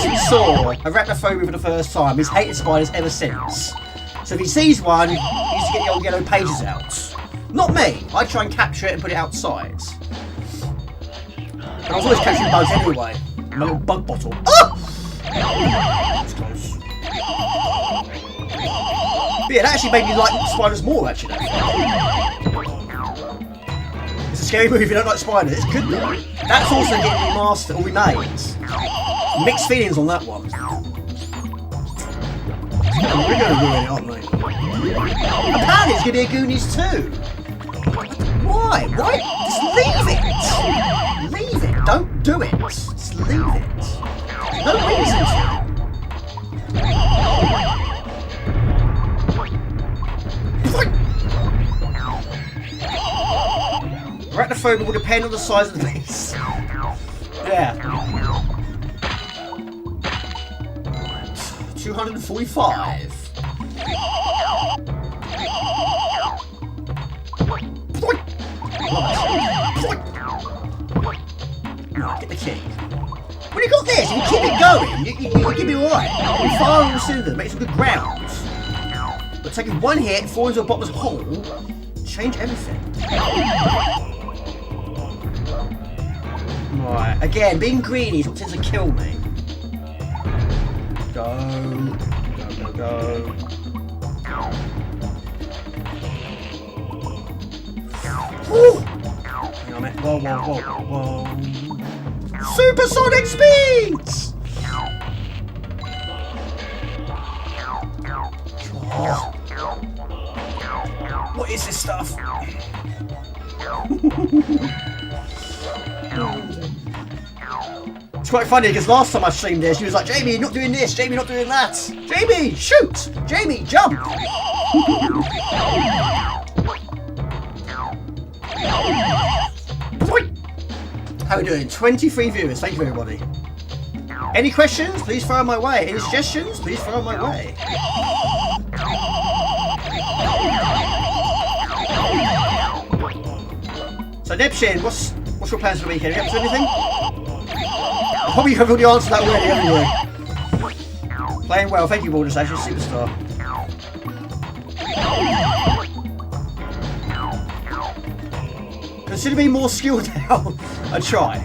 we saw arachnophobia for the first time, he's hated spiders ever since. So if he sees one, he used to get the old yellow pages out. Not me. I try and capture it and put it outside. And I was always capturing bugs anyway. In my little bug bottle. Oh! That's close. But yeah, that actually made me like spiders more, actually. It's a scary movie if you don't like spiders. It's good though. That's also getting remastered or remade. Mixed feelings on that one. We're going to ruin it, aren't we? Apparently it's going to be a Goonies 2. Why? Why? Just leave it! Leave it. Don't do it. Just leave it. No reason to. Arachnophobia will depend on the size of the beast. Yeah. 245. Right, get the key. When you got this, you can keep it going. You'll be alright. You fire on the cylinder, make some good ground. But taking one hit, fall into a bottomless hole, change everything. Right, again, being greedy is what tends to kill me. Go. Woo! Hang on a minute. Whoa. Supersonic speeds! Oh. What is this stuff? It's quite funny because last time I streamed this, she was like, Jamie, you're not doing this, Jamie, not doing that. Jamie, shoot! Jamie, jump! How are we doing? 23 viewers, thank you everybody. Any questions? Please throw them my way. Any suggestions? Please throw them my way. So Nepshin, what's your plans for the weekend? Are you up to anything? Probably have already answered that already, haven't you? Playing well, thank you, Walden Station, superstar. Consider me more skilled now. I try.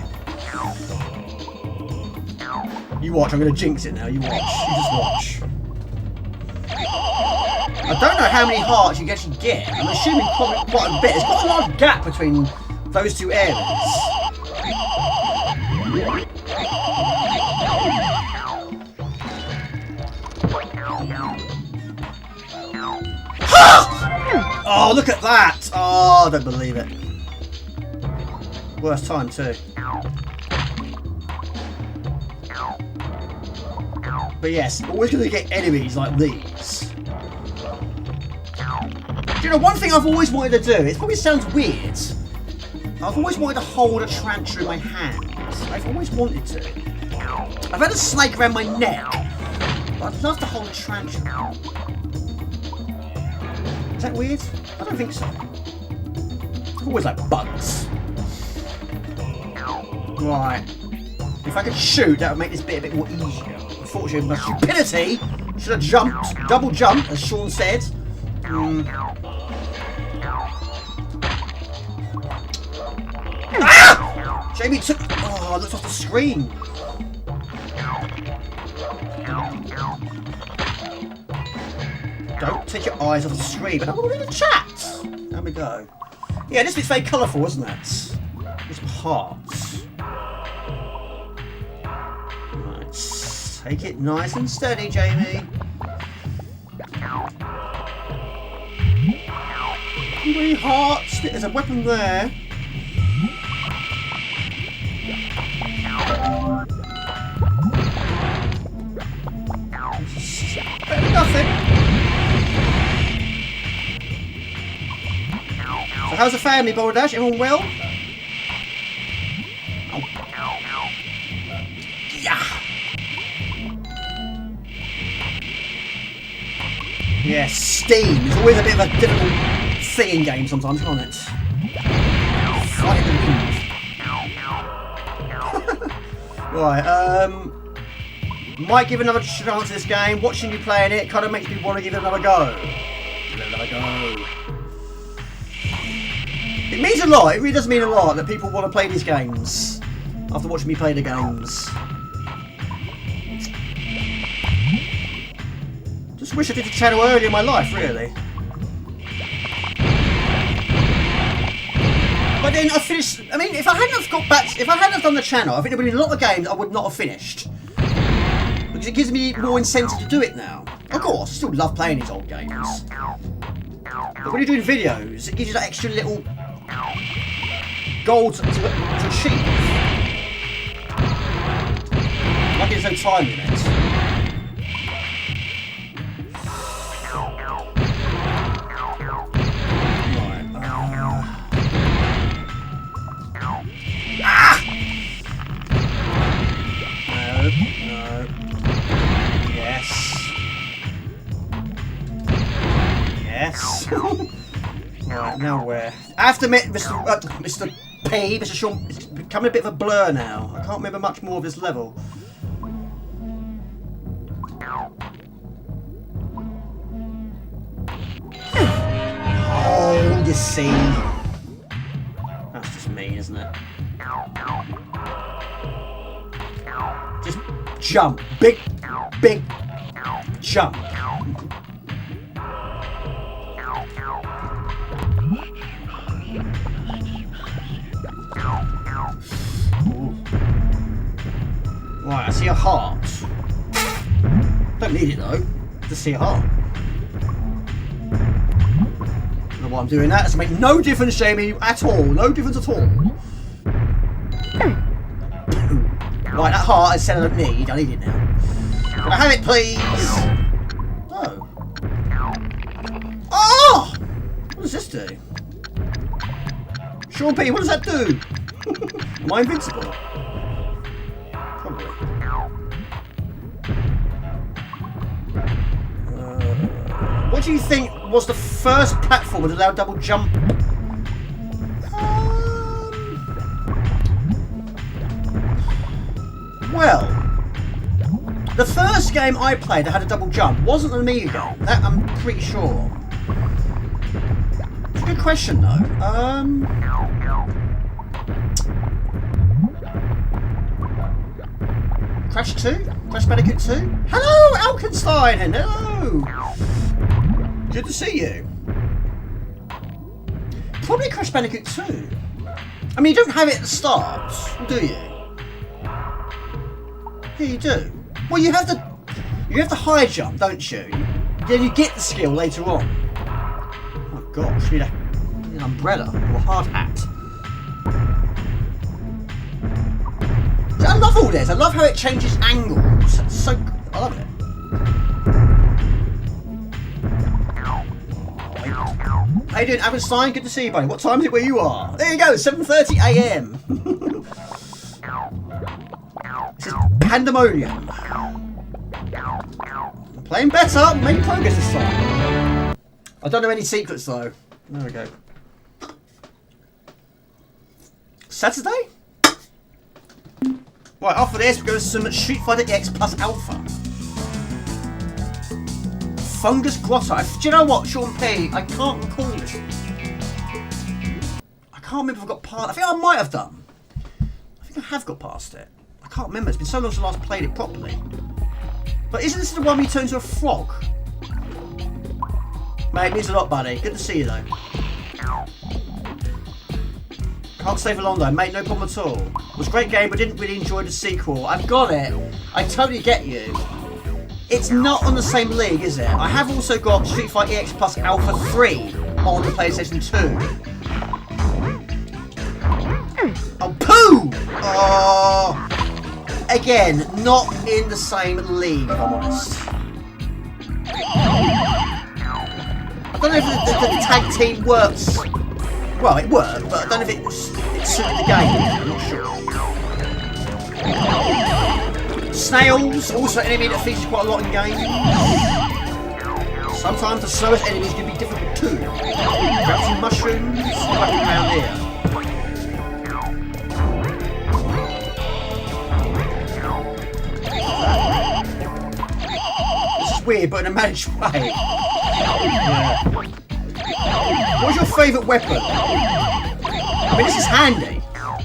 You watch, I'm going to jinx it now, you watch. You just watch. I don't know how many hearts you actually get. I'm assuming quite a bit. There's quite a large gap between those two areas. Oh, look at that! Oh, I don't believe it. Worst time too. But yes, always going to get enemies like these. Do you know, one thing I've always wanted to do, it probably sounds weird, I've always wanted to hold a tarantula in my hands. I've always wanted to. I've had a snake around my neck, but I'd love to hold a tarantula. Is that weird? I don't think so. I've always liked bugs. Right. If I could shoot, that would make this bit a bit more easier. Unfortunately, my stupidity should have jumped, double jump, as Sean said. Ah! Jamie took. Oh, I looked off the screen. Don't take your eyes off the screen, but I'm all in the chat. There we go. Yeah, this bit's very colourful, isn't it? There's some hearts. Right, take it nice and steady, Jamie. Three hearts. There's a weapon there. Better than nothing. So how's the family, Boulder Dash? Everyone well? Oh. Yeah. Yeah, Steam is always a bit of a difficult thing in games sometimes, can't it? Fight the wind. Right, might give another chance to this game. Watching you playing it kind of makes me want to give it another go. Give it another go. It means a lot. It really does mean a lot that people want to play these games after watching me play the games. Just wish I did the channel earlier in my life, really. But then I finished. I mean, if I hadn't have got back, if I hadn't have done the channel, I think there would be a lot of games I would not have finished. Because it gives me more incentive to do it now. Of course, I still love playing these old games. But when you're doing videos, it gives you that extra little goal to achieve. Like there's no time limit. Right, now where? I have to admit, Mr. P, Mr. Sean, it's becoming a bit of a blur now. I can't remember much more of this level. Oh, you see. That's just mean, isn't it? Just jump. Big jump. Right, I see a heart. Don't need it though. Just see a heart. I don't know why I'm doing that. It's make no difference, Jamie, at all. No difference at all. Right, that heart I said I don't need. I need it now. Can I have it, please? Oh. Oh! What does this do? Sean P, what does that do? Am I invincible? Probably. What do you think was the first platform that allowed double jump? Well, the first game I played that had a double jump wasn't an Amiga game. That I'm pretty sure. It's a good question though. Crash 2? Crash Bandicoot 2? Hello, Alkenstein! Hello! Good to see you. Probably Crash Bandicoot 2. I mean, you don't have it at the start, do you? Yeah, you do. Well, you have the high jump, don't you? Then you get the skill later on. Oh Gosh, need an umbrella or a hard hat. See, I love all this. I love how it changes angles. It's so I love it. How you doing, Abenstein? Good to see you, buddy. What time is it where you are? There you go, 7:30 AM. This is pandemonium. Playing better, making progress this time. I don't know any secrets though. There we go. Saturday? Right, after this, we go to some Street Fighter X plus Alpha. Fungus Grotto. Do you know what, Sean P? I can't recall this. I can't remember if I got past. I think I might have done. I think I have got past it. I can't remember. It's been so long since I last played it properly. But isn't this the one where you turn into a frog? Mate, it means a lot, buddy. Good to see you, though. Can't stay for long, though. Mate, no problem at all. It was a great game, but didn't really enjoy the sequel. I've got it. I totally get you. It's not on the same league, is it? I have also got Street Fighter EX plus Alpha 3 on the PlayStation 2. Oh, poo! Oh, again, not in the same league, if I'm honest. I don't know if the tag team works. Well, it worked, but I don't know if it suited the game. I'm not sure. Snails, also an enemy that features quite a lot in games. Sometimes the slowest enemies can be difficult too. Grab some mushrooms, like around here. This is weird, but in a managed way. Yeah. What's your favourite weapon? I mean, this is handy.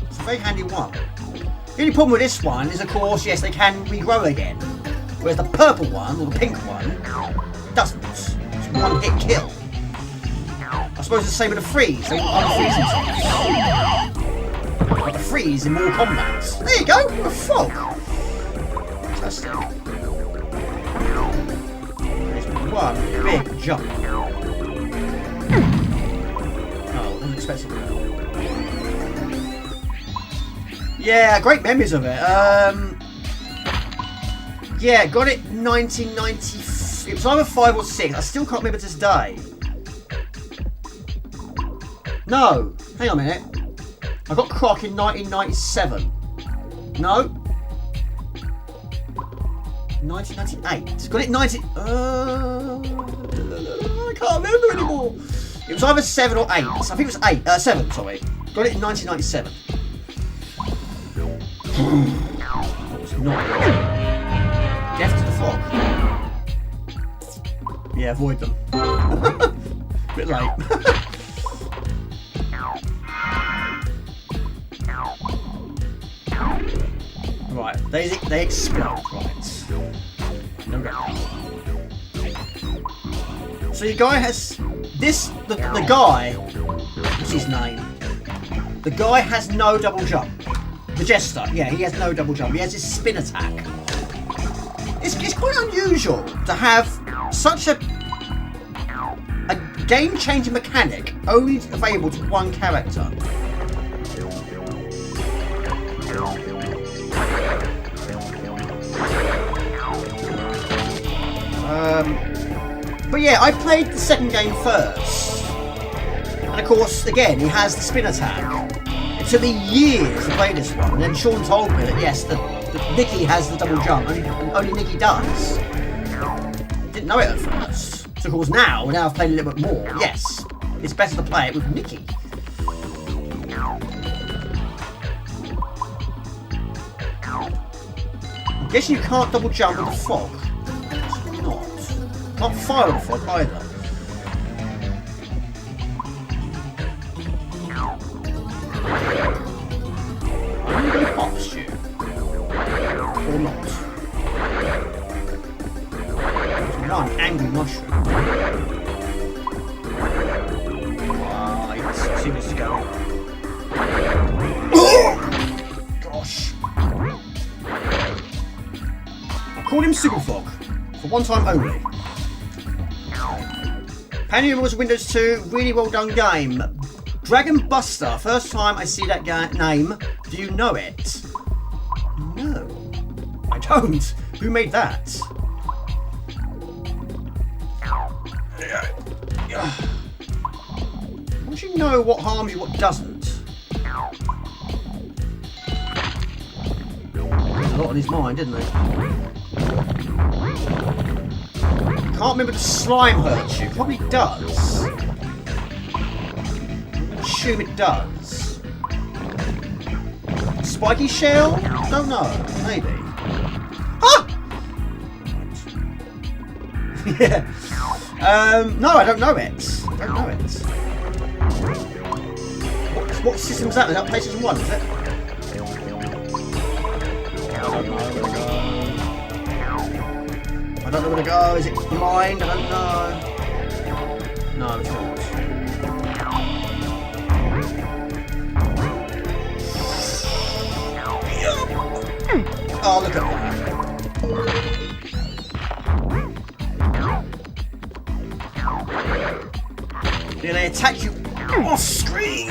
It's a very handy one. The only problem with this one is, of course, yes, they can regrow again. Whereas the purple one, or the pink one, doesn't. It's one hit kill. I suppose it's the same with the freeze. They will unfreeze themselves. Like the freeze in Mortal Kombat. There you go, a frog. Fantastic. There's one big jump. Oh, I wasn't expecting that. Yeah, great memories of it. Yeah, got it 1990. It was either 5 or 6. I still can't remember to this day. No, hang on a minute. I got Croc in 1997. No. 1998. Got it 90. I can't remember anymore. It was either 7 or 8. I think it was 7. Sorry. Got it in 1997. That was not good. Death to the frog. Yeah, avoid them. Bit late. Right, they explode, right. No go. So your guy has this. The guy. What's his name? The guy has no double jump. The Jester, yeah, he has no double jump. He has his spin attack. It's quite unusual to have such a game-changing mechanic only available to one character. But yeah, I played the second game first. And of course, again, he has the spin attack. It took me years to play this one, and then Sean told me that yes, that Nikki has the double jump, and only Nikki does. Didn't know it at first. So of course now I've played a little bit more, yes, it's better to play it with Nikki. I'm guessing you can't double jump with a frog. It's not. Can't fire with a frog either. I'm going to past you. Or not. There's one angry mushroom. Right, see what's going. Gosh. I called him Super Frog. For one time only. Pan Numerals Windows 2, really well done game. Dragon Buster, first time I see that name. Do you know it? No, I don't. Who made that? Once you know what harms you, what doesn't. There's a lot on his mind, didn't there? Can't remember if the slime hurts you. Probably does. I assume it does. Spiky shell? Don't know. Maybe. Ah! Yeah. No, I don't know it. I don't know it. What system is that? Is that PlayStation 1, is it? I don't know where to go. Is it blind? I don't know. No, it's not. Oh, look at that. Then they attack you off screen.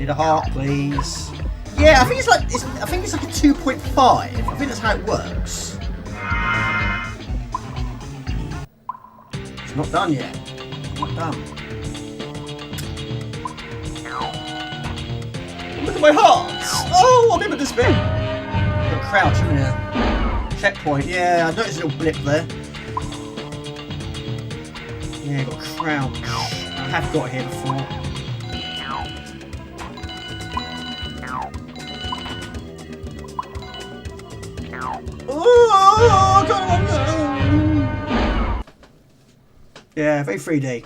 Need a heart, please. Yeah, I think it's like a 2.5. I think that's how it works. It's not done yet. Not done. Look at my hearts! Oh, I remember this bit. Got a crouch, haven't you? Checkpoint. Yeah, I noticed a little blip there. Yeah, got a crouch. I have got here before. Oh, God, yeah, very 3D.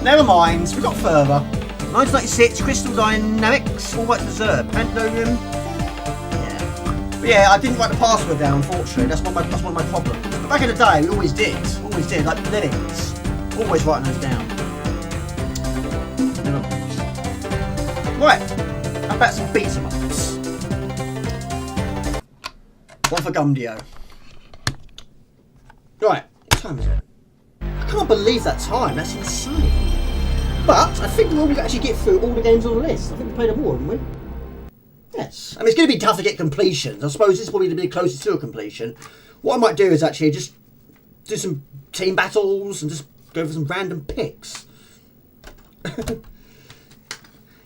Never mind, we got further. 1996, Crystal Dynamics, all rights reserved. Pandemonium. Yeah. But yeah, I didn't write the password down, unfortunately. That's one of my problems. But back in the day, we always did. Always did, like millions. Always writing those down. Never mind. Right, how about some beats 'em ups? One for Gumdio. Right, what time is it? I can't believe that time, that's insane. But I think we'll actually get through all the games on the list. I think we played them all, haven't we? Yes. I mean, it's going to be tough to get completions. I suppose this is probably the closest to a completion. What I might do is actually just do some team battles and just go for some random picks.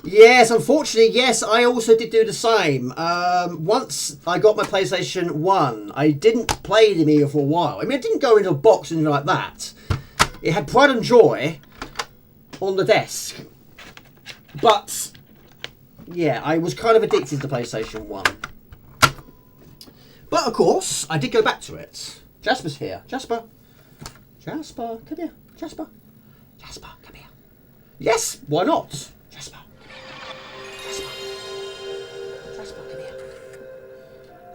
Yes, unfortunately, yes, I also did do the same. Once I got my PlayStation 1, I didn't play the Amiga for a while. I mean, it didn't go into a box or anything like that. It had Pride and Joy on the desk. But, yeah, I was kind of addicted to PlayStation 1. But, of course, I did go back to it. Jasper's here. Jasper. Jasper, come here. Jasper. Jasper, come here. Yes, why not? Jasper. Jasper, come here.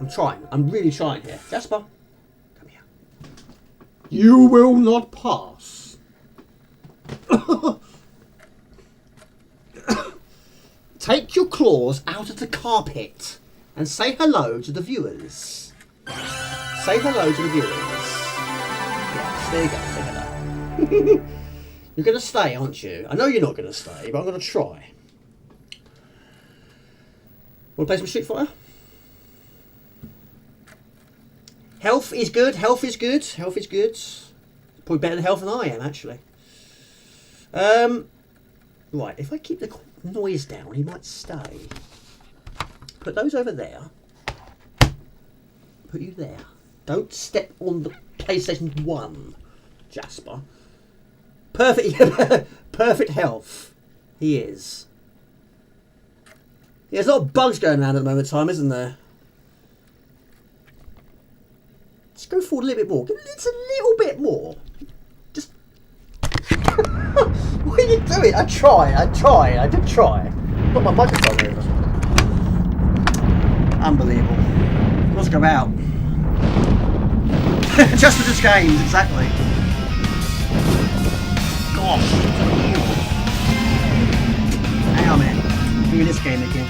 I'm trying. I'm really trying here. Jasper, come here. You will not pass. Take your claws out of the carpet and say hello to the viewers. Say hello to the viewers. Yes, there you go. Say hello. You're going to stay, aren't you? I know you're not going to stay, but I'm going to try. Want to play some Street Fighter? Health is good. Health is good. Health is good. Probably better health than I am, actually. Right, if I keep the noise down, he might stay. Put those over there. Put you there. Don't step on the PlayStation 1, Jasper. Perfect, perfect health. He is. Yeah, there's a lot of bugs going around at the moment in time, isn't there? Just go forward a little bit more. Give it a little bit more. Just... What are you doing? I tried. I did try. Got my microphone over. Unbelievable. Let's go out. Just for this games, exactly. Gosh. Hang on a minute. Give me this game again.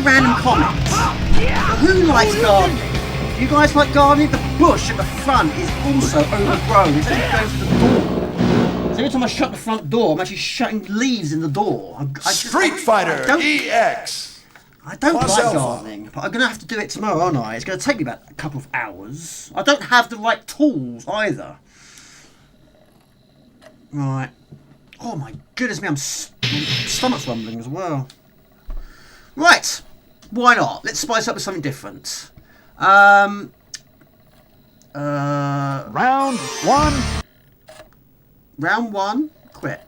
a random comment. But who likes gardening? Do you guys like gardening? The bush at the front is also overgrown. It's actually going through the door. So every time I shut the front door, I'm actually shutting leaves in the door. Street Fighter EX. I don't Plus like Alpha. gardening, but I'm going to have to do it tomorrow, aren't I? It's going to take me about a couple of hours. I don't have the right tools either. Right. Oh my goodness me, my stomach's rumbling as well. Right. Why not? Let's spice up with something different. Round 1. Round 1. Quit.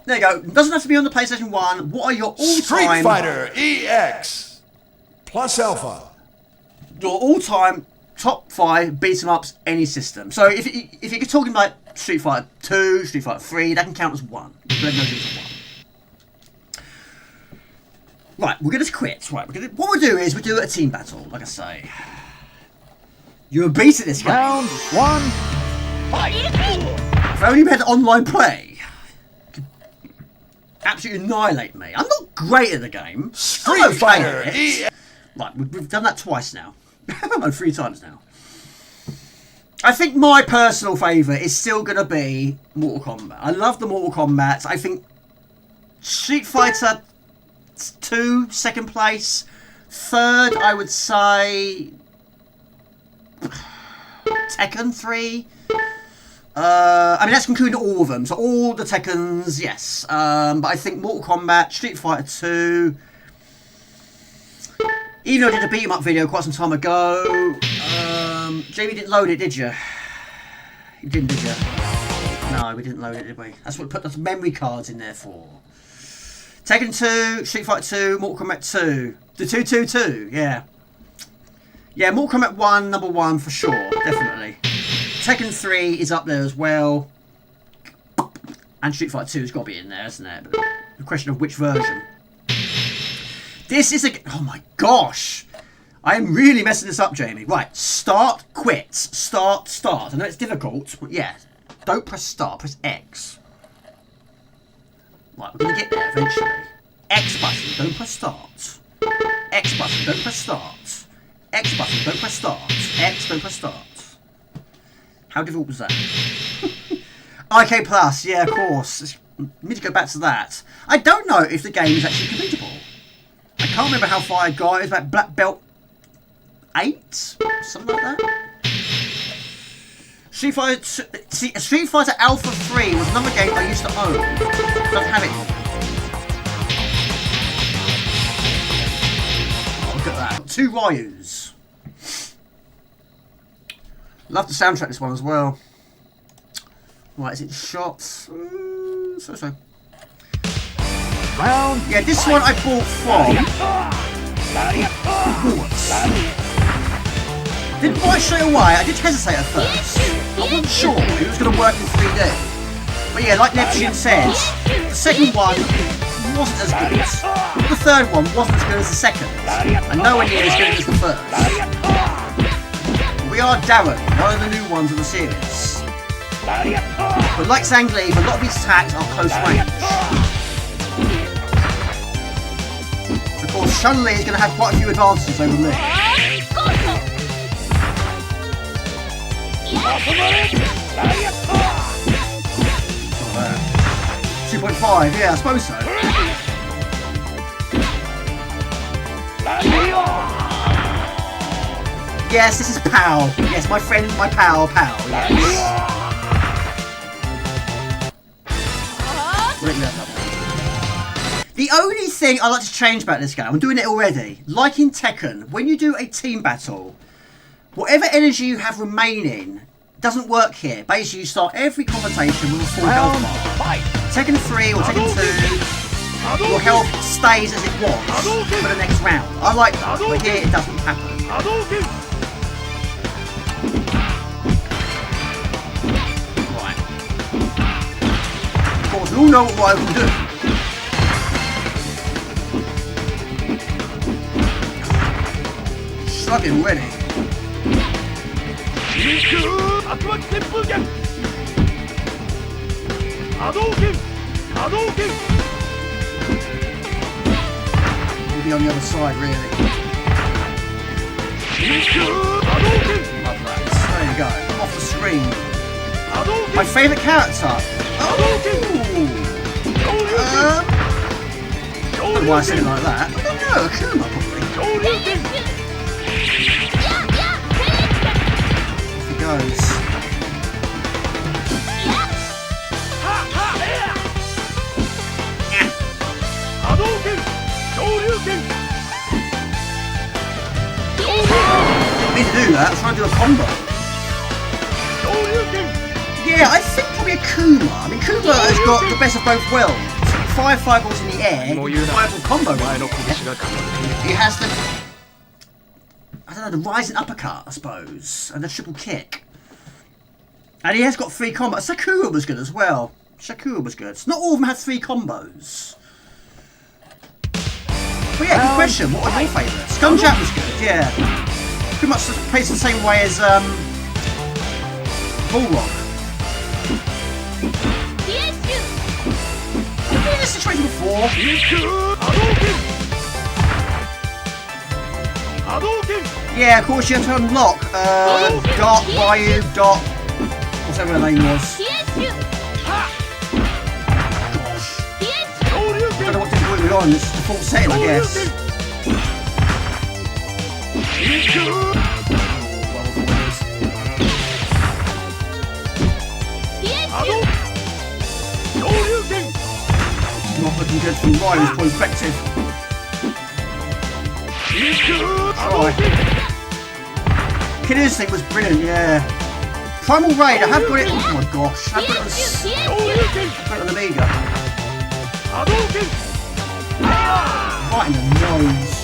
There you go. It doesn't have to be on the PlayStation 1. What are your all-time... Street Fighter EX. Plus Alpha. Your all-time top 5 beat-em-ups any system. So if you're talking like Street Fighter 2, Street Fighter 3, that can count as 1. Blend those into 1. Right, we're going to quit. Right, what we'll do is we'll do a team battle, like I say. You're a beast at this game. Round 1. Fight. If only we had online play, you could absolutely annihilate me. I'm not great at the game. Street Fighter EX. Right, we've done that twice now. No, 3 times now. I think my personal favourite is still going to be Mortal Kombat. I love the Mortal Kombat. I think Street Fighter 2, second place. Third, I would say Tekken 3. I mean, that's including all of them. So all the Tekkens, yes. But I think Mortal Kombat, Street Fighter 2. Even though I did a beat 'em up video quite some time ago. Jamie didn't load it, did you? You didn't, did you? No, we didn't load it, did we? That's what put those memory cards in there for. Tekken 2, Street Fighter 2, Mortal Kombat 2. The 222, yeah. Yeah, Mortal Kombat 1, number 1 for sure, definitely. Tekken 3 is up there as well. And Street Fighter 2 has got to be in there, hasn't it? But the question of which version. This is a... Oh my gosh! I am really messing this up, Jamie. Right, start, quit. Start, start. I know it's difficult, but yeah. Don't press start, press X. Right, we're going to get there eventually. X button, don't press start. X button, don't press start. X button, don't press start. X, don't press start. How difficult was that? IK Plus, yeah, of course. We need to go back to that. I don't know if the game is actually completable. I can't remember how far I got. It was about Black Belt 8? Something like that? Street Fighter Alpha 3 was another game I used to own. Don't have it. Oh, look at that. Got 2 Ryus. Love the soundtrack, this one as well. Right, is it shots? So. Round. Yeah, this one I bought from. Didn't buy it straight away. I did hesitate at first. I wasn't sure it was going to work in 3D. But yeah, like Neptune said, the second one wasn't as good. The third one wasn't as good as the second. And nowhere near as good as the first. We are Darren, one of the new ones of the series. But like Zangief, a lot of his attacks are close range. Of course, Chun-Li is going to have quite a few advantages over me. 2.5, yeah, I suppose so. Yes, this is Pal. Yes, my friend, my pal, yes. The only thing I like to change about this game, I'm doing it already, like in Tekken, when you do a team battle, whatever energy you have remaining doesn't work here. Basically, you start every conversation with a full health bar. Tekken 3 or Tekken 2, your health stays as it was for the next round. I like that, but here it doesn't happen. Right. Of course, we all know what I will do. Struggling already. We'll be be on the other side, really. Love that. There you go. Off the screen. My favourite character. I don't know why I said it like that. I don't know. Kuma, probably. Off he goes. I need to do that. I'm trying to do a combo. Yeah, I think probably a Kula. I mean, Kula has got the best of both worlds. Fire fireballs in the air, fireball combo. He has the, I don't know, the rising uppercut, I suppose, and the triple kick. And he has got 3 combos. Sakura was good as well. Sakura was good. Not all of them had 3 combos. But yeah, good question. What are your favourites? Gunjack was good, yeah. Pretty much plays the same way as Bullrock. I've been in this situation before. Yeah, of course you have to unlock Dark Bayou, Dark, whatever her name was. I don't know what difficulty we're on, it's the default setting, I guess. Not looking good from Ryan's perspective. Try. Kid Instinct was brilliant, yeah. Primal Raid, I have got it. Oh my gosh, I have got it on the Amiga. Right in the nose.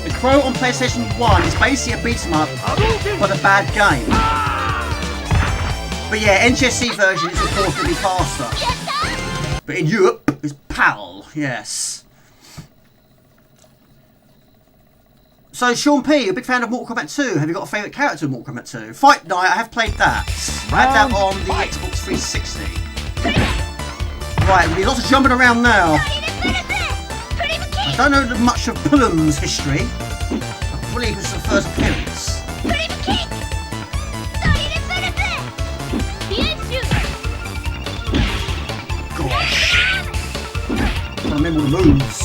The Crow on PlayStation 1 is basically a beat 'em up, but a bad game. But yeah, NTSC version is reportedly faster. But in Europe, it's PAL, yes. So Sean P, you're a big fan of Mortal Kombat 2. Have you got a favourite character in Mortal Kombat 2? Fight Night, I have played that. I had that on the Xbox 360. Right, we need lots of jumping around now. I don't know much of Pullum's history. I believe it's the first appearance. Gosh. I can't remember all the moves.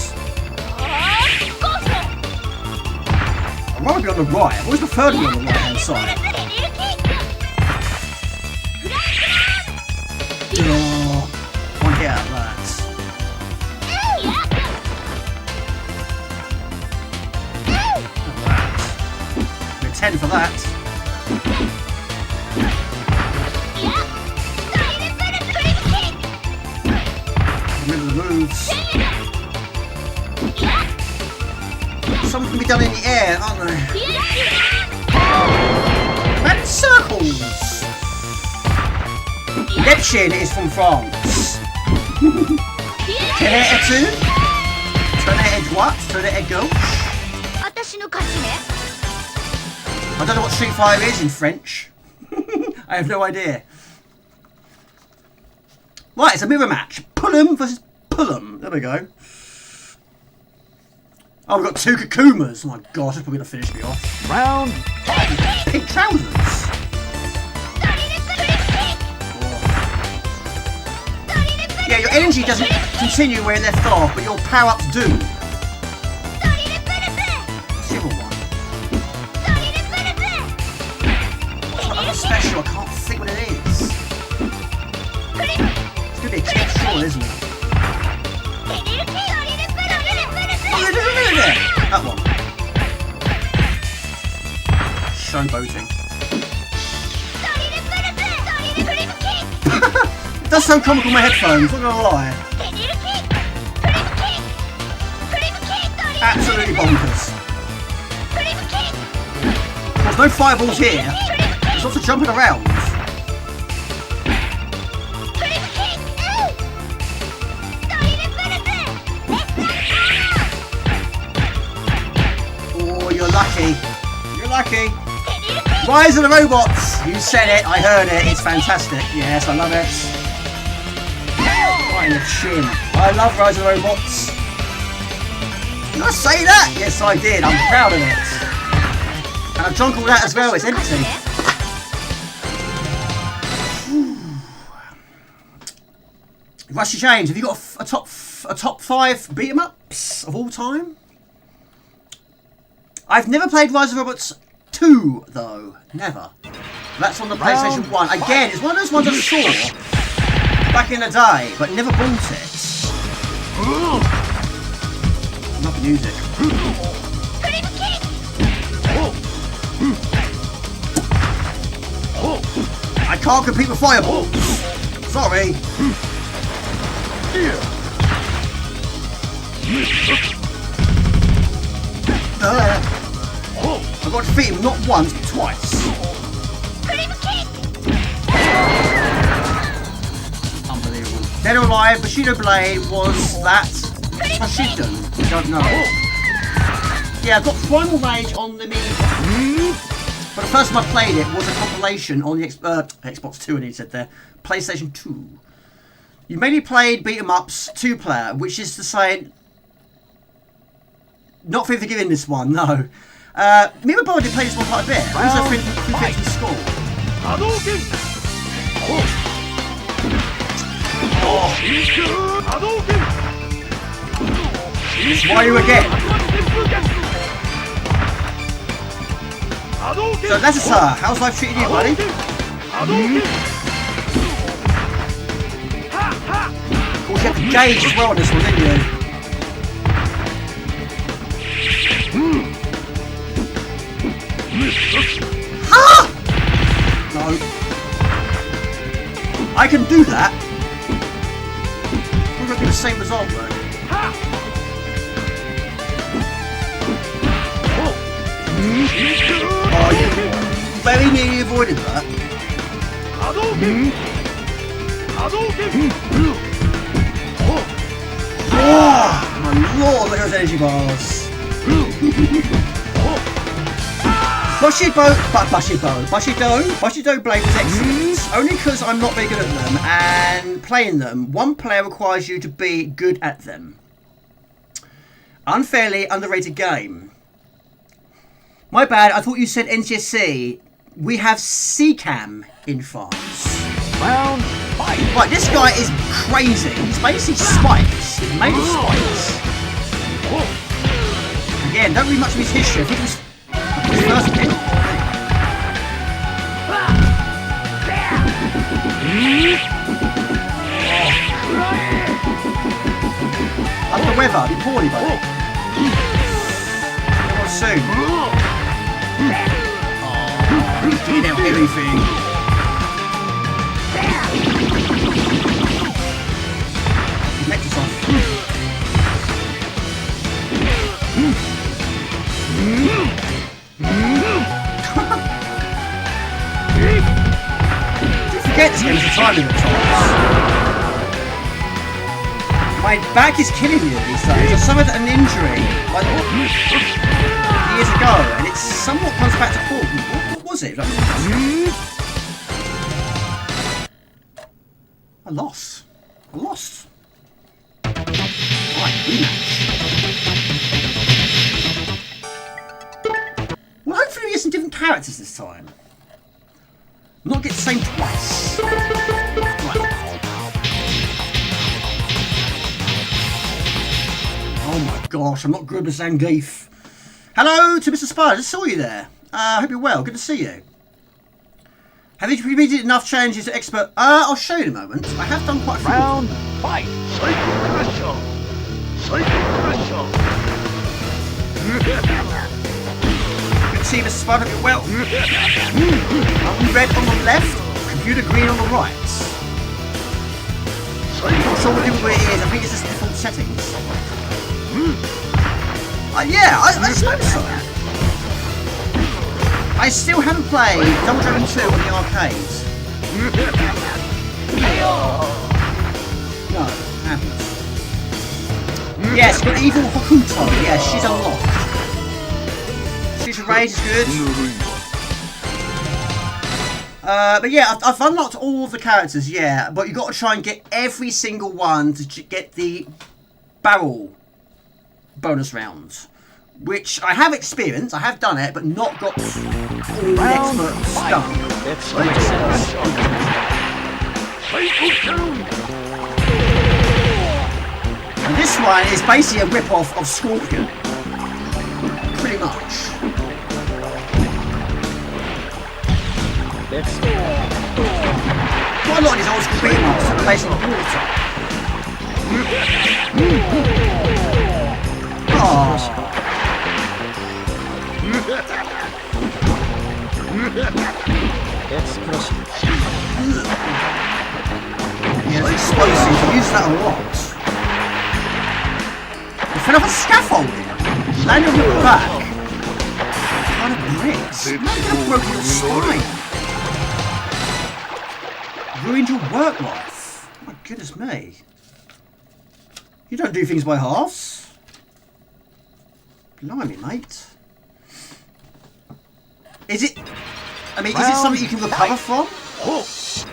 I'd rather be on the right. I've always preferred to be on the right hand side. Oh, can't get out of that. We're 10 for that. Remember the moves. Some can be done in the air, aren't they? And circles! Lepchin is from France. Tourner edge what? Tourner edge gauche? I don't know what Street Fighter is in French. I have no idea. Right, it's a mirror match. Pullum versus Pullum. There we go. Oh, we've got 2 Kakumas. Oh my god, that's probably going to finish me off. Round. Pink trousers. Yeah, your energy doesn't continue where it left off, but your power-ups do. What's the other one? What's that other special? I can't think what it is. It's going to be a kick short, isn't it? That one. Showboating. It does sound comical in my headphones, not gonna lie. Absolutely bonkers. There's no fireballs here. There's lots of jumping around. You're lucky. You're lucky. Rise of the Robots. You said it. I heard it. It's fantastic. Yes, I love it. Right in the chin. I love Rise of the Robots. Did I say that? Yes, I did. I'm proud of it. And I've drunk all that as well. It's empty. Rusty James, have you got a top 5 beat 'em ups of all time? I've never played Rise of Robots 2 though. Never. That's on the PlayStation 1. Again, it's one of those ones I saw back in the day, but never bought it. Not music. I can't compete with fireballs. Sorry. I've got to defeat him not once, but twice. Unbelievable. Dead or Alive, Bushido Blade was that Bushido? I don't know. Yeah, I've got Primal Rage on the Mini. But the first time I played it was a compilation on the Xbox 2, and he said there, PlayStation 2. You mainly played beat 'em ups 2-player, which is to say, not for forgiving this one, no. Me and my brother did play this one quite a bit. It was a free in school. Why you again? So that's it, sir. How's life treating you, buddy? Of course, you have to gauge as well on this one, didn't you? Ha! No. I can do that. We're going to get the same result, though. Oh, you very nearly avoided that. Oh, my lord, look at those energy bars. Bushido Blade was excellent. Only because I'm not very good at them, and playing them, one player requires you to be good at them. Unfairly underrated game. My bad, I thought you said NTSC. We have CCAM in France. Round 5. Right, this guy is crazy. He's basically spikes. He's made of spikes. Again, don't read much of his history. I think it was his first pick. Under the weather, be poorly, buddy. Get on soon. Oh, doing out everything. Neck is off. Forget this game's a timing at times. My back is killing me these days. I suffered an injury like years ago, and it somewhat comes back to haunt. What was it? I lost. Right, rematch. Well, hopefully we get some different characters this time. Not get the same twice. Right. Oh my gosh, I'm not good with Zangief. Hello to Mr. Spider, I just saw you there. I hope you're well, good to see you. Have you repeated enough changes to expert? I'll show you in a moment. I have done quite a few. Round 5. Good to see you, Mr. Spider, hope you're well. Red on the left, computer green on the right. I'm not sure what it is, I think it's just default settings. Yeah, I suppose so. I still haven't played Double Dragon 2 on the arcades. No, I haven't. Yes, got Evil Hokuto. Yes, she's unlocked. She's Rage is good. But yeah, I've unlocked all of the characters, yeah. But you've got to try and get every single one to get the barrel bonus rounds, which I have experienced. I have done it, but not got all the experts done. It's And this one is basically a rip-off of Scorpion. Pretty much. Quite a lot of these old school beat 'em ups took place in the water. Yeah, it's explosive. I use that a lot. You fell off a scaffolding. Landed on your back. Kind of bricks. Might have broken your spine. Ruined your work life. My goodness me. You don't do things by halves. Blimey, mate. Is it... I mean, is it something you can recover from? It's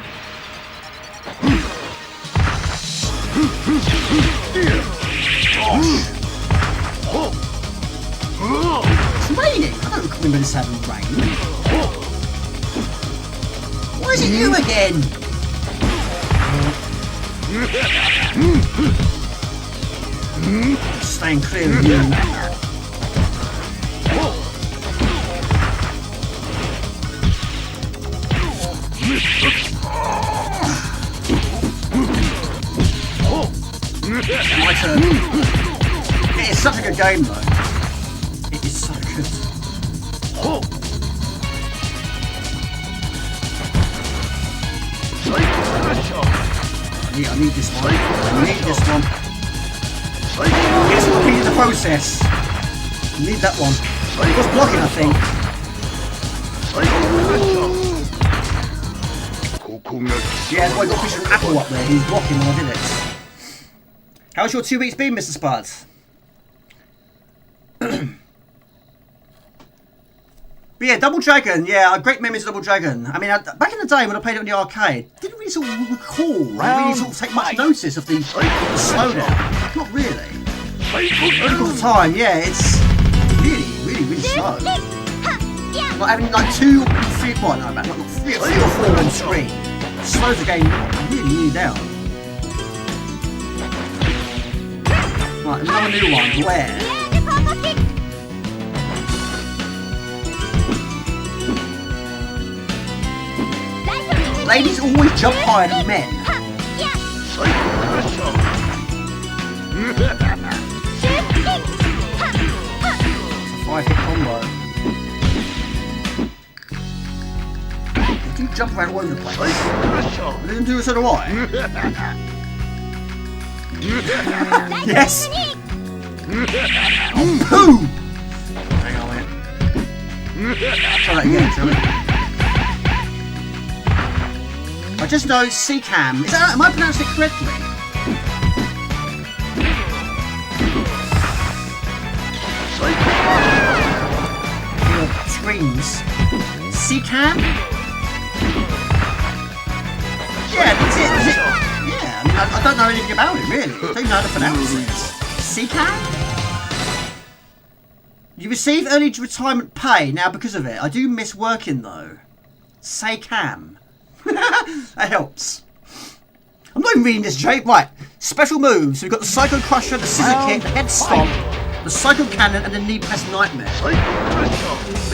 raining. I don't remember this having rain. Why is it you again? Staying clear of you. My turn. It is such a good game though. It is so good. I need this one. I need this one. Yes, repeating the process. I need that one. It was blocking, I think. Yeah, that's why I got a picture of an apple up there. He was blocking when I did it. How's your 2 weeks been, Mr. Spud? But yeah, Double Dragon. Yeah, great memories of Double Dragon. I mean, back in the day when I played it on the arcade, didn't really sort of recall, really sort of take much notice of the slowdown. Not really. Over the time, yeah, it's really slow. Not having like 2 or 3, well, no, not 3 or 4 on screen. It slows the game really down. Right, another new one. Where? Ladies always jump higher than men. It's a 5-hit combo. They do jump around all over the place. They didn't do so do I. Yes! Oh, poo! Hang on a minute. Try that again, shall we? I just know C-Cam. Is that, am I pronouncing it correctly? Your screams. C-Cam? Yeah, that's it. Is it? Yeah, I mean, I don't know anything about it, really. I don't even know how to pronounce it. C-Cam? You receive early retirement pay now because of it. I do miss working, though. C-Cam. That helps. I'm not even reading this, Jay. Right. Special moves. So we've got the Psycho Crusher, the Scissor Kick, the Head Stomp, the Psycho Cannon, and the Knee Press Nightmare. But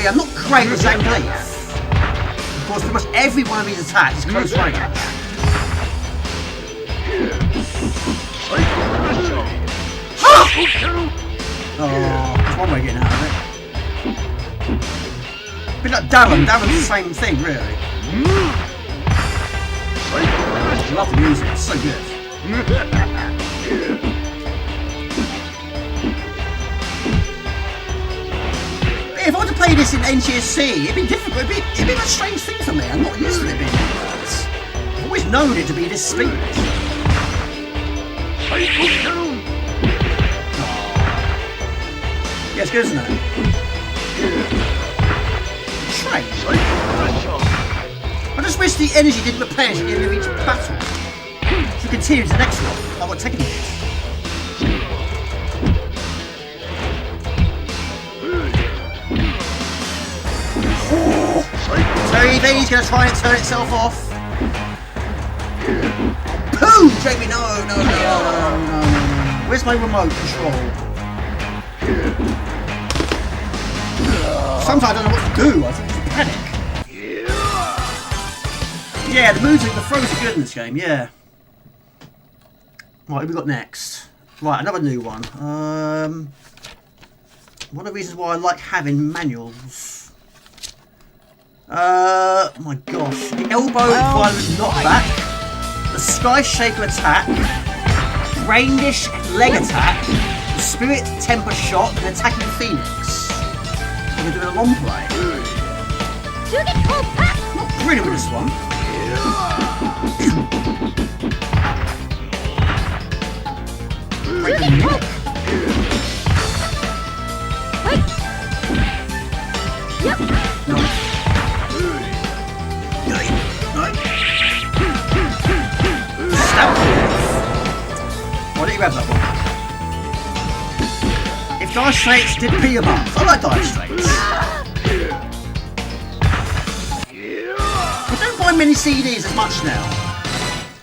yeah, I'm not great with Zangief. Of course, pretty much every one of these attacks is close range. Oh, there's one way of getting out of it. A bit like Darren. Darren's the same thing, really. I love the music, it's so good. If I were to play this in NTSC, it'd be difficult, it'd be a strange thing for me. I'm not used to it being like this. I've always known it to be this speed. Oh. Yeah, it's good, isn't it? Strange. I just wish the energy didn't replenish at the end of each battle. So continue to the next one. I want taking it. TV's going to try and turn itself off. Boom! Jamie, no. Where's my remote control? Sometimes I don't know what to do. I think it's a panic. Yeah, the throws are good in this game, yeah. Right, what have we got next? Right, another new one. One of the reasons why I like having manuals. My gosh. The elbow violent knockback. The sky shaker attack. Braindish leg attack. The spirit temper shot and attacking phoenix. We're doing a long play. Not brilliant with this one. Break the neck. No. Stab. Why don't you grab that one? If Dire Straits did pee a month, I like Dire Straits. I don't buy many CDs as much now.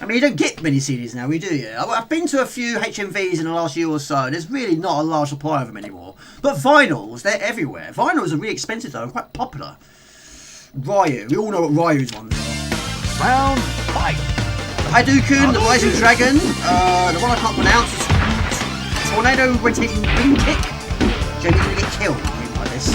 I mean, you don't get many CDs now, we do, yeah. I've been to a few HMVs in the last year or so. There's really not a large supply of them anymore. But vinyls, they're everywhere. Vinyls are really expensive though, and quite popular. Ryu, we all know what Ryu's ones are. Round fight. The Hadouken, the Rising Dragon, the one I can't pronounce is Tornado Rotating Wing Kick. Jamie's gonna get killed like this.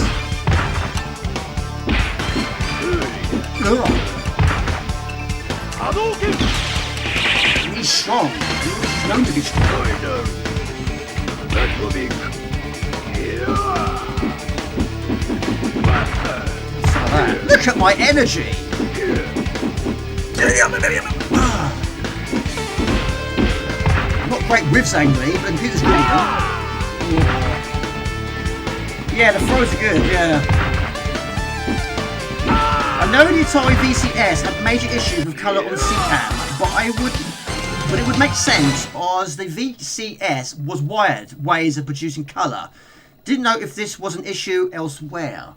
He's strong. He's known to be strong. Look at my energy. I'm not great with Zangli, but the computer's really good. Yeah, the throws are good, yeah. I know the Atari VCS had major issues with colour on CCAM, but it would make sense as the VCS was wired ways of producing colour. Didn't know if this was an issue elsewhere.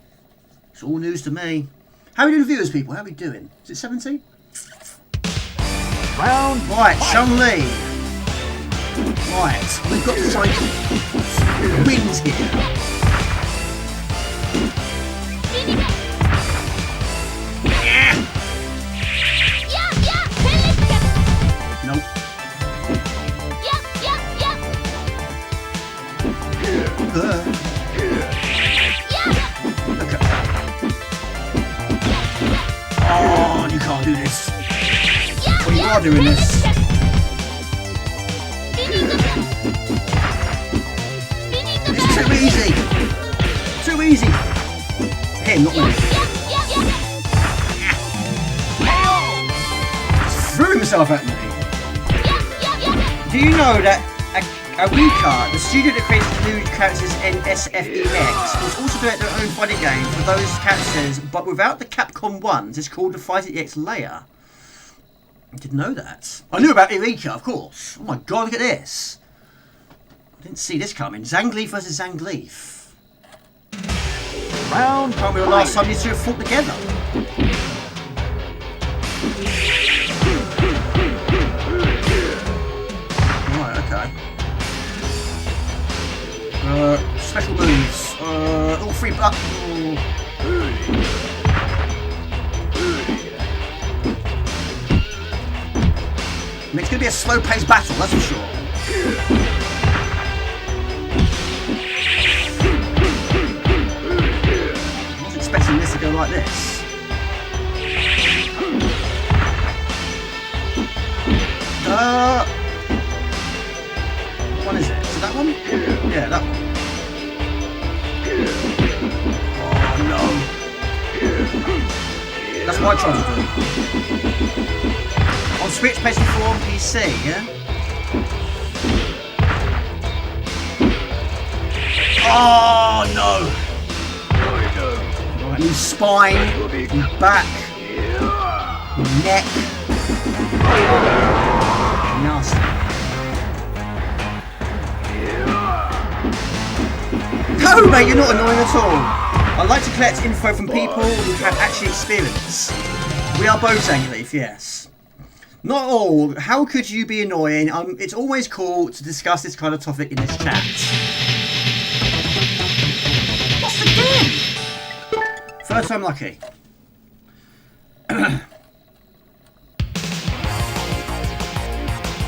It's all news to me. How are we doing viewers, people? How are we doing? Is it 17? Round right, Chun-Li. Right, we've got to try and get wins here. Nope. Look at that. Oh, you can't do this. Well, you are doing this. It's too easy. Too easy. Him, not me. Threw himself at me. Do you know that Awika, the studio that created the new characters in SFEX, was also doing their own fighting game for those characters, but without the Capcom ones? It's called the Fighting EX layer. I didn't know that. I knew about Eureka, of course. Oh my god, look at this. I didn't see this coming. Zangief versus Zangief. Round. Can't remember the last time these two have fought together. Right, okay. Special moves. All three buttons. And it's going to be a slow-paced battle, that's for sure. I was expecting this to go like this. What one is it? Is it that one? Yeah, that one. Oh no. That's what I tried to do. On Switch, PS4, on PC, yeah? Oh no! Right, new spine, new back, new neck. Nasty. No, mate, you're not annoying at all. I like to collect info from people who have actually experience. We are both Zangief, yes. Not all. How could you be annoying? It's always cool to discuss this kind of topic in this chat. What's the game? Third time lucky.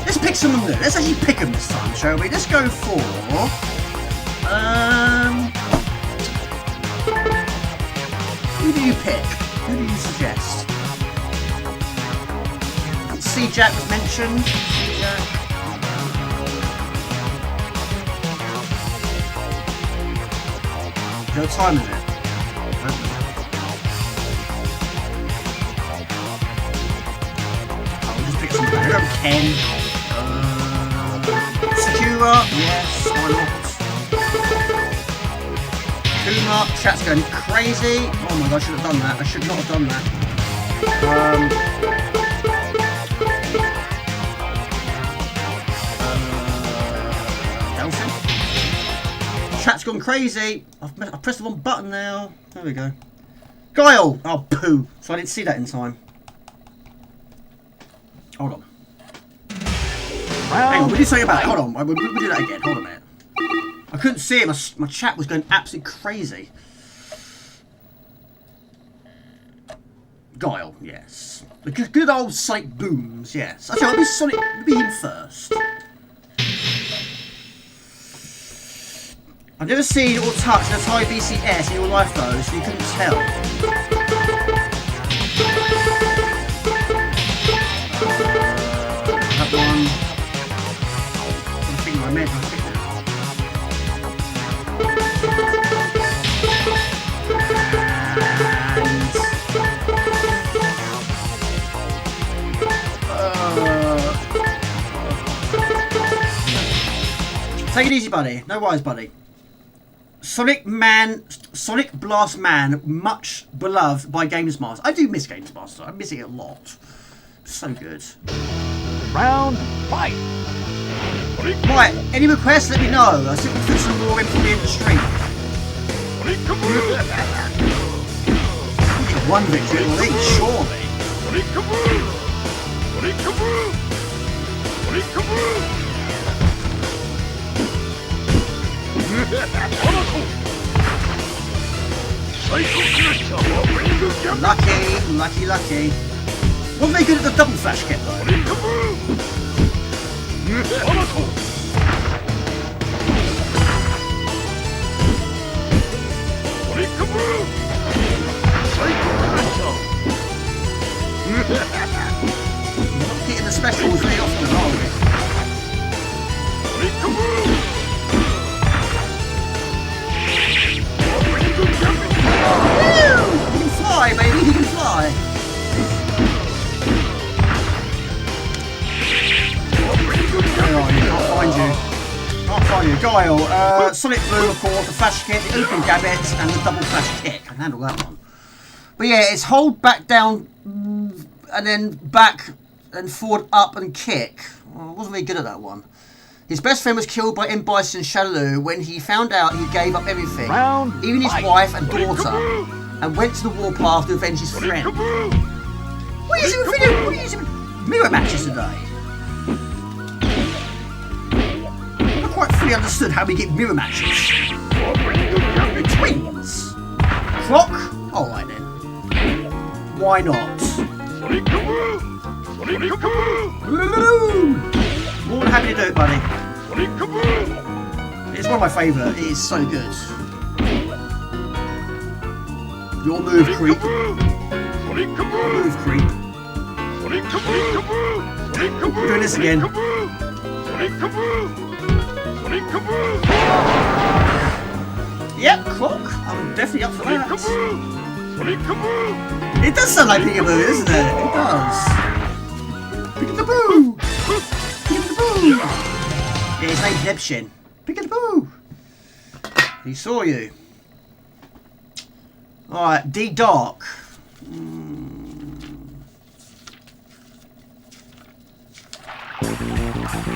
Let's pick someone new. Let's actually pick them this time, shall we? Let's go for... Who do you pick? Who do you suggest? C Jack was mentioned. Jack. Is there a time limit? I'll just pick some better. Ken. Sakura. Yes, why not? Kuma. Chat's going crazy. Oh my god, I should have done that. I should not have done that. Chat's gone crazy. I've pressed the wrong button now. There we go. Guile! Oh, poo. So I didn't see that in time. Hold on. Hang on, we did something about it. Hold on. We'll do that again. Hold on a minute. I couldn't see it. My chat was going absolutely crazy. Guile, yes. The good old Sonic Booms, yes. Actually, I'll be Sonic. I'll be him first. I've never seen or touched an Atari VCS in your life though, so you couldn't tell. That one. I'm thinking my med. Take it easy, buddy. No worries, buddy. Sonic Blast Man, much beloved by Games Master. I do miss Games Master. I miss it a lot. So good. Round fight. Right, any requests? Let me know. I think we'll put some more in for me in the stream. Get one victory at least, surely. Lucky. Wasn't they good at the double flash kick though? Not getting the specials very often, are we? Woo! He can fly, baby, he can fly. Where are you? Can't find you. Guile. Sonic Blue, of course, the flash kick, the open gabbets, and the double flash kick. I can handle that one. But yeah, it's hold back down, and then back and forward up and kick. Well, I wasn't very good at that one. His best friend was killed by M. Bison Shadaloo when he found out he gave up everything, even his wife and daughter, and went to the warpath to avenge his friend. What are you using mirror matches today? I not quite fully understood how we get mirror matches. The twins. Croc? Alright then. Why not? More than happy to do it, buddy. It's one of my favourite. It is so good. Your move, creep. Your move, creep. We're doing this again. Yep, clock. I'm definitely up for that. It does sound like Peekaboo, doesn't it? It does. Peekaboo! Peekaboo! Yeah, his name's Nebshin. Peekaboo! He saw you. Alright, D Dark.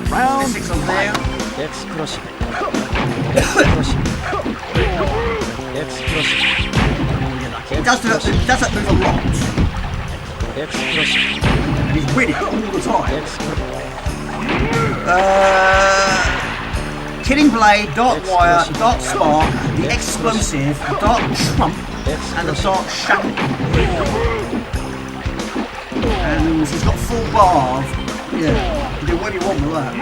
Round 6 on there. Explosion. He does that move a lot. And he's winning all the time. Killing Blade, Dark Wire, Dark Spark, the Explosive, Dark Trump, and the Dark Shadow. And he's got full bar of, yeah, you do what you want with that.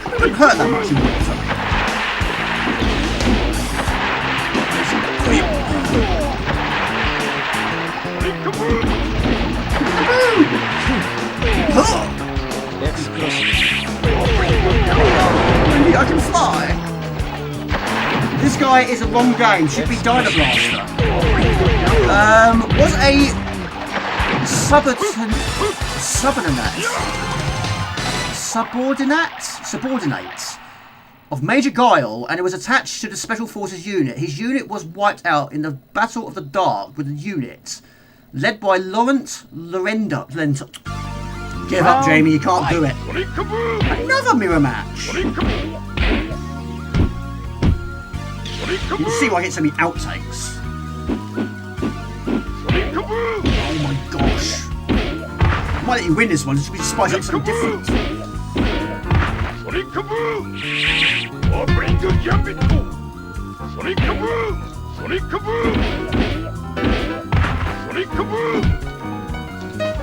It wouldn't hurt that much in water. I can fly. This guy is a wrong game. Should be Dino Blaster. Was a subordinate of Major Guile, and it was attached to the Special Forces unit. His unit was wiped out in the Battle of the Dark with the unit led by Laurent Lorenda. Give up, Jamie, you can't do it. Another mirror match. You can see why I get so many outtakes. Oh my gosh. I might let you win this one just so we can spice up something different.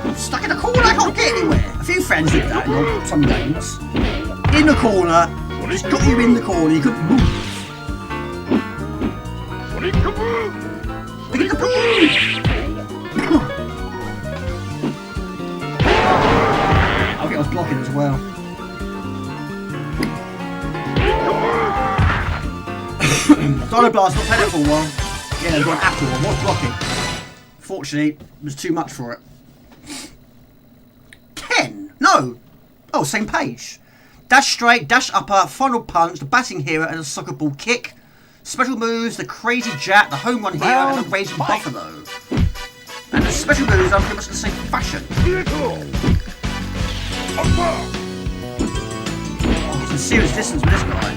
I'm stuck in a corner, I can't get anywhere. A few friends did that in some games. In the corner, just got you in the corner, you couldn't move. Look at the I think I was blocking as well. Dino Blast, not played it for a while. Yeah, they've got an apple, I was blocking. Fortunately, it was too much for it. Ken! No! Oh, same page. Dash straight, dash upper, final punch, the batting hero, and a soccer ball kick. Special moves, the crazy jack, the home run hero, and the raging buffalo. And the special moves are pretty much the same fashion. Oh, some serious distance with this guy.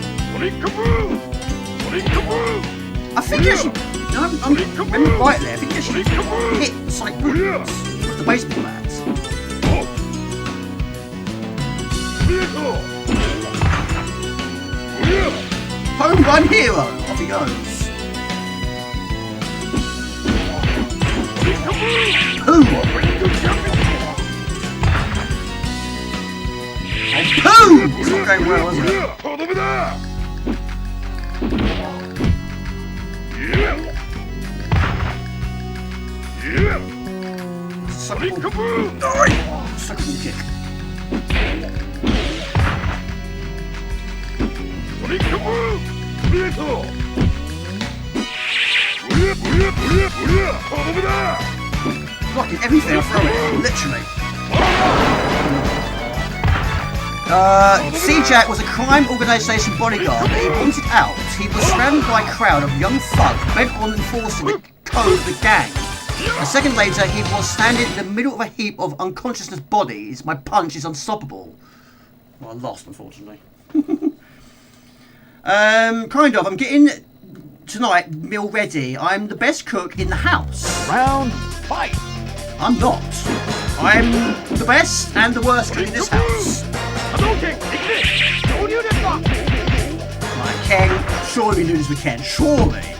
I think you should. I'm remember right there. I think you should hit Sonic Boots with the baseball bat. Home run hero. Off he goes. Boom! Boom! It's not going well, is it? Sucker ball kick. Blocking everything I throw it, literally. C-Jack was a crime organisation bodyguard that he wanted out. He was surrounded by a crowd of young thugs bent on enforcing the code of the gang. A second later, he was standing in the middle of a heap of unconsciousness bodies. My punch is unstoppable. Well, I lost, unfortunately. Kind of. I'm getting tonight meal ready. I'm the best cook in the house. Round fight. I'm not. I'm the best and the worst cook in this house. Right, Ken. Surely we do this with Ken. Surely.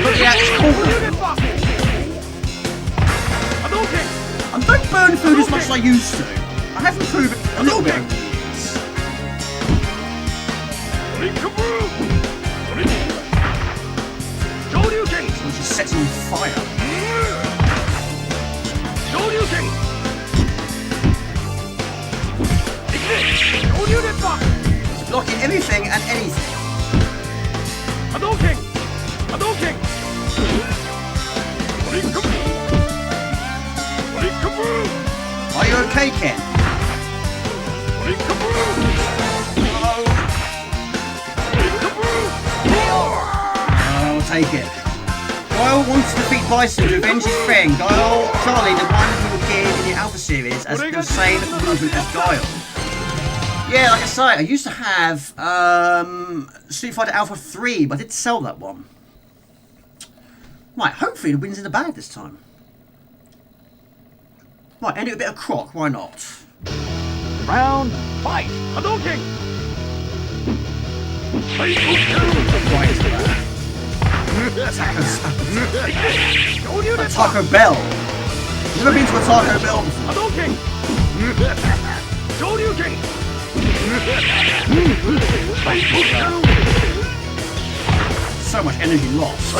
Look at this corner. I don't burn food as much as I used to. I have improved it a little bit over the years. So it just sets him on fire. It's blocking everything and anything. Are you okay, Ken? I'll take it. Guile wants to defeat Bison to avenge his friend. Guile, Charlie, the one who appeared in the Alpha series as the same movement as Guile. Yeah, like I say, I used to have Street Fighter Alpha 3, but I did sell that one. Right, hopefully the win's in the bag this time. Right, end it with a bit of Croc, why not? Round, fight! Hadouken! Right into that. Taco Bell. Never been to a Taco Bell before. Hadouken! Shoryuken! So much energy lost.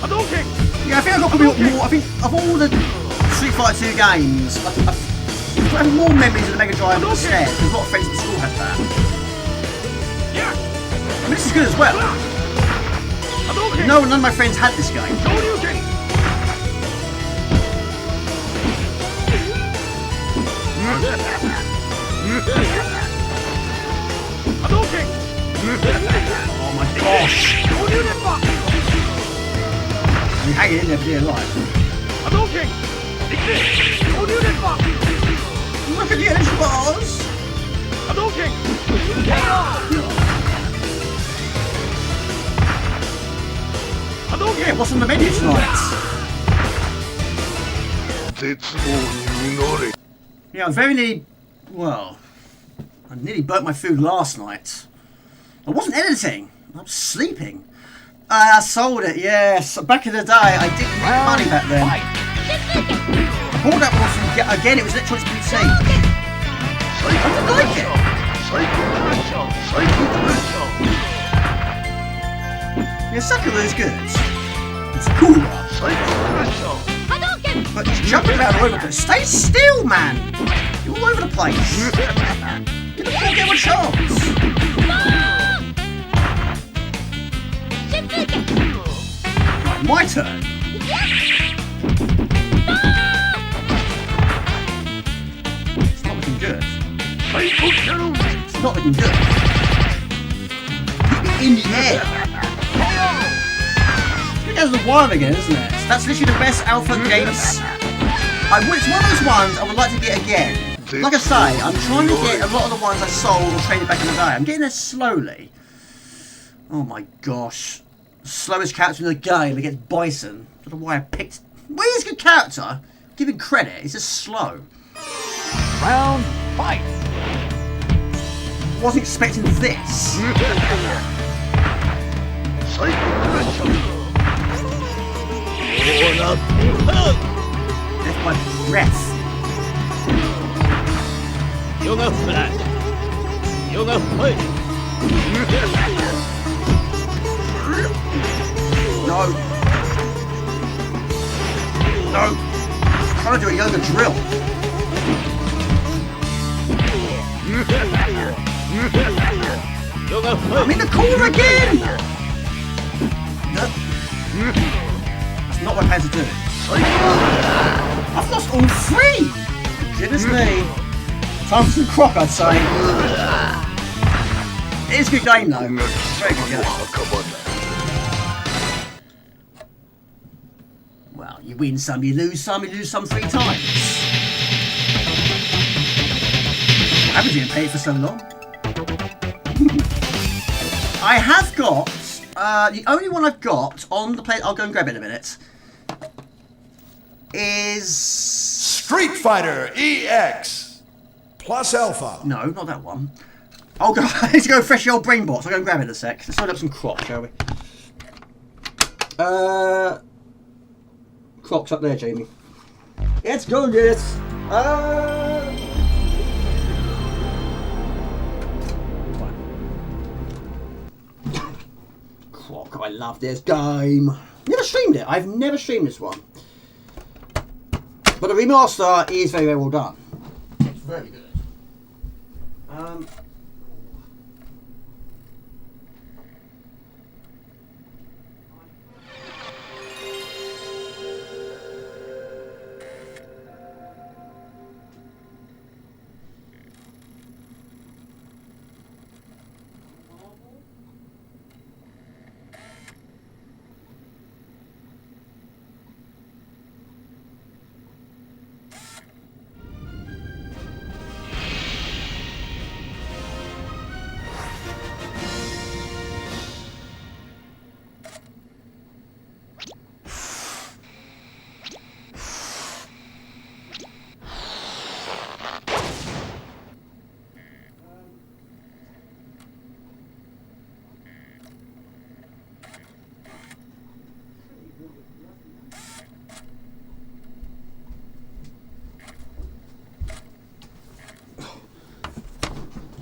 Hadouken! Yeah, I think I've got probably more. I think of all the Street Fighter 2 games, I have more memories of the Mega Drive than the SNES, because a lot of friends at school had that. I mean, this is good as well. No, none of my friends had this game. Oh my gosh! I'm hanging in there for dear life. Look at the energy bars! Yeah, what's on the menu tonight? Yeah, I'm very nearly... Well... I nearly burnt my food last night. I wasn't editing. I was sleeping. I sold it, yes. Back in the day, I didn't make money back then. I bought that one from... Again, it was Electronics PC. I didn't like it. Yeah, Sakura is good. It's Kula. But he's jumping around all over the place. Stay still, man! You're all over the place. Give the poor girl a chance. Right, my turn. It's not looking good. It's not looking good. Keep it in the air. There's the wire again, isn't it? So that's literally the best Alpha games. It's one of those ones I would like to get again. Like I say, I'm trying to get a lot of the ones I sold or traded back in the day. I'm getting there slowly. Oh my gosh. Slowest character in the game against Bison. I don't know why I picked... Well, he's a good character. Give him credit. He's just slow. Round, fight! Wasn't expecting this. That's my breath. Yoga flash! Yoga fight! No. No. I'm trying to do a yoga drill. Yoga fight! I'm in the corner again! No. That's not what I had to do. I've lost all three! Goodness me. Time for some croc, I'd say. It is a good game, though. Very good game. Well, you win some, you lose some 3 times. Haven't you been paid for so long? I have got, the only one I've got on the plate, I'll go and grab it in a minute, is... Street Fighter EX plus Alpha. No, not that one. I'll go, I need to go fresh the old brain box. I'll go and grab it in a sec. Let's load up some Crocs, shall we? Crocs up there, Jamie. Let's go, yes. Croc, I love this game. Never streamed it. I've never streamed this one. But the remaster is very, very well done. It's very good.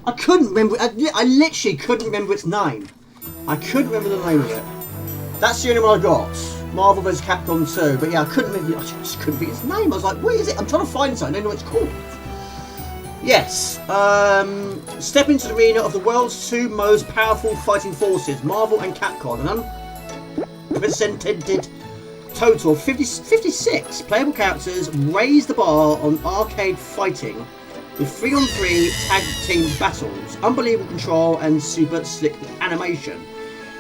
I couldn't remember. I literally couldn't remember its name. I couldn't remember the name of it. That's the only one I got. Marvel vs. Capcom 2. But yeah, I couldn't remember. I just couldn't think its name. I was like, what is it? I'm trying to find something. I don't know what it's called. Yes. Step into the arena of the world's two most powerful fighting forces, Marvel and Capcom. An unprecedented total of 56 playable characters raise the bar on arcade fighting with 3-on-3 tag team battles, unbelievable control and super slick animation.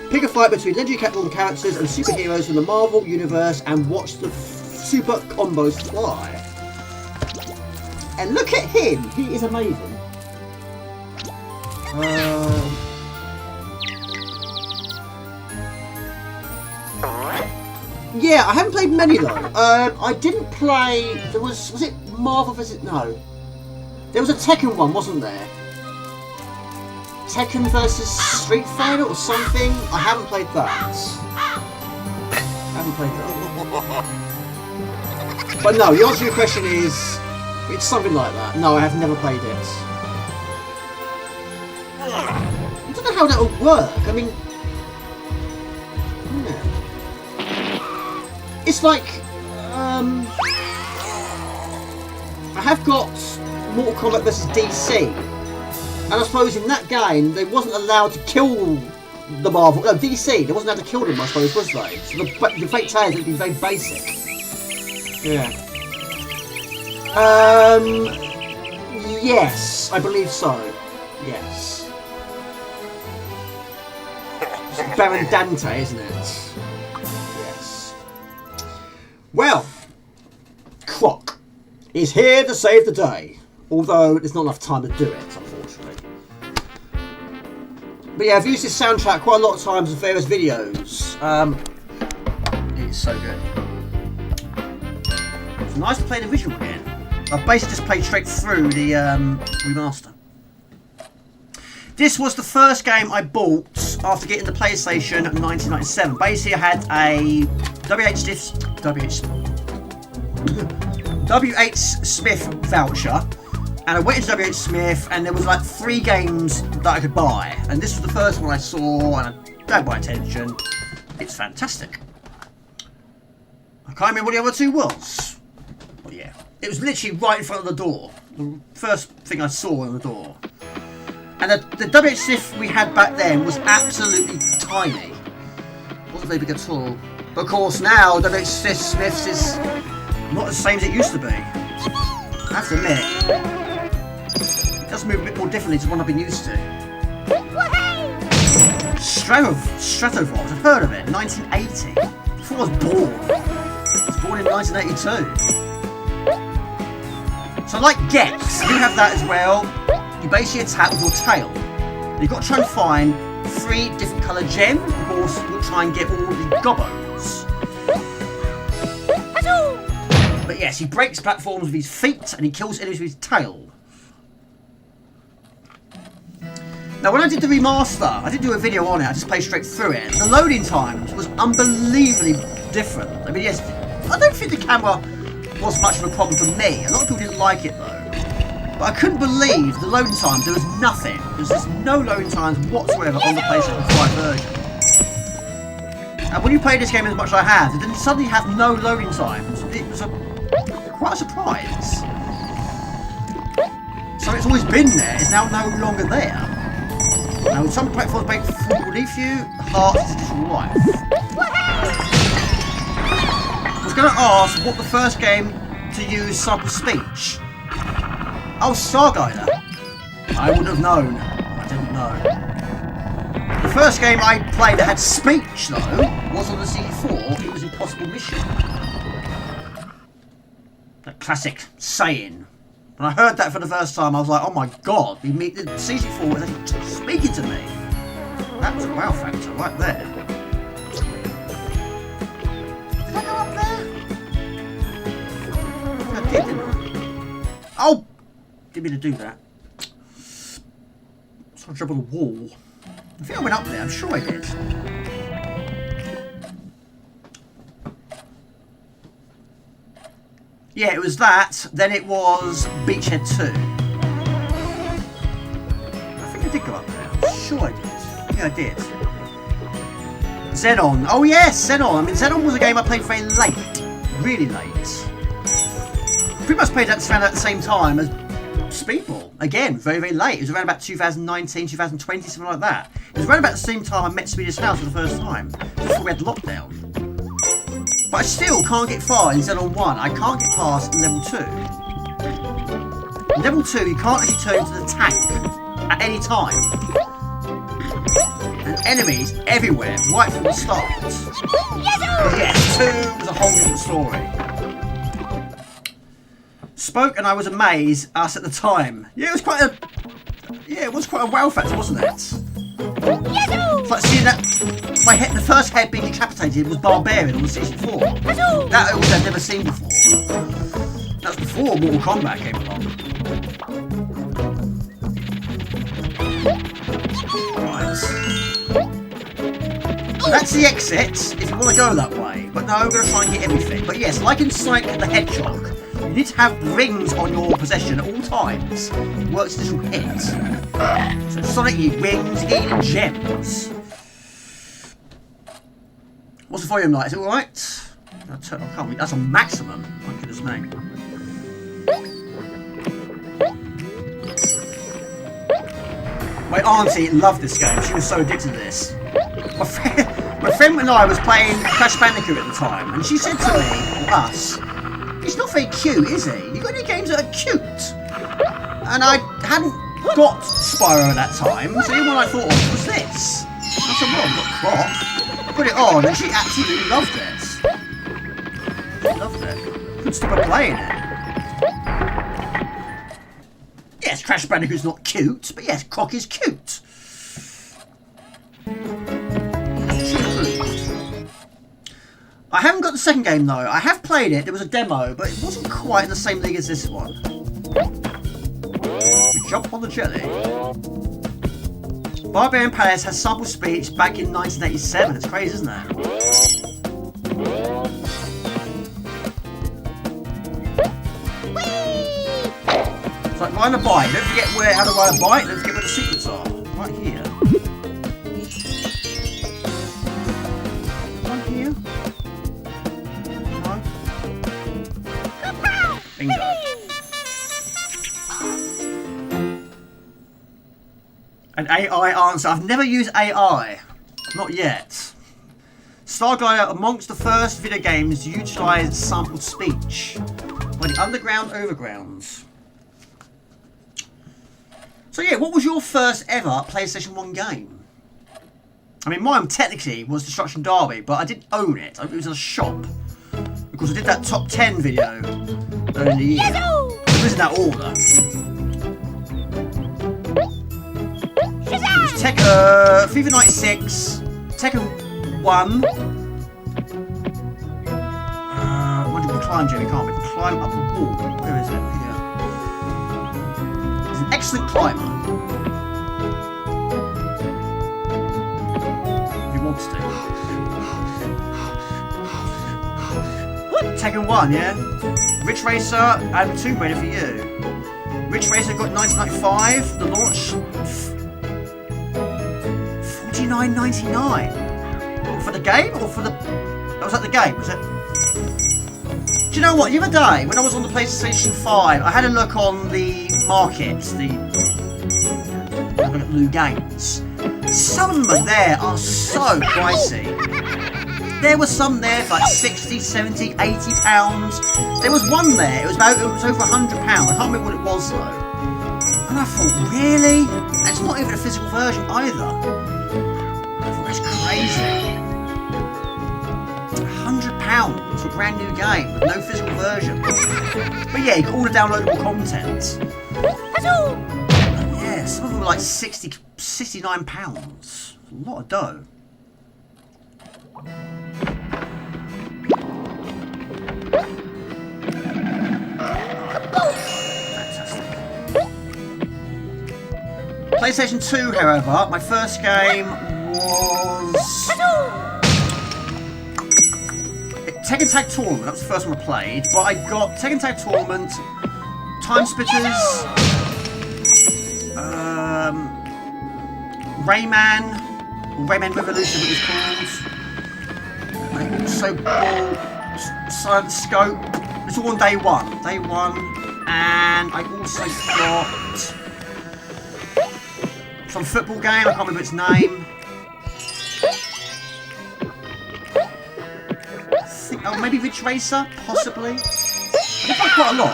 Pick a fight between legendary Capcom characters and superheroes from the Marvel universe and watch the super combos fly. And look at him, he is amazing. Yeah, I haven't played many though. I didn't play. There was it Marvel vs. No. There was a Tekken one, wasn't there? Tekken versus Street Fighter or something? I haven't played that. But no, the answer to your question is, it's something like that. No, I have never played it. I don't know how that would work. I mean, yeah. It's like, I have got Mortal Kombat vs DC, and I suppose in that game they wasn't allowed to kill the Marvel. No, DC. They wasn't allowed to kill them. I suppose, was they? So the fatalities would be very basic. Yeah. Yes, I believe so. Yes. It's Baron Dante, isn't it? Yes. Well, Croc is here to save the day. Although there's not enough time to do it, unfortunately. But yeah, I've used this soundtrack quite a lot of times in various videos. It's so good. It's nice to play the visual again. I've basically just played straight through the remaster. This was the first game I bought after getting the PlayStation in 1997. Basically, I had a WH Smith voucher. And I went into WH Smith and there was like 3 games that I could buy. And this was the first one I saw and it grabbed my attention. It's fantastic. I can't remember what the other 2 was. But yeah, it was literally right in front of the door. The first thing I saw on the door. And the WH Smith we had back then was absolutely tiny. It wasn't very big at all. But of course now WH Smith's is not the same as it used to be. I have to admit. It does move a bit more differently to the one I've been used to. Stratovolt, I've heard of it, 1980. Before I was born. I was born in 1982. So like Gex, you have that as well. You basically attack with your tail. You've got to try and find 3 different coloured gems. Of course, you'll try and get all the gobbos. But yes, he breaks platforms with his feet and he kills enemies with his tail. Now when I did the remaster, I didn't do a video on it, I just played straight through it. The loading times was unbelievably different. I mean, yes, I don't think the camera was much of a problem for me. A lot of people didn't like it though. But I couldn't believe the loading times, there was nothing. There's just no loading times whatsoever on the PlayStation 5 version. And when you play this game as much as I have, it didn't suddenly have no loading times. It was quite a surprise. So it's always been there, it's now no longer there. Now some platforms make fall beneath you, the heart is a digital life. I was going to ask what the first game to use sample speech. Oh, Starguider. I wouldn't have known. I didn't know. The first game I played that had speech though was on the CD4. It was Impossible Mission. That classic saying. When I heard that for the first time, I was like, oh my god, the CD4 was actually speaking to me. That was a wow factor right there. Did I go up there? I did, didn't I? Oh! Didn't mean to do that. So I jump on the wall. I think I went up there, I'm sure I did. Yeah, it was that, then it was Beachhead 2. did go up there. I'm sure I did. Yeah, I did. Xenon. Oh yes, Xenon. I mean, Xenon was a game I played very late. Really late. Pretty much played that around at the same time as Speedball. Again, very, very late. It was around about 2019, 2020, something like that. It was around about the same time I met Speedy's house for the first time. Before we had lockdown. But I still can't get far in Xenon 1. I can't get past level 2. In level 2, you can't actually turn into the tank at any time. And enemies everywhere, right from the start. But yes, 2 was a whole different story. Spoke and I was amazed us at the time. Yeah, it was quite a wow factor, wasn't it? It's like seeing that the first head being decapitated was Barbarian on the 64. That was I'd never seen before. That's before Mortal Kombat came along. Right. So that's the exit if you want to go that way. But no, I'm going to try and get everything. But yes, like in Sonic the Hedgehog, you need to have rings on your possession at all times. It works as your head. So Sonic, you need rings, you need gems. What's the volume like? Is it alright? I can't read. That's a maximum. My goodness me. My auntie loved this game. She was so addicted to this. My friend and I was playing Crash Bandicoot at the time, and she said to me, or us, "He's not very cute, is he? You got any games that are cute?" And I hadn't got Spyro at that time, so the only one I thought of was this. I said, "Well, I've got Croc." Put it on, and she absolutely loved it. She loved it. Couldn't stop her playing it. Yes, Crash Bandicoot's not cute, but yes, Croc is cute. I haven't got the second game though. I have played it. There was a demo, but it wasn't quite in the same league as this one. We jump on the jelly. Barbarian Palace has sample speech back in 1987. It's crazy, isn't it? It's like riding a bike. Don't forget how to ride a bike. Don't forget where the secrets are. Right here. Right here. No. Bingo. An AI answer. I've never used AI. Not yet. Starglider amongst the first video games to utilise sampled speech by the Underground Overgrounds. So yeah, what was your first ever PlayStation 1 game? I mean, mine technically was Destruction Derby, but I didn't own it. It was in a shop. Because I did that top 10 video earlier in the year. It was in that order. It was FIFA 96, Tekken 1. What do we climb, Jimmy? Can't we climb up the wall? Where is it? Here. He's an excellent climber. If he wants to. Tekken 1, yeah? Ridge Racer and Tomb Raider for you. Ridge Racer got 1995. The launch. $49.99. For the game or for the... That was at the game, was it? Do you know what? The other day, when I was on the PlayStation 5, I had a look on the market, look at new games. Some of them there are so pricey. There were some there for like 60, 70, 80 pounds. There was one there, it was over £100. I can't remember what it was though. And I thought, really? And it's not even a physical version either. I thought, that's crazy. £100 for a brand new game with no physical version. But yeah, you got all the downloadable content. Yeah, some of them were like £69. A lot of dough. Fantastic. PlayStation 2, however, my first game was Tekken Tag Tournament. That was the first one I played, but I got Tekken Tag Tournament, Time Splitters, Rayman, or Rayman Revolution, what it was called. I also bought Silent Scope. It's all on day one. Day one. And I also got some football game. I can't remember its name. Oh, maybe Ridge Racer? Possibly. I did buy quite a lot.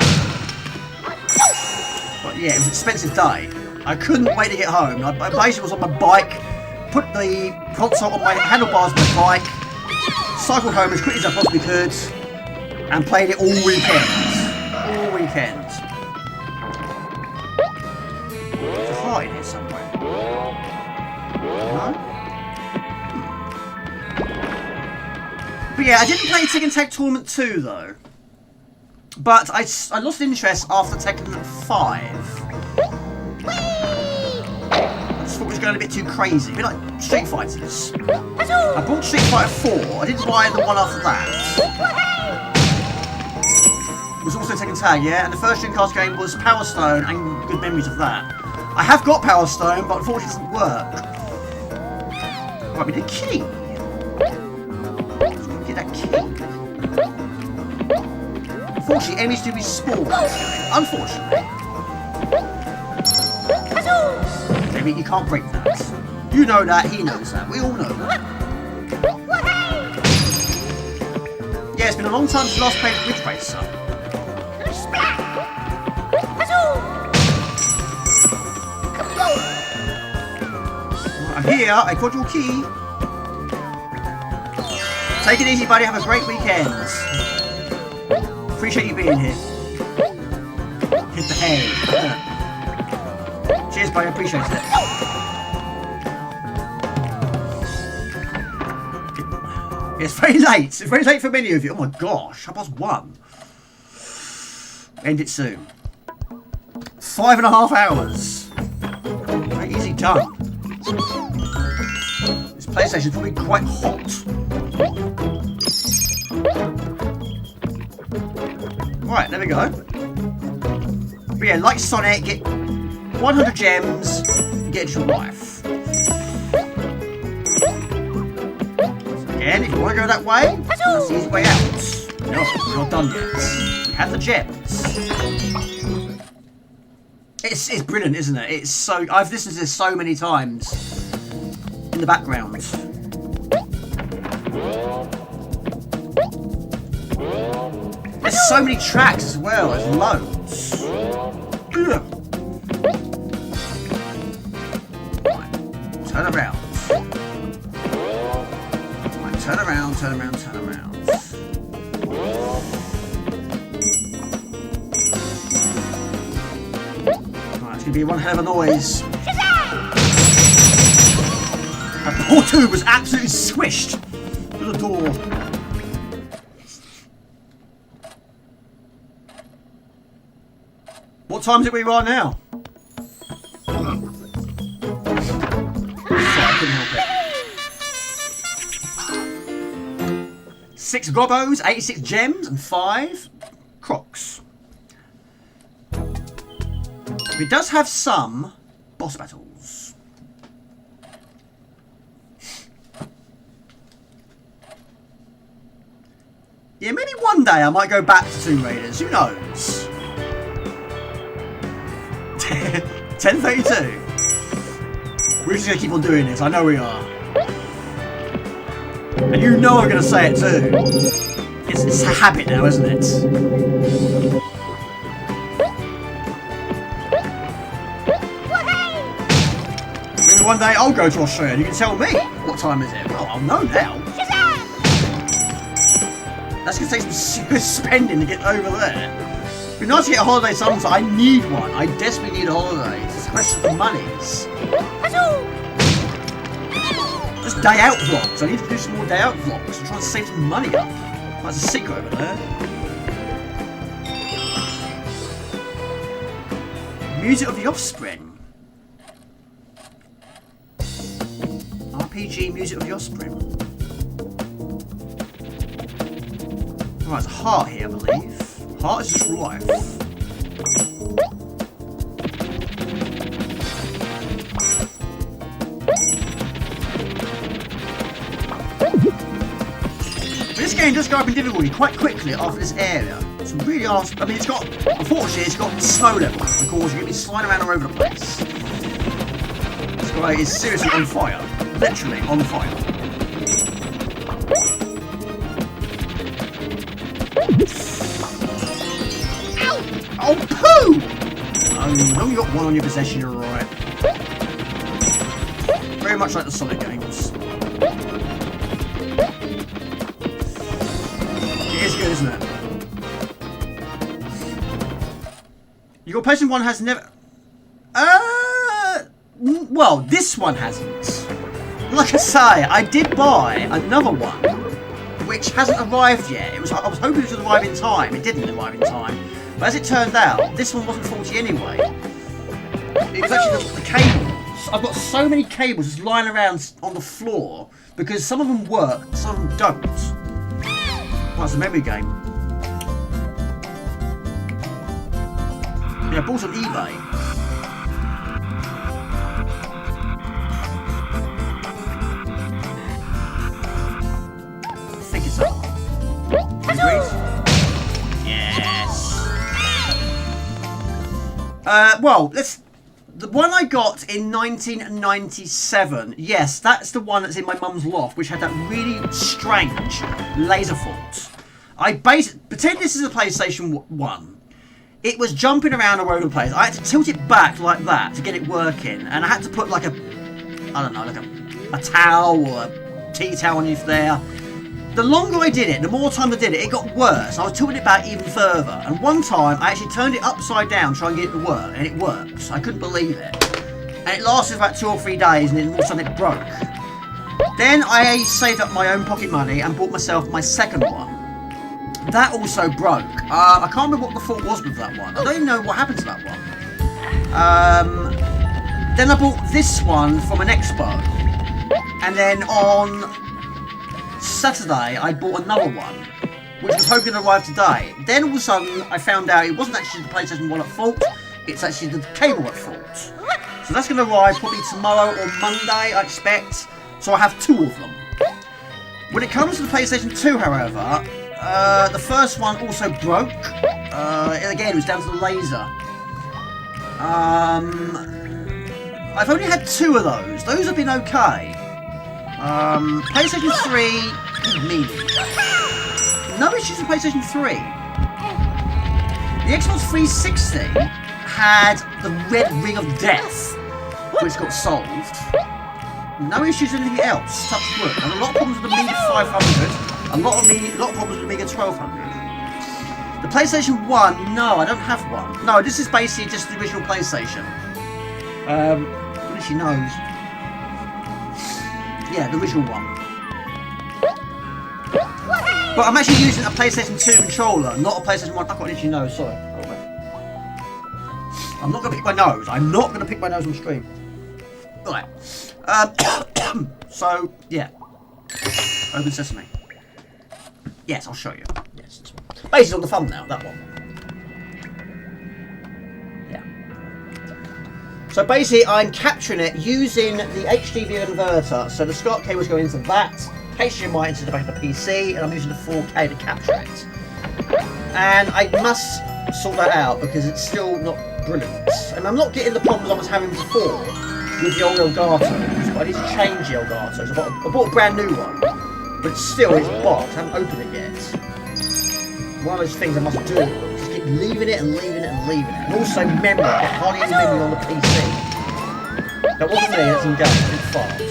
But yeah, it was an expensive day. I couldn't wait to get home. I basically was on my bike, put the console on my handlebars of my bike, cycled home as quickly as I possibly could, and played it all weekend. All weekend. There's a heart in here somewhere. No? But yeah, I didn't play Tekken Tag Tournament 2 though. But I lost interest after Tekken 5. I just thought it was going a bit too crazy. A bit like Street Fighters. I bought Street Fighter 4. I didn't buy the one after that. It was also Tekken Tag, yeah? And the first Dreamcast game was Power Stone, and good memories of that. I have got Power Stone, but unfortunately it doesn't work. Right, we need a key. Get that key. Unfortunately, enemies do respawn in this game. Unfortunately. Maybe you can't break that. You know that, he knows that, we all know that. Yeah, it's been a long time since I last played Ridge Racer. I'm here, I got your key. Take it easy, buddy, have a great weekend. Appreciate you being here. Hit the head. Cheers, buddy, I appreciate it. It's very late. It's very late for many of you. Oh my gosh, 1:30. End it soon. 5.5 hours. Very easy done. This PlayStation is probably quite hot. Right, there we go. But yeah, like Sonic, get 100 gems and get your wife. Again, if you want to go that way, that's the easy way out. No, we're not done yet. We have the gems. It's brilliant, isn't it? It's so... I've listened to this so many times in the background. There's so many tracks as well. There's loads. Right. Turn around. Right, turn around, turn around, turn around. Right, it's going to be one hell of a noise. The whole tube was absolutely squished to the door. What time is it where you are now? Sorry, I couldn't help it. 6 Gobos, 86 gems, and 5 Crocs. It does have some boss battles. Yeah, maybe one day I might go back to Tomb Raiders, who knows? 10:32. We're just going to keep on doing this, I know we are. And you know I'm going to say it too. It's a habit now, isn't it? Maybe one day I'll go to Australia and you can tell me what time is it. Well, I'll know now. That's going to take some serious spending to get over there. It'd be nice to get a holiday sometime. I need one. I desperately need a holiday. It's a question of monies. Just day out vlogs. I need to do some more day out vlogs. I'm trying to save some money up. That's a secret over there. Music of the Offspring. RPG Music of the Offspring. Right, there's a heart here, I believe. Heart is just life. game does go up in difficulty quite quickly after this area. It's really hard. I mean, it's got, unfortunately, it's got snow levels because you're going to be sliding around all over the place. This guy is seriously on fire. Literally on fire. Oh, poo! Oh, as long as you got one on your possession, you're alright. Very much like the Sonic games. It is good, isn't it? Your PlayStation 1 has never... well, this one hasn't. Like I say, I did buy another one, which hasn't arrived yet. I was hoping it would arrive in time. It didn't arrive in time. But as it turned out, this one wasn't faulty anyway. It was actually the cables. I've got so many cables just lying around on the floor because some of them work, some of them don't. Well, it's a memory game. Yeah, I bought it on eBay. I think it's up. Yes. Well, the one I got in 1997. Yes, that's the one that's in my mum's loft, which had that really strange laser fault. Pretend this is a PlayStation 1. It was jumping around all over the place. I had to tilt it back like that to get it working, and I had to put like a towel or a tea towel underneath there. The longer I did it, the more time I did it, it got worse. I was tilting it back even further. And one time, I actually turned it upside down to try and get it to work, and it worked. I couldn't believe it. And it lasted about 2 or 3 days, and then all of a sudden it broke. Then I saved up my own pocket money and bought myself my second one. That also broke. I can't remember what the fault was with that one. I don't even know what happened to that one. Then I bought this one from an expo. And then on Saturday, I bought another one, which was hoping to arrive today. Then all of a sudden, I found out it wasn't actually the PlayStation 1 at fault, it's actually the cable at fault. So that's going to arrive probably tomorrow or Monday, I expect. So I have 2 of them. When it comes to the PlayStation 2, however, the first one also broke. Again, it was down to the laser. I've only had 2 of those. Those have been okay. PlayStation 3, medium. No issues with PlayStation 3. The Xbox 360 had the red ring of death, which got solved. No issues with anything else. Touch wood. And a lot of problems with the Mega 500. A lot of problems with the Mega 1200. The PlayStation 1, no, I don't have one. No, this is basically just the original PlayStation. At least she knows. Yeah, the original one. But I'm actually using a PlayStation 2 controller, not a PlayStation 1. I've got an itchy nose, sorry. I'm not going to pick my nose. I'm not going to pick my nose on stream. Right. So, yeah. Open Sesame. Yes, I'll show you. Yes, this one. Basically on the thumbnail, that one. Yeah. So basically, I'm capturing it using the HDV inverter. So the SCART cable's going into that, HDMI into the back of the PC, and I'm using the 4K to capture it. And I must sort that out because it's still not brilliant. And I'm not getting the problems I was having before with the old Elgatos, but I need to change the Elgatos. I bought a brand new one, but still it's boxed. I haven't opened it yet. One of those things I must do. Just keep leaving it and leaving it and leaving it. And also memory. I've got hardly any memory on the PC. That wasn't me, that's in game. It's fast.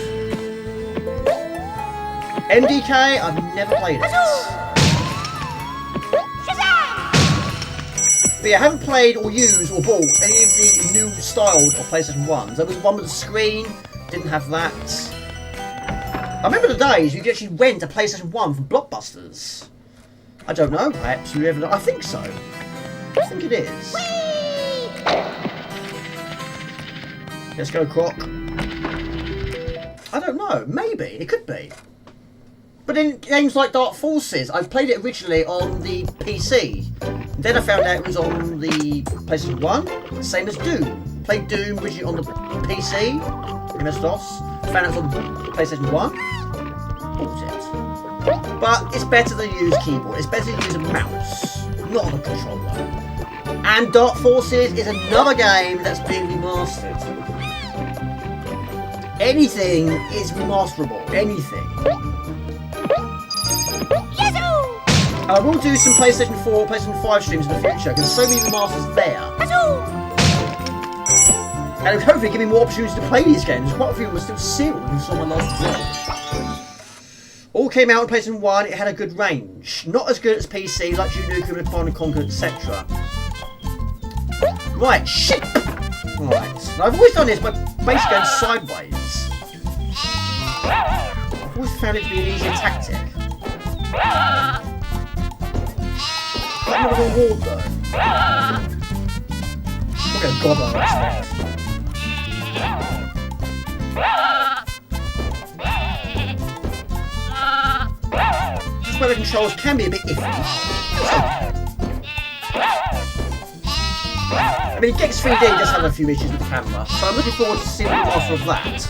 MDK, I've never played it. But yeah, I haven't played or used or bought any of the new styled or PlayStation 1s. There was one with a screen, didn't have that. I remember the days you actually rent a PlayStation 1 from Blockbusters. I don't know, perhaps you ever. I think so. I think it is. Let's go, Croc. I don't know, maybe, it could be. But in games like Dark Forces, I played it originally on the PC. Then I found out it was on the PlayStation 1, same as Doom. Played Doom originally on the PC, MS-DOS. Found out it was on the PlayStation 1. Bought it. But it's better to use keyboard. It's better to use a mouse, not a controller. And Dark Forces is another game that's being remastered. Anything is remasterable. Anything. I will do some PlayStation 4, PlayStation 5 streams in the future because there's so many remasters there. And it'll hopefully give me more opportunities to play these games. Quite a few of them are still sealed when you saw my last vlog. All came out on PlayStation 1, it had a good range. Not as good as PC, like Duke Nukem and Command & Conquer, etc. Right, shit! Right, now I've always done this by basically going sideways. I've always found it to be an easier tactic. I'm not going to ward though. Look at God I expect. Just where the controls can be a bit iffy. I mean, Gex 3D does have a few issues with the camera, so I'm looking forward to seeing the master of that.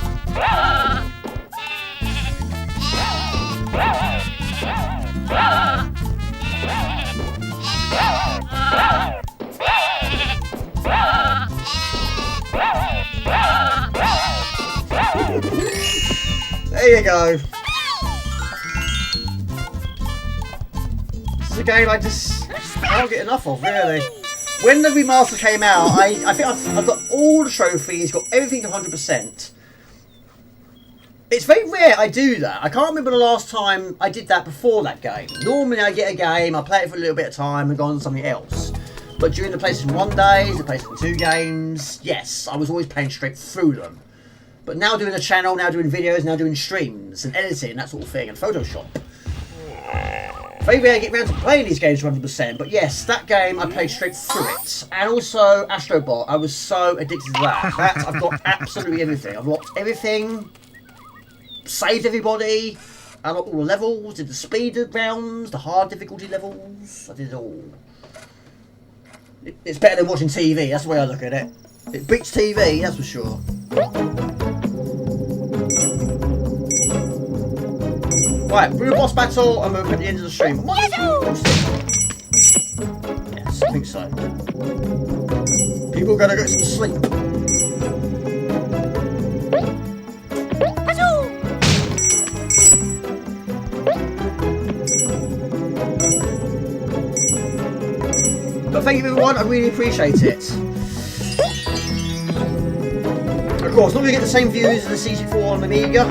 There you go. This is a game I just can't get enough of, really. When the remaster came out, I think I've got all the trophies, got everything to 100%. It's very rare I do that. I can't remember the last time I did that before that game. Normally I get a game, I play it for a little bit of time and go on to something else. But during the PlayStation 1 days, the PlayStation 2 games, yes, I was always playing straight through them. But now doing a channel, now doing videos, now doing streams and editing, that sort of thing, and Photoshop. Very rare I get around to playing these games 100%, but yes, that game I played straight through it. And also Astrobot, I was so addicted to that. I've got absolutely everything. I've locked everything, saved everybody, I locked all the levels, did the speed rounds, the hard difficulty levels, I did it all. It's better than watching TV, that's the way I look at it. It beats TV, that's for sure. Right, real boss battle, and we're at the end of the stream. Yes, I think so. People are going to get some sleep. But thank you everyone, I really appreciate it. Of course, not going to get the same views as the CC4 on Amiga.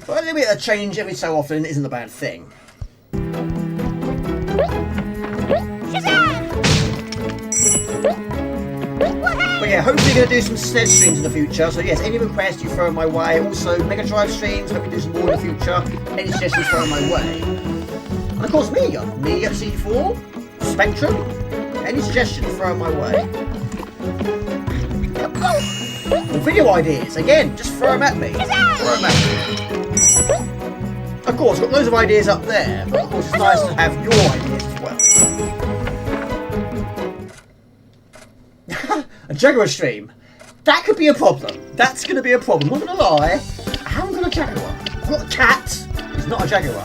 But a little bit of change every so often isn't a bad thing. But yeah, hopefully going to do some SNES streams in the future. So yes, any requests you throw my way. Also, Mega Drive streams, hope we do some more in the future. Any suggestions throw my way. And of course, Amiga C4, Spectrum. Any suggestions throw my way. And video ideas, again, just throw them at me. Throw them at me. Of course, got loads of ideas up there, but of course it's nice to have your ideas as well. A Jaguar stream. That could be a problem. That's going to be a problem. I'm not going to lie. I haven't got a Jaguar. I've got a cat. It's not a Jaguar.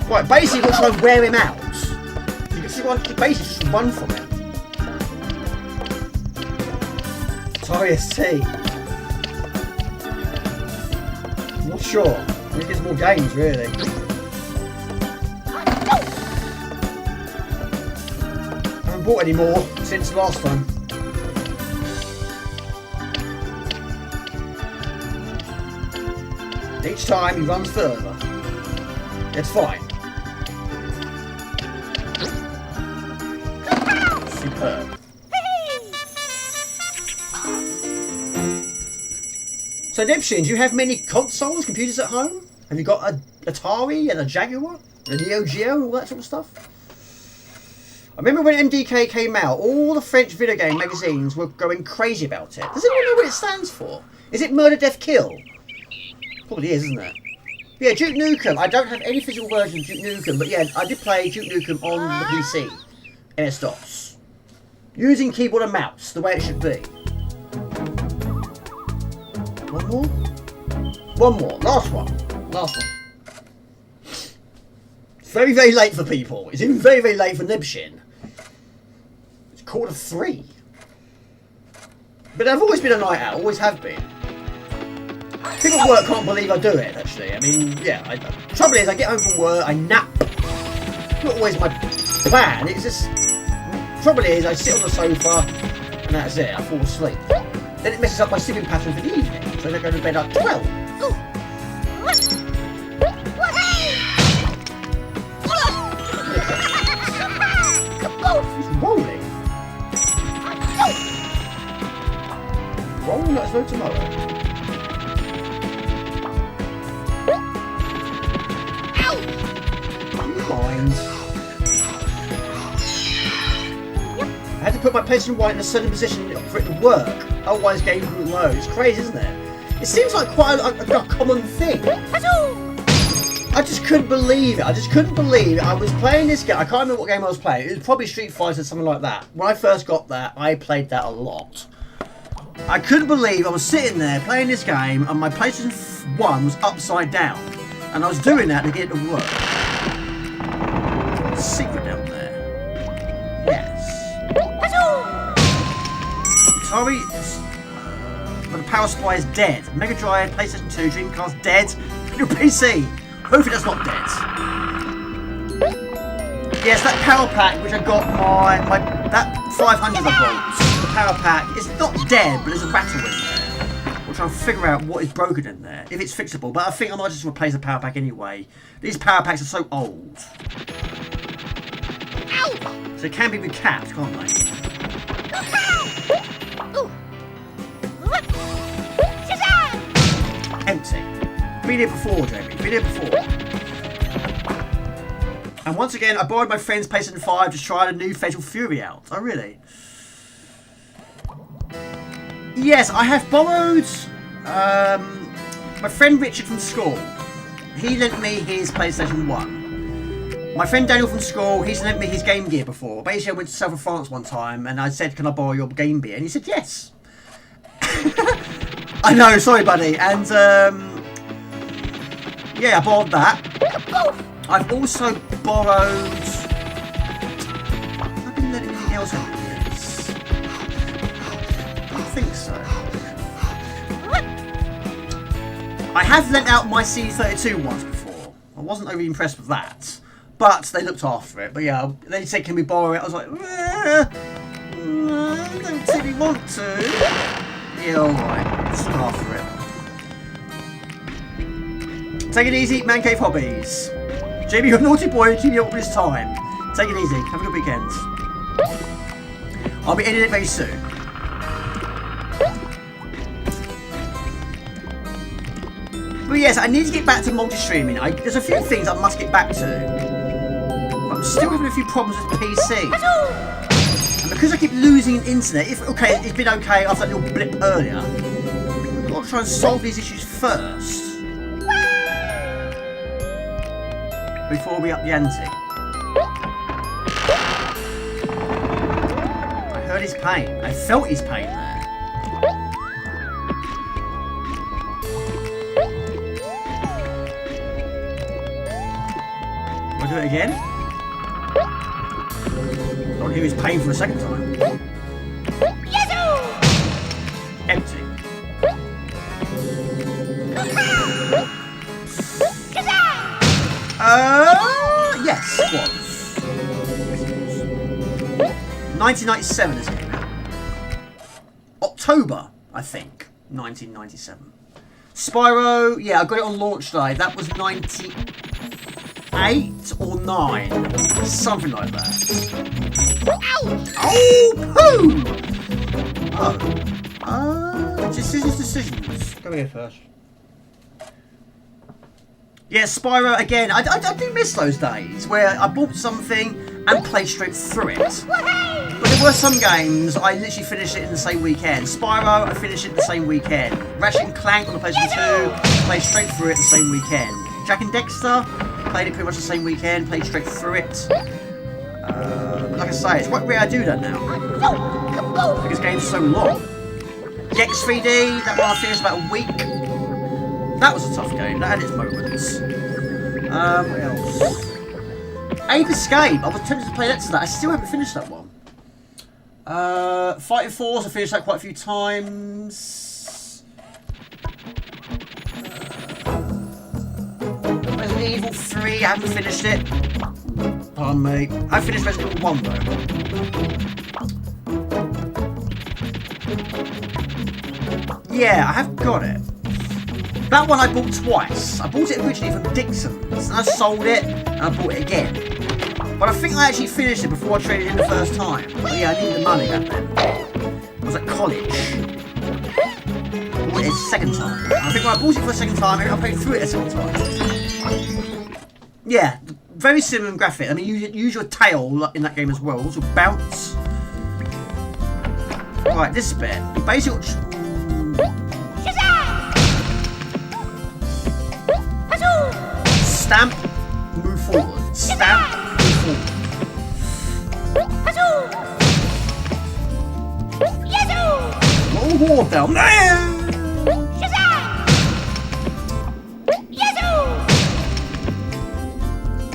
Right, basically we'll try and wear him out. You can see why I basically just run from him. Atari ST. Not sure. I think there's more games, really. I haven't bought any more since last time. Each time he runs further. It's fine. Superb. So, Debshin, do you have many consoles, computers at home? Have you got an Atari and a Jaguar? And a Neo Geo and all that sort of stuff? I remember when MDK came out, all the French video game magazines were going crazy about it. Does anyone know what it stands for? Is it Murder, Death, Kill? Probably is, isn't it? Yeah, Duke Nukem. I don't have any physical version of Duke Nukem, but yeah, I did play Duke Nukem on the PC. MS-DOS. Using keyboard and mouse, the way it should be. One more? One more. Last one. Last one. It's very, very late for people. It's even very, very late for Nibshin. It's 3:45. But I've always been a night owl. Always have been. People at work can't believe I do it, actually. I mean, yeah. The trouble is, I get home from work, I nap. It's not always my plan. It's just... The trouble is, I sit on the sofa, and that's it. I fall asleep. Then it messes up my sleeping pattern for the evening. So I go to bed at 12. It's rolling. Rolling like it's no tomorrow. Mind. I had to put my PlayStation 1 in a certain position for it to work, otherwise game wouldn't load. It's crazy, isn't it? It seems like quite a common thing. I just couldn't believe it. I just couldn't believe it. I was playing this game. I can't remember what game I was playing. It was probably Street Fighter or something like that. When I first got that, I played that a lot. I couldn't believe I was sitting there playing this game and my PlayStation 1 was upside down. And I was doing that to get it to work. Secret down there. Yes. Sorry. But the power supply is dead. Mega Drive, PlayStation 2, Dreamcast dead. Your PC. Hopefully that's not dead. Yes, that power pack which I got that 500 I bought. The power pack is not dead, but there's a rattle in there. We're trying to figure out what is broken in there, if it's fixable. But I think I might just replace the power pack anyway. These power packs are so old. So they can be recapped, can't they? Empty. Been here before, Jamie. Been here before. And once again, I borrowed my friend's PlayStation 5 to try the new Fatal Fury out. Oh, really? Yes, I have borrowed my friend Richard from school. He lent me his PlayStation 1. My friend Daniel from school, he's lent me his Game Gear before. Basically, I went to south of France one time and I said, can I borrow your Game Gear? And he said, yes. I know, sorry, buddy. And, yeah, I borrowed that. I've also borrowed... Have I been letting anything else out of this? I don't think so. I have lent out my C32 once before. I wasn't overly impressed with that. But they looked after it. But yeah, they said, can we borrow it? I was like, I don't really want to. Yeah, alright. Just look after it. Take it easy, Man Cave Hobbies. Jamie, you're a naughty boy, keep you up this time. Take it easy, have a good weekend. I'll be ending it very soon. But yes, I need to get back to multi-streaming. There's a few things I must get back to. But I'm still having a few problems with the PC. And because I keep losing internet, it's been okay after that little blip earlier. I've got to try and solve these issues first. Before we up the ante. I heard his pain. I felt his pain there. I'll do it again. Don't hear his pain for a second time. Empty. Yes, it was. 1997 as it came out. October, I think. 1997. Spyro, yeah, I got it on launch day. That was 98 or 9. Something like that. Ouch! Oh, poo! Decisions. Go here first. Yeah, Spyro, again, I do miss those days where I bought something and played straight through it. But there were some games I literally finished it in the same weekend. Spyro, I finished it the same weekend. Ratchet & Clank on the PlayStation 2, played straight through it the same weekend. Jack and Dexter, played it pretty much the same weekend, played straight through it. But like I say, it's quite rare I do that now. Because games are so long. Gex 3D, that one I finished about a week. That was a tough game. That had its moments. What else? Ape Escape. I was tempted to play that tonight. I still haven't finished that one. Fighting Force. I finished that quite a few times. Resident Evil 3. I haven't finished it. Pardon me. I finished Resident Evil 1 though. Yeah, I have got it. That one I bought twice. I bought it originally from Dixon's, and I sold it, and I bought it again. But I think I actually finished it before I traded in the first time. But yeah, I needed the money back then. I was at college. I bought it a second time. And I think when I bought it for a second time, I paid through it a second time. Yeah, very similar in graphic. I mean, you use your tail in that game as well. Also bounce. Right, this bit. Basically, stamp, move forward. Stamp, move forward. Roll war bell.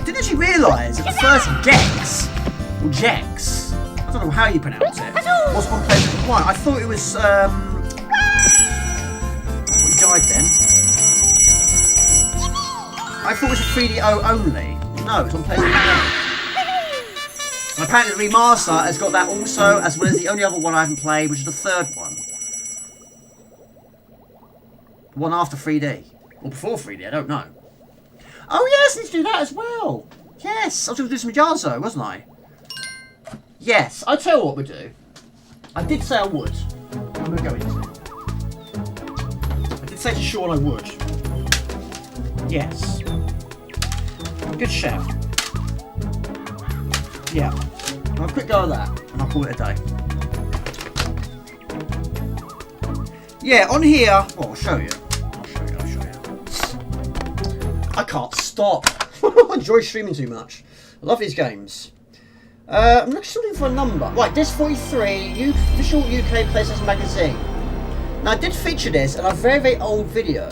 Didn't actually realise that the first Gex, or Jex, I don't know how you pronounce it, was on PlayStation 1. I thought it was, we died then. I thought it was a 3DO only. No, it's on PlayStation 1. And apparently the remaster has got that also, as well as the only other one I haven't played, which is the third one. The one after 3D. Or before 3D, I don't know. Oh yes, I need to do that as well. Yes, I was going to do some Yazo, wasn't I? Yes, I'll tell you what we do. I did say I would. I'm going to go into it. I did say to Sean I would. Yes. Good shout. Yeah. I'll have a quick go at that, and I'll call it a day. Yeah, on here... Oh, I'll show you. I'll show you. I can't stop. I enjoy streaming too much. I love these games. I'm just looking for a number. Right, Disc 43, official UK PlayStation Magazine. Now, I did feature this in a very, very old video.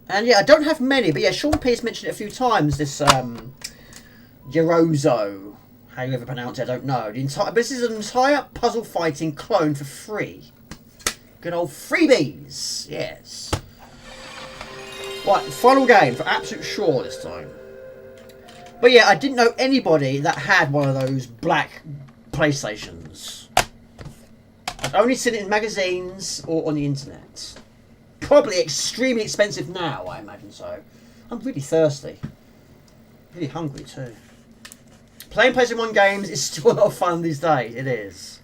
And yeah, I don't have many, but yeah, Sean P has mentioned it a few times, this, Yorozo. How you ever pronounce it, I don't know. But this is an entire puzzle fighting clone for free. Good old freebies, yes. Right, final game for absolute sure this time. But yeah, I didn't know anybody that had one of those black PlayStations. I'd only seen it in magazines or on the internet. Probably extremely expensive now, I imagine so. I'm really thirsty. Really hungry too. Playing PlayStation 1 games is still a lot of fun these days. It is.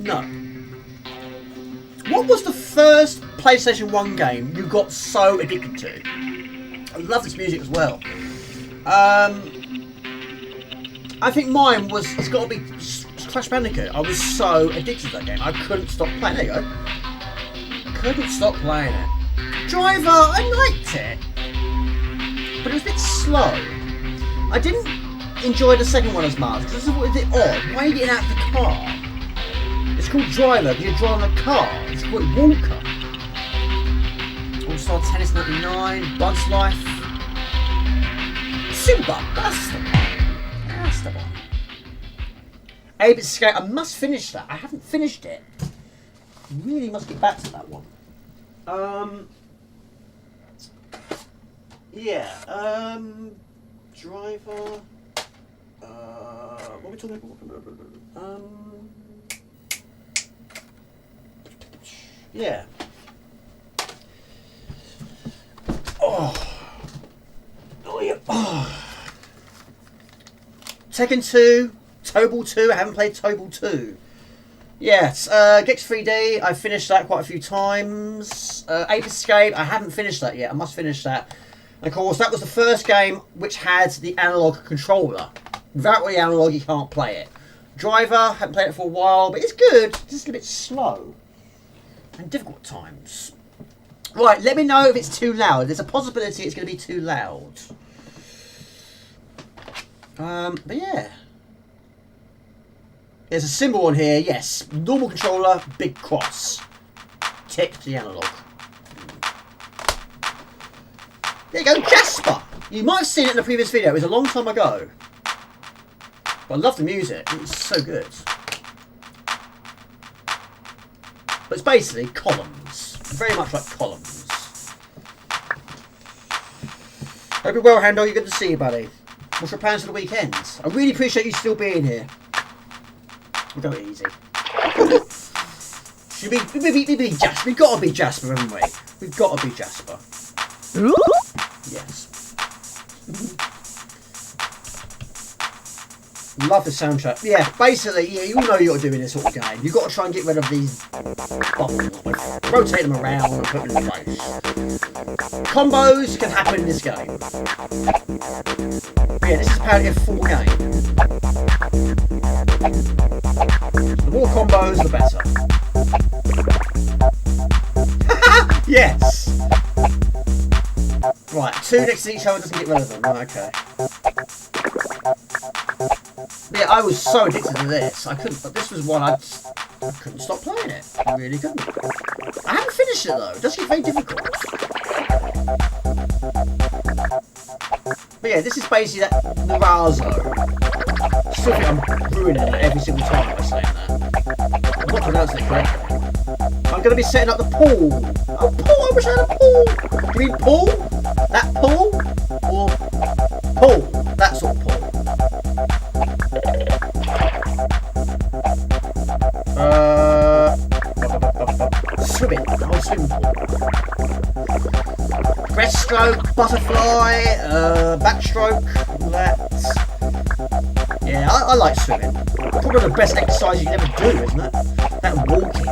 No. What was the first PlayStation 1 game you got so addicted to? I love this music as well. I think mine was, it's got to be Crash Bandicoot. I was so addicted to that game. I couldn't stop playing. There you go. I couldn't stop playing it. Driver, I liked it. But it was a bit slow. I didn't enjoy the second one as much because it was a bit odd. Why are you getting out of the car? It's called Driver because you're driving a car. It's called Walker. All-Star Tennis 99, Bugs Life. Super, that's the one. That's the one. Ape Escape, I must finish that. I haven't finished it. Really must get back to that one. Yeah, Driver. What are we talking about? Yeah. Oh. Oh, yeah. Oh. Tekken 2, Tobal 2. I haven't played Tobal 2. Yes, Gex 3D. I finished that quite a few times. Ape Escape. I haven't finished that yet. I must finish that. And of course, that was the first game which had the analog controller. Without the analog, you can't play it. Driver. Haven't played it for a while, but it's good. It's just a bit slow and difficult at times. Right, let me know if it's too loud. There's a possibility it's going to be too loud. But yeah. There's a symbol on here, yes. Normal controller, big cross. Tick the analog. There you go, Jasper! You might have seen it in the previous video, it was a long time ago. But I love the music, it's so good. But it's basically columns. Very much like columns. Hope you're well, Hando, you're good to see you, buddy. What's your plans for the weekend? I really appreciate you still being here. We'll go easy. Should we Jasper? We've got to be Jasper, haven't we? We've got to be Jasper. Yes. Love the soundtrack. Yeah, basically, yeah, you all know you're doing this sort of game. You've got to try and get rid of these bubbles. Rotate them around and put them in place. Combos can happen in this game. But yeah, this is apparently a full game. The more combos, the better. Yes! Right, 2 next to each other doesn't get rid of them. Right, okay. But yeah, I was so addicted to this. I couldn't. But this was one I couldn't stop playing it. I really couldn't. I haven't finished it though. It does get very difficult. But yeah, this is basically that Narazo. Still think I'm ruining it every single time by saying that. I'm not pronouncing it correctly. I'm going to be setting up the pool. Oh, pool! I wish I had a pool. Do you mean pool? That pool? Or pool? That sort of pool. Swimming. Oh, swimming pool. Breaststroke, butterfly, backstroke, all that. Yeah, I like swimming. Probably the best exercise you can ever do, isn't it? That walking.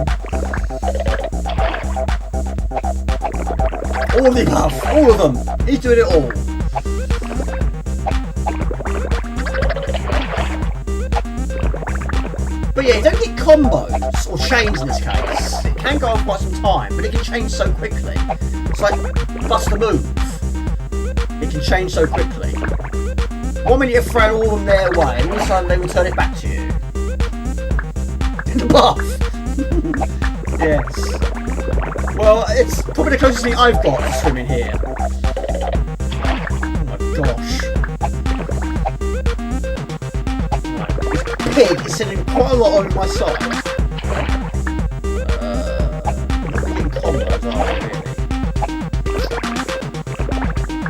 All of the above. All of them. He's doing it all. But yeah, you don't get combos or chains in this case. It can go on quite some time, but it can change so quickly. It's like bust a move. It can change so quickly. 1 minute you're throwing all of them their way, and all of a sudden they will turn it back to you. In the bath. Yes. Well, it's probably the closest thing I've got to swimming here. Oh my gosh. This pig is sending quite a lot over my side. Not getting combos, are they, really?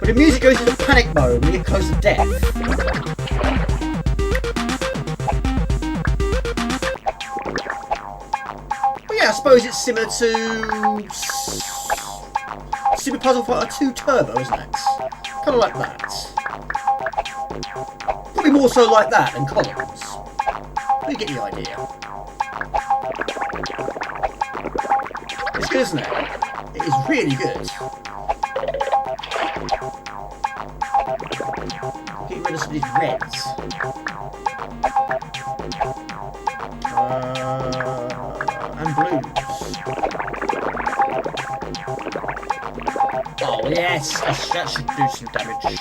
But the music goes into panic mode when you get close to death. I suppose it's similar to Super Puzzle Fighter 2 Turbo, isn't it? Kind of like that. Probably more so like that than columns. But you get the idea. It's good, isn't it? It is really good. Get rid of some of these reds. And blues. Oh yes, that should do some damage.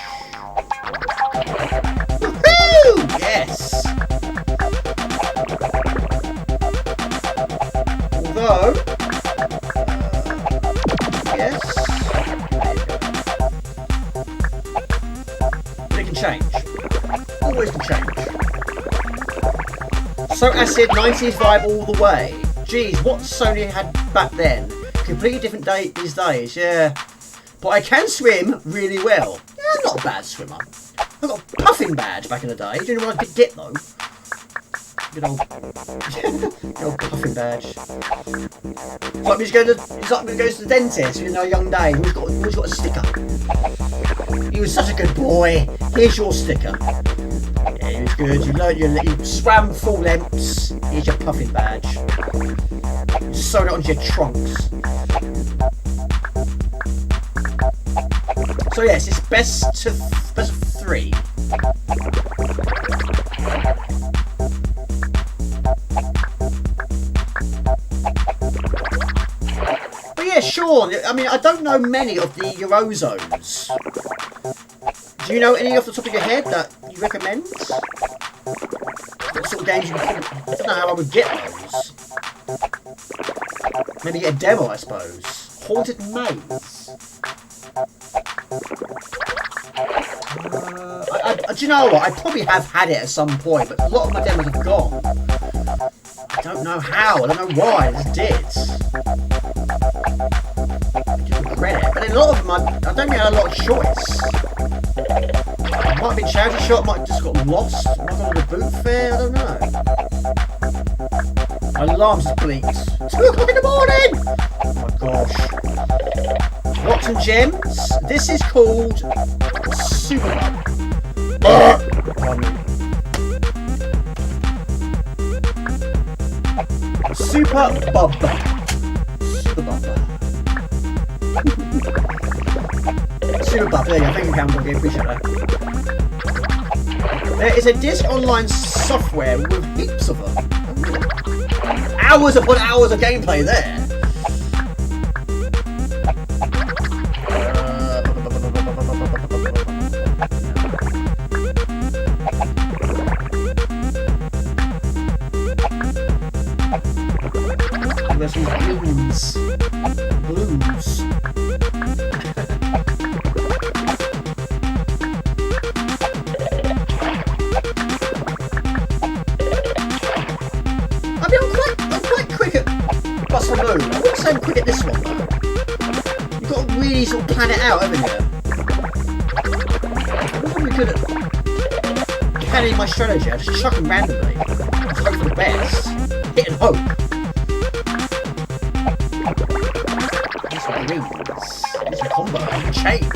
Woohoo! Yes! Although... yes. But it can change. Always can change. So acid, 90s vibe all the way. Geez, what Sony had back then. Completely different day these days, yeah. But I can swim really well. Yeah, I'm not a bad swimmer. I got a puffing badge back in the day. Do you know what I did get though? Good old, good old puffing badge. It's like when you go to the dentist in our young days. We've got a sticker. He was such a good boy. Here's your sticker. Yeah, he was good. You swam full lengths. Here's your puffing badge. You just sewed it onto your trunks. So yes, it's best of 3. But yeah, sure. I mean, I don't know many of the Eurozones. Do you know any off the top of your head that you recommend? What sort of games you can... I don't know how I would get those. Maybe get a demo, I suppose. Haunted Maze. Do you know what? I probably have had it at some point, but a lot of my demos have gone. I don't know how. I don't know why. I just did. I do regret it. But a lot of them, I don't think I had a lot of choice. It might have been charity shop. Might have just got lost. Might have gone to the boot fair. I don't know. My alarm's just blinked. 2 o'clock in the morning! Oh my gosh. What's and Gems? This is called Super Bub. Super Bub. Super Bub. Super Bub. There you go. Thank you, Campbell. I appreciate that. There is a disc online software with heaps of them. Hours upon hours of gameplay there. There's these blues. I wouldn't say I'm quick at this one though. You've got to really sort of plan it out, haven't you? I'm not really good at planning my strategy. I just chuck them randomly. Just hope for the best. Hit and hope. These are rings. These are combos and chains.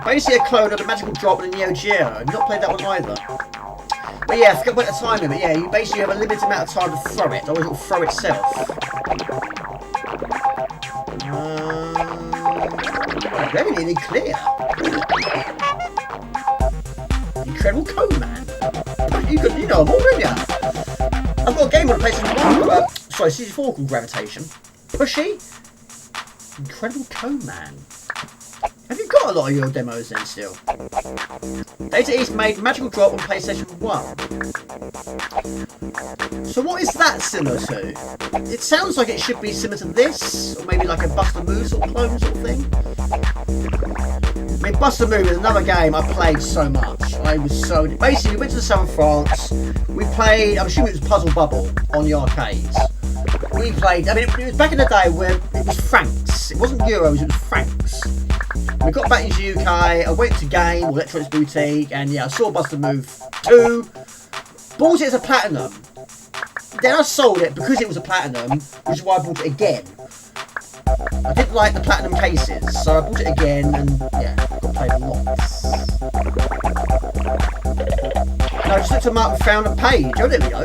Basically a clone of the Magical Drop and the Neo Geo. I've not played that one either. But yeah, I forgot about the time limit. Yeah, you basically have a limited amount of time to throw it. Otherwise it will throw itself. Very nearly clear. Incredible Code Man. You know them all, don't you? I've got a game on PlayStation 1. Sorry, Season 4 called Gravitation. Pushy. Incredible Code Man. Have you got a lot of your demos then still? Data East made Magical Drop on PlayStation 1. So what is that similar to? It sounds like it should be similar to this, or maybe like a Buster Move sort of clone sort of thing. I mean, Buster Move is another game I played so much. I was so... Basically, we went to the south of France. We played... I'm assuming it was Puzzle Bubble on the arcades. We played... I mean, it was back in the day where it was francs. It wasn't euros, it was francs. We got back into UK, I went to Game, or Electronics Boutique, and yeah, I saw Buster Move 2, bought it as a platinum, then I sold it because it was a platinum, which is why I bought it again. I didn't like the platinum cases, so I bought it again, and yeah, got played lots. Now I just looked them up and found a page, oh there we go.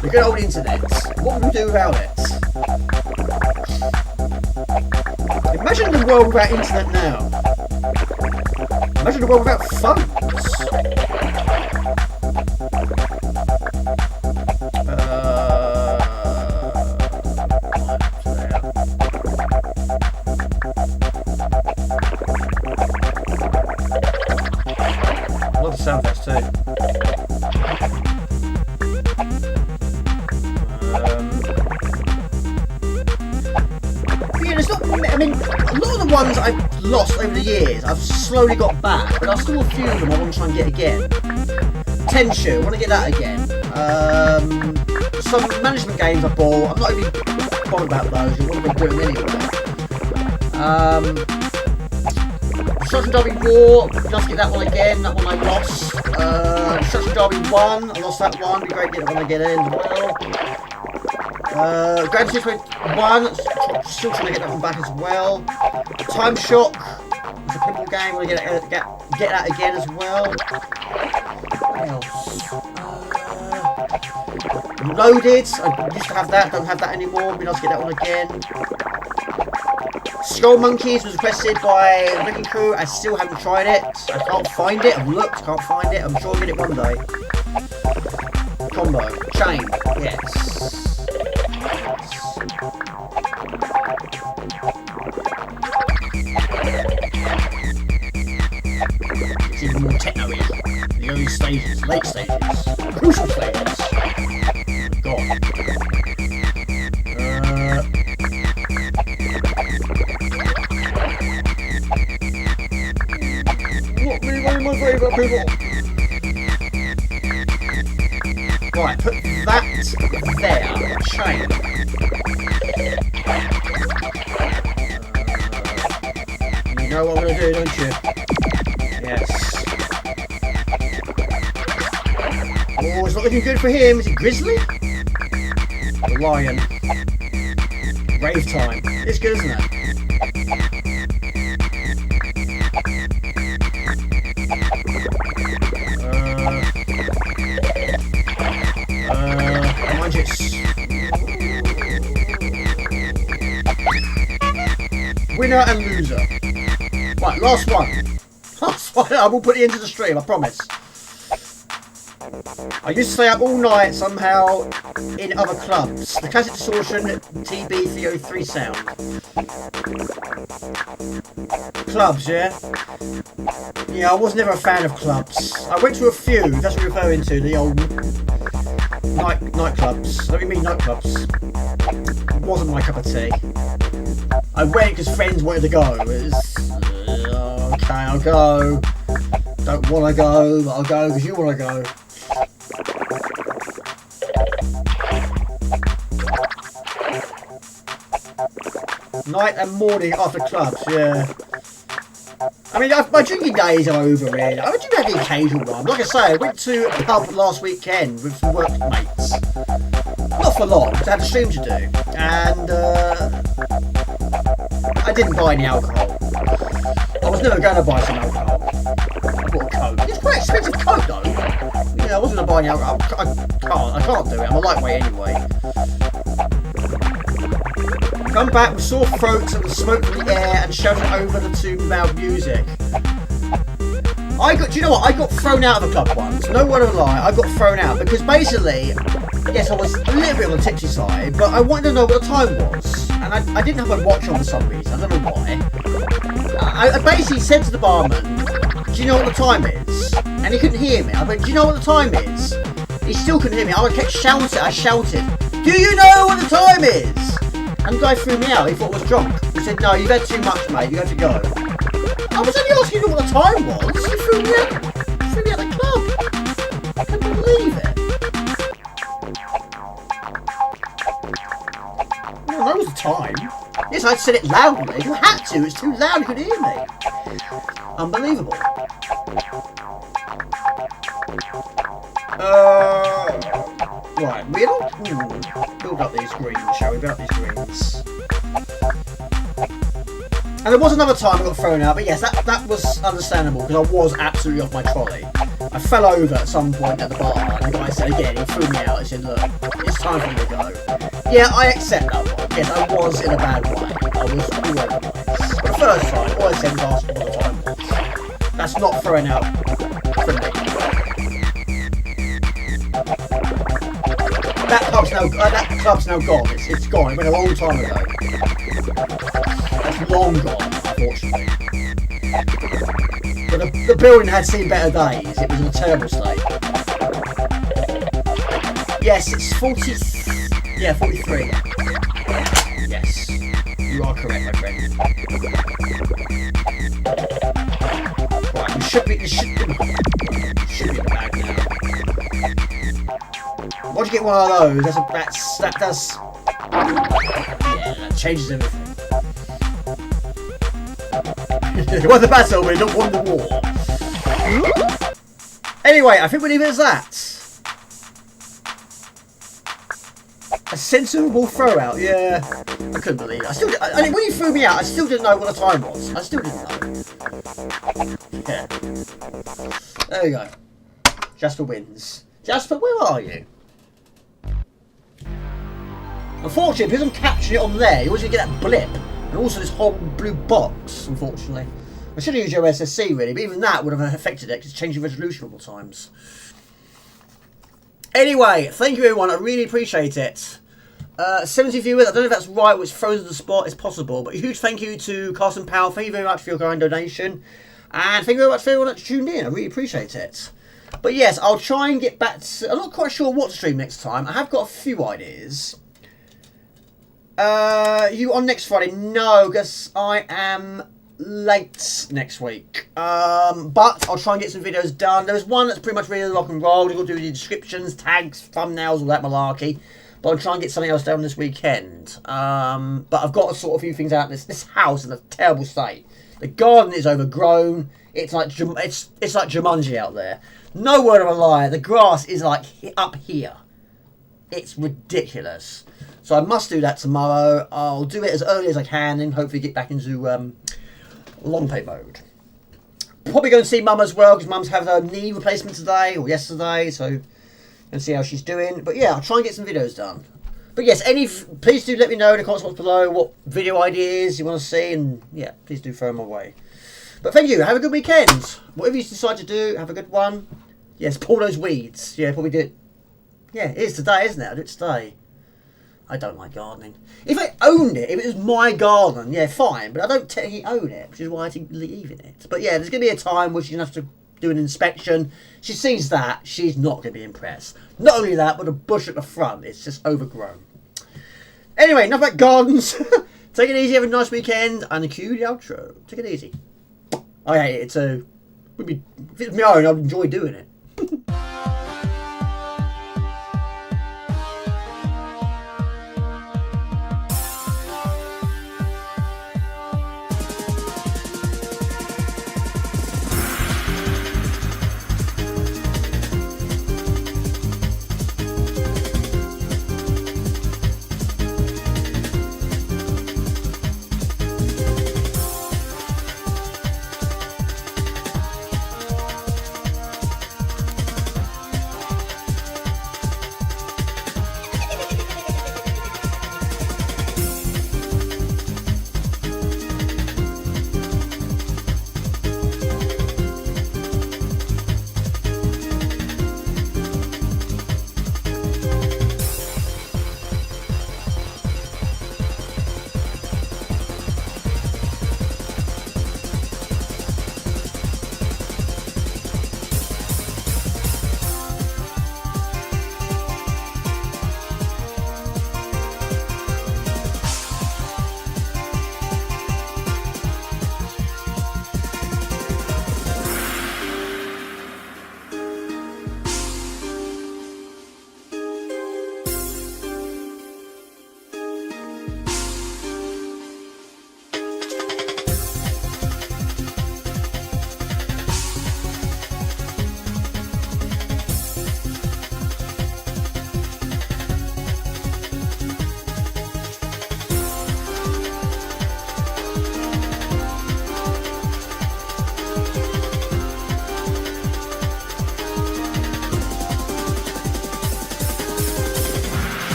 The good old internet, what would we do without it? Imagine the world without internet now. Imagine the world without phones. I love the sound effects too. I mean, a lot of the ones I've lost over the years, I've slowly got back, but there's still a few of them I want to try and get again. Tenshu, I want to get that again. Some management games I bought, I'm not even bothered about those, I want to be doing anyway. Destruction Derby War, just get that one again, that one I lost. Destruction Derby 1, I lost that one, it'd be great to get that one again as well. Grand Theft Auto 1, still trying to get that one back as well. Time Shock, it's a pinball game, I want to get that again as well. What else? Loaded, I used to have that, don't have that anymore, be nice to get that one again. Skull Monkeys was requested by Wrecking Crew, I still haven't tried it, I can't find it, I've looked, can't find it, I'm sure I'll get it one day. Combo, Chain, yes. approval. Right, put that there. Change. You know what I'm going to do, don't you? Yes. Oh, it's not looking good for him. Is it Grizzly? The Lion. Rave time. It's good, isn't it? Winner and loser. Right, last one. Last one. I will put it into the stream, I promise. I used to stay up all night somehow in other clubs. The classic distortion TB303 sound. Clubs, yeah? Yeah, I was never a fan of clubs. I went to a few, that's what you're referring to, the old nightclubs. Let me mean nightclubs. It wasn't my cup of tea. I went because friends wanted to go. It was, okay, I'll go. Don't want to go, but I'll go because you want to go. Night and morning after clubs, yeah. I mean, my drinking days are over, really. I do have the occasional one. Like I say, I went to a pub last weekend with some workmates. Not for long, because I had a stream to do. And, I didn't buy any alcohol. I was never going to buy some alcohol. I bought a Coke. It's quite expensive Coke, though. Yeah, I wasn't going to buy any alcohol. I can't do it. I'm a lightweight anyway. Come back with sore throats and the smoke from the air and shouting over the too loud music. Do you know what? I got thrown out of the club once. No word of a lie, I got thrown out because basically, yes, I was a little bit on the tipsy side, but I wanted to know what the time was. And I didn't have my watch on for some reason. I don't know why. I basically said to the barman, do you know what the time is? And he couldn't hear me. I went, do you know what the time is? He still couldn't hear me. I kept shouting. I shouted, do you know what the time is? And the guy threw me out. He thought I was drunk. He said, no, you've had too much, mate. You have to go. I was only asking you what the time was. He threw me out. Threw me out of the club. I can't believe it. No, that was the time. Yes, I said it loudly. You had to. It's too loud. You could hear me. Unbelievable. Right, build up these greens, shall we? Build up these greens. And there was another time I got thrown out, but yes, that was understandable because I was absolutely off my trolley. I fell over at some point at the bar, and the guy said again, he threw me out. He said, look, it's time for me to go. Yeah, I accept that one. Yes, I was in a bad way. I was all over the place. But the first time, all I said was ask what the time was. That's not throwing out for me. That club's now gone. It's gone. It went a long time ago. That's long gone, unfortunately. But the building had seen better days. It was in a terrible state. Yes, it's 40. Yeah, 43. Yes, you are correct, my friend. Right, we should be. This should be in the bag now. Once you get one of those, that does. Yeah, that changes everything. You won the battle, but you don't won the war. Anyway, I think we'll leave it as that. A sensible throw out, yeah. I couldn't believe it. I mean, when you threw me out, I still didn't know what the time was. I still didn't know. Yeah. There we go. Jasper wins. Jasper, where are you? Unfortunately, because I'm capturing it on there, you always get that blip. And also this whole blue box, unfortunately. I should have used your SSC really, but even that would have affected it because it's changing resolution all the times. Anyway, thank you everyone, I really appreciate it. 70 viewers, I don't know if that's right or it's frozen the spot, it's possible. But a huge thank you to Carson Powell, thank you very much for your kind donation. And thank you very much for everyone that tuned in, I really appreciate it. But yes, I'll try and get back to... I'm not quite sure what to stream next time, I have got a few ideas. You on next Friday? No, because I am late next week. But I'll try and get some videos done. There's one that's pretty much really rock and roll. You've got to do the descriptions, tags, thumbnails, all that malarkey. But I'll try and get something else done this weekend. But I've got to sort a few things out. This house in a terrible state. The garden is overgrown. It's like Jumanji out there. No word of a lie. The grass is like up here. It's ridiculous. So I must do that tomorrow. I'll do it as early as I can and hopefully get back into long play mode. Probably going to see Mum as well because Mum's having her knee replacement today or yesterday. So and see how she's doing. But yeah, I'll try and get some videos done. But yes, please do let me know in the comments box below what video ideas you want to see, and yeah, please do throw them away. But thank you. Have a good weekend. Whatever you decide to do, have a good one. Yes, pull those weeds. Yeah, probably do it. Yeah, it is today, isn't it? I'll do it today. I don't like gardening. If I owned it, if it was my garden, yeah, fine. But I don't technically own it, which is why I keep leaving it. But yeah, there's going to be a time where she's going to have to do an inspection. She sees that, she's not going to be impressed. Not only that, but the bush at the front, it's just overgrown. Anyway, enough about gardens. Take it easy, have a nice weekend, and cue the outro. Take it easy. I hate it, so if it was my own, I'd enjoy doing it.